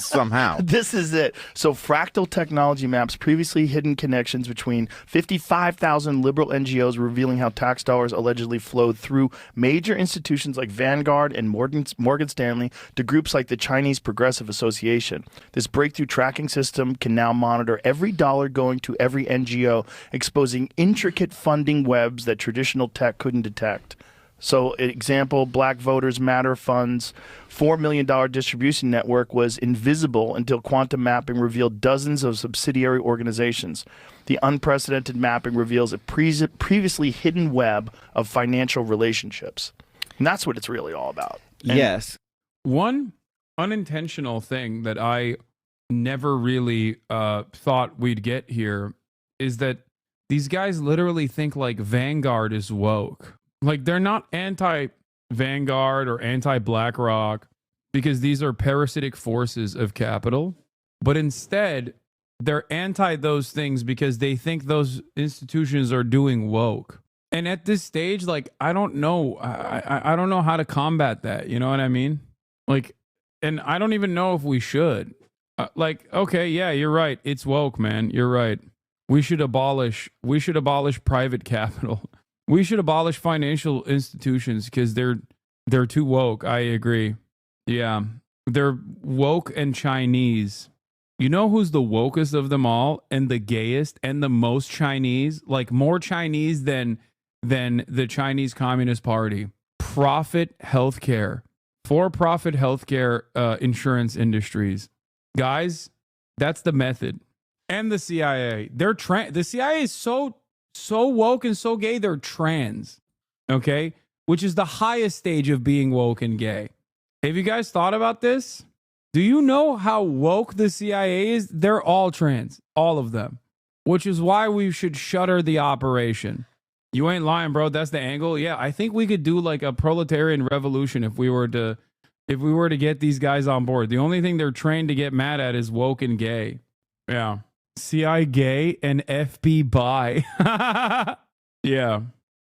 Somehow. This is it. So Fractal Technology maps previously hidden connections between 55,000 liberal NGOs, revealing how tax dollars allegedly flowed through major institutions like Vanguard and Morgan Stanley to groups like the Chinese Progressive Association. This breakthrough tracking system can now monitor every dollar going to every NGO, exposing intricate funding webs that traditional tech couldn't detect. So, example, Black Voters Matter Fund's $4 million distribution network was invisible until quantum mapping revealed dozens of subsidiary organizations. The unprecedented mapping reveals a previously hidden web of financial relationships. And that's what it's really all about. And yes. One unintentional thing that I never really thought we'd get here is that these guys literally think like Vanguard is woke. Like, they're not anti-Vanguard or anti-BlackRock because these are parasitic forces of capital, but instead they're anti those things because they think those institutions are doing woke. And at this stage, like, I don't know. I don't know how to combat that. You know what I mean? Like, and I don't even know if we should. Okay, yeah, you're right. It's woke, man. You're right. We should abolish private capital. We should abolish financial institutions because they're too woke. I agree. Yeah. They're woke and Chinese. You know who's the wokest of them all and the gayest and the most Chinese? Like more Chinese than the Chinese Communist Party. Profit healthcare. For-profit healthcare insurance industries. Guys, that's the method. And the CIA. The CIA is so woke and so gay, they're trans, okay? Which is the highest stage of being woke and gay. Have you guys thought about this? Do you know how woke the CIA is? They're all trans, all of them, which is why we should shutter the operation. You ain't lying, bro. That's the angle. Yeah, I think we could do like a proletarian revolution if we were to get these guys on board. The only thing they're trained to get mad at is woke and gay. Yeah. CI gay and FB bi. Yeah.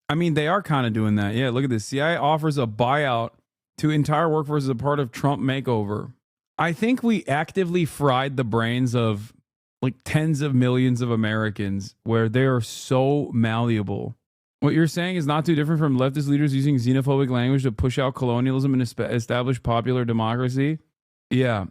I mean, they are kind of doing that. Yeah, look at this. CI offers a buyout to entire workforce as a part of Trump makeover. I think we actively fried the brains of like tens of millions of Americans where they are so malleable. What you're saying is not too different from leftist leaders using xenophobic language to push out colonialism and establish popular democracy. Yeah,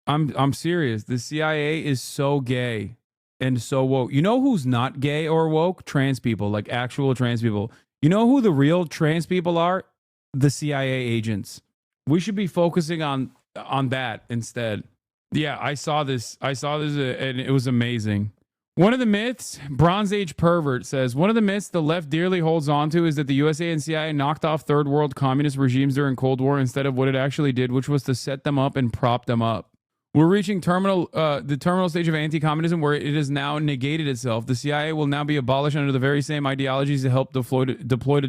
I'm serious. The CIA is so gay and so woke. You know who's not gay or woke? Trans people, like actual trans people. You know who the real trans people are? The CIA agents. We should be focusing on that instead. Yeah, I saw this and it was amazing. One of the myths, Bronze Age pervert says, one of the myths the left dearly holds on to is that the USA and CIA knocked off third world communist regimes during Cold War instead of what it actually did, which was to set them up and prop them up. We're reaching the terminal stage of anti-communism where it has now negated itself. The CIA will now be abolished under the very same ideologies that helped deploy to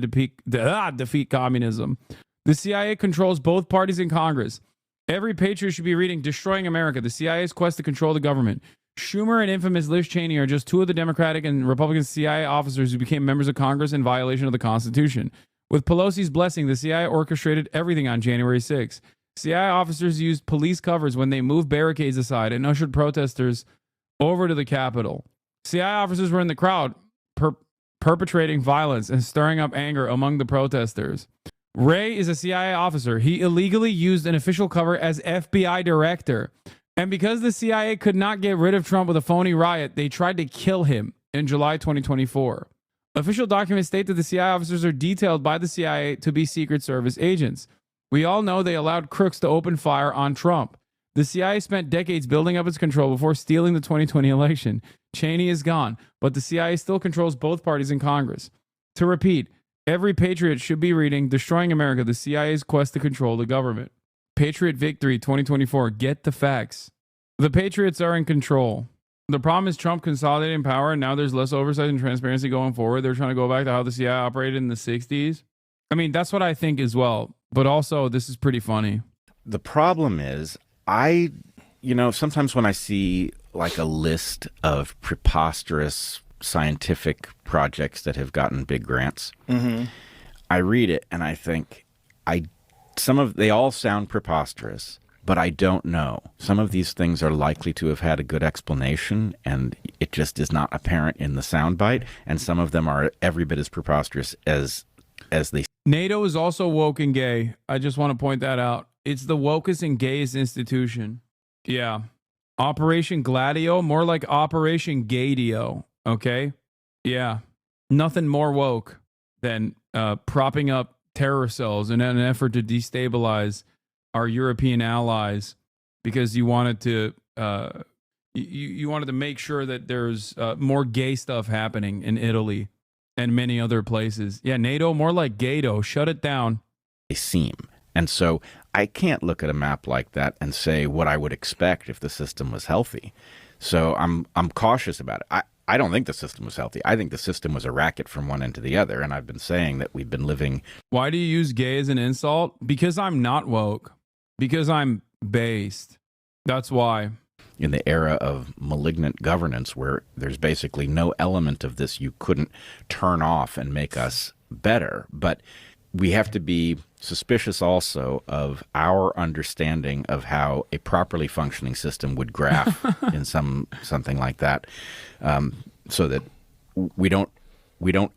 defeat communism. The CIA controls both parties in Congress. Every patriot should be reading Destroying America, the CIA's quest to control the government. Schumer and infamous Liz Cheney are just two of the Democratic and Republican CIA officers who became members of Congress in violation of the Constitution. With Pelosi's blessing, the CIA orchestrated everything on January 6. CIA officers used police covers when they moved barricades aside and ushered protesters over to the Capitol. CIA officers were in the crowd, perpetrating violence and stirring up anger among the protesters. Wray is a CIA officer. He illegally used an official cover as FBI director. And because the CIA could not get rid of Trump with a phony riot, they tried to kill him in July 2024. Official documents state that the CIA officers are detailed by the CIA to be Secret Service agents. We all know they allowed crooks to open fire on Trump. The CIA spent decades building up its control before stealing the 2020 election. Cheney is gone, but the CIA still controls both parties in Congress. To repeat, every patriot should be reading Destroying America, the CIA's quest to control the government. Patriot Victory 2024. Get the facts. The Patriots are in control. The problem is Trump consolidating power, and now there's less oversight and transparency going forward. They're trying to go back to how the CIA operated in the 60s. I mean, that's what I think as well. But also, this is pretty funny. The problem is, sometimes when I see like a list of preposterous scientific projects that have gotten big grants, I read it and I think, they all sound preposterous, but I don't know. Some of these things are likely to have had a good explanation, and it just is not apparent in the soundbite. And some of them are every bit as preposterous as they. NATO is also woke and gay. I just want to point that out. It's the wokest and gayest institution. Yeah. Operation Gladio, more like Operation Gadio. Okay? Yeah. Nothing more woke than propping up terror cells in an effort to destabilize our European allies because you wanted to you wanted to make sure that there's more gay stuff happening in Italy and many other places. Yeah, NATO, more like Gato. Shut it down. They seem. And so I can't look at a map like that and say what I would expect if the system was healthy. So I'm cautious about it. I don't think the system was healthy. I think the system was a racket from one end to the other. And I've been saying that we've been living. Why do you use gay as an insult? Because I'm not woke. Because I'm based. That's why. In the era of malignant governance where there's basically no element of this you couldn't turn off and make us better. But we have to be suspicious also of our understanding of how a properly functioning system would graph in something like that, so that we don't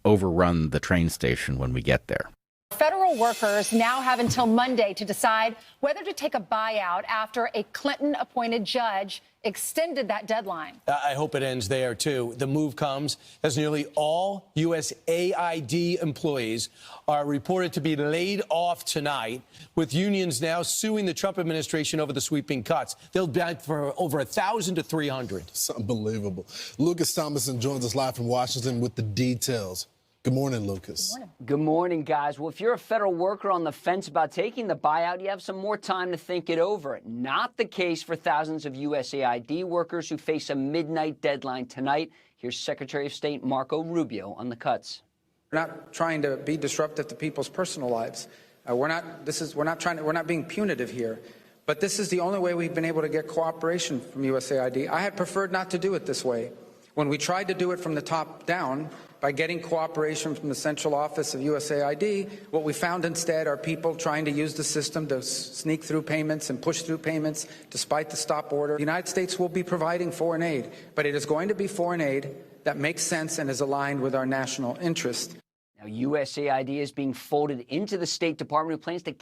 overrun the train station when we get there. Federal workers now have until Monday to decide whether to take a buyout after a Clinton-appointed judge extended that deadline. I hope it ends there, too. The move comes as nearly all USAID employees are reported to be laid off tonight, with unions now suing the Trump administration over the sweeping cuts. They'll bid for over 1,000 to 300. It's unbelievable. Lucas Thomason joins us live from Washington with the details. Good morning, Lucas. Good morning. Good morning, guys. Well, if you're a federal worker on the fence about taking the buyout, you have some more time to think it over. Not the case for thousands of USAID workers who face a midnight deadline tonight. Here's Secretary of State Marco Rubio on the cuts. We're not trying to be disruptive to people's personal lives. We're not being punitive here. But this is the only way we've been able to get cooperation from USAID. I had preferred not to do it this way. When we tried to do it from the top down, by getting cooperation from the central office of USAID, what we found instead are people trying to use the system to sneak through payments and push through payments despite the stop order. The United States will be providing foreign aid, but it is going to be foreign aid that makes sense and is aligned with our national interest. Now, USAID is being folded into the State Department, who plans to...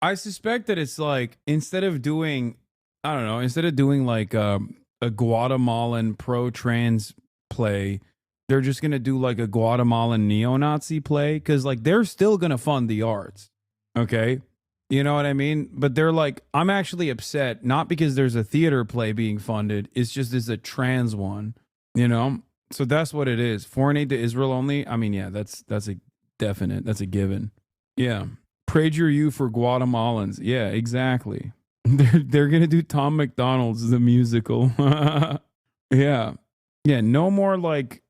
I suspect that it's like, instead of doing like a Guatemalan pro-trans play, they're just going to do like a Guatemalan neo-Nazi play, because like they're still going to fund the arts. Okay? You know what I mean? But they're like, I'm actually upset, not because there's a theater play being funded. It's just it's a trans one, you know? So that's what it is. Foreign aid to Israel only. I mean, yeah, that's a definite. That's a given. Yeah. Prager you for Guatemalans. Yeah, exactly. They're going to do Tom McDonald's, the musical. Yeah. Yeah. No more like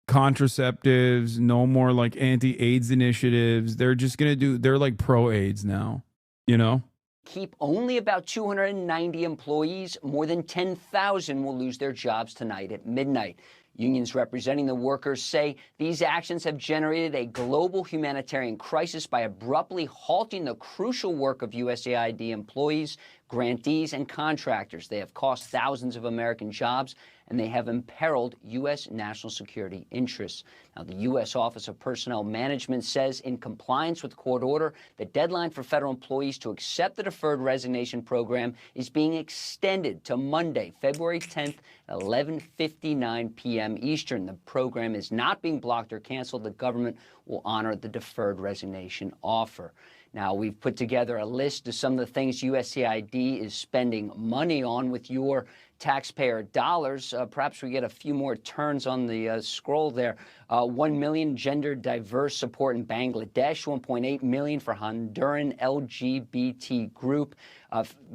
contraceptives, no more like anti-AIDS initiatives. They're just going to they're like pro-AIDS now, you know? keep only about 290 employees. More than 10,000 will lose their jobs tonight at midnight. Unions representing the workers say these actions have generated a global humanitarian crisis by abruptly halting the crucial work of USAID employees, grantees, and contractors. They have cost thousands of American jobs, and they have imperiled U.S. national security interests. Now, the U.S. Office of Personnel Management says, in compliance with court order, the deadline for federal employees to accept the deferred resignation program is being extended to Monday, February 10th at 11:59 p.m. Eastern. The program is not being blocked or canceled. The government will honor the deferred resignation offer. Now, we've put together a list of some of the things USAID is spending money on with your taxpayer dollars. Perhaps we get a few more turns on the scroll there. 1 million gender diverse support in Bangladesh, 1.8 million for Honduran LGBT group.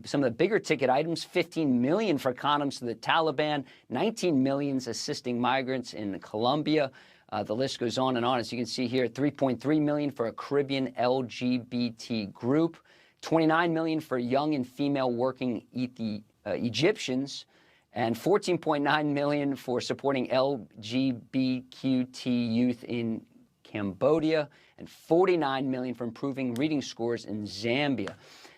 Some of the bigger ticket items, 15 million for condoms to the Taliban, 19 millions assisting migrants in Colombia. The list goes on and on. As you can see here, 3.3 million for a Caribbean LGBT group, 29 million for young and female working Egyptians, and 14.9 million for supporting LGBTQ youth in Cambodia, and 49 million for improving reading scores in Zambia.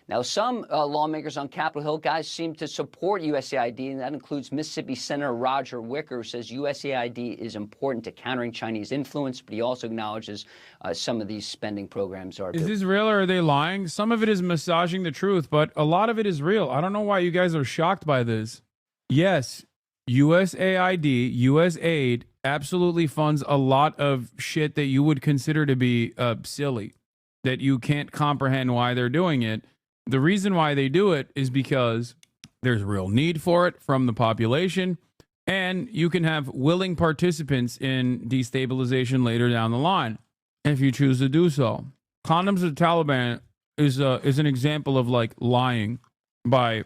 Now, some lawmakers on Capitol Hill, guys, seem to support USAID, and that includes Mississippi Senator Roger Wicker, who says USAID is important to countering Chinese influence, but he also acknowledges some of these spending programs are... Is this real or are they lying? Some of it is massaging the truth, but a lot of it is real. I don't know why you guys are shocked by this. Yes, USAID, USAID, absolutely funds a lot of shit that you would consider to be silly, that you can't comprehend why they're doing it. The reason why they do it is because there's real need for it from the population, and you can have willing participants in destabilization later down the line if you choose to do so. Condoms to the Taliban is an example of like lying by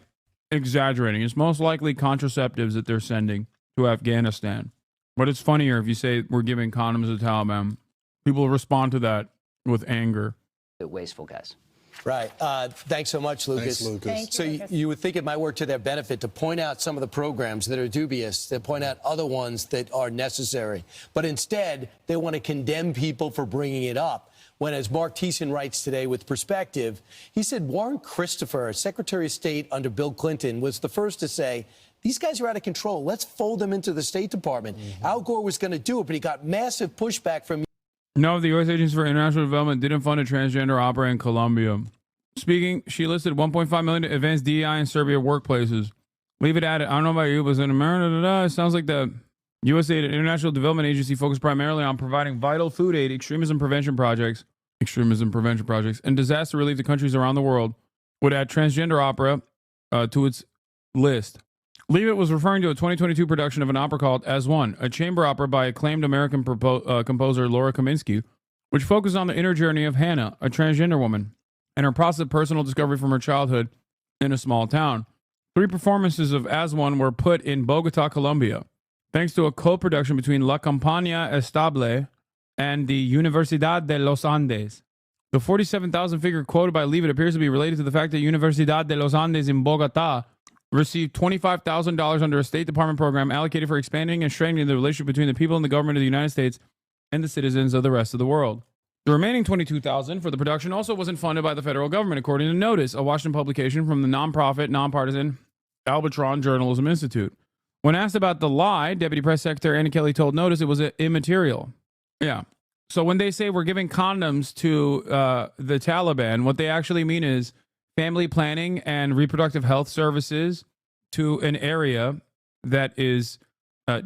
exaggerating. It's most likely contraceptives that they're sending to Afghanistan. But it's funnier if you say we're giving condoms to the Taliban. People respond to that with anger. Wasteful, guys. Right. Thanks so much, Lucas. Thanks, Lucas. Thank you, Lucas. You would think it might work to their benefit to point out some of the programs that are dubious, to point out other ones that are necessary. But instead, they want to condemn people for bringing it up. When, as Mark Thiessen writes today with Perspective, he said Warren Christopher, Secretary of State under Bill Clinton, was the first to say, these guys are out of control. Let's fold them into the State Department. Al Gore was going to do it, but he got massive pushback from... No, the U.S. Agency for International Development didn't fund a transgender opera in Colombia. Speaking, she listed 1.5 million to advance DEI in Serbia workplaces. Leave it at it. I don't know about you, but in America, it sounds like the USAID International Development Agency focused primarily on providing vital food aid, extremism prevention projects, and disaster relief to countries around the world. Would add transgender opera to its list. Leave It was referring to a 2022 production of an opera called As One, a chamber opera by acclaimed American composer Laura Kaminsky, which focused on the inner journey of Hannah, a transgender woman, and her process of personal discovery from her childhood in a small town. 3 performances of As One were put in Bogota, Colombia, thanks to a co-production between La Compañía Estable and the Universidad de los Andes. The 47,000 figure quoted by Leave It appears to be related to the fact that Universidad de los Andes in Bogota received $25,000 under a State Department program allocated for expanding and strengthening the relationship between the people and the government of the United States and the citizens of the rest of the world. The remaining $22,000 for the production also wasn't funded by the federal government, according to Notice, a Washington publication from the nonprofit, nonpartisan Albatron Journalism Institute. When asked about the lie, Deputy Press Secretary Anna Kelly told Notice it was immaterial. Yeah. So when they say we're giving condoms to the Taliban, what they actually mean is family planning and reproductive health services to an area that is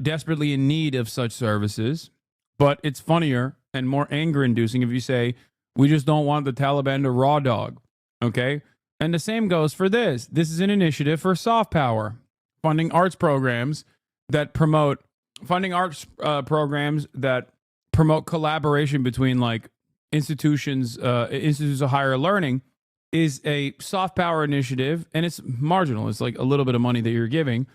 desperately in need of such services. But it's funnier and more anger-inducing if you say, we just don't want the Taliban to raw dog, okay? And the same goes for this. This is an initiative for soft power, funding arts programs that promote collaboration between like institutions of higher learning is a soft power initiative, and it's marginal. It's like a little bit of money that you're giving,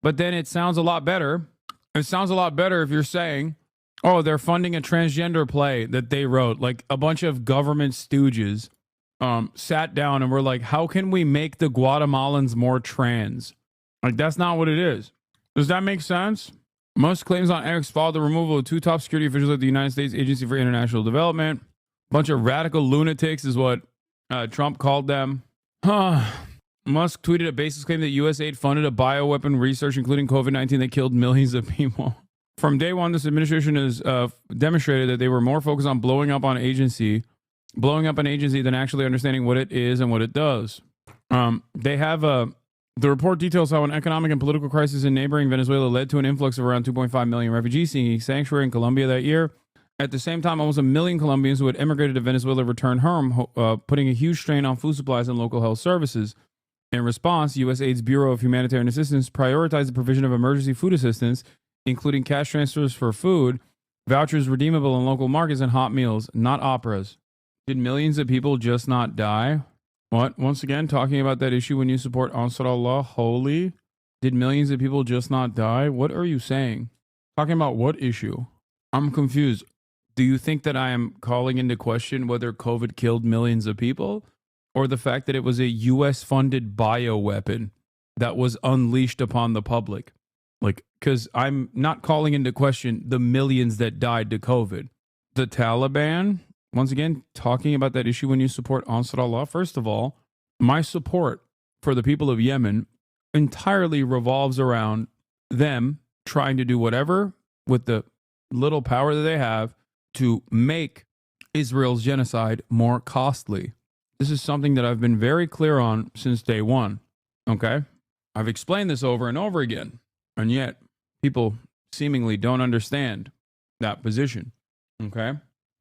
but then it sounds a lot better. It sounds a lot better if you're saying, oh, they're funding a transgender play that they wrote, like a bunch of government stooges sat down and were like, how can we make the Guatemalans more trans? Like, that's not what it is. Does that make sense? Musk claims on X followed the removal of 2 top security officials at the United States Agency for International Development. Bunch of radical lunatics is what Trump called them. Musk tweeted a baseless claim that U.S. aid funded a bioweapon research, including COVID-19, that killed millions of people. From day one, this administration has demonstrated that they were more focused on blowing up an agency than actually understanding what it is and what it does. They have the report details how an economic and political crisis in neighboring Venezuela led to an influx of around 2.5 million refugees seeking sanctuary in Colombia that year. At the same time, almost 1 million Colombians who had immigrated to Venezuela returned home, putting a huge strain on food supplies and local health services. In response, USAID's Bureau of Humanitarian Assistance prioritized the provision of emergency food assistance, including cash transfers for food, vouchers redeemable in local markets, and hot meals, not operas. Did millions of people just not die? What? Once again, talking about that issue when you support Ansar Allah, holy? Did millions of people just not die? What are you saying? Talking about what issue? I'm confused. Do you think that I am calling into question whether COVID killed millions of people? Or the fact that it was a U.S.-funded bioweapon that was unleashed upon the public? Like, because I'm not calling into question the millions that died to COVID. The Taliban, once again, talking about that issue when you support Ansar Allah. First of all, my support for the people of Yemen entirely revolves around them trying to do whatever with the little power that they have to make Israel's genocide more costly. This is something that I've been very clear on since day one, okay? I've explained this over and over again, and yet people seemingly don't understand that position, okay?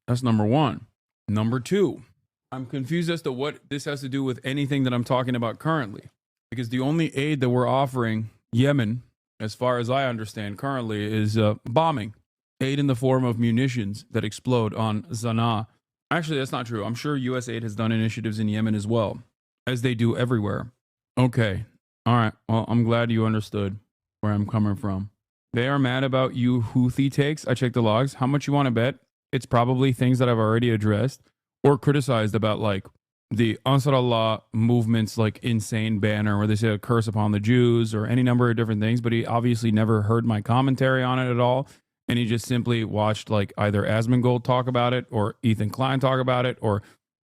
That's number one. Number two, I'm confused as to what this has to do with anything that I'm talking about currently, because the only aid that we're offering Yemen, as far as I understand currently, is bombing. Aid in the form of munitions that explode on Sana'a. Actually, that's not true. I'm sure USAID has done initiatives in Yemen as well, as they do everywhere. Okay. All right. Well, I'm glad you understood where I'm coming from. They are mad about you Houthi takes. I checked the logs. How much you want to bet? It's probably things that I've already addressed or criticized about, like the Ansar Allah movement's like insane banner where they say a curse upon the Jews or any number of different things. But he obviously never heard my commentary on it at all. And he just simply watched like either Asmongold talk about it or Ethan Klein talk about it or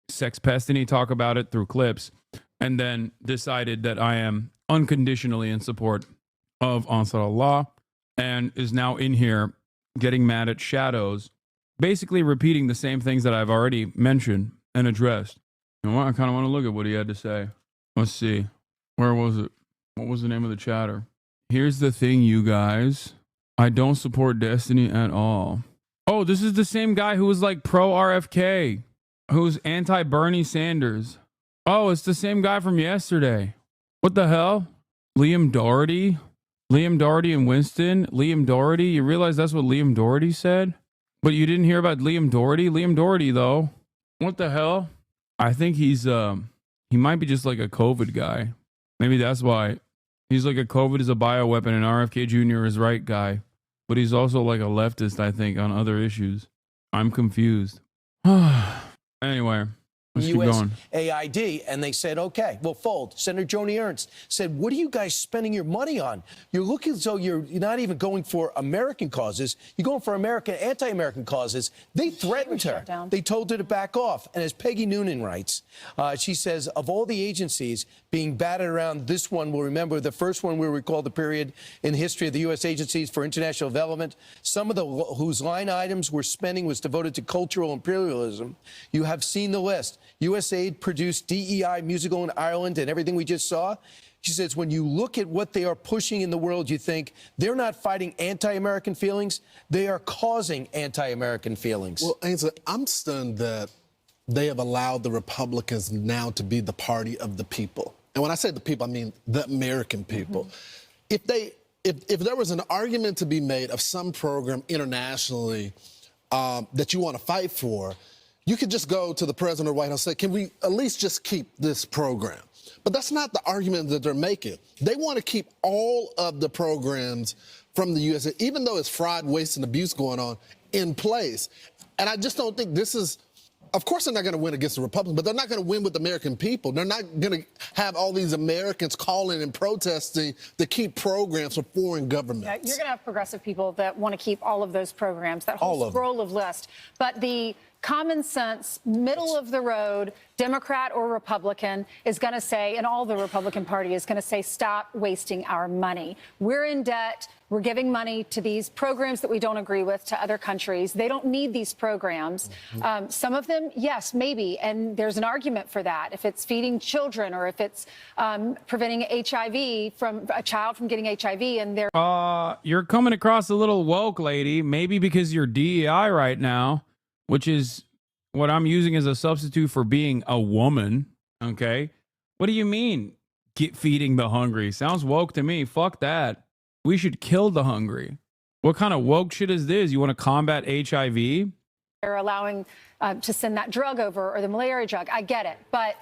Sex Pestany talk about it through clips, and then decided that I am unconditionally in support of Ansar Allah and is now in here getting mad at Shadows, basically repeating the same things that I've already mentioned and addressed. You know what? I kind of want to look at what he had to say. Let's see. Where was it? What was the name of the chatter? Here's the thing, you guys. I don't support Destiny at all. Oh, this is the same guy who was like pro RFK, who's anti Bernie Sanders. Oh, it's the same guy from yesterday. What the hell? Liam Doherty? Liam Doherty and Winston? Liam Doherty? You realize that's what Liam Doherty said? But you didn't hear about Liam Doherty? Liam Doherty, though. What the hell? I think he might be just like a COVID guy. Maybe that's why. He's like a COVID is a bioweapon and RFK Jr. is right guy. But he's also like a leftist, I think, on other issues. I'm confused. Anyway, let's keep going. USAID, and they said, okay, we'll fold. Senator Joni Ernst said, what are you guys spending your money on? You're looking as though you're not even going for American causes. You're going for anti-American causes. They threatened her. They told her to back off. And as Peggy Noonan writes, she says, of all the agencies being batted around, this one will remember the first one will recall the period in history of the U.S. agencies for international development. Some of whose line items were spending was devoted to cultural imperialism. You have seen the list. USAID produced DEI musical in Ireland and everything we just saw. She says, when you look at what they are pushing in the world, you think they're not fighting anti-American feelings. They are causing anti-American feelings. Well, Ainsley, I'm stunned that they have allowed the Republicans now to be the party of the people. And when I say the people, I mean the American people. If there was an argument to be made of some program internationally that you want to fight for, you could just go to the president of the White House and say, can we at least just keep this program? But that's not the argument that they're making. They want to keep all of the programs from the USA, even though it's fraud, waste, and abuse going on, in place. And I just don't think this is of course they're not going to win against the Republicans, but they're not going to win with the American people. They're not going to have all these Americans calling and protesting to keep programs for foreign governments. Yeah, you're going to have progressive people that want to keep all of those programs, that whole scroll of list. But the common sense, middle of the road, Democrat or Republican is going to say, and all the Republican Party is going to say, stop wasting our money. We're in debt. We're giving money to these programs that we don't agree with to other countries. They don't need these programs. Some of them, yes, maybe. And there's an argument for that. If it's feeding children or if it's preventing HIV from a child from getting HIV and they're. You're coming across a little woke, lady. Maybe because you're DEI right now, which is what I'm using as a substitute for being a woman. Okay. What do you mean? Feeding the hungry. Sounds woke to me. Fuck that. We should kill the hungry. What kind of woke shit is this? You want to combat HIV? They're allowing to send that drug over or the malaria drug. I get it. But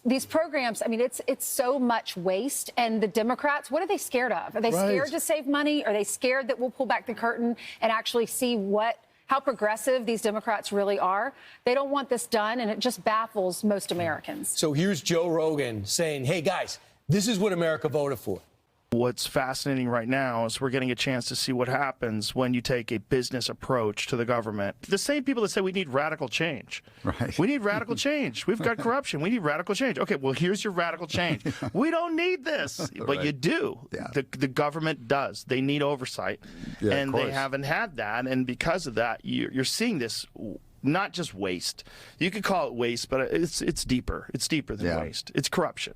these programs, I mean, it's so much waste. And the Democrats, what are they scared of? Are they scared to save money? Are they scared that we'll pull back the curtain and actually see how progressive these Democrats really are? They don't want this done, and it just baffles most Americans. So here's Joe Rogan saying, hey, guys, this is what America voted for. What's fascinating right now is we're getting a chance to see what happens when you take a business approach to the government. The same people that say we need radical change. Right. We need radical change. We've got corruption. We need radical change. Okay, well, here's your radical change. We don't need this, but you do. Yeah. The government does. They need oversight, and they haven't had that. And because of that, you're seeing this. Not just waste. You could call it waste, but it's deeper. It's deeper than waste. It's corruption.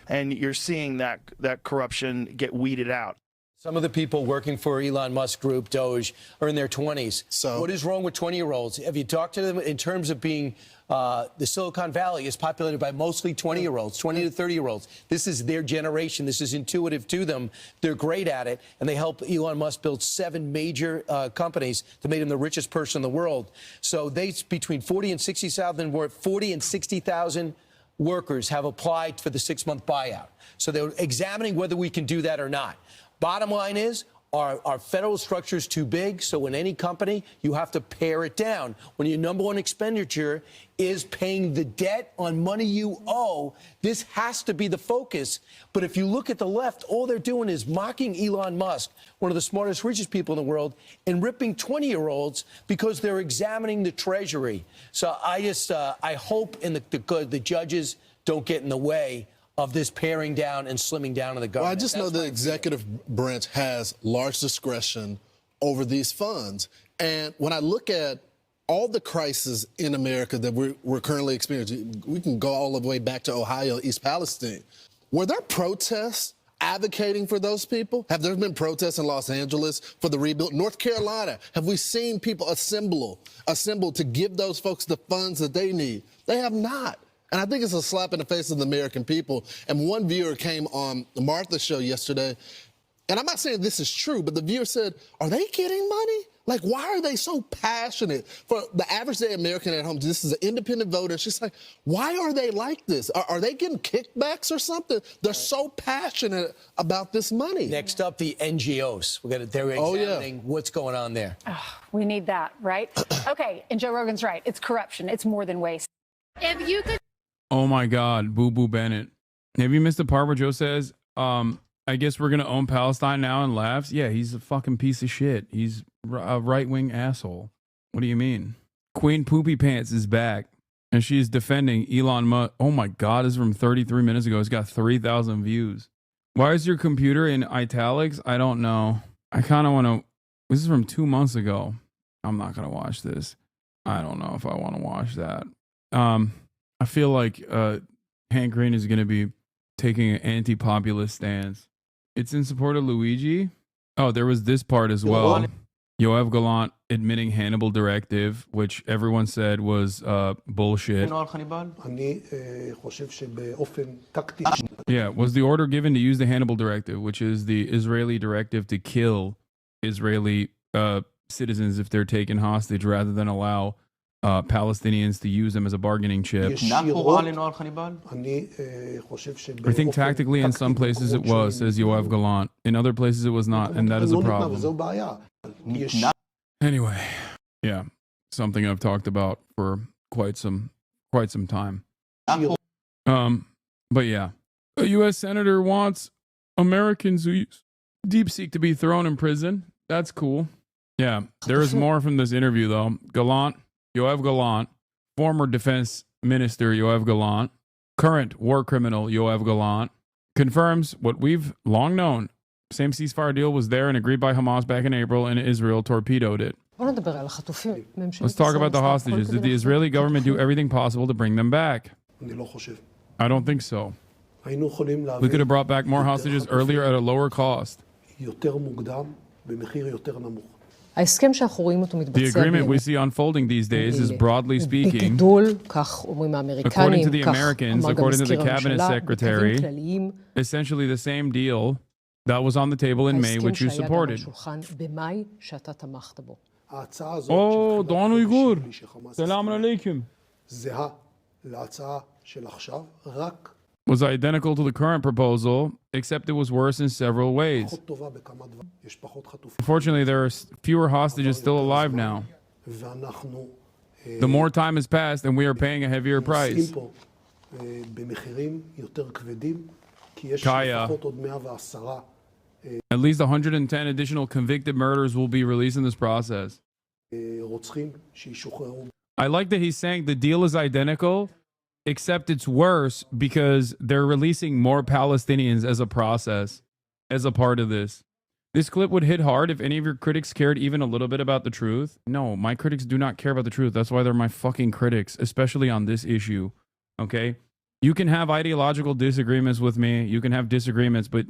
And you're seeing that corruption get weeded out. Some of the people working for Elon Musk Group, Doge, are in their 20s. So what is wrong with 20-year-olds? Have you talked to them in terms of being the Silicon Valley is populated by mostly 20-year-olds, 20 to 30-year-olds. This is their generation. This is intuitive to them. They're great at it, and they helped Elon Musk build 7 major companies to make him the richest person in the world. So between 40 and 60,000 workers have applied for the 6-month buyout. So they're examining whether we can do that or not. Bottom line is, our federal structure is too big, so in any company, you have to pare it down. When your number one expenditure is paying the debt on money you owe, this has to be the focus. But if you look at the left, all they're doing is mocking Elon Musk, one of the smartest, richest people in the world, and ripping 20-year-olds because they're examining the Treasury. So I hope the judges don't get in the way of this paring down and slimming down of the government. Well, I just know the executive branch has large discretion over these funds. And when I look at all the crises in America that we're currently experiencing, we can go all the way back to Ohio, East Palestine. Were there protests advocating for those people? Have there been protests in Los Angeles for the rebuild? North Carolina, have we seen people assemble to give those folks the funds that they need? They have not. And I think it's a slap in the face of the American people. And one viewer came on the Martha show yesterday, and I'm not saying this is true, but the viewer said, are they getting money? Like, why are they so passionate? For the average day American at home, this is an independent voter. She's like, why are they like this? Are they getting kickbacks or something? They're so passionate about this money. Next up, the NGOs. They're examining what's going on there. Oh, we need that, right? Okay, and Joe Rogan's right. It's corruption. It's more than waste. If you could. Oh my God, Boo Boo Bennett. Have you missed the part where Joe says, I guess we're going to own Palestine now, and laughs? Yeah, he's a fucking piece of shit. He's a right-wing asshole. What do you mean? Queen Poopy Pants is back, and she is defending Elon Musk. Oh my God, this is from 33 minutes ago. It's got 3,000 views. Why is your computer in italics? I don't know. I kind of want to. This is from 2 months ago. I'm not going to watch this. I don't know if I want to watch that. I feel like Hank Green is going to be taking an anti-populist stance. It's in support of Luigi. Oh, there was this part as well. Yoav Gallant admitting Hannibal Directive, which everyone said was bullshit. Yeah, was the order given to use the Hannibal Directive, which is the Israeli directive to kill Israeli citizens if they're taken hostage rather than allow Palestinians to use them as a bargaining chip. I think tactically in some places it was, says Yoav Gallant. In other places it was not, and that is a problem. Anyway, yeah, something I've talked about for quite some quite some time. But yeah, a U.S. senator wants Americans who use DeepSeek to be thrown in prison. That's cool. Yeah, there is more from this interview, though. Yoav Gallant, former defense minister Yoav Gallant, current war criminal Yoav Gallant, confirms what we've long known. Same ceasefire deal was there and agreed by Hamas back in April, and Israel torpedoed it. Let's talk about the hostages. Did the Israeli government do everything possible to bring them back? I don't think so. We could have brought back more hostages earlier at a lower cost. The agreement we see unfolding these days is, broadly speaking, according to the Americans, according to the cabinet secretary, essentially the same deal that was on the table in May, which you supported. Oh, Don Uyghur. Salam alaikum. Was identical to the current proposal, except it was worse in several ways. Unfortunately, there are fewer hostages still alive now. The more time has passed, and we are paying a heavier price. Kaya. At least 110 additional convicted murderers will be released in this process. I like that he's saying the deal is identical, except it's worse because they're releasing more Palestinians as a process, as a part of this. This clip would hit hard if any of your critics cared even a little bit about the truth. No, my critics do not care about the truth. That's why they're my fucking critics, especially on this issue. Okay? You can have ideological disagreements with me. You can have disagreements, but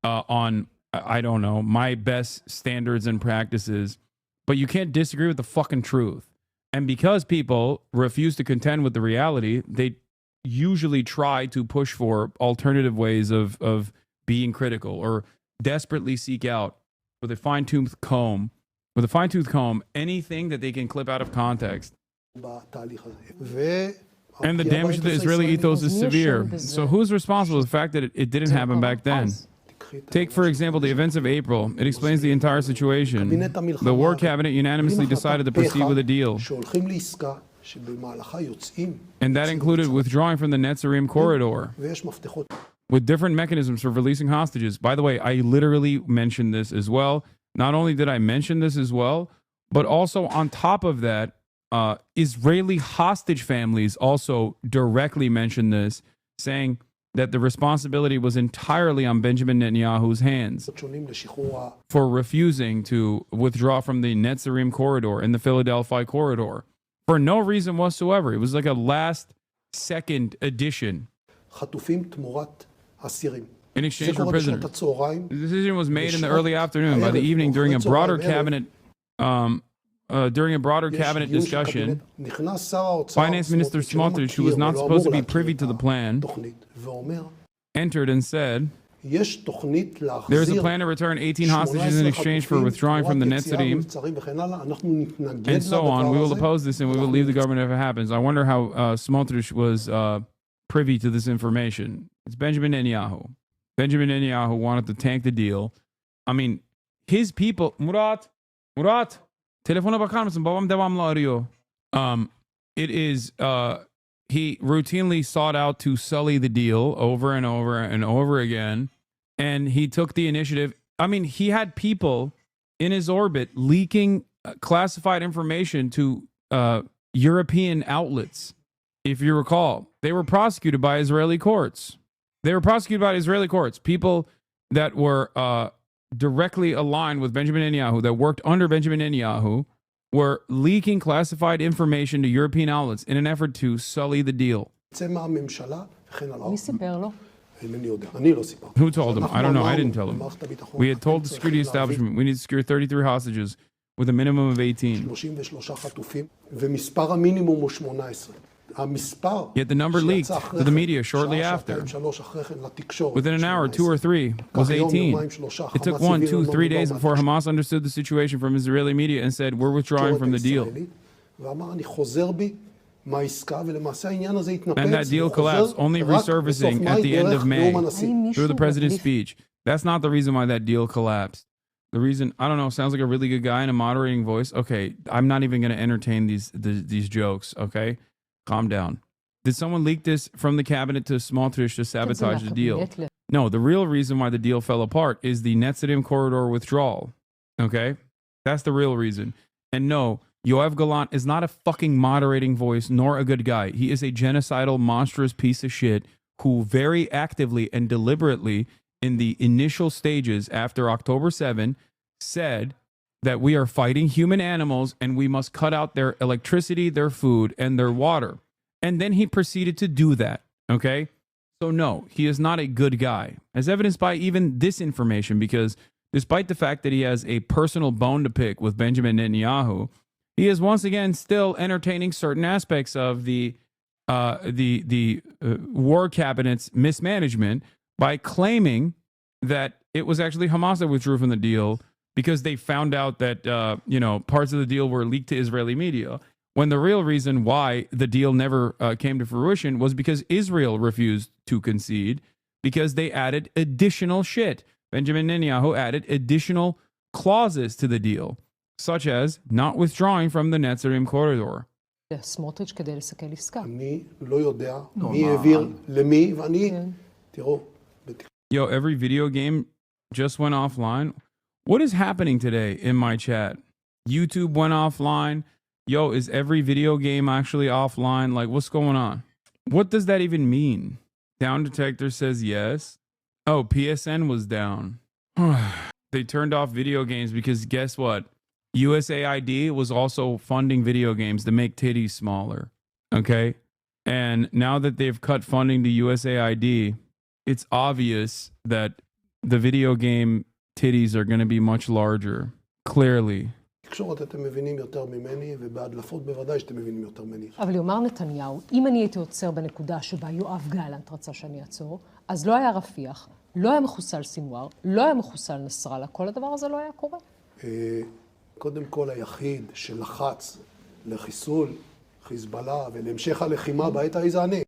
on, I don't know, my best standards and practices. But you can't disagree with the fucking truth. And because people refuse to contend with the reality, they usually try to push for alternative ways of being critical or desperately seek out with a fine-tooth comb, anything that they can clip out of context. And the damage to the Israeli ethos is severe. So who's responsible for the fact that it didn't happen back then? Take, for example, the events of April. It explains the entire situation. The war cabinet unanimously decided to proceed with a deal. And that included withdrawing from the Netzarim corridor with different mechanisms for releasing hostages. By the way, I literally mentioned this as well. Not only did I mention this as well, but also on top of that, Israeli hostage families also directly mentioned this, saying that the responsibility was entirely on Benjamin Netanyahu's hands for refusing to withdraw from the Netzarim corridor and the Philadelphia corridor for no reason whatsoever. It was like a last-second addition in exchange for prisoners. The decision was made in the early afternoon. By the evening, during a broader cabinet discussion, Finance Minister Smotrich, who was not supposed to be privy to the plan, entered and said, there is a plan to return 18 hostages in exchange for withdrawing from the Netzarim, and so on. We will oppose this and we will leave the government if it happens. I wonder how Smotrich was privy to this information. It's Benjamin Netanyahu. Benjamin Netanyahu wanted to tank the deal. I mean, his people... Murat! It is... he routinely sought out to sully the deal over and over and over again, and he took the initiative. I mean, he had people in his orbit leaking classified information to European outlets. If you recall, they were prosecuted by Israeli courts. People that were directly aligned with Benjamin Netanyahu, that worked under Benjamin Netanyahu, were leaking classified information to European outlets in an effort to sully the deal. Who told him? I don't know. I didn't tell him. We had told the security establishment we need to secure 33 hostages with a minimum of 18. Yet the number leaked to the media shortly after. Within an hour, 2 or 3 was 18. It took 1, 2, 3 days before Hamas understood the situation from Israeli media and said, we're withdrawing from the deal. And that deal collapsed, only resurfacing at the end of May through the president's speech. That's not the reason why that deal collapsed. The reason, I don't know, sounds like a really good guy in a moderating voice. Okay, I'm not even going to entertain these jokes, okay? Calm down. Did someone leak this from the cabinet to Smotrich to sabotage the deal? No, the real reason why the deal fell apart is the Netzarim corridor withdrawal. Okay? That's the real reason. And no, Yoav Gallant is not a fucking moderating voice nor a good guy. He is a genocidal, monstrous piece of shit who very actively and deliberately in the initial stages after October 7 said that we are fighting human animals and we must cut out their electricity, their food, and their water. And then he proceeded to do that, okay? So no, he is not a good guy, as evidenced by even this information, because despite the fact that he has a personal bone to pick with Benjamin Netanyahu, he is once again still entertaining certain aspects of the war cabinet's mismanagement by claiming that it was actually Hamas that withdrew from the deal because they found out that parts of the deal were leaked to Israeli media. When the real reason why the deal never came to fruition was because Israel refused to concede because they added additional shit. Benjamin Netanyahu added additional clauses to the deal, such as not withdrawing from the Netzarim corridor. סמוטריץ' כדי לסכל עסקה. אני לא יודע מי העביר למי, ואני, תראו. Yo, every video game just went offline. What is happening today in my chat? YouTube went offline. Yo, is every video game actually offline? Like, what's going on? What does that even mean? Down detector says yes. Oh, PSN was down. They turned off video games because guess what? USAID was also funding video games to make titties smaller. Okay? And now that they've cut funding to USAID, it's obvious that the video game titties are going to be much larger. Clearly. תקשורת אתם מבינים יותר ממני, ובהדלפות בוודאי שאתם מבינים יותר ממני. אבל יאמר נתניהו, אם אני הייתי עוצר בנקודה שבה יואב גלנט רצה שאני אעצור, אז לא היה רפיח, לא היה מחוסל סינואר, לא היה מחוסל נסראללה, כל הדבר הזה לא היה קורה. קודם כל היחיד שלחץ לחיסול חיזבאללה ולהמשך הלחימה בעת ההיא זה אני.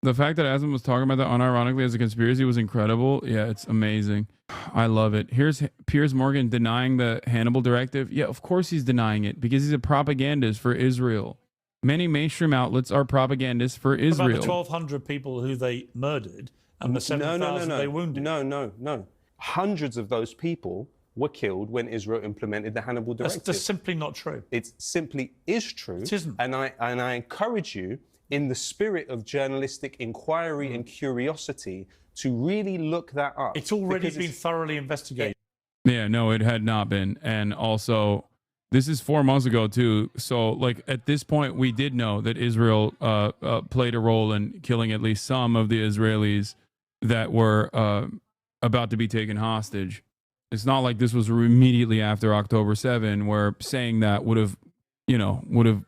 The fact that Aslan was talking about that unironically as a conspiracy was incredible. Yeah, it's amazing. I love it. Here's Piers Morgan denying the Hannibal directive. Yeah, of course he's denying it because he's a propagandist for Israel. Many mainstream outlets are propagandists for Israel. About the 1,200 people who they murdered and the 7,000 they wounded. No. Hundreds of those people were killed when Israel implemented the Hannibal directive. That's simply not true. It simply is true. It isn't. And I encourage you, in the spirit of journalistic inquiry and curiosity, to really look that up. It's already been thoroughly investigated. Yeah, no, it had not been. And also, this is 4 months ago, too. So, like, at this point, we did know that Israel played a role in killing at least some of the Israelis that were about to be taken hostage. It's not like this was immediately after October 7, where saying that would have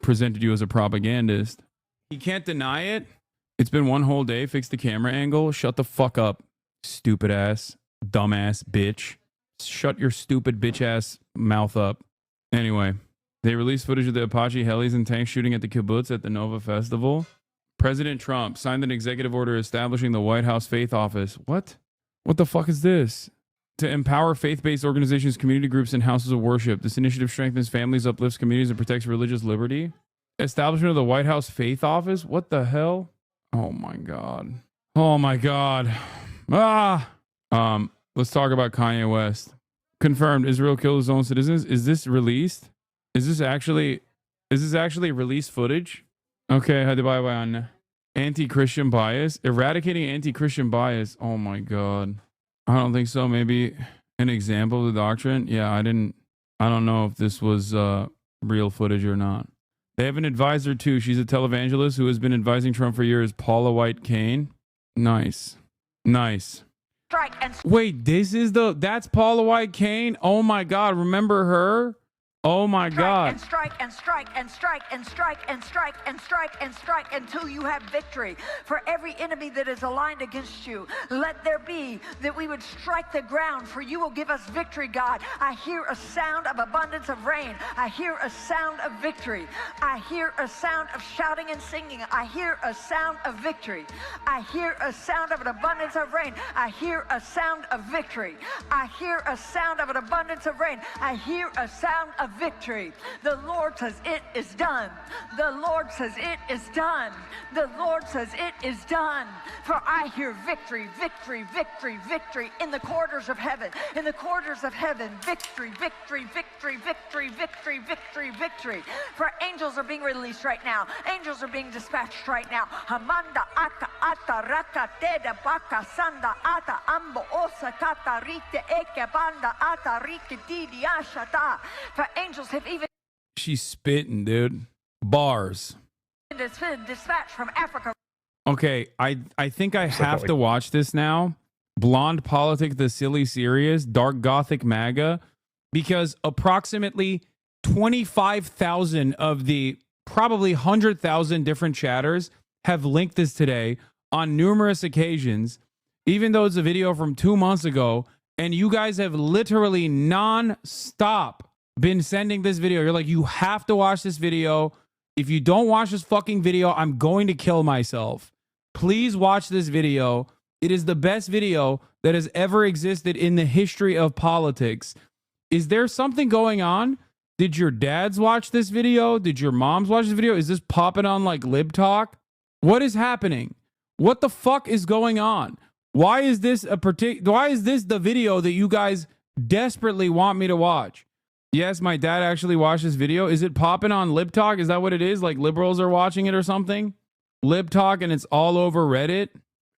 presented you as a propagandist. He can't deny it. It's been one whole day. Fix the camera angle. Shut the fuck up, stupid ass, dumbass bitch. Shut your stupid bitch ass mouth up. Anyway, they released footage of the Apache helis and tanks shooting at the kibbutz at the Nova Festival. President Trump signed an executive order establishing the White House Faith Office. What? What the fuck is this? To empower faith-based organizations, community groups, and houses of worship. This initiative strengthens families, uplifts communities, and protects religious liberty. Establishment of the White House Faith Office? What the hell? Oh my God. Oh my God. Let's talk about Kanye West. Confirmed, Israel killed his own citizens. Is this released? Is this actually released footage? Okay, anti-Christian bias. Eradicating anti-Christian bias. Oh my God. I don't think so. Maybe an example of the doctrine. Yeah, I don't know if this was real footage or not. They have an advisor too. She's a televangelist who has been advising Trump for years, Paula White Cain. Nice. Wait, that's Paula White Cain? Oh my God, remember her? Oh my God. And strike and strike and strike and strike and strike and strike and strike until you have victory. For every enemy that is aligned against you, let there be that we would strike the ground, for you will give us victory, God. I hear a sound of abundance of rain. I hear a sound of victory. I hear a sound of shouting and singing. I hear a sound of victory. I hear a sound of an abundance of rain. I hear a sound of victory. I hear a sound of an abundance of rain. I hear a sound of victory. The Lord says it is done. The Lord says it is done. The Lord says it is done. For I hear victory, victory, victory, victory in the corridors of heaven. In the corridors of heaven, victory, victory, victory, victory, victory, victory, victory. For angels are being released right now. Angels are being dispatched right now. Hamanda aka ata raka teda baka sanda ata ambo osa kata rite eke banda ata rike didi ashata. For angels have even She's spitting, dude. Bars. been dispatched from Africa. Okay, I think I have to watch this now. Blonde Politics, the silly serious, Dark Gothic MAGA, because approximately 25,000 of the probably 100,000 different chatters have linked this today on numerous occasions, even though it's a video from 2 months ago, and you guys have literally non-stop been sending this video. You're like, you have to watch this video. If you don't watch this fucking video, I'm going to kill myself. Please watch this video. It is the best video that has ever existed in the history of politics. Is there something going on? Did your dads watch this video? Did your moms watch this video? Is this popping on like Lib Talk? What is happening? What the fuck is going on? Why is this the video that you guys desperately want me to watch? Yes, my dad actually watched this video. Is it popping on Lib Talk? Is that what it is? Like liberals are watching it or something? Lib Talk and it's all over Reddit?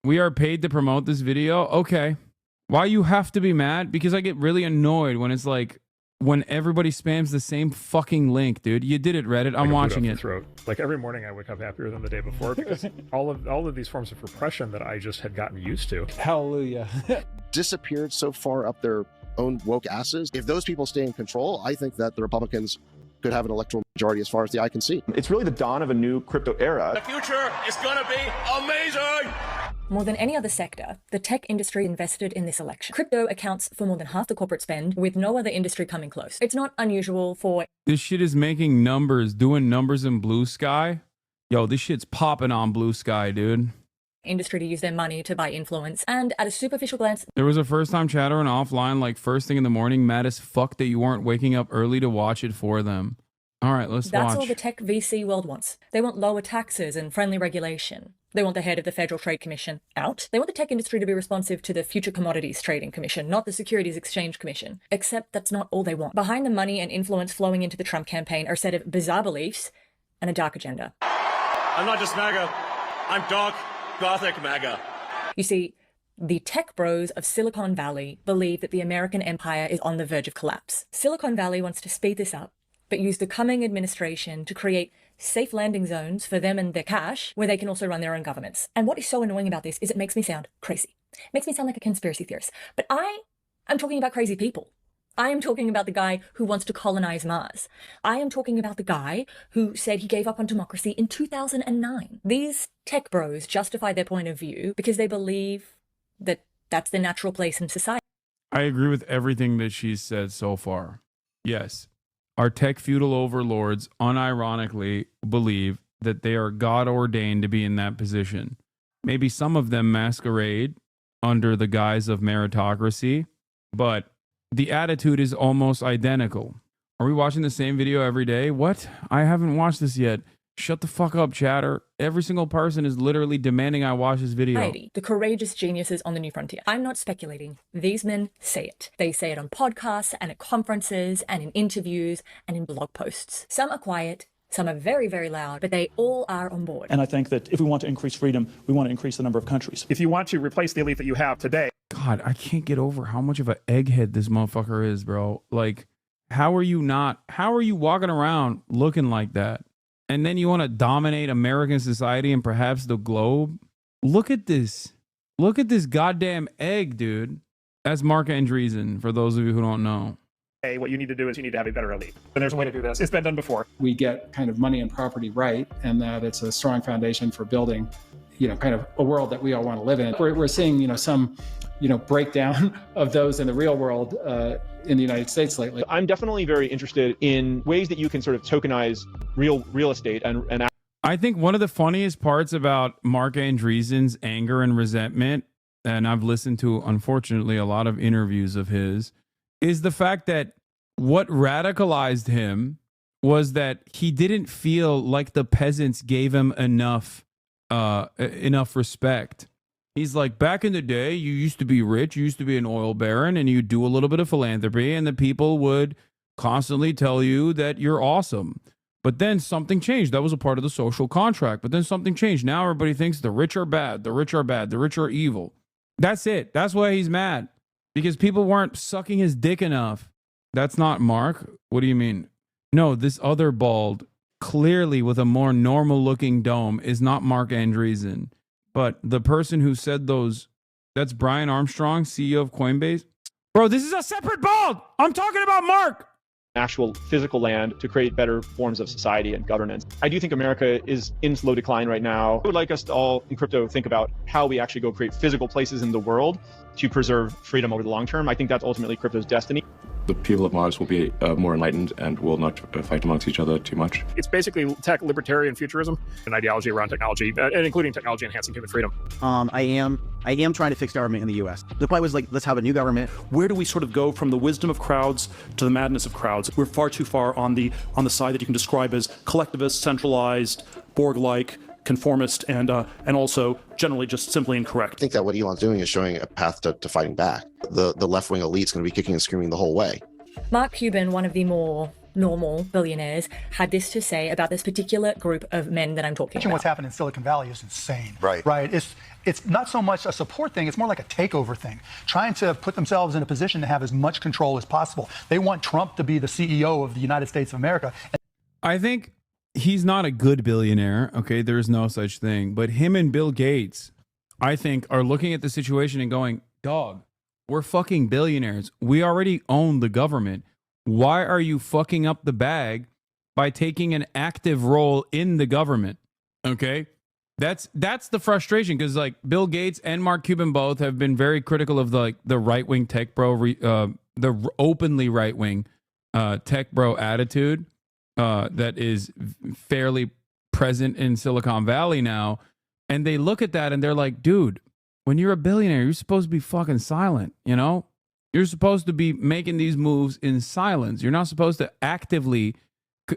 We are paid to promote this video? Okay. Why you have to be mad? Because I get really annoyed when it's like, when everybody spams the same fucking link, dude. You did it, Reddit. I'm watching it. Like every morning I wake up happier than the day before because all of these forms of repression that I just had gotten used to. Hallelujah. Disappeared so far up their own woke asses. If those people stay in control, I think that the Republicans could have an electoral majority as far as the eye can see. It's really the dawn of a new crypto era. The future is gonna be amazing! More than any other sector, the tech industry invested in this election. Crypto accounts for more than half the corporate spend, with no other industry coming close. It's not unusual for... This shit is making numbers, doing numbers in Blue Sky. Yo, this shit's popping on Blue Sky, dude. Industry to use their money to buy influence. And at a superficial glance... There was a first-time chatter and offline, like first thing in the morning, mad as fuck that you weren't waking up early to watch it for them. All right, let's watch. That's all the tech VC world wants. They want lower taxes and friendly regulation. They want the head of the Federal Trade Commission out. They want the tech industry to be responsive to the Future Commodities Trading Commission, not the Securities Exchange Commission. Except that's not all they want. Behind the money and influence flowing into the Trump campaign are a set of bizarre beliefs and a dark agenda. I'm not just MAGA. I'm Dark Gothic MAGA. You see, the tech bros of Silicon Valley believe that the American empire is on the verge of collapse. Silicon Valley wants to speed this up, but use the coming administration to create safe landing zones for them and their cash where they can also run their own governments. And what is so annoying about this is it makes me sound crazy. It makes me sound like a conspiracy theorist. But I'm talking about crazy people. I am talking about the guy who wants to colonize Mars. I am talking about the guy who said he gave up on democracy in 2009. These tech bros justify their point of view because they believe that that's the natural place in society. I agree with everything that she's said so far. Yes. Our tech feudal overlords unironically believe that they are God ordained to be in that position. Maybe some of them masquerade under the guise of meritocracy, but the attitude is almost identical. Are we watching the same video every day? What? I haven't watched this yet. Shut the fuck up, chatter. Every single person is literally demanding I watch this video. The courageous geniuses on the new frontier. I'm not speculating. These men say it. They say it on podcasts and at conferences and in interviews and in blog posts. Some are quiet, some are very, very loud, but they all are on board. And I think that if we want to increase freedom, we want to increase the number of countries. If you want to replace the elite that you have today. God, I can't get over how much of an egghead this motherfucker is, bro. Like, how are you walking around looking like that? And then you want to dominate American society and perhaps the globe? Look at this. Look at this goddamn egg, dude. That's Mark Andreessen, for those of you who don't know. Hey, what you need to do is you need to have a better elite. And there's a way to do this. It's been done before. We get kind of money and property right, and that it's a strong foundation for building, kind of a world that we all want to live in. We're seeing, some, breakdown of those in the real world in the United States lately. I'm definitely very interested in ways that you can sort of tokenize real estate and I think one of the funniest parts about Mark Andreessen's anger and resentment, and I've listened to, unfortunately, a lot of interviews of his, is the fact that what radicalized him was that he didn't feel like the peasants gave him enough respect. He's like, back in the day, you used to be rich, you used to be an oil baron, and you do a little bit of philanthropy, and the people would constantly tell you that you're awesome. But then something changed. That was a part of the social contract. But then something changed. Now everybody thinks the rich are bad, the rich are bad, the rich are evil. That's it. That's why he's mad. Because people weren't sucking his dick enough. That's not Mark. What do you mean? No, this other bald, clearly with a more normal looking dome, is not Mark Andreessen. But the person who said those, that's Brian Armstrong, CEO of Coinbase. Bro, this is a separate bald. I'm talking about Mark. Actual physical land to create better forms of society and governance. I do think America is in slow decline right now. I would like us to all in crypto think about how we actually go create physical places in the world to preserve freedom over the long term. I think that's ultimately crypto's destiny. The people of Mars will be more enlightened and will not fight amongst each other too much. It's basically tech libertarian futurism, an ideology around technology, and including technology enhancing human freedom. I am trying to fix government in the U.S. The point was like, let's have a new government. Where do we sort of go from the wisdom of crowds to the madness of crowds? We're far too far on the side that you can describe as collectivist, centralized, Borg-like, conformist, and also generally just simply incorrect. I think that what Elon's doing is showing a path to fighting back. The left-wing elite's going to be kicking and screaming the whole way. Mark Cuban, one of the more normal billionaires, had this to say about this particular group of men that I'm talking about. What's happened in Silicon Valley is insane. Right. It's not so much a support thing, it's more like a takeover thing, trying to put themselves in a position to have as much control as possible. They want Trump to be the CEO of the United States of America. I think he's not a good billionaire, okay? There is no such thing. But him and Bill Gates, I think, are looking at the situation and going, dog, we're fucking billionaires. We already own the government. Why are you fucking up the bag by taking an active role in the government? Okay? That's the frustration, because like Bill Gates and Mark Cuban both have been very critical of the right-wing tech bro, the openly right-wing tech bro attitude that is fairly present in Silicon Valley now. And they look at that and they're like, dude, when you're a billionaire, you're supposed to be fucking silent, you know? You're supposed to be making these moves in silence. You're not supposed to actively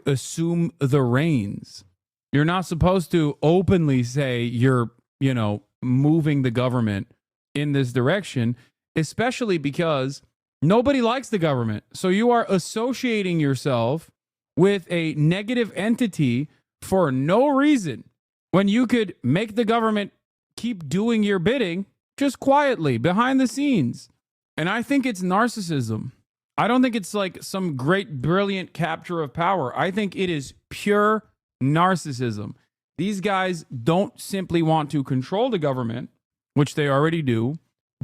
assume the reins. You're not supposed to openly say you're, moving the government in this direction, especially because nobody likes the government. So you are associating yourself with a negative entity for no reason when you could make the government keep doing your bidding just quietly behind the scenes. And I think it's narcissism. I don't think it's like some great, brilliant capture of power. I think it is pure narcissism. These guys don't simply want to control the government, which they already do.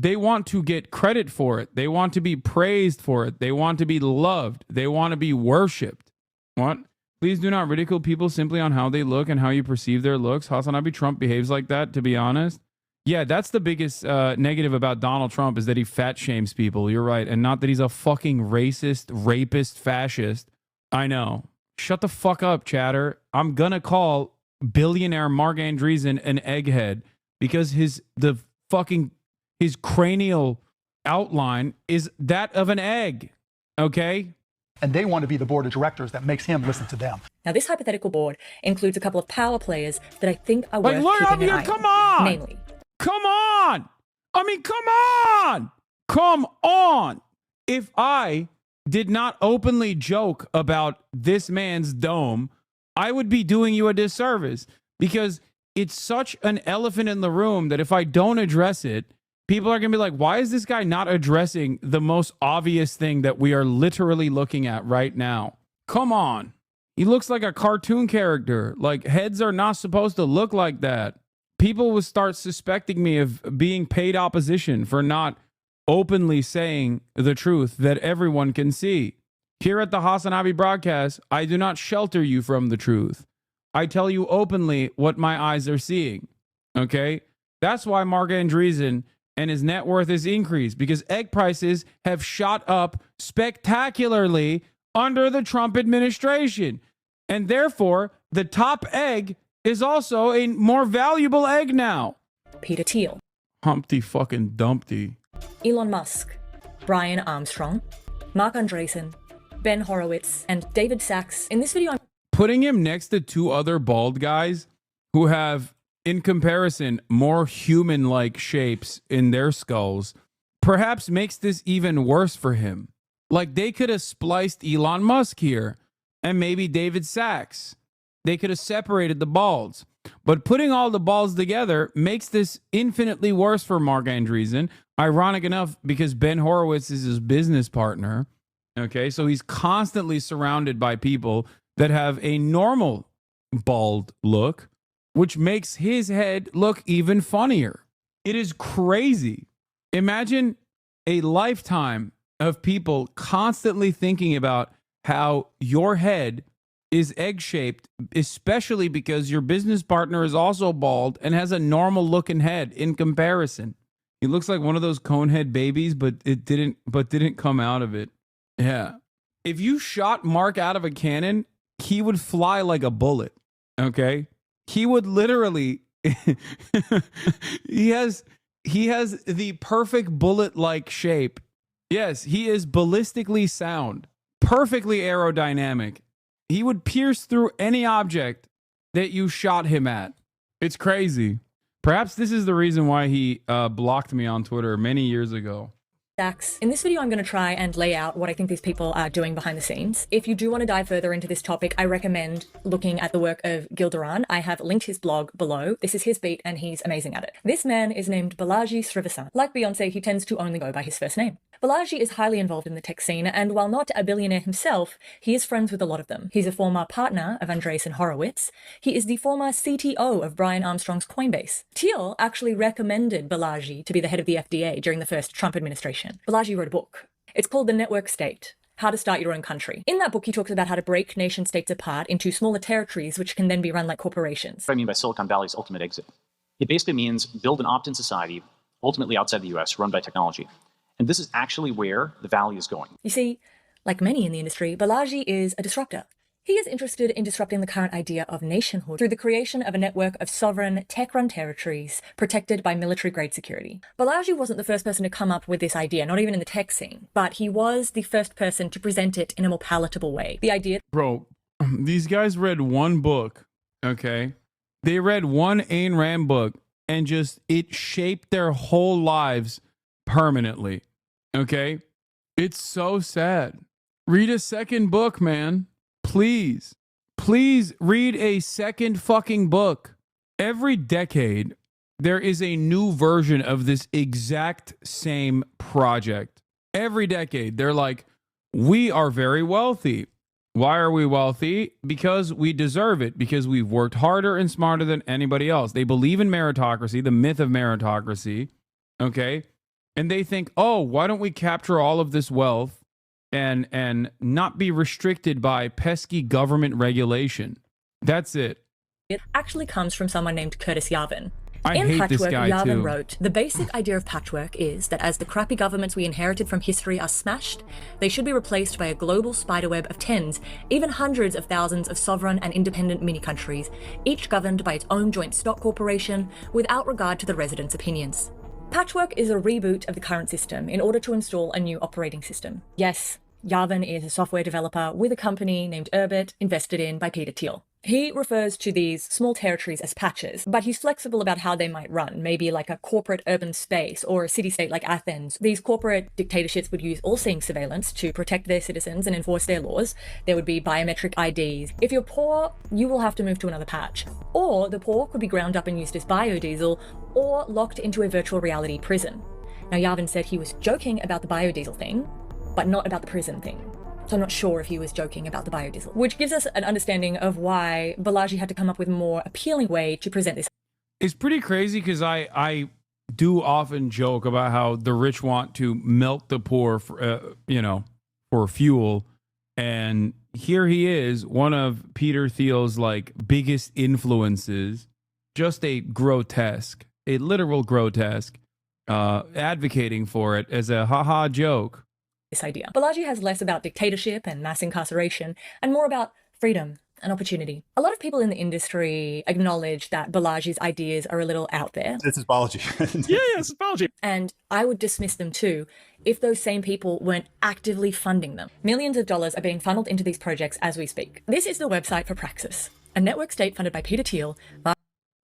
They want to get credit for it. They want to be praised for it. They want to be loved. They want to be worshipped. What? Please do not ridicule people simply on how they look and how you perceive their looks. HasanAbi, Trump behaves like that, to be honest. Yeah, that's the biggest negative about Donald Trump, is that he fat shames people. You're right. And not that he's a fucking racist, rapist, fascist. I know. Shut the fuck up, chatter. I'm going to call billionaire Mark Andreessen an egghead because his cranial outline is that of an egg. Okay? And they want to be the board of directors that makes him listen to them. Now, this hypothetical board includes a couple of power players that I think are worth keeping an eye come on. on! Namely, come on! I mean, come on! Come on! If I did not openly joke about this man's dome, I would be doing you a disservice, because it's such an elephant in the room that if I don't address it, people are going to be like, why is this guy not addressing the most obvious thing that we are literally looking at right now? Come on. He looks like a cartoon character. Like, heads are not supposed to look like that. People will start suspecting me of being paid opposition for not openly saying the truth that everyone can see. Here at the HasanAbi broadcast, I do not shelter you from the truth. I tell you openly what my eyes are seeing. Okay? That's why Mark Andreessen and his net worth is increased, because egg prices have shot up spectacularly under the Trump administration. And therefore, the top egg is also a more valuable egg now. Peter Thiel, Humpty fucking Dumpty, Elon Musk, Brian Armstrong, Mark Andreessen, Ben Horowitz, and David Sachs. In this video, I'm Putting him next to two other bald guys who have, in comparison, more human-like shapes in their skulls perhaps makes this even worse for him. Like, they could have spliced Elon Musk here and maybe David Sachs. They could have separated the balds. But putting all the balls together makes this infinitely worse for Mark Andreessen. Ironic enough, because Ben Horowitz is his business partner. Okay, so he's constantly surrounded by people that have a normal bald look, which makes his head look even funnier. It is crazy. Imagine a lifetime of people constantly thinking about how your head is egg-shaped, especially because your business partner is also bald and has a normal looking head in comparison. He looks like one of those conehead babies, but didn't come out of it. Yeah. If you shot Mark out of a cannon, he would fly like a bullet. Okay? He would literally he has the perfect bullet-like shape. Yes, he is ballistically sound, perfectly aerodynamic. He would pierce through any object that you shot him at. It's crazy. Perhaps this is the reason why he blocked me on Twitter many years ago. Sachs. In this video, I'm going to try and lay out what I think these people are doing behind the scenes. If you do want to dive further into this topic, I recommend looking at the work of Gildaran. I have linked his blog below. This is his beat, and he's amazing at it. This man is named Balaji Srivasan. Like Beyonce, he tends to only go by his first name. Balaji is highly involved in the tech scene, and while not a billionaire himself, he is friends with a lot of them. He's a former partner of Andreessen Horowitz. He is the former CTO of Brian Armstrong's Coinbase. Thiel actually recommended Balaji to be the head of the FDA during the first Trump administration. Balaji wrote a book. It's called The Network State: How to Start Your Own Country. In that book, he talks about how to break nation states apart into smaller territories, which can then be run like corporations. What I mean by Silicon Valley's ultimate exit. It basically means build an opt-in society, ultimately outside the US, run by technology. And this is actually where the Valley is going. You see, like many in the industry, Balaji is a disruptor. He is interested in disrupting the current idea of nationhood through the creation of a network of sovereign, tech-run territories protected by military-grade security. Balaji wasn't the first person to come up with this idea, not even in the tech scene, but he was the first person to present it in a more palatable way. The idea... Bro, these guys read one book, okay? They read one Ayn Rand book, and just, it shaped their whole lives permanently, okay? It's so sad. Read a second book, man. Please read a second fucking book. Every decade, there is a new version of this exact same project. Every decade, they're like, we are very wealthy. Why are we wealthy? Because we deserve it, because we've worked harder and smarter than anybody else. They believe in meritocracy, the myth of meritocracy, okay? And they think, oh, why don't we capture all of this wealth and not be restricted by pesky government regulation? That's it. It actually comes from someone named Curtis Yarvin. I In hate this Patchwork, guy Yarvin too. wrote, the basic idea of patchwork is that as the crappy governments we inherited from history are smashed, they should be replaced by a global spiderweb of tens, even hundreds of thousands of sovereign and independent mini-countries, each governed by its own joint stock corporation without regard to the residents' opinions. Patchwork is a reboot of the current system in order to install a new operating system. Yes, Yarvin is a software developer with a company named Urbit, invested in by Peter Thiel. He refers to these small territories as patches, but he's flexible about how they might run, maybe like a corporate urban space or a city-state like Athens. These corporate dictatorships would use all-seeing surveillance to protect their citizens and enforce their laws. There would be biometric IDs. If you're poor, you will have to move to another patch. Or the poor could be ground up and used as biodiesel, or locked into a virtual reality prison. Now, Yarvin said he was joking about the biodiesel thing, but not about the prison thing. So I'm not sure if he was joking about the biodiesel, which gives us an understanding of why Balaji had to come up with a more appealing way to present this. It's pretty crazy because I do often joke about how the rich want to milk the poor for, for fuel. And here he is, one of Peter Thiel's like biggest influences, just a literal grotesque, advocating for it as a haha joke. This idea. Balaji has less about dictatorship and mass incarceration and more about freedom, an opportunity. A lot of people in the industry acknowledge that Balaji's ideas are a little out there. This is biology. Yeah, it's biology. And I would dismiss them too if those same people weren't actively funding them. Millions of dollars are being funneled into these projects as we speak. This is the website for Praxis, a network state funded by Peter Thiel.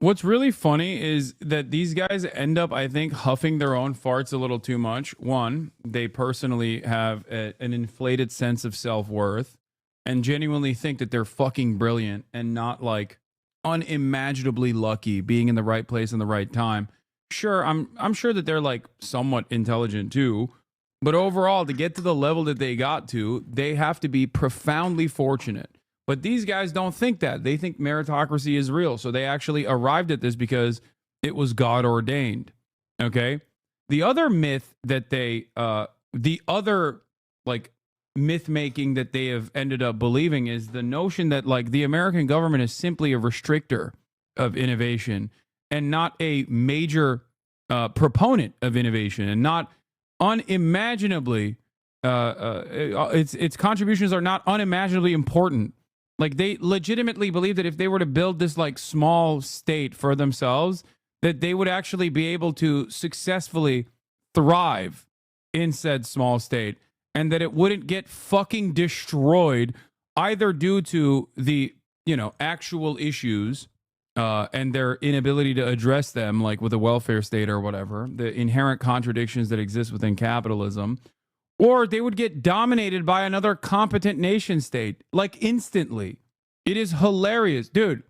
What's really funny is that these guys end up, I think, huffing their own farts a little too much. One, they personally have an inflated sense of self-worth and genuinely think that they're fucking brilliant and not like unimaginably lucky being in the right place in the right time. Sure, I'm sure that they're like somewhat intelligent too, but overall, to get to the level that they got to, they have to be profoundly fortunate. But these guys don't think that. They think meritocracy is real. So they actually arrived at this because it was God ordained. Okay. The other myth that the other like myth making that they have ended up believing is the notion that like the American government is simply a restrictor of innovation and not a major proponent of innovation and not unimaginably, its contributions are not unimaginably important. Like they legitimately believe that if they were to build this like small state for themselves, that they would actually be able to successfully thrive in said small state and that it wouldn't get fucking destroyed either due to the, actual issues and their inability to address them, like with a welfare state or whatever, the inherent contradictions that exist within capitalism, or they would get dominated by another competent nation state, like instantly. It is hilarious. Dude,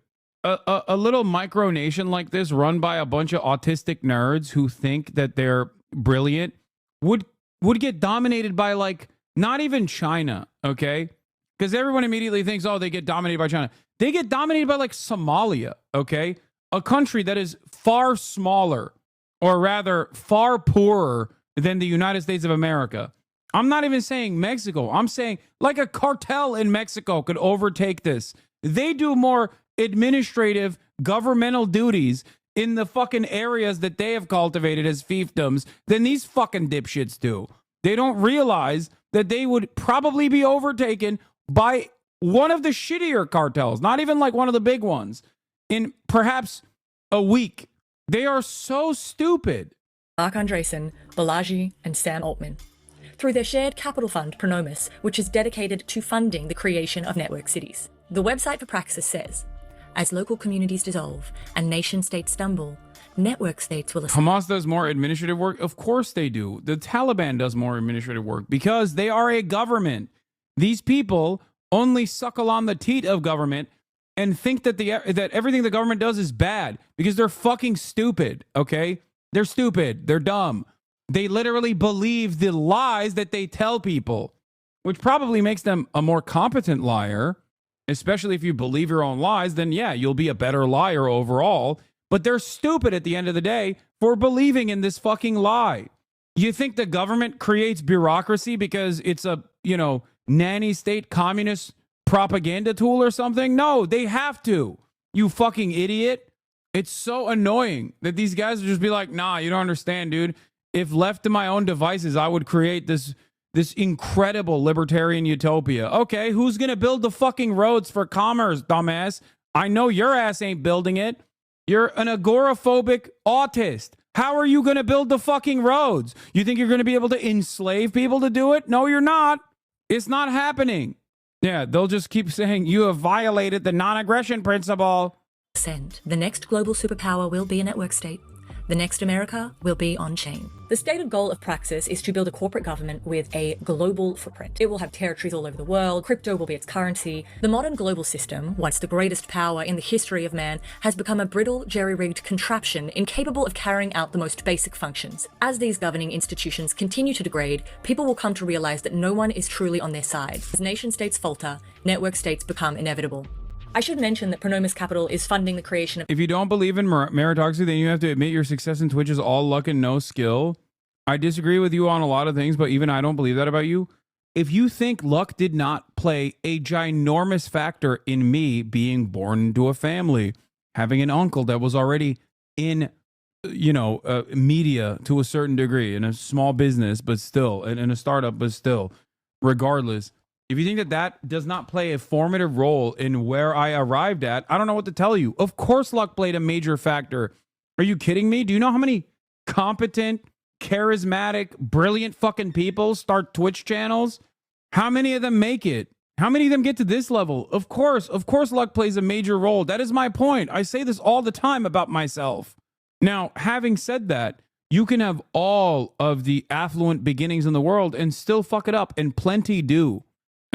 a little micro nation like this run by a bunch of autistic nerds who think that they're brilliant would get dominated by like, not even China, okay? Because everyone immediately thinks, oh, they get dominated by China. They get dominated by like Somalia, okay? A country that is far smaller, or rather far poorer than the United States of America. I'm not even saying Mexico. I'm saying like a cartel in Mexico could overtake this. They do more administrative governmental duties in the fucking areas that they have cultivated as fiefdoms than these fucking dipshits do. They don't realize that they would probably be overtaken by one of the shittier cartels, not even like one of the big ones, in perhaps a week. They are so stupid. Mark Andreessen, Balaji, and Sam Altman. Through their shared capital fund, Pronomus, which is dedicated to funding the creation of network cities. The website for Praxis says, as local communities dissolve and nation-states stumble, network states will... Hamas does more administrative work? Of course they do. The Taliban does more administrative work because they are a government. These people only suckle on the teat of government and think that that everything the government does is bad because they're fucking stupid, okay? They're stupid. They're dumb. They literally believe the lies that they tell people, which probably makes them a more competent liar, especially if you believe your own lies. Then, yeah, you'll be a better liar overall. But they're stupid at the end of the day for believing in this fucking lie. You think the government creates bureaucracy because it's a, nanny state communist propaganda tool or something? No, they have to. You fucking idiot. It's so annoying that these guys would just be like, nah, you don't understand, dude. If left to my own devices, I would create this incredible libertarian utopia. Okay, who's going to build the fucking roads for commerce, dumbass? I know your ass ain't building it. You're an agoraphobic autist. How are you going to build the fucking roads? You think you're going to be able to enslave people to do it? No, you're not. It's not happening. Yeah, they'll just keep saying you have violated the non-aggression principle. The next global superpower will be a network state. The next America will be on-chain. The stated goal of Praxis is to build a corporate government with a global footprint. It will have territories all over the world. Crypto will be its currency. The modern global system, once the greatest power in the history of man, has become a brittle, jerry-rigged contraption incapable of carrying out the most basic functions. As these governing institutions continue to degrade, people will come to realize that no one is truly on their side. As nation-states falter, network states become inevitable. I should mention that Pronomus Capital is funding the creation of... If you don't believe in meritocracy, then you have to admit your success in Twitch is all luck and no skill. I disagree with you on a lot of things, but even I don't believe that about you. If you think luck did not play a ginormous factor in me being born into a family, having an uncle that was already in, media to a certain degree, in a small business, but still, in a startup, but still, regardless, If you think that that does not play a formative role in where I arrived at, I don't know what to tell you. Of course luck played a major factor. Are you kidding me? Do you know how many competent, charismatic, brilliant fucking people start Twitch channels? How many of them make it? How many of them get to this level? Of course luck plays a major role. That is my point. I say this all the time about myself. Now, having said that, you can have all of the affluent beginnings in the world and still fuck it up, and plenty do.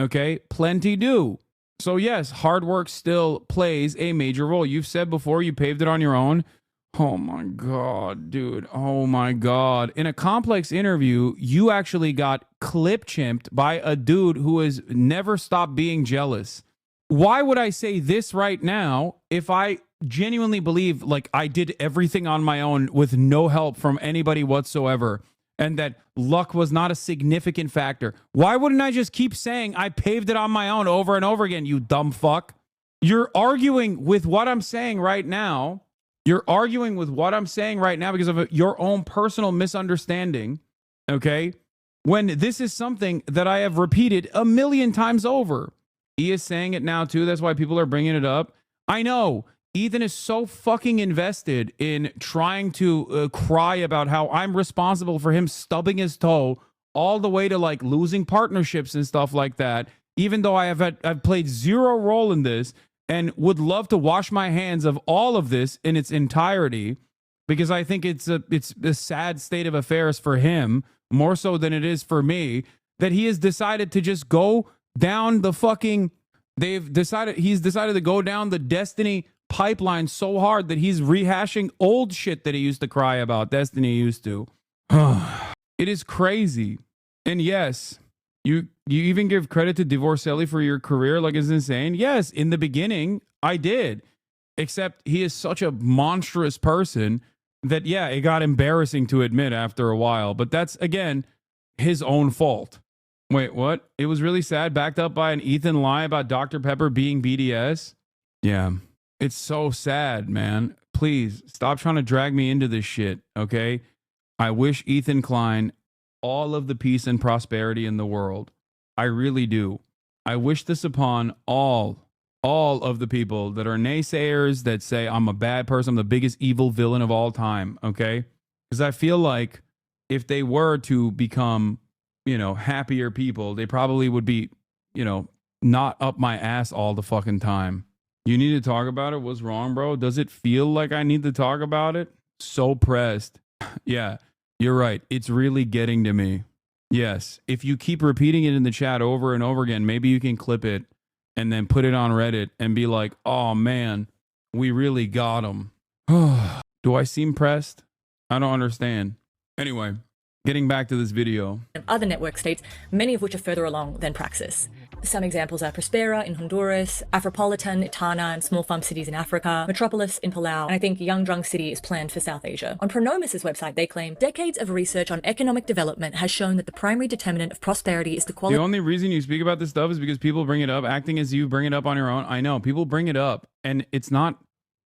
Okay? Plenty do. So yes, hard work still plays a major role. You've said before you paved it on your own. Oh my God, dude. Oh my God. In a Complex interview, you actually got clip-chimped by a dude who has never stopped being jealous. Why would I say this right now if I genuinely believe like I did everything on my own with no help from anybody whatsoever and that luck was not a significant factor? Why wouldn't I just keep saying I paved it on my own over and over again, you dumb fuck? You're arguing with what I'm saying right now. You're arguing with what I'm saying right now because of your own personal misunderstanding, okay? When this is something that I have repeated a million times over. He is saying it now too. That's why people are bringing it up. I know. Ethan is so fucking invested in trying to cry about how I'm responsible for him stubbing his toe all the way to like losing partnerships and stuff like that, even though I've played zero role in this. And would love to wash my hands of all of this in its entirety, because I think it's a sad state of affairs for him, more so than it is for me, that he has decided to just go down the fucking, he's decided to go down the Destiny pipeline so hard that he's rehashing old shit that he used to cry about, Destiny used to. It is crazy. And yes, you even give credit to Divorcelli for your career, like it's insane. Yes, in the beginning, I did. Except he is such a monstrous person that, yeah, it got embarrassing to admit after a while. But that's, again, his own fault. Wait, what? It was really sad, backed up by an Ethan lie about Dr. Pepper being BDS? Yeah, it's so sad, man. Please, stop trying to drag me into this shit, okay? I wish Ethan Klein all of the peace and prosperity in the world. I really do. I wish this upon all of the people that are naysayers, that say I'm a bad person, I'm the biggest evil villain of all time, okay? Because I feel like if they were to become, happier people, they probably would be, not up my ass all the fucking time. You need to talk about it? What's wrong, bro? Does it feel like I need to talk about it? So pressed. Yeah. You're right. It's really getting to me. Yes. If you keep repeating it in the chat over and over again, maybe you can clip it and then put it on Reddit and be like, oh man, we really got him. Do I seem pressed? I don't understand. Anyway, getting back to this video. Other network states, many of which are further along than Praxis. Some examples are Prospera in Honduras, Afropolitan, Tana, and small farm cities in Africa, Metropolis in Palau, and I think Young Drunk City is planned for South Asia. On Pronomis' website, they claim decades of research on economic development has shown that the primary determinant of prosperity is the quality. The only reason you speak about this stuff is because people bring it up, acting as you bring it up on your own. I know, people bring it up, and it's not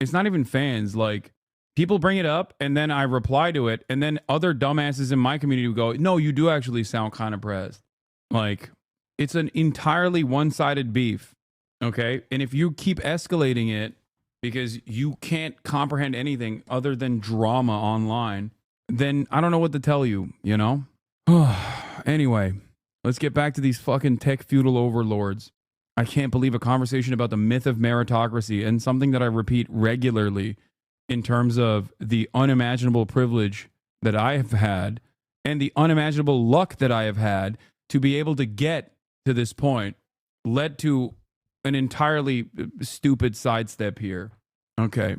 even fans. Like, people bring it up, and then I reply to it, and then other dumbasses in my community will go, no, you do actually sound kind of pressed. Like, it's an entirely one-sided beef, okay? And if you keep escalating it because you can't comprehend anything other than drama online, then I don't know what to tell you, Anyway, let's get back to these fucking tech feudal overlords. I can't believe a conversation about the myth of meritocracy, and something that I repeat regularly in terms of the unimaginable privilege that I have had and the unimaginable luck that I have had to be able to get to this point, led to an entirely stupid sidestep here. Okay,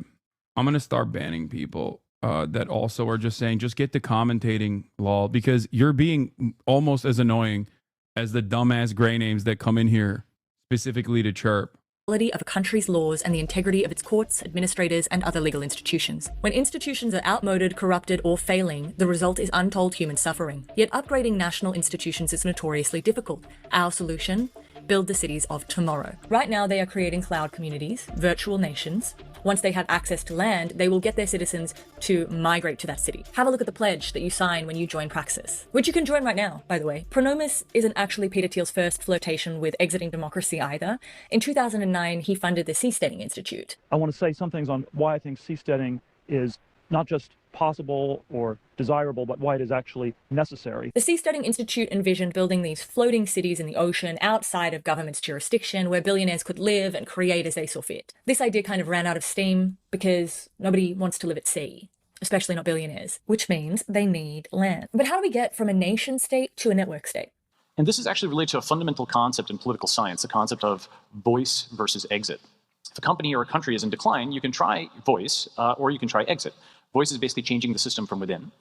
I'm going to start banning people that also are just saying, just get to commentating, lol, because you're being almost as annoying as the dumbass gray names that come in here specifically to chirp. Of a country's laws and the integrity of its courts, administrators, and other legal institutions. When institutions are outmoded, corrupted, or failing, the result is untold human suffering. Yet upgrading national institutions is notoriously difficult. Our solution? Build the cities of tomorrow. Right now, they are creating cloud communities, virtual nations, once they have access to land, they will get their citizens to migrate to that city. Have a look at the pledge that you sign when you join Praxis, which you can join right now, by the way. Pronomis isn't actually Peter Thiel's first flirtation with exiting democracy either. In 2009, he funded the Seasteading Institute. I want to say some things on why I think seasteading is not just possible or desirable, but why it is actually necessary. The Seasteading Institute envisioned building these floating cities in the ocean outside of government's jurisdiction where billionaires could live and create as they saw fit. This idea kind of ran out of steam because nobody wants to live at sea, especially not billionaires, which means they need land. But how do we get from a nation state to a network state? And this is actually related to a fundamental concept in political science, the concept of voice versus exit. If a company or a country is in decline, you can try voice or you can try exit. Voice is basically changing the system from within,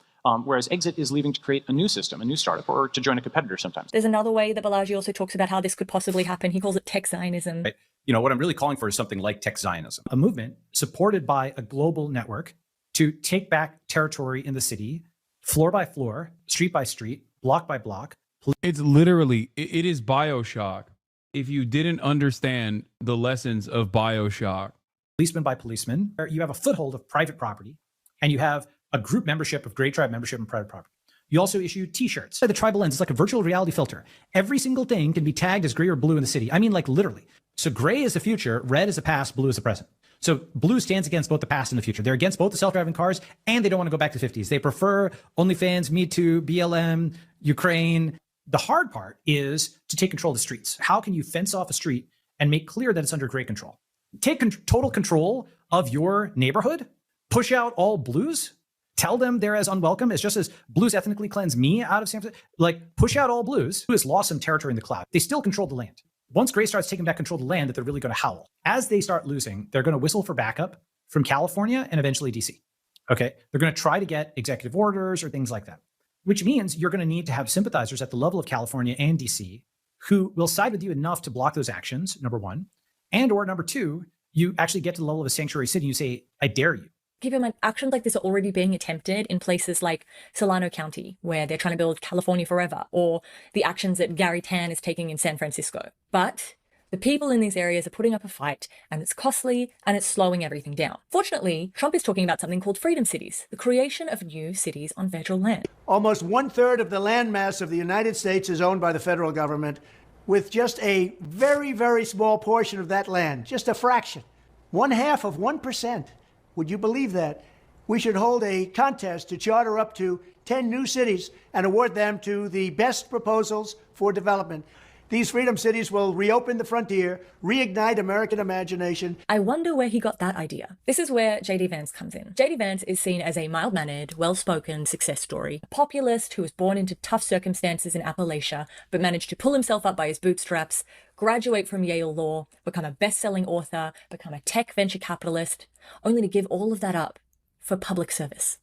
whereas exit is leaving to create a new system, a new startup, or to join a competitor sometimes. There's another way that Balaji also talks about how this could possibly happen. He calls it tech Zionism. Right. You know, what I'm really calling for is something like tech Zionism, a movement supported by a global network to take back territory in the city, floor by floor, street by street, block by block. It's literally, it is BioShock. If you didn't understand the lessons of BioShock. Policeman by policeman, you have a foothold of private property, and you have a group membership of Grey Tribe membership and private property. You also issue t-shirts. The tribal lens is like a virtual reality filter. Every single thing can be tagged as gray or blue in the city. I mean, like literally. So gray is the future, red is the past, blue is the present. So blue stands against both the past and the future. They're against both the self-driving cars, and they don't want to go back to the 50s. They prefer OnlyFans, Me Too, BLM, Ukraine. The hard part is to take control of the streets. How can you fence off a street and make clear that it's under gray control? Take total control of your neighborhood, push out all blues, tell them they're as unwelcome as just as blues ethnically cleanse me out of San Francisco. Like, push out all blues, who has lost some territory in the cloud. They still control the land. Once gray starts taking back control of the land, that they're really going to howl. As they start losing, they're going to whistle for backup from California and eventually DC. Okay? They're going to try to get executive orders or things like that, which means you're going to need to have sympathizers at the level of California and DC who will side with you enough to block those actions, number one. And or number two, you actually get to the level of a sanctuary city and you say, I dare you. Keep in mind, actions like this are already being attempted in places like Solano County, where they're trying to build California forever, or the actions that Gary Tan is taking in San Francisco. But the people in these areas are putting up a fight, and it's costly, and it's slowing everything down. Fortunately, Trump is talking about something called freedom cities, the creation of new cities on federal land. Almost 1/3 of the landmass of the United States is owned by the federal government, with just a very, very small portion of that land, just a fraction, 1/2 of 1%. Would you believe that? We should hold a contest to charter up to 10 new cities and award them to the best proposals for development. These freedom cities will reopen the frontier, reignite American imagination. I wonder where he got that idea. This is where J.D. Vance comes in. J.D. Vance is seen as a mild-mannered, well-spoken success story, a populist who was born into tough circumstances in Appalachia, but managed to pull himself up by his bootstraps, graduate from Yale Law, become a best-selling author, become a tech venture capitalist, only to give all of that up for public service.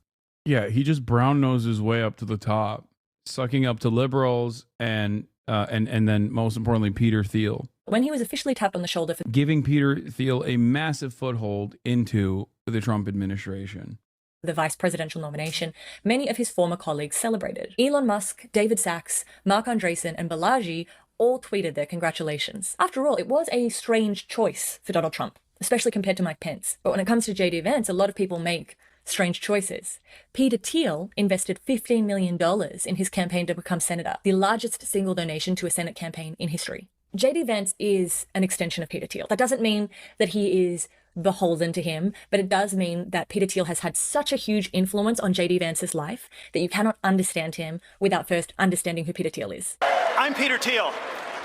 Yeah, he just brown-nosed his way up to the top, sucking up to liberals and then most importantly, Peter Thiel. When he was officially tapped on the shoulder for giving Peter Thiel a massive foothold into the Trump administration, the vice presidential nomination, many of his former colleagues celebrated. Elon Musk, David Sachs, Mark Andreessen, and Balaji all tweeted their congratulations. After all, it was a strange choice for Donald Trump, especially compared to Mike Pence. But when it comes to J.D. Vance, a lot of people make strange choices. Peter Thiel invested $15 million in his campaign to become senator, the largest single donation to a Senate campaign in history. J.D. Vance is an extension of Peter Thiel. That doesn't mean that he is beholden to him, but it does mean that Peter Thiel has had such a huge influence on J.D. Vance's life that you cannot understand him without first understanding who Peter Thiel is. I'm Peter Thiel.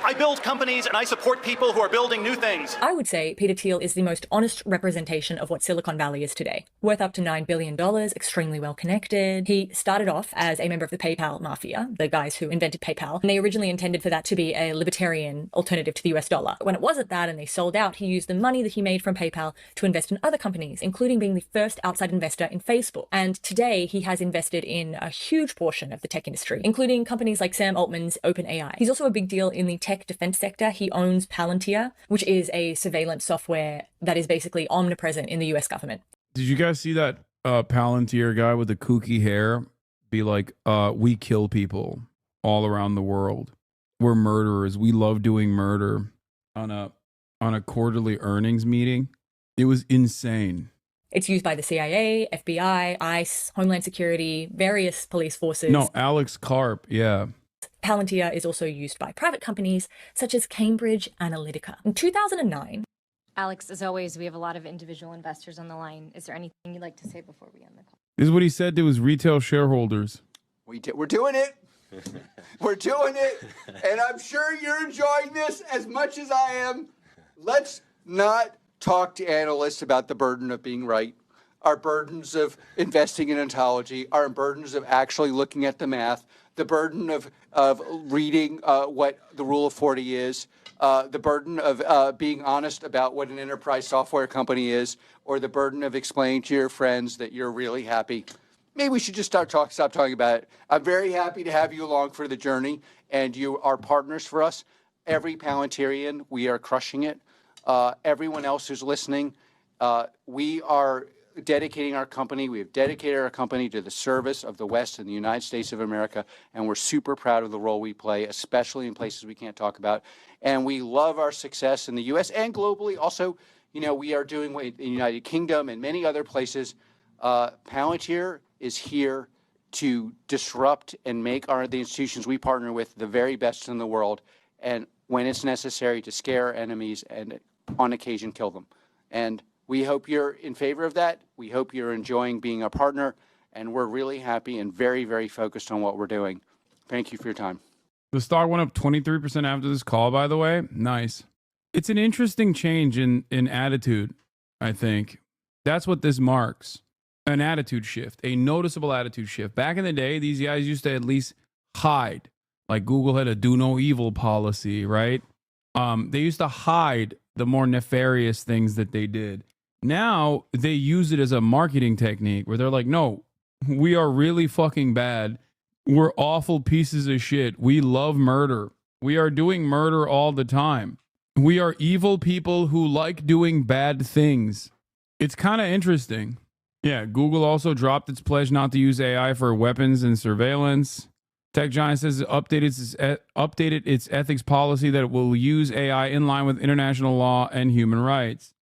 I build companies and I support people who are building new things. I would say Peter Thiel is the most honest representation of what Silicon Valley is today. Worth up to $9 billion, extremely well connected. He started off as a member of the PayPal mafia, the guys who invented PayPal, and they originally intended for that to be a libertarian alternative to the US dollar. When it wasn't that and they sold out, he used the money that he made from PayPal to invest in other companies, including being the first outside investor in Facebook. And today he has invested in a huge portion of the tech industry, including companies like Sam Altman's OpenAI. He's also a big deal in the tech defense sector. He owns Palantir, which is a surveillance software that is basically omnipresent in the US government. Did you guys see that Palantir guy with the kooky hair be like, we kill people all around the world. We're murderers. We love doing murder on a quarterly earnings meeting. It was insane. It's used by the CIA, FBI, ICE, Homeland Security, various police forces. No, Alex Karp, yeah. Palantir is also used by private companies such as Cambridge Analytica. In 2009... Alex, as always, we have a lot of individual investors on the line. Is there anything you'd like to say before we end the call? This is what he said to his retail shareholders. We're doing it. We're doing it. And I'm sure you're enjoying this as much as I am. Let's not talk to analysts about the burden of being right, our burdens of investing in ontology, our burdens of actually looking at the math, the burden of reading what the Rule of 40 is, the burden of being honest about what an enterprise software company is, or the burden of explaining to your friends that you're really happy. Maybe we should just stop talking about it. I'm very happy to have you along for the journey, and you are partners for us. Every Palantirian, we are crushing it. Everyone else who's listening, we are dedicating our company. We have dedicated our company to the service of the West and the United States of America, and we're super proud of the role we play, especially in places we can't talk about. And we love our success in the U.S. and globally. Also, you know, we are doing in the United Kingdom and many other places. Palantir is here to disrupt and make the institutions we partner with the very best in the world, and when it's necessary, to scare enemies and on occasion kill them. And we hope you're in favor of that. We hope you're enjoying being a partner, and we're really happy and very, very focused on what we're doing. Thank you for your time. The stock went up 23% after this call, by the way. Nice. It's an interesting change in attitude, I think. That's what this marks. An attitude shift, a noticeable attitude shift. Back in the day, these guys used to at least hide. Like Google had a do no evil policy, right? They used to hide the more nefarious things that they did. Now they use it as a marketing technique where they're like, no, we are really fucking bad. We're awful pieces of shit. We love murder. We are doing murder all the time. We are evil people who like doing bad things. It's kind of interesting. Yeah, Google also dropped its pledge not to use AI for weapons and surveillance. Tech Giant says it updated its ethics policy that it will use AI in line with international law and human rights.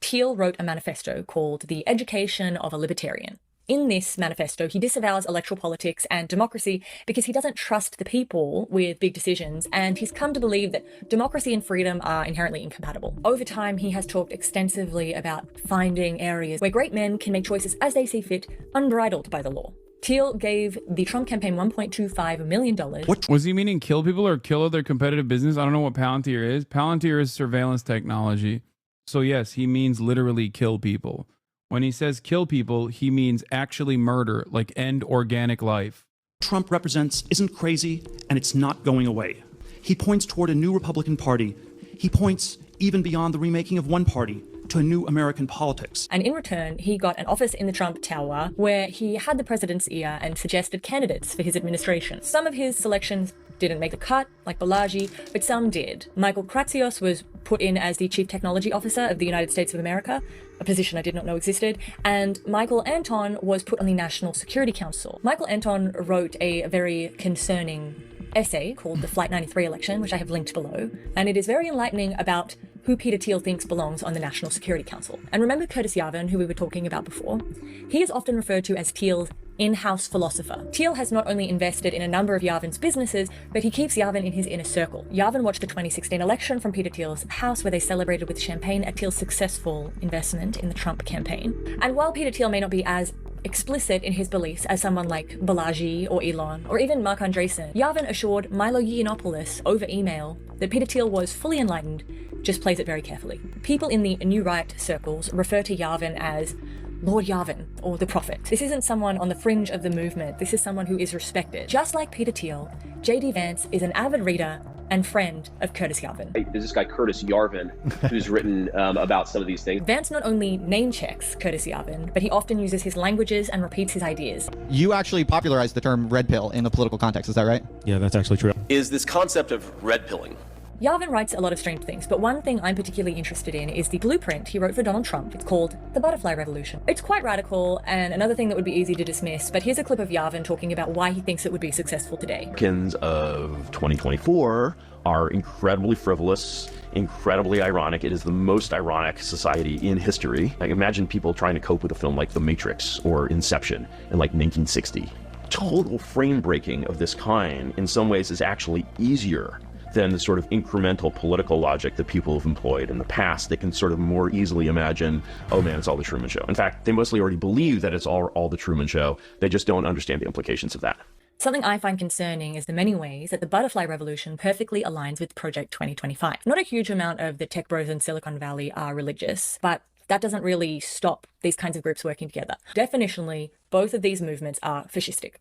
Thiel wrote a manifesto called The Education of a Libertarian. In this manifesto, he disavows electoral politics and democracy because he doesn't trust the people with big decisions, and he's come to believe that democracy and freedom are inherently incompatible. Over time, he has talked extensively about finding areas where great men can make choices as they see fit, unbridled by the law. Thiel gave the Trump campaign $1.25 million. What was he meaning? Kill people or kill their competitive business? I don't know what Palantir is. Palantir is surveillance technology. So yes, he means literally kill people. When he says kill people, he means actually murder, like end organic life. Trump represents isn't crazy, and it's not going away. He points toward a new Republican Party. He points even beyond the remaking of one party to a new American politics. And in return, he got an office in the Trump Tower where he had the president's ear and suggested candidates for his administration. Some of his selections didn't make the cut, like Balaji, but some did. Michael Kratsios was put in as the Chief Technology Officer of the United States of America, a position I did not know existed, and Michael Anton was put on the National Security Council. Michael Anton wrote a very concerning essay called The Flight 93 Election, which I have linked below, and it is very enlightening about who Peter Thiel thinks belongs on the National Security Council. And remember Curtis Yarvin, who we were talking about before? He is often referred to as Thiel's in-house philosopher. Thiel has not only invested in a number of Yarvin's businesses, but he keeps Yarvin in his inner circle. Yarvin watched the 2016 election from Peter Thiel's house, where they celebrated with champagne at Thiel's successful investment in the Trump campaign. And while Peter Thiel may not be as explicit in his beliefs as someone like Balaji or Elon or even Mark Andreessen, Yarvin assured Milo Yiannopoulos over email that Peter Thiel was fully enlightened, just plays it very carefully. People in the New Right circles refer to Yarvin as Lord Yarvin, or the Prophet. This isn't someone on the fringe of the movement. This is someone who is respected. Just like Peter Thiel, J.D. Vance is an avid reader and friend of Curtis Yarvin. There's this guy, Curtis Yarvin, who's written about some of these things. Vance not only name checks Curtis Yarvin, but he often uses his languages and repeats his ideas. You actually popularized the term red pill in the political context, is that right? Yeah, that's actually true. Is this concept of red pilling. Yarvin writes a lot of strange things, but one thing I'm particularly interested in is the blueprint he wrote for Donald Trump. It's called The Butterfly Revolution. It's quite radical and another thing that would be easy to dismiss, but here's a clip of Yarvin talking about why he thinks it would be successful today. Americans of 2024 are incredibly frivolous, incredibly ironic. It is the most ironic society in history. Like, imagine people trying to cope with a film like The Matrix or Inception in like 1960. Total frame breaking of this kind in some ways is actually easier than the sort of incremental political logic that people have employed in the past. They can sort of more easily imagine, oh man, it's all the Truman Show. In fact, they mostly already believe that it's all the Truman Show. They just don't understand the implications of that. Something I find concerning is the many ways that the butterfly revolution perfectly aligns with Project 2025. Not a huge amount of the tech bros in Silicon Valley are religious, but that doesn't really stop these kinds of groups working together. Definitionally, both of these movements are fascistic.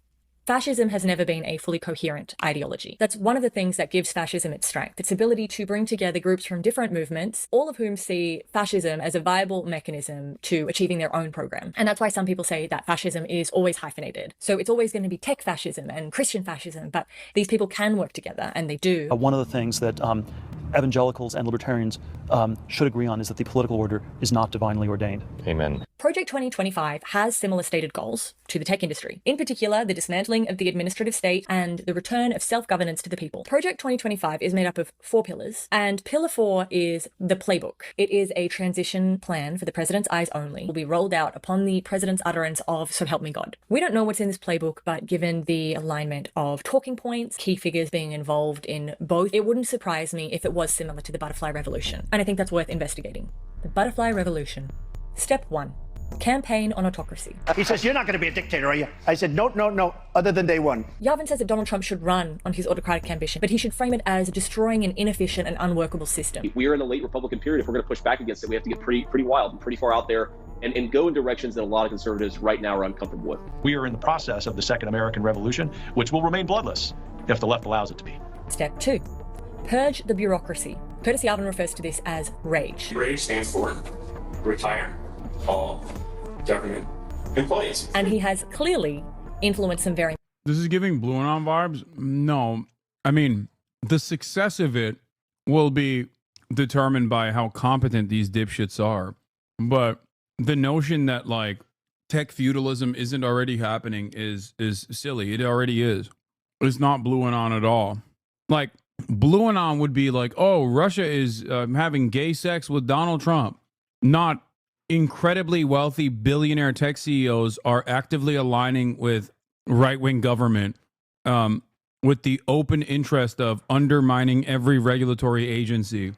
Fascism has never been a fully coherent ideology. That's one of the things that gives fascism its strength, its ability to bring together groups from different movements, all of whom see fascism as a viable mechanism to achieving their own program. And that's why some people say that fascism is always hyphenated. So it's always going to be tech fascism and Christian fascism, but these people can work together, and they do. One of the things that evangelicals and libertarians should agree on is that the political order is not divinely ordained. Amen. Project 2025 has similar stated goals to the tech industry, in particular the dismantling of the administrative state and the return of self-governance to the people. Project 2025 is made up of 4 pillars, and Pillar 4 is the playbook. It is a transition plan for the president's eyes only. It will be rolled out upon the president's utterance of "so help me God." We don't know what's in this playbook, but given the alignment of talking points, key figures being involved in both, it wouldn't surprise me if it was similar to the butterfly revolution. And I think that's worth investigating. The butterfly revolution. Step 1. Campaign on autocracy. He says, "You're not going to be a dictator, are you?" I said, no, other than day one. Yavin says that Donald Trump should run on his autocratic ambition, but he should frame it as destroying an inefficient and unworkable system. We are in the late Republican period. If we're going to push back against it, we have to get pretty wild and pretty far out there and go in directions that a lot of conservatives right now are uncomfortable with. We are in the process of the Second American Revolution, which will remain bloodless if the left allows it to be. Step 2. Purge the bureaucracy. Curtis Yavin refers to this as RAGE. RAGE stands for retire all government employees. And he has clearly influenced some very... This is giving Blue Anon vibes? No. I mean, the success of it will be determined by how competent these dipshits are. But the notion that, like, tech feudalism isn't already happening is silly. It already is. It's not Blue Anon at all. Like, Blue Anon would be like, oh, Russia is having gay sex with Donald Trump. Not incredibly wealthy billionaire tech CEOs are actively aligning with right-wing government with the open interest of undermining every regulatory agency.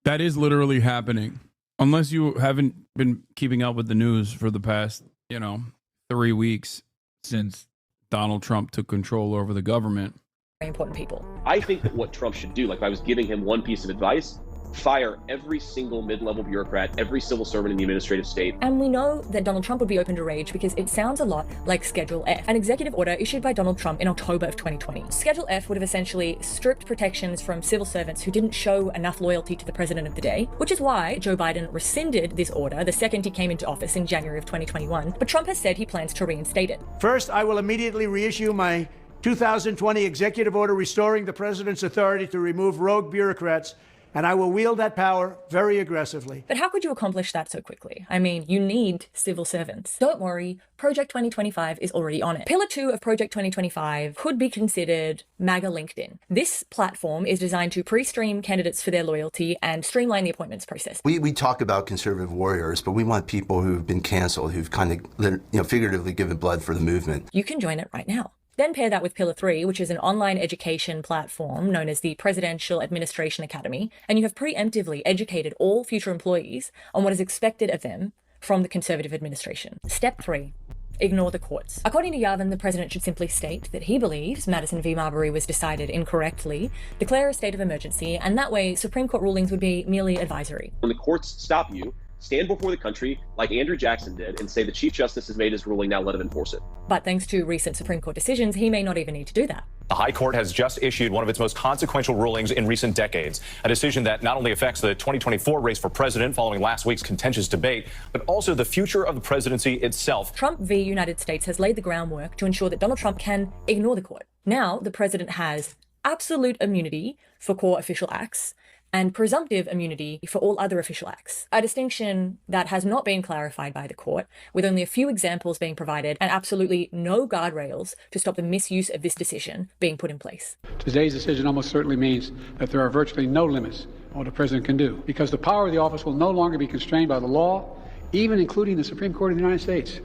That is literally happening. Unless you haven't been keeping up with the news for the past, 3 weeks since Donald Trump took control over the government. Very important people. I think that what Trump should do, like if I was giving him one piece of advice, fire every single mid-level bureaucrat, every civil servant in the administrative state. And we know that Donald Trump would be open to rage because it sounds a lot like Schedule F, an executive order issued by Donald Trump in October of 2020. Schedule F would have essentially stripped protections from civil servants who didn't show enough loyalty to the president of the day, which is why Joe Biden rescinded this order the second he came into office in January of 2021. But Trump has said he plans to reinstate it. First, I will immediately reissue my 2020 executive order restoring the president's authority to remove rogue bureaucrats, and I will wield that power very aggressively. But how could you accomplish that so quickly? I mean, you need civil servants. Don't worry, Project 2025 is already on it. Pillar 2 of Project 2025 could be considered MAGA LinkedIn. This platform is designed to pre-stream candidates for their loyalty and streamline the appointments process. We talk about conservative warriors, but we want people who've been canceled, who've kind of, figuratively given blood for the movement. You can join it right now. Then pair that with Pillar 3, which is an online education platform known as the Presidential Administration Academy, and you have preemptively educated all future employees on what is expected of them from the conservative administration. Step 3. Ignore the courts. According to Yavin, the president should simply state that he believes Madison v. Marbury was decided incorrectly, declare a state of emergency, and that way Supreme Court rulings would be merely advisory. When the courts stop you, stand before the country like Andrew Jackson did and say the Chief Justice has made his ruling, now let him enforce it. But thanks to recent Supreme Court decisions, he may not even need to do that. The High Court has just issued one of its most consequential rulings in recent decades, a decision that not only affects the 2024 race for president following last week's contentious debate, but also the future of the presidency itself. Trump v. United States has laid the groundwork to ensure that Donald Trump can ignore the court. Now, the president has absolute immunity for core official acts and presumptive immunity for all other official acts, a distinction that has not been clarified by the court, with only a few examples being provided and absolutely no guardrails to stop the misuse of this decision being put in place. Today's decision almost certainly means that there are virtually no limits on what the president can do, because the power of the office will no longer be constrained by the law, even including the Supreme Court of the United States.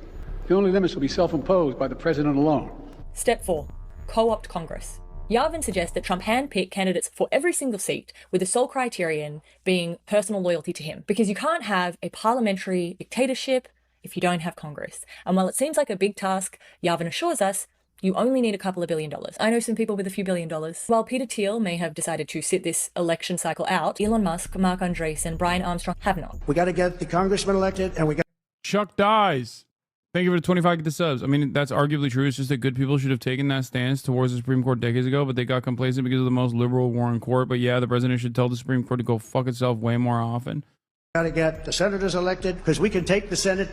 The only limits will be self-imposed by the president alone. Step 4. Co-opt Congress. Yavin suggests that Trump handpick candidates for every single seat, with the sole criterion being personal loyalty to him. Because you can't have a parliamentary dictatorship if you don't have Congress. And while it seems like a big task, Yavin assures us you only need a couple of $1 billion. I know some people with a few $1 billion. While Peter Thiel may have decided to sit this election cycle out, Elon Musk, Mark Andreessen, Brian Armstrong have not. We got to get the congressman elected, and we got. Chuck dies. Thank you for the 25 get the subs. I mean, that's arguably true. It's just that good people should have taken that stance towards the Supreme Court decades ago, but they got complacent because of the most liberal Warren Court. But yeah, the president should tell the Supreme Court to go fuck itself way more often. Got to get the senators elected because we can take the Senate.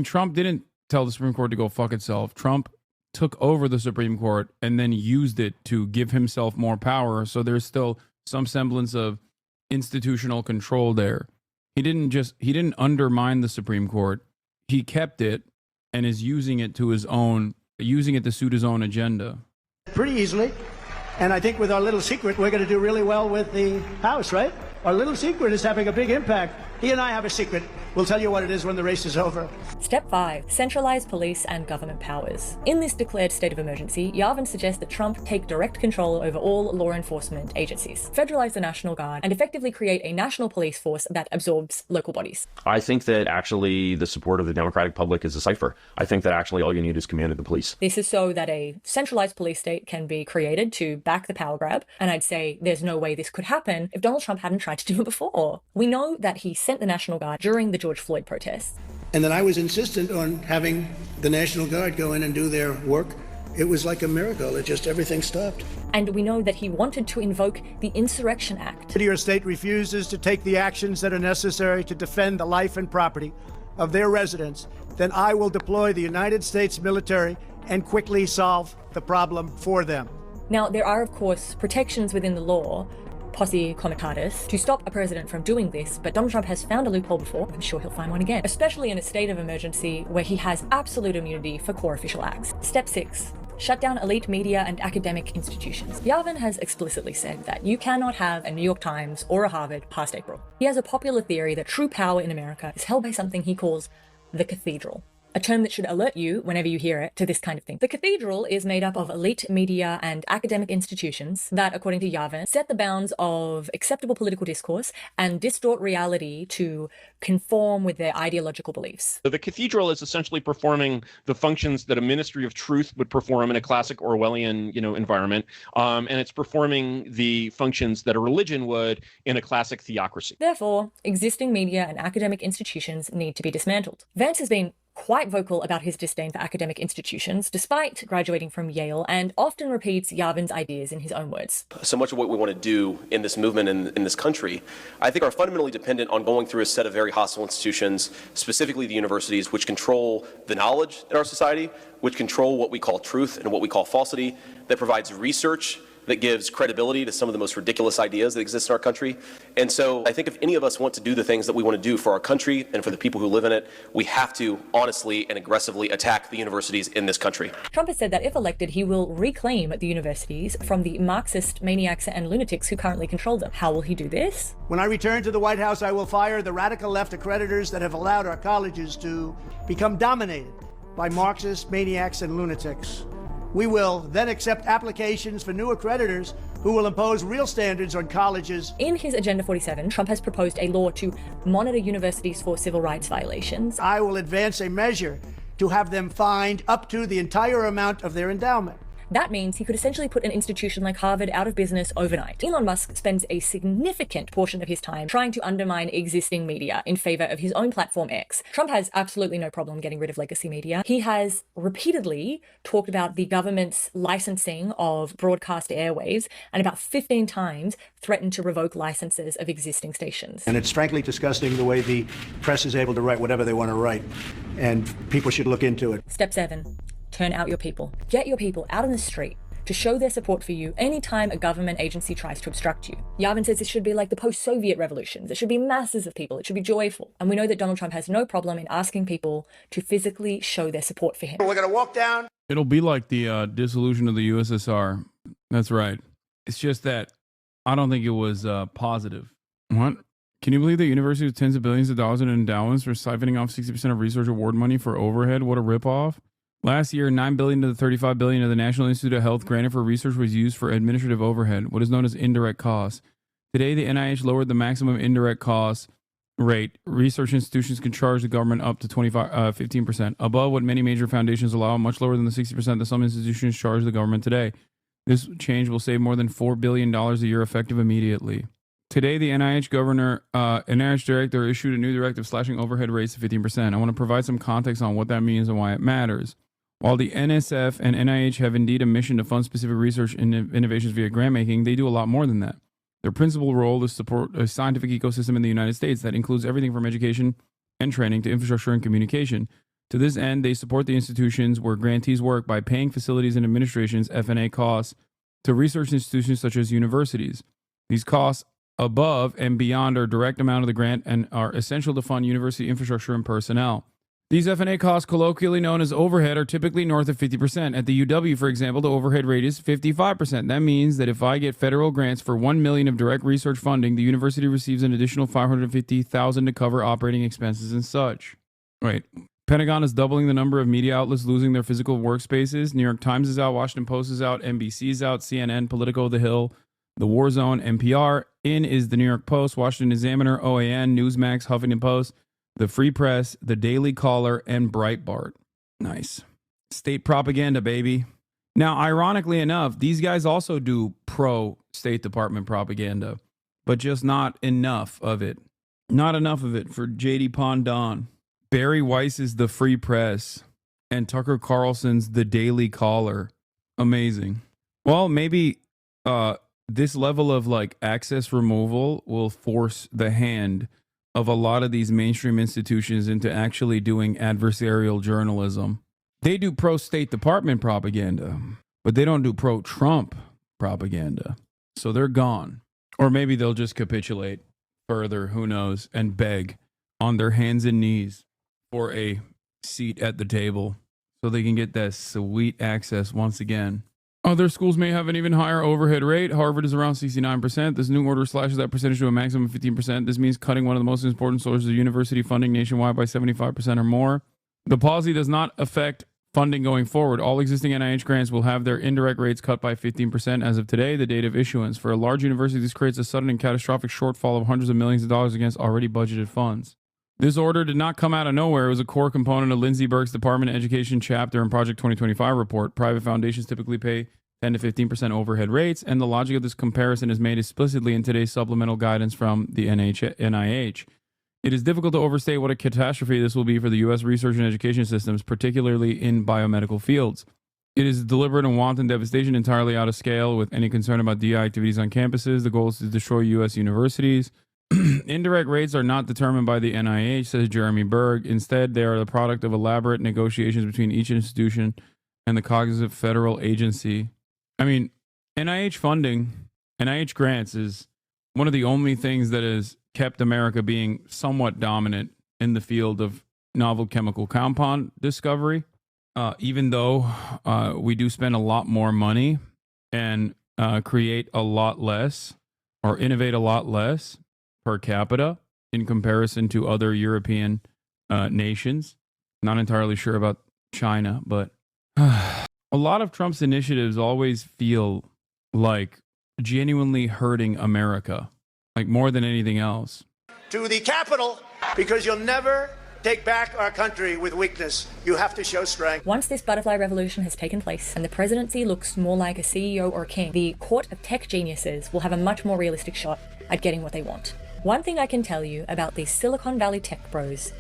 Trump didn't tell the Supreme Court to go fuck itself. Trump took over the Supreme Court and then used it to give himself more power. So there's still some semblance of institutional control there. He didn't undermine the Supreme Court. He kept it and is using it to suit his own agenda. Pretty easily. And I think with our little secret, we're going to do really well with the House, right? Our little secret is having a big impact. He and I have a secret. We'll tell you what it is when the race is over. Step 5. Centralized police and government powers. In this declared state of emergency, Yavin suggests that Trump take direct control over all law enforcement agencies, federalize the National Guard, and effectively create a national police force that absorbs local bodies. I think that actually the support of the Democratic public is a cipher. I think that actually all you need is command of the police. This is so that a centralized police state can be created to back the power grab, and I'd say there's no way this could happen if Donald Trump hadn't tried to do it before. We know that he sent the National Guard during the George Floyd protests. And then I was insistent on having the National Guard go in and do their work. It was like a miracle. Everything stopped. And we know that he wanted to invoke the Insurrection Act. If your state refuses to take the actions that are necessary to defend the life and property of their residents, then I will deploy the United States military and quickly solve the problem for them. Now, there are, of course, protections within the law, posse comitatus, to stop a president from doing this, but Donald Trump has found a loophole before. I'm sure he'll find one again, especially in a state of emergency where he has absolute immunity for core official acts. Step 6. Shut down elite media and academic institutions. Yavin has explicitly said that you cannot have a New York Times or a Harvard past April. He has a popular theory that true power in America is held by something he calls the cathedral. A term that should alert you, whenever you hear it, to this kind of thing. The cathedral is made up of elite media and academic institutions that, according to Yavin, set the bounds of acceptable political discourse and distort reality to conform with their ideological beliefs. The cathedral is essentially performing the functions that a ministry of truth would perform in a classic Orwellian, environment, and it's performing the functions that a religion would in a classic theocracy. Therefore, existing media and academic institutions need to be dismantled. Vance has been quite vocal about his disdain for academic institutions, despite graduating from Yale, and often repeats Yavin's ideas in his own words. So much of what we want to do in this movement in this country, I think, are fundamentally dependent on going through a set of very hostile institutions, specifically the universities, which control the knowledge in our society, which control what we call truth and what we call falsity, that provides research that gives credibility to some of the most ridiculous ideas that exist in our country. And so I think if any of us want to do the things that we want to do for our country and for the people who live in it, we have to honestly and aggressively attack the universities in this country. Trump has said that if elected, he will reclaim the universities from the Marxist maniacs and lunatics who currently control them. How will he do this? When I return to the White House, I will fire the radical left accreditors that have allowed our colleges to become dominated by Marxist maniacs and lunatics. We will then accept applications for new accreditors who will impose real standards on colleges. In his Agenda 47, Trump has proposed a law to monitor universities for civil rights violations. I will advance a measure to have them fined up to the entire amount of their endowment. That means he could essentially put an institution like Harvard out of business overnight. Elon Musk spends a significant portion of his time trying to undermine existing media in favor of his own platform X. Trump has absolutely no problem getting rid of legacy media. He has repeatedly talked about the government's licensing of broadcast airwaves and about 15 times threatened to revoke licenses of existing stations. And it's frankly disgusting the way the press is able to write whatever they want to write, and people should look into it. Step 7. Turn out your people. Get your people out in the street to show their support for you anytime a government agency tries to obstruct you. Yavin says it should be like the post-Soviet revolutions. It should be masses of people. It should be joyful. And we know that Donald Trump has no problem in asking people to physically show their support for him. We're going to walk down. It'll be like the dissolution of the USSR. That's right. It's just that I don't think it was positive. What? Can you believe the university has tens of billions of dollars in endowments for siphoning off 60% of research award money for overhead? What a ripoff. Last year, $9 billion to the $35 billion of the National Institute of Health granted for research was used for administrative overhead, what is known as indirect costs. Today, the NIH lowered the maximum indirect cost rate. Research institutions can charge the government up to 15%, above what many major foundations allow, much lower than the 60% that some institutions charge the government today. This change will save more than $4 billion a year effective immediately. Today, the NIH NIH director issued a new directive slashing overhead rates to 15%. I want to provide some context on what that means and why it matters. While the NSF and NIH have indeed a mission to fund specific research and innovations via grant making, they do a lot more than that. Their principal role is to support a scientific ecosystem in the United States that includes everything from education and training to infrastructure and communication. To this end, they support the institutions where grantees work by paying facilities and administration's F&A costs to research institutions such as universities. These costs above and beyond our direct amount of the grant and are essential to fund university infrastructure and personnel. These F&A costs, colloquially known as overhead, are typically north of 50%. At the UW, for example, the overhead rate is 55%. That means that if I get federal grants for $1 million of direct research funding, the university receives an additional $550,000 to cover operating expenses and such. Right. Pentagon is doubling the number of media outlets losing their physical workspaces. New York Times is out, Washington Post is out, NBC is out, CNN, Politico, The Hill, The War Zone, NPR. In is the New York Post, Washington Examiner, OAN, Newsmax, Huffington Post, The Free Press, The Daily Caller, and Breitbart. Nice. State propaganda, baby. Now, ironically enough, these guys also do pro-State Department propaganda, but just not enough of it. Not enough of it for J.D. Pondon. Barry Weiss's The Free Press, and Tucker Carlson's The Daily Caller. Amazing. Well, maybe this level of like access removal will force the hand of a lot of these mainstream institutions into actually doing adversarial journalism. They do pro-State Department propaganda, but they don't do pro-Trump propaganda. So they're gone. Or maybe they'll just capitulate further, who knows, and beg on their hands and knees for a seat at the table so they can get that sweet access once again. Other schools may have an even higher overhead rate. Harvard is around 69%. This new order slashes that percentage to a maximum of 15%. This means cutting one of the most important sources of university funding nationwide by 75% or more. The policy does not affect funding going forward. All existing NIH grants will have their indirect rates cut by 15% as of today, the date of issuance. For a large university, this creates a sudden and catastrophic shortfall of hundreds of millions of dollars against already budgeted funds. This order did not come out of nowhere. It was a core component of Lindsey Burke's Department of Education chapter and Project 2025 report. Private foundations typically pay 10 to 15% overhead rates, and the logic of this comparison is made explicitly in today's supplemental guidance from the NIH. It is difficult to overstate what a catastrophe this will be for the U.S. research and education systems, particularly in biomedical fields. It is deliberate and wanton devastation entirely out of scale with any concern about DI activities on campuses. The goal is to destroy U.S. universities. Indirect rates are not determined by the NIH, says Jeremy Berg. Instead, they are the product of elaborate negotiations between each institution and the cognizant federal agency. I mean, NIH funding, NIH grants is one of the only things that has kept America being somewhat dominant in the field of novel chemical compound discovery, even though we do spend a lot more money and create a lot less or innovate a lot less per capita in comparison to other European nations. Not entirely sure about China, but a lot of Trump's initiatives always feel like genuinely hurting America, like more than anything else. To the Capitol, because you'll never take back our country with weakness. You have to show strength. Once this butterfly revolution has taken place and the presidency looks more like a CEO or a king, the court of tech geniuses will have a much more realistic shot at getting what they want. One thing I can tell you about these Silicon Valley tech bros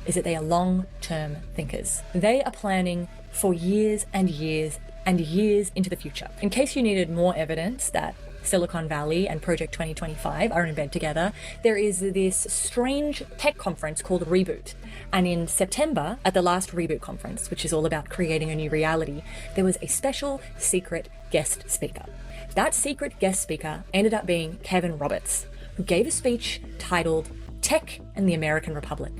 is that they are long-term thinkers. They are planning for years and years and years into the future. In case you needed more evidence that Silicon Valley and Project 2025 are in bed together, there is this strange tech conference called Reboot. And in September, at the last Reboot conference, which is all about creating a new reality, there was a special secret guest speaker. That secret guest speaker ended up being Kevin Roberts, who gave a speech titled Tech and the American Republic.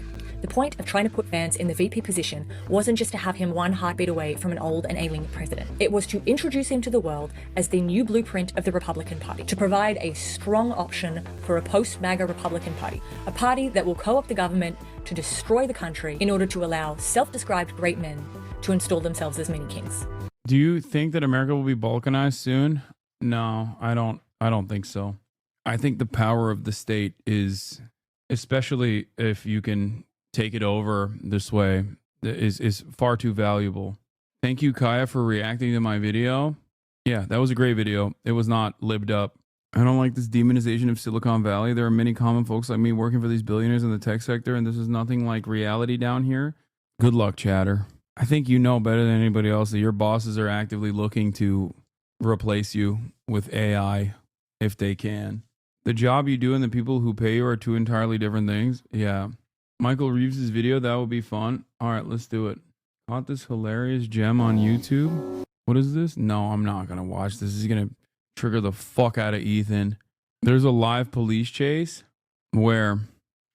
The point of trying to put Vance in the VP position wasn't just to have him one heartbeat away from an old and ailing president. It was to introduce him to the world as the new blueprint of the Republican Party, to provide a strong option for a post-MAGA Republican Party, a party that will co-opt the government to destroy the country in order to allow self-described great men to install themselves as mini kings. Do you think that America will be balkanized soon? No, I don't think so. I think the power of the state is, especially if you can take it over this way, is far too valuable. Thank you, Kaya, for reacting to my video. Yeah, that was a great video. It was not lived up. I don't like this demonization of Silicon Valley. There are many common folks like me working for these billionaires in the tech sector, and this is nothing like reality down here. Good luck, chatter. I think you know better than anybody else that your bosses are actively looking to replace you with AI if they can. The job you do and the people who pay you are two entirely different things. Yeah. Michael Reeves' video, that would be fun. All right, let's do it. Caught this hilarious gem on YouTube. What is this? No, I'm not going to watch this. This is going to trigger the fuck out of Ethan. There's a live police chase where...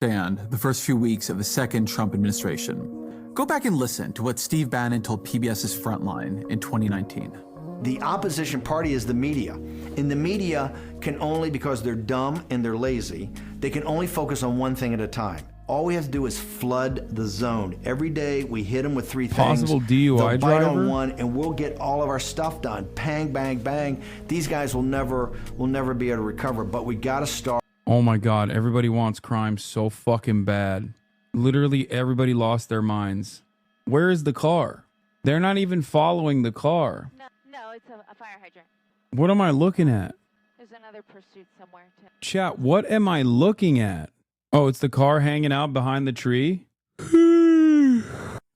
And the first few weeks of the second Trump administration. Go back and listen to what Steve Bannon told PBS's Frontline in 2019. The opposition party is the media. And the media can only, because they're dumb and they're lazy, they can only focus on one thing at a time. All we have to do is flood the zone. Every day we hit them with three things. Possible DUI They'll bite driver? on one and we'll get all of our stuff done. Bang, bang, bang. These guys will never be able to recover, but we gotta start. Oh my God, everybody wants crime so fucking bad. Literally everybody lost their minds. Where is the car? They're not even following the car. No, it's a fire hydrant. What am I looking at? There's another pursuit somewhere, too. Chat, what am I looking at? Oh, it's the car hanging out behind the tree?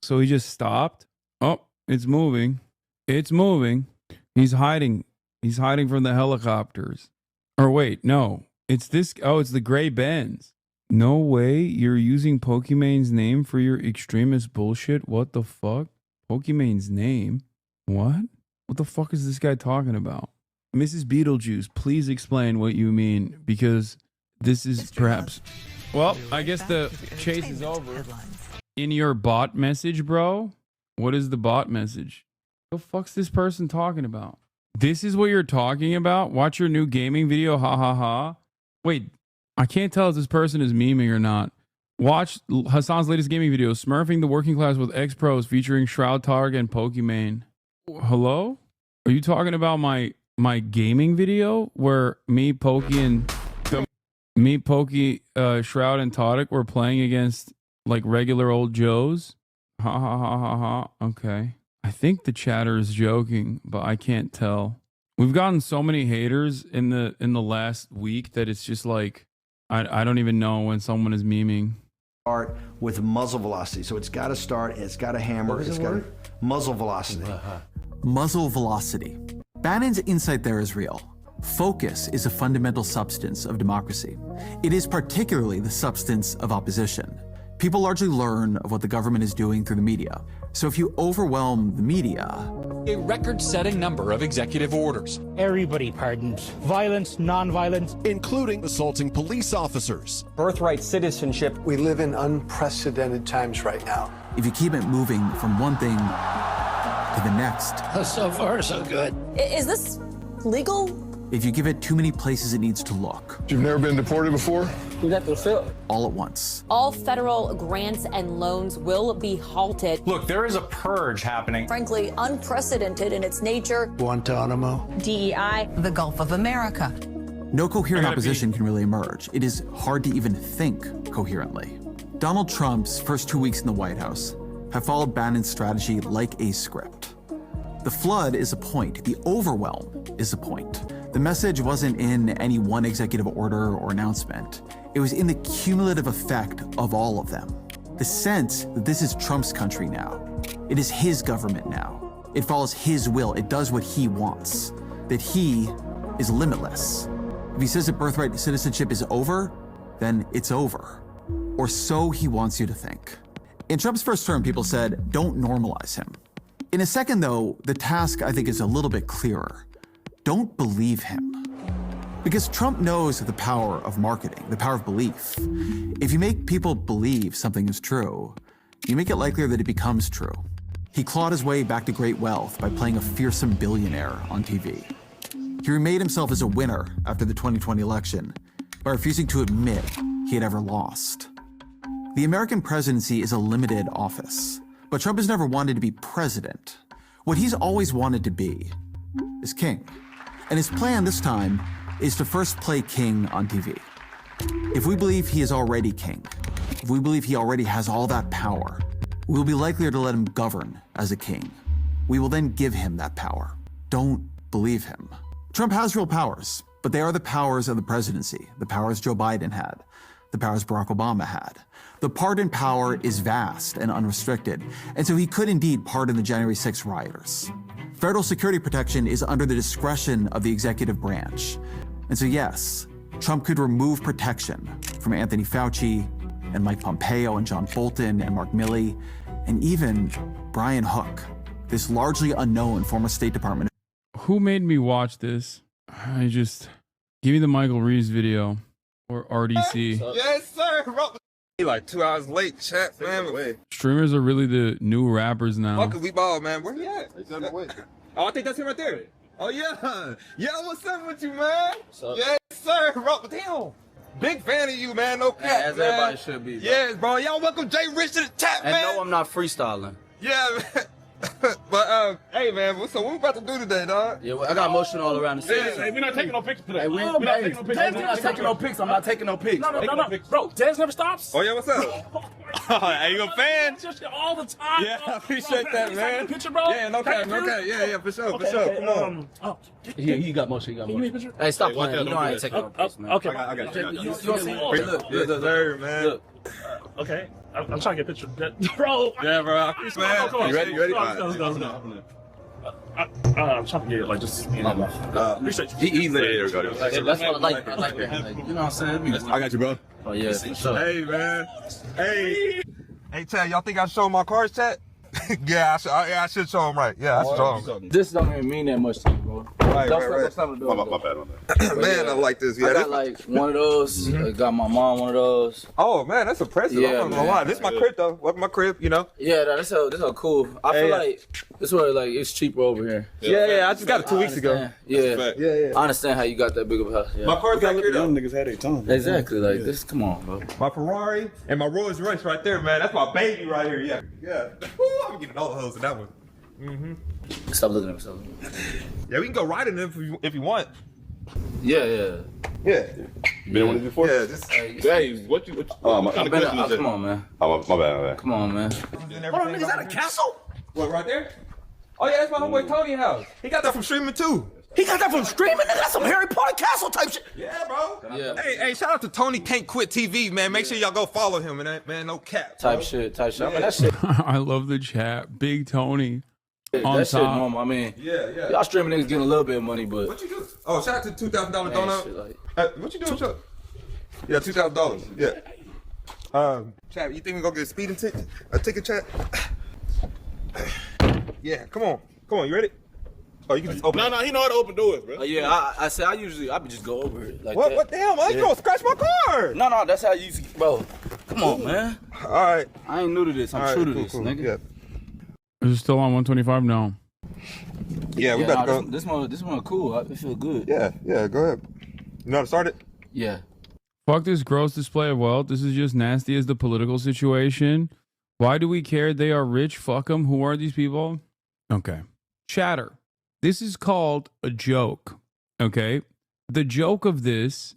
So he just stopped? Oh, it's moving. It's moving. He's hiding. He's hiding from the helicopters. Or wait, no. It's this. Oh, it's the gray Benz. No way you're using Pokemon's name for your extremist bullshit? What the fuck? Pokemon's name? What? What the fuck is this guy talking about? Mrs. Beetlejuice, please explain what you mean, because this is perhaps... Well, I guess the chase is over. In your bot message, bro? What is the bot message? What the fuck's this person talking about? This is what you're talking about? Watch your new gaming video, ha ha ha. Wait, I can't tell if this person is memeing or not. Watch Hasan's latest gaming video, Smurfing the Working Class with X-Pros, featuring Shroud Targ and Pokimane. Hello? Are you talking about my gaming video where me, Pokey, Shroud, and Todic were playing against like regular old Joes? Ha ha ha ha ha. Okay. I think the chatter is joking, but I can't tell. We've gotten so many haters in the last week that it's just like I don't even know when someone is memeing. Start with muzzle velocity. So it's got to start, it's got to hammer, it's got muzzle velocity. Muzzle velocity. Bannon's insight there is real. Focus is a fundamental substance of democracy. It is particularly the substance of opposition. People largely learn of what the government is doing through the media. So if you overwhelm the media... A record-setting number of executive orders. Everybody pardons. Violence, non-violence. Including assaulting police officers. Birthright citizenship. We live in unprecedented times right now. If you keep it moving from one thing to the next... So far, so good. Is this legal? If you give it too many places it needs to look. You've never been deported before? We got to fill. All at once. All federal grants and loans will be halted. Look, there is a purge happening. Frankly, unprecedented in its nature. Guantanamo. DEI. The Gulf of America. No coherent opposition can really emerge. It is hard to even think coherently. Donald Trump's first 2 weeks in the White House have followed Bannon's strategy like a script. The flood is a point. The overwhelm is a point. The message wasn't in any one executive order or announcement. It was in the cumulative effect of all of them. The sense that this is Trump's country now. It is his government now. It follows his will. It does what he wants. That he is limitless. If he says that birthright citizenship is over, then it's over. Or so he wants you to think. In Trump's first term, people said, don't normalize him. In a second, though, the task, I think, is a little bit clearer. Don't believe him. Because Trump knows the power of marketing, the power of belief. If you make people believe something is true, you make it likelier that it becomes true. He clawed his way back to great wealth by playing a fearsome billionaire on TV. He remade himself as a winner after the 2020 election by refusing to admit he had ever lost. The American presidency is a limited office, but Trump has never wanted to be president. What he's always wanted to be is king. And his plan this time is to first play king on TV. If we believe he is already king, if we believe he already has all that power, we will be likelier to let him govern as a king. We will then give him that power. Don't believe him. Trump has real powers, but they are the powers of the presidency, the powers Joe Biden had, the powers Barack Obama had. The pardon power is vast and unrestricted, and so he could indeed pardon the January 6th rioters. Federal security protection is under the discretion of the executive branch. And so yes, Trump could remove protection from Anthony Fauci and Mike Pompeo and John Bolton and Mark Milley, and even Brian Hook, this largely unknown former State Department. Who made me watch this? Give me the Michael Reeves video or RDC. Yes, sir. He like 2 hours late, chat, man. Streamers are really the new rappers now. Fuck, we ball, man. Where he at? He's on the way. Oh, I think that's him right there. Oh, yeah. Yeah, what's up with you, man? What's up? Yes, sir. Bro, damn. Big fan of you, man. No cap, man. As everybody should be, bro. Yes, bro. Y'all welcome Jay Rich to the chat, and man. no, I'm not freestyling. Yeah, man. But, hey, man, so what we about to do today, dog? Yeah, well, I got motion all around the city. Hey, we're not taking no pictures today. Hey, we're not taking no pictures. I'm not taking no pics. I'm not taking no pics. No. Bro, Dez never stops. Oh, yeah, what's up? Hey, you a fan? Just all the time. Yeah, I appreciate that, man. Picture, bro? Yeah, no cap. Yeah, for sure, for sure. Come on. Yeah, you got motion. You got motion. Hey, stop playing. You know I ain't taking no pics, man. Okay, I got you. You see? Look, man. Look. Okay, I'm trying to get a picture. Bro. Yeah, bro. Man. You ready? Let's go. I'm trying to get it, like, just, you know. Appreciate you. He lit it. There we go. That's what I like. You know what I'm saying? I got you, bro. Oh, yeah. Hey, man. Hey, Chad, y'all think I show my cards, Chad? Yeah, I should show them right. Yeah, I should show them. This don't even mean that much to me, bro. Right. My bad. Man, I like this. Yeah, I got like one of those. I got my mom one of those. Oh man, that's impressive. Yeah, I'm not gonna lie. This is my crib though. Welcome my crib, you know. Yeah, this is cool. I feel like this where like it's cheaper over here. Yeah. I just got it 2 weeks ago. Yeah. I understand how you got that big of a house. Yeah. My car's back here though. Niggas had their time. Exactly. Like this. Come on, bro. My Ferrari and my Rolls Royce right there, man. That's my baby right here. Yeah. I'm getting all the hoes in that one. Stop looking at me. Yeah, we can go ride in them if you want. Yeah. Been one before? Yeah, just hey, what kind of question is that? Come on, man. Oh, my bad. Come on, man. Hold on, nigga, is that a castle? What, right there? Oh yeah, that's my homeboy Tony house. He got that from streaming too. He got that from streaming? Nigga, that's some Harry Potter castle type shit. Yeah, bro. Yeah. Hey, shout out to Tony Can't Quit TV, man. Make sure y'all go follow him, man. No cap. Type shit. I mean, that shit. I love the chat. Big Tony. On that shit top. normal. I mean, yeah. Y'all streaming niggas getting a little bit of money, but what you do? Oh, shout out to $2,000 donut. Like, What you doing, Chuck? Yeah, $2,000. Yeah. Chat, you think we gonna get a speeding ticket? A ticket, chat? Yeah, come on, you ready? Oh, you can just open. No, he know how to open doors, bro. Yeah, I said I be just go over it like What? that. What the hell, man? You gonna scratch my car? No, that's how you usually, bro. Come on, man. All right. I ain't new to this. I'm true to this, nigga. Yeah. Is it still on 125 now? Yeah, we better go. This one cool. I feel good. Yeah, go ahead. You know how to start it? Yeah. Fuck this gross display of wealth. This is just nasty as the political situation. Why do we care? They are rich. Fuck them. Who are these people? Okay. Chatter. This is called a joke. Okay. The joke of this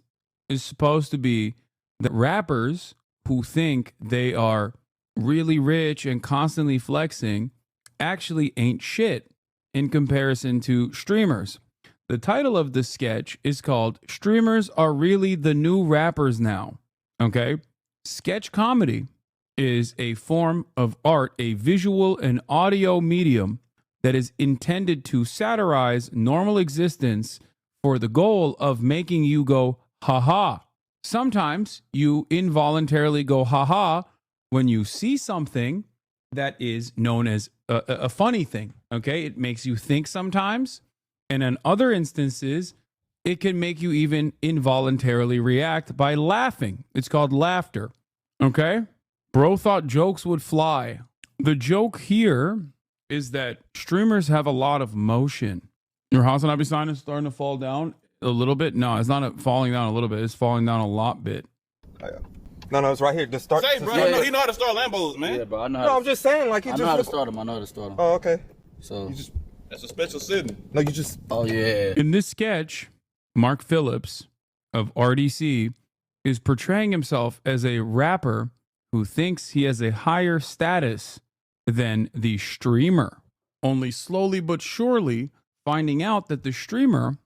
is supposed to be that rappers who think they are really rich and constantly flexing actually ain't shit in comparison to streamers. The title of the sketch is called Streamers Are Really the New Rappers Now. Okay? Sketch comedy is a form of art, a visual and audio medium that is intended to satirize normal existence for the goal of making you go, ha-ha. Sometimes you involuntarily go, ha-ha, when you see something that is known as a funny thing, okay? It makes you think sometimes. And in other instances, it can make you even involuntarily react by laughing. It's called laughter. Okay? Bro thought jokes would fly. The joke here is that streamers have a lot of motion. Your HasanAbi sign is starting to fall down a little bit. No, it's not falling down a little bit. It's falling down a lot bit. No, it's right here. Just start. Say, bro, he know how to start Lambos, man. Yeah, bro, I know. No, I'm just saying, like, I know how to start them. I know how to start them. Oh, okay. So that's a special sitting. No, you just. Oh yeah. In this sketch, Mark Phillips of RDC is portraying himself as a rapper who thinks he has a higher status than the streamer, only slowly but surely finding out that the streamer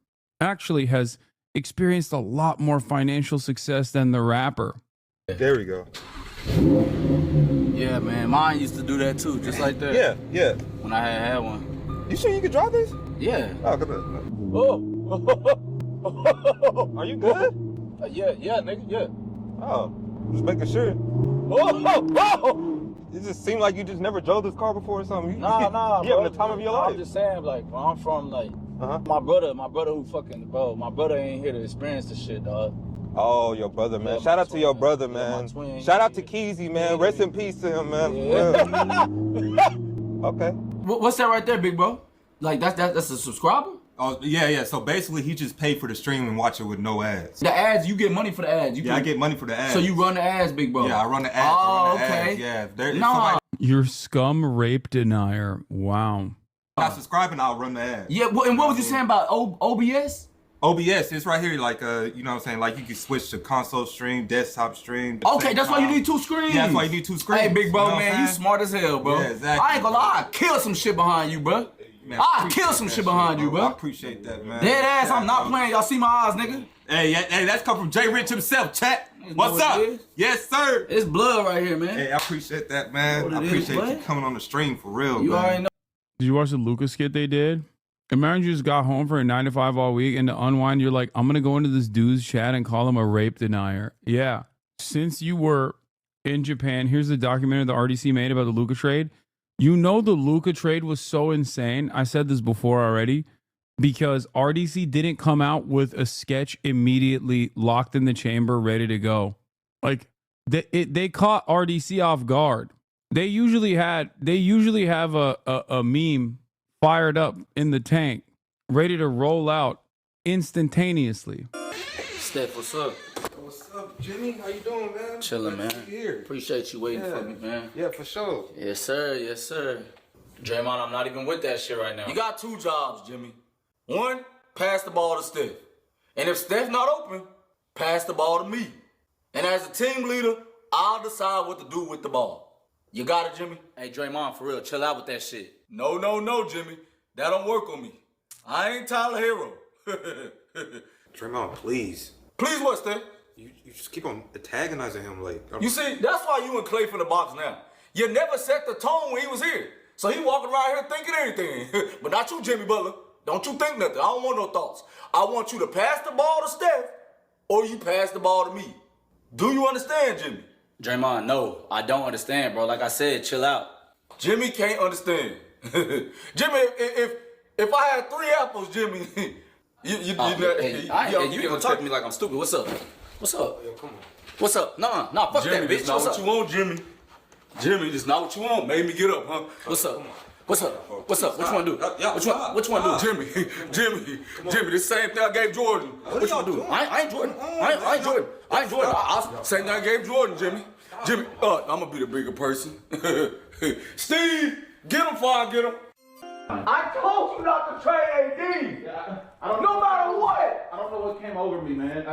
actually has experienced a lot more financial success than the rapper. There we go. Yeah, man. Mine used to do that too, just like that. Yeah, yeah. When I had one. You sure you can drive this? Yeah. Oh, come on. Oh. Are you good? Yeah, nigga, yeah. Oh, just making sure. It just seemed like you just never drove this car before or something. Nah, you having the time of your life. I'm just saying, like, where I'm from, like, my brother who fucking, bro, my brother ain't here to experience the shit, dog. Oh, your brother, man. Shout out to your brother, man. Shout out to Keezy, man. Rest in peace to him, man. Okay. What's that right there, big bro? Like, that's a subscriber? Oh, yeah. So basically, he just paid for the stream and watch it with no ads. The ads, you get money for the ads. I get money for the ads. So you run the ads, big bro? Yeah, I run the ads. Oh, okay. Yeah. You're scum rape denier. Wow. Not subscribing, I'll run the ads. Yeah, and what was you saying about OBS? OBS, it's right here, like, you know what I'm saying? Like, you can switch to console stream, desktop stream. Okay, that's why you need 2 screens. Yeah, that's why you need 2 screens. Hey, big bro, you know man, you smart as hell, bro. Yeah, exactly. I ain't gonna lie, I'll kill some shit behind you, bro. I'll kill some shit behind you, bro. I appreciate that, man. Dead ass, I'm not playing. Y'all see my eyes, nigga? Hey, that's come from Jay Rich himself, chat. What's up? Yes, sir. It's blood right here, man. Hey, I appreciate that, man. I appreciate you coming on the stream for real, you man. already know. Did you watch the Lucas skit they did? Imagine you just got home for a 9 to 5 all week, and to unwind, you're like, I'm going to go into this dude's chat and call him a rape denier. Yeah. Since you were in Japan, here's the documentary the RDC made about the Luka trade. You know the Luka trade was so insane. I said this before already, because RDC didn't come out with a sketch immediately locked in the chamber, ready to go. Like, they caught RDC off guard. They usually have a meme fired up in the tank, ready to roll out instantaneously. Steph, what's up? What's up, Jimmy? How you doing, man? Chilling, man. Here. Appreciate you waiting for me, man. Yeah, for sure. Yes, sir. Yes, sir. Draymond, I'm not even with that shit right now. You got 2 jobs, Jimmy. 1, pass the ball to Steph. And if Steph's not open, pass the ball to me. And as a team leader, I'll decide what to do with the ball. You got it, Jimmy? Hey, Draymond, for real, chill out with that shit. No, Jimmy. That don't work on me. I ain't Tyler Hero. Draymond, please. Please what, Steph? You just keep on antagonizing him, like. You see, that's why you and Clay from the box now. You never set the tone when he was here. So he walking around here thinking anything. But not you, Jimmy Butler. Don't you think nothing. I don't want no thoughts. I want you to pass the ball to Steph, or you pass the ball to me. Do you understand, Jimmy? Draymond, no, I don't understand, bro. Like I said, chill out. Jimmy can't understand. Jimmy, if I had 3 apples, Jimmy, you gonna talk to me like I'm stupid. What's up? What's up? Yo, come on. What's up? No, fuck Jimmy, that, bitch. What's up? What you want, Jimmy? Jimmy, this not what you want. Made me get up, huh? What's up? What's up? What you want to do? What you want to do? Jimmy, this same thing I gave Jordan. What you want to do? I ain't Jordan. I ain't Jordan. Same thing I gave Jordan, Jimmy. I'm going to be the bigger person. Steve, get him before I get him. I told you not to trade AD. No matter what. I don't know what came over me, man.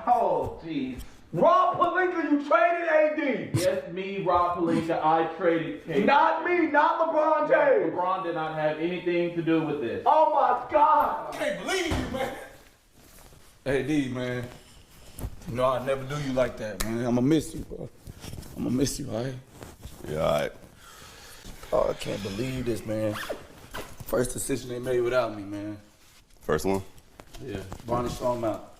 Oh, jeez. Rob Pelinka, you traded AD. Yes, me, Rob Pelinka, I traded KD. Not me, not LeBron James. LeBron did not have anything to do with this. Oh my God. I can't believe you, man. AD, man. You know I'd never do you like that, man. I'm gonna miss you, bro. I'm gonna miss you, all right? Yeah, all right. Oh, I can't believe this, man. First decision they made without me, man. First one? Yeah. Bronny, throw him out.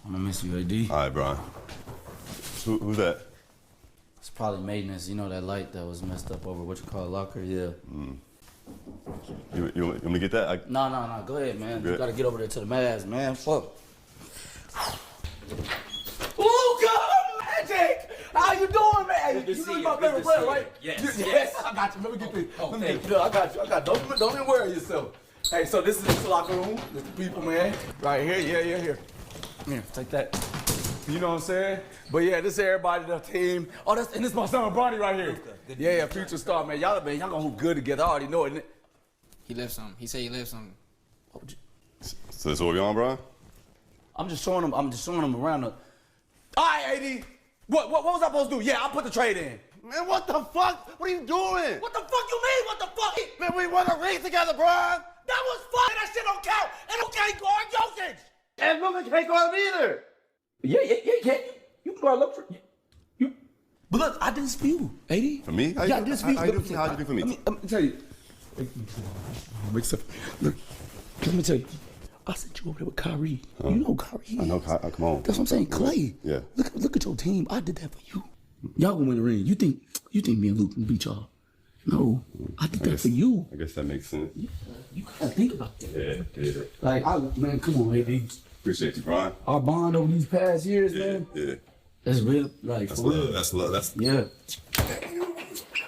I'm gonna miss you, AD. All right, Brian. Who's that? It's probably maintenance. You know that light that was messed up over what you call a locker? Yeah. You want me to get that? No. Go ahead, man. You gotta get over there to the Mavs, man. Fuck. Luka Magic! How you doing, man? You know my favorite player, right? Yes. I got you. Let me get this. I got you. Don't even worry yourself. Hey, so this is the locker room. This is the people, man. Right here. Yeah. Here, take that. You know what I'm saying? But yeah, this is everybody, the team. Oh, and this is my son, Bronny, right here. Yeah, future star, man. Y'all gonna hoop good together. I already know it. He left something. He said he left something. So that's what we on, bro? I'm just showing him around the. All right, AD. What was I supposed to do? Yeah, I'll put the trade in. Man, what the fuck? What are you doing? What the fuck you mean? What the fuck? Man, we won a ring together, bro. That was fun. That shit don't count. And don't can't guard Jokic. And Luka can't guard him either. Yeah, you can guard Luka. But look, I didn't dispute AD. For me? I didn't dispute. How you do for me? Let me tell you. Look, let me tell you. I sent you over there with Kyrie. Huh? You know Kyrie. I know Kyrie. Come on. That's what I'm saying. Clay. Yeah. Look at your team. I did that for you. Y'all gonna win the ring. You think me and Luke can beat y'all? No. I did that for you. I guess that makes sense. Yeah, you gotta think about that. Yeah. Like, man, come on, AD. Appreciate you, Brian. Our bond over these past years, man. Yeah. That's real. Like, that's for love. real. That's love. That's yeah.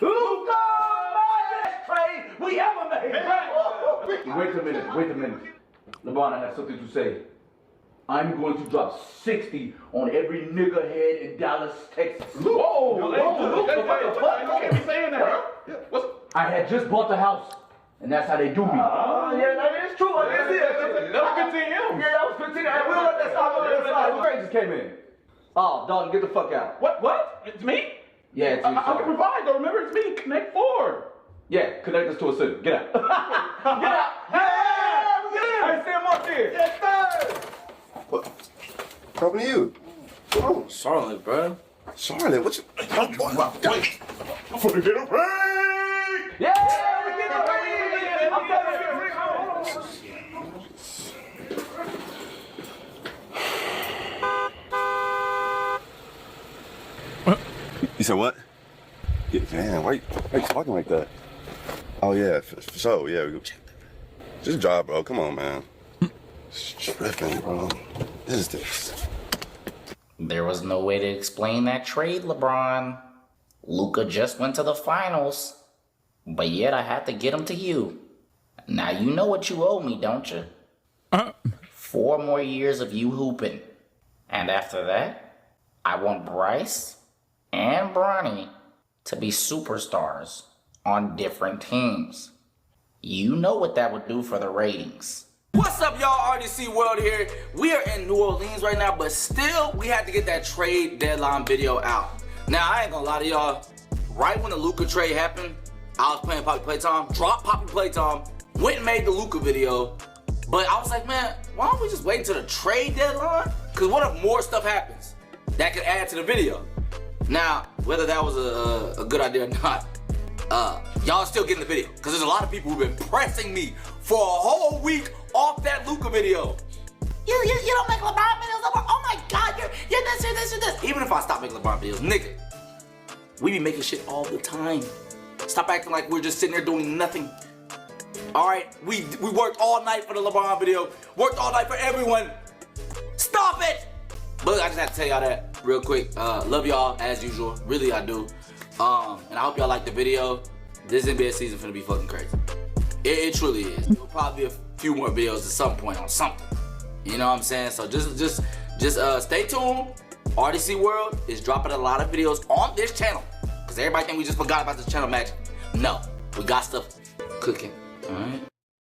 Luka Magic trade we ever made. Wait a minute. LeBron, I have something to say. I'm going to drop 60 on every nigga head in Dallas, Texas. Whoa! What the fuck? You can't be saying that. I had just bought the house, and that's how they do me. Yeah, that is true. That was 15 M. Yeah, that was 15. We'll let that stop. Gray just came in. Oh, Dalton, get the fuck out. What? It's me? Yeah, it's you. I can provide, though. Remember, it's me. Connect 4. Yeah, connect us to a city. Get out. Get out. Hey, we get in. I see him up here. Yes, sir. What? What's happening to you? Oh, Charlotte, bro. Charlotte, what you? I'm going to get a ring! Yeah, we get a ring! I'm coming. You said what? Yeah, man, why you talking like that? Oh, yeah, for sure. Yeah, we go check that. Just drive, bro. Come on, man. Tripping, bro. This. There was no way to explain that trade, LeBron. Luka just went to the finals, but yet I had to get him to you. Now you know what you owe me, don't you? 4 more years of you hooping. And after that, I want Bryce and Bronny to be superstars on different teams. You know what that would do for the ratings. What's up, y'all? RDC World here. We are in New Orleans right now, but still, we had to get that trade deadline video out. Now, I ain't gonna lie to y'all. Right when the Luka trade happened, I was playing Poppy Playtime, dropped Poppy Playtime, went and made the Luka video. But I was like, man, why don't we just wait until the trade deadline? Because what if more stuff happens that could add to the video? Now, whether that was a good idea or not, y'all still getting the video. Because there's a lot of people who've been pressing me for a whole week off that Luka video. You don't make LeBron videos no more? Oh my God, you're this. Even if I stop making LeBron videos, nigga, we be making shit all the time. Stop acting like we're just sitting there doing nothing. All right, we worked all night for the LeBron video, worked all night for everyone. Stop it! But I just have to tell y'all that real quick. Love y'all as usual, really I do. And I hope y'all like the video. This NBA season finna be fucking crazy. It truly is. There'll probably be a few more videos at some point on something. You know what I'm saying? So just stay tuned. RDC World is dropping a lot of videos on this channel. Cause everybody think we just forgot about this channel magic. No, we got stuff cooking. All right.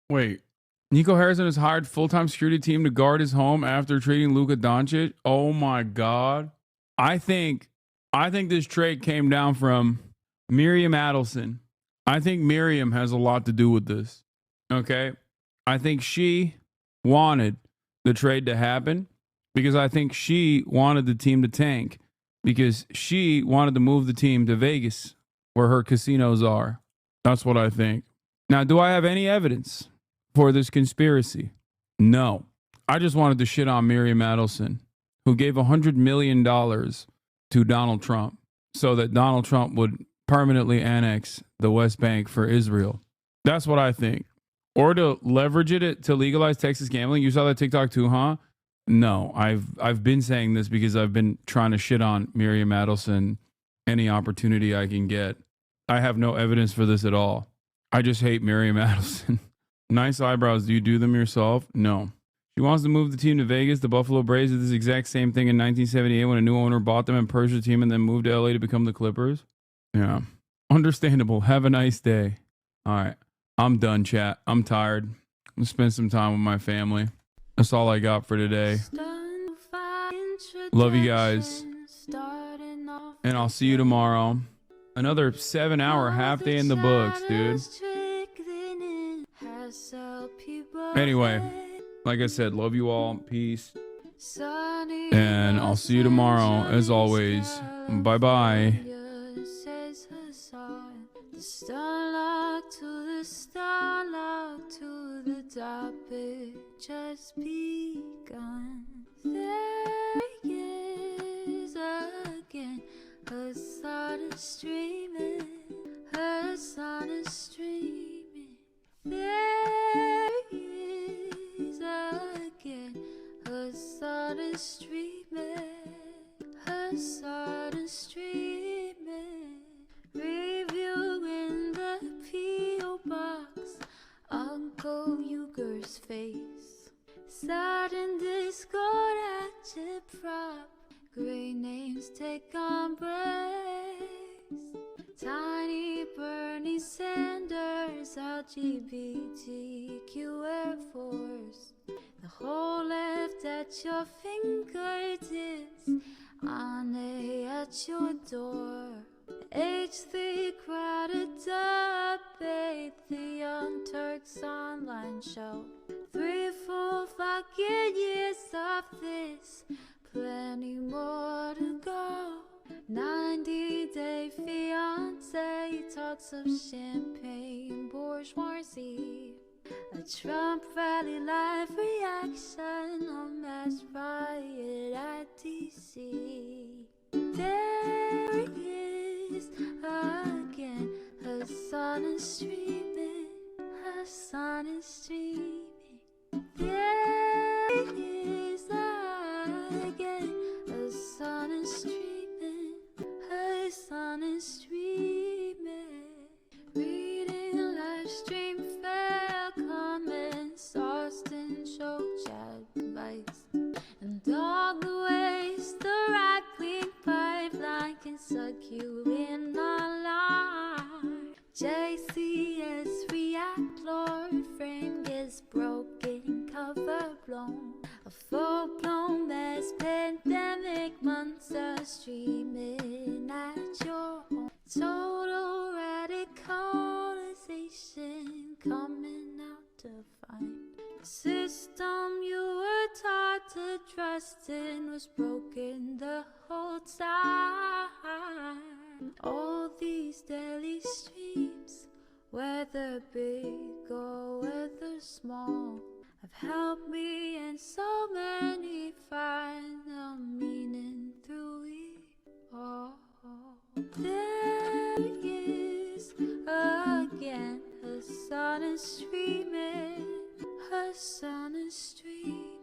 Wait, Nico Harrison has hired full-time security team to guard his home after trading Luka Doncic. Oh my God. I think this trade came down from Miriam Adelson. I think Miriam has a lot to do with this. Okay. I think she wanted the trade to happen because I think she wanted the team to tank because she wanted to move the team to Vegas where her casinos are. That's what I think. Now, do I have any evidence for this conspiracy? No. I just wanted to shit on Miriam Adelson, who gave $100 million to Donald Trump so that Donald Trump would permanently annex the West Bank for Israel. That's what I think. Or to leverage it to legalize Texas gambling. You saw that TikTok too, huh? No, I've been saying this because I've been trying to shit on Miriam Adelson any opportunity I can get. I have no evidence for this at all. I just hate Miriam Adelson. Nice eyebrows. Do you do them yourself? No. She wants to move the team to Vegas. The Buffalo Braves did this exact same thing in 1978 when a new owner bought them and purged the team and then moved to LA to become the Clippers. Yeah. Understandable. Have a nice day. All right. I'm done, chat. I'm tired. I'm going to spend some time with my family. That's all I got for today. Love you guys. And I'll see you tomorrow. Another 7-hour half day in the books, dude. Anyway, like I said, love you all. Peace. And I'll see you tomorrow, as always. Bye-bye. The starlock to the starlock to the top, it just begun. There he is again, her sun is streaming, her sun is streaming. There he is again, her sun is streaming, her sun is streaming. Review in the P.O. box, Uncle Uger's face. Sudden discord at your prop, great names take on breaks. Tiny Bernie Sanders, LGBTQ Air Force. The whole left at your fingertips, Ane at your door. H3 crowded debate, the Young Turks online show. 3 full fucking years of this, plenty more to go. 90-day fiance, talks of champagne bourgeoisie. A Trump rally live reaction, a mass riot at DC. There he is again, her sun is streaming, her sun is streaming. There he is again, her sun is streaming, her sun is streaming. Reading live stream, fair comments, Austin show chat advice, and all the ways the right-wing pipeline can suck you in online. JCS react, Lord frame gets broken, cover blown. A full-blown mass pandemic, monster streaming at your home. Total radicalization coming out to find. The system you were taught to trust in was broken the whole time. All these daily streams, whether big or whether small, have helped me and so many find the meaning through it all. There he is again, her sun is streaming, her sun is streaming.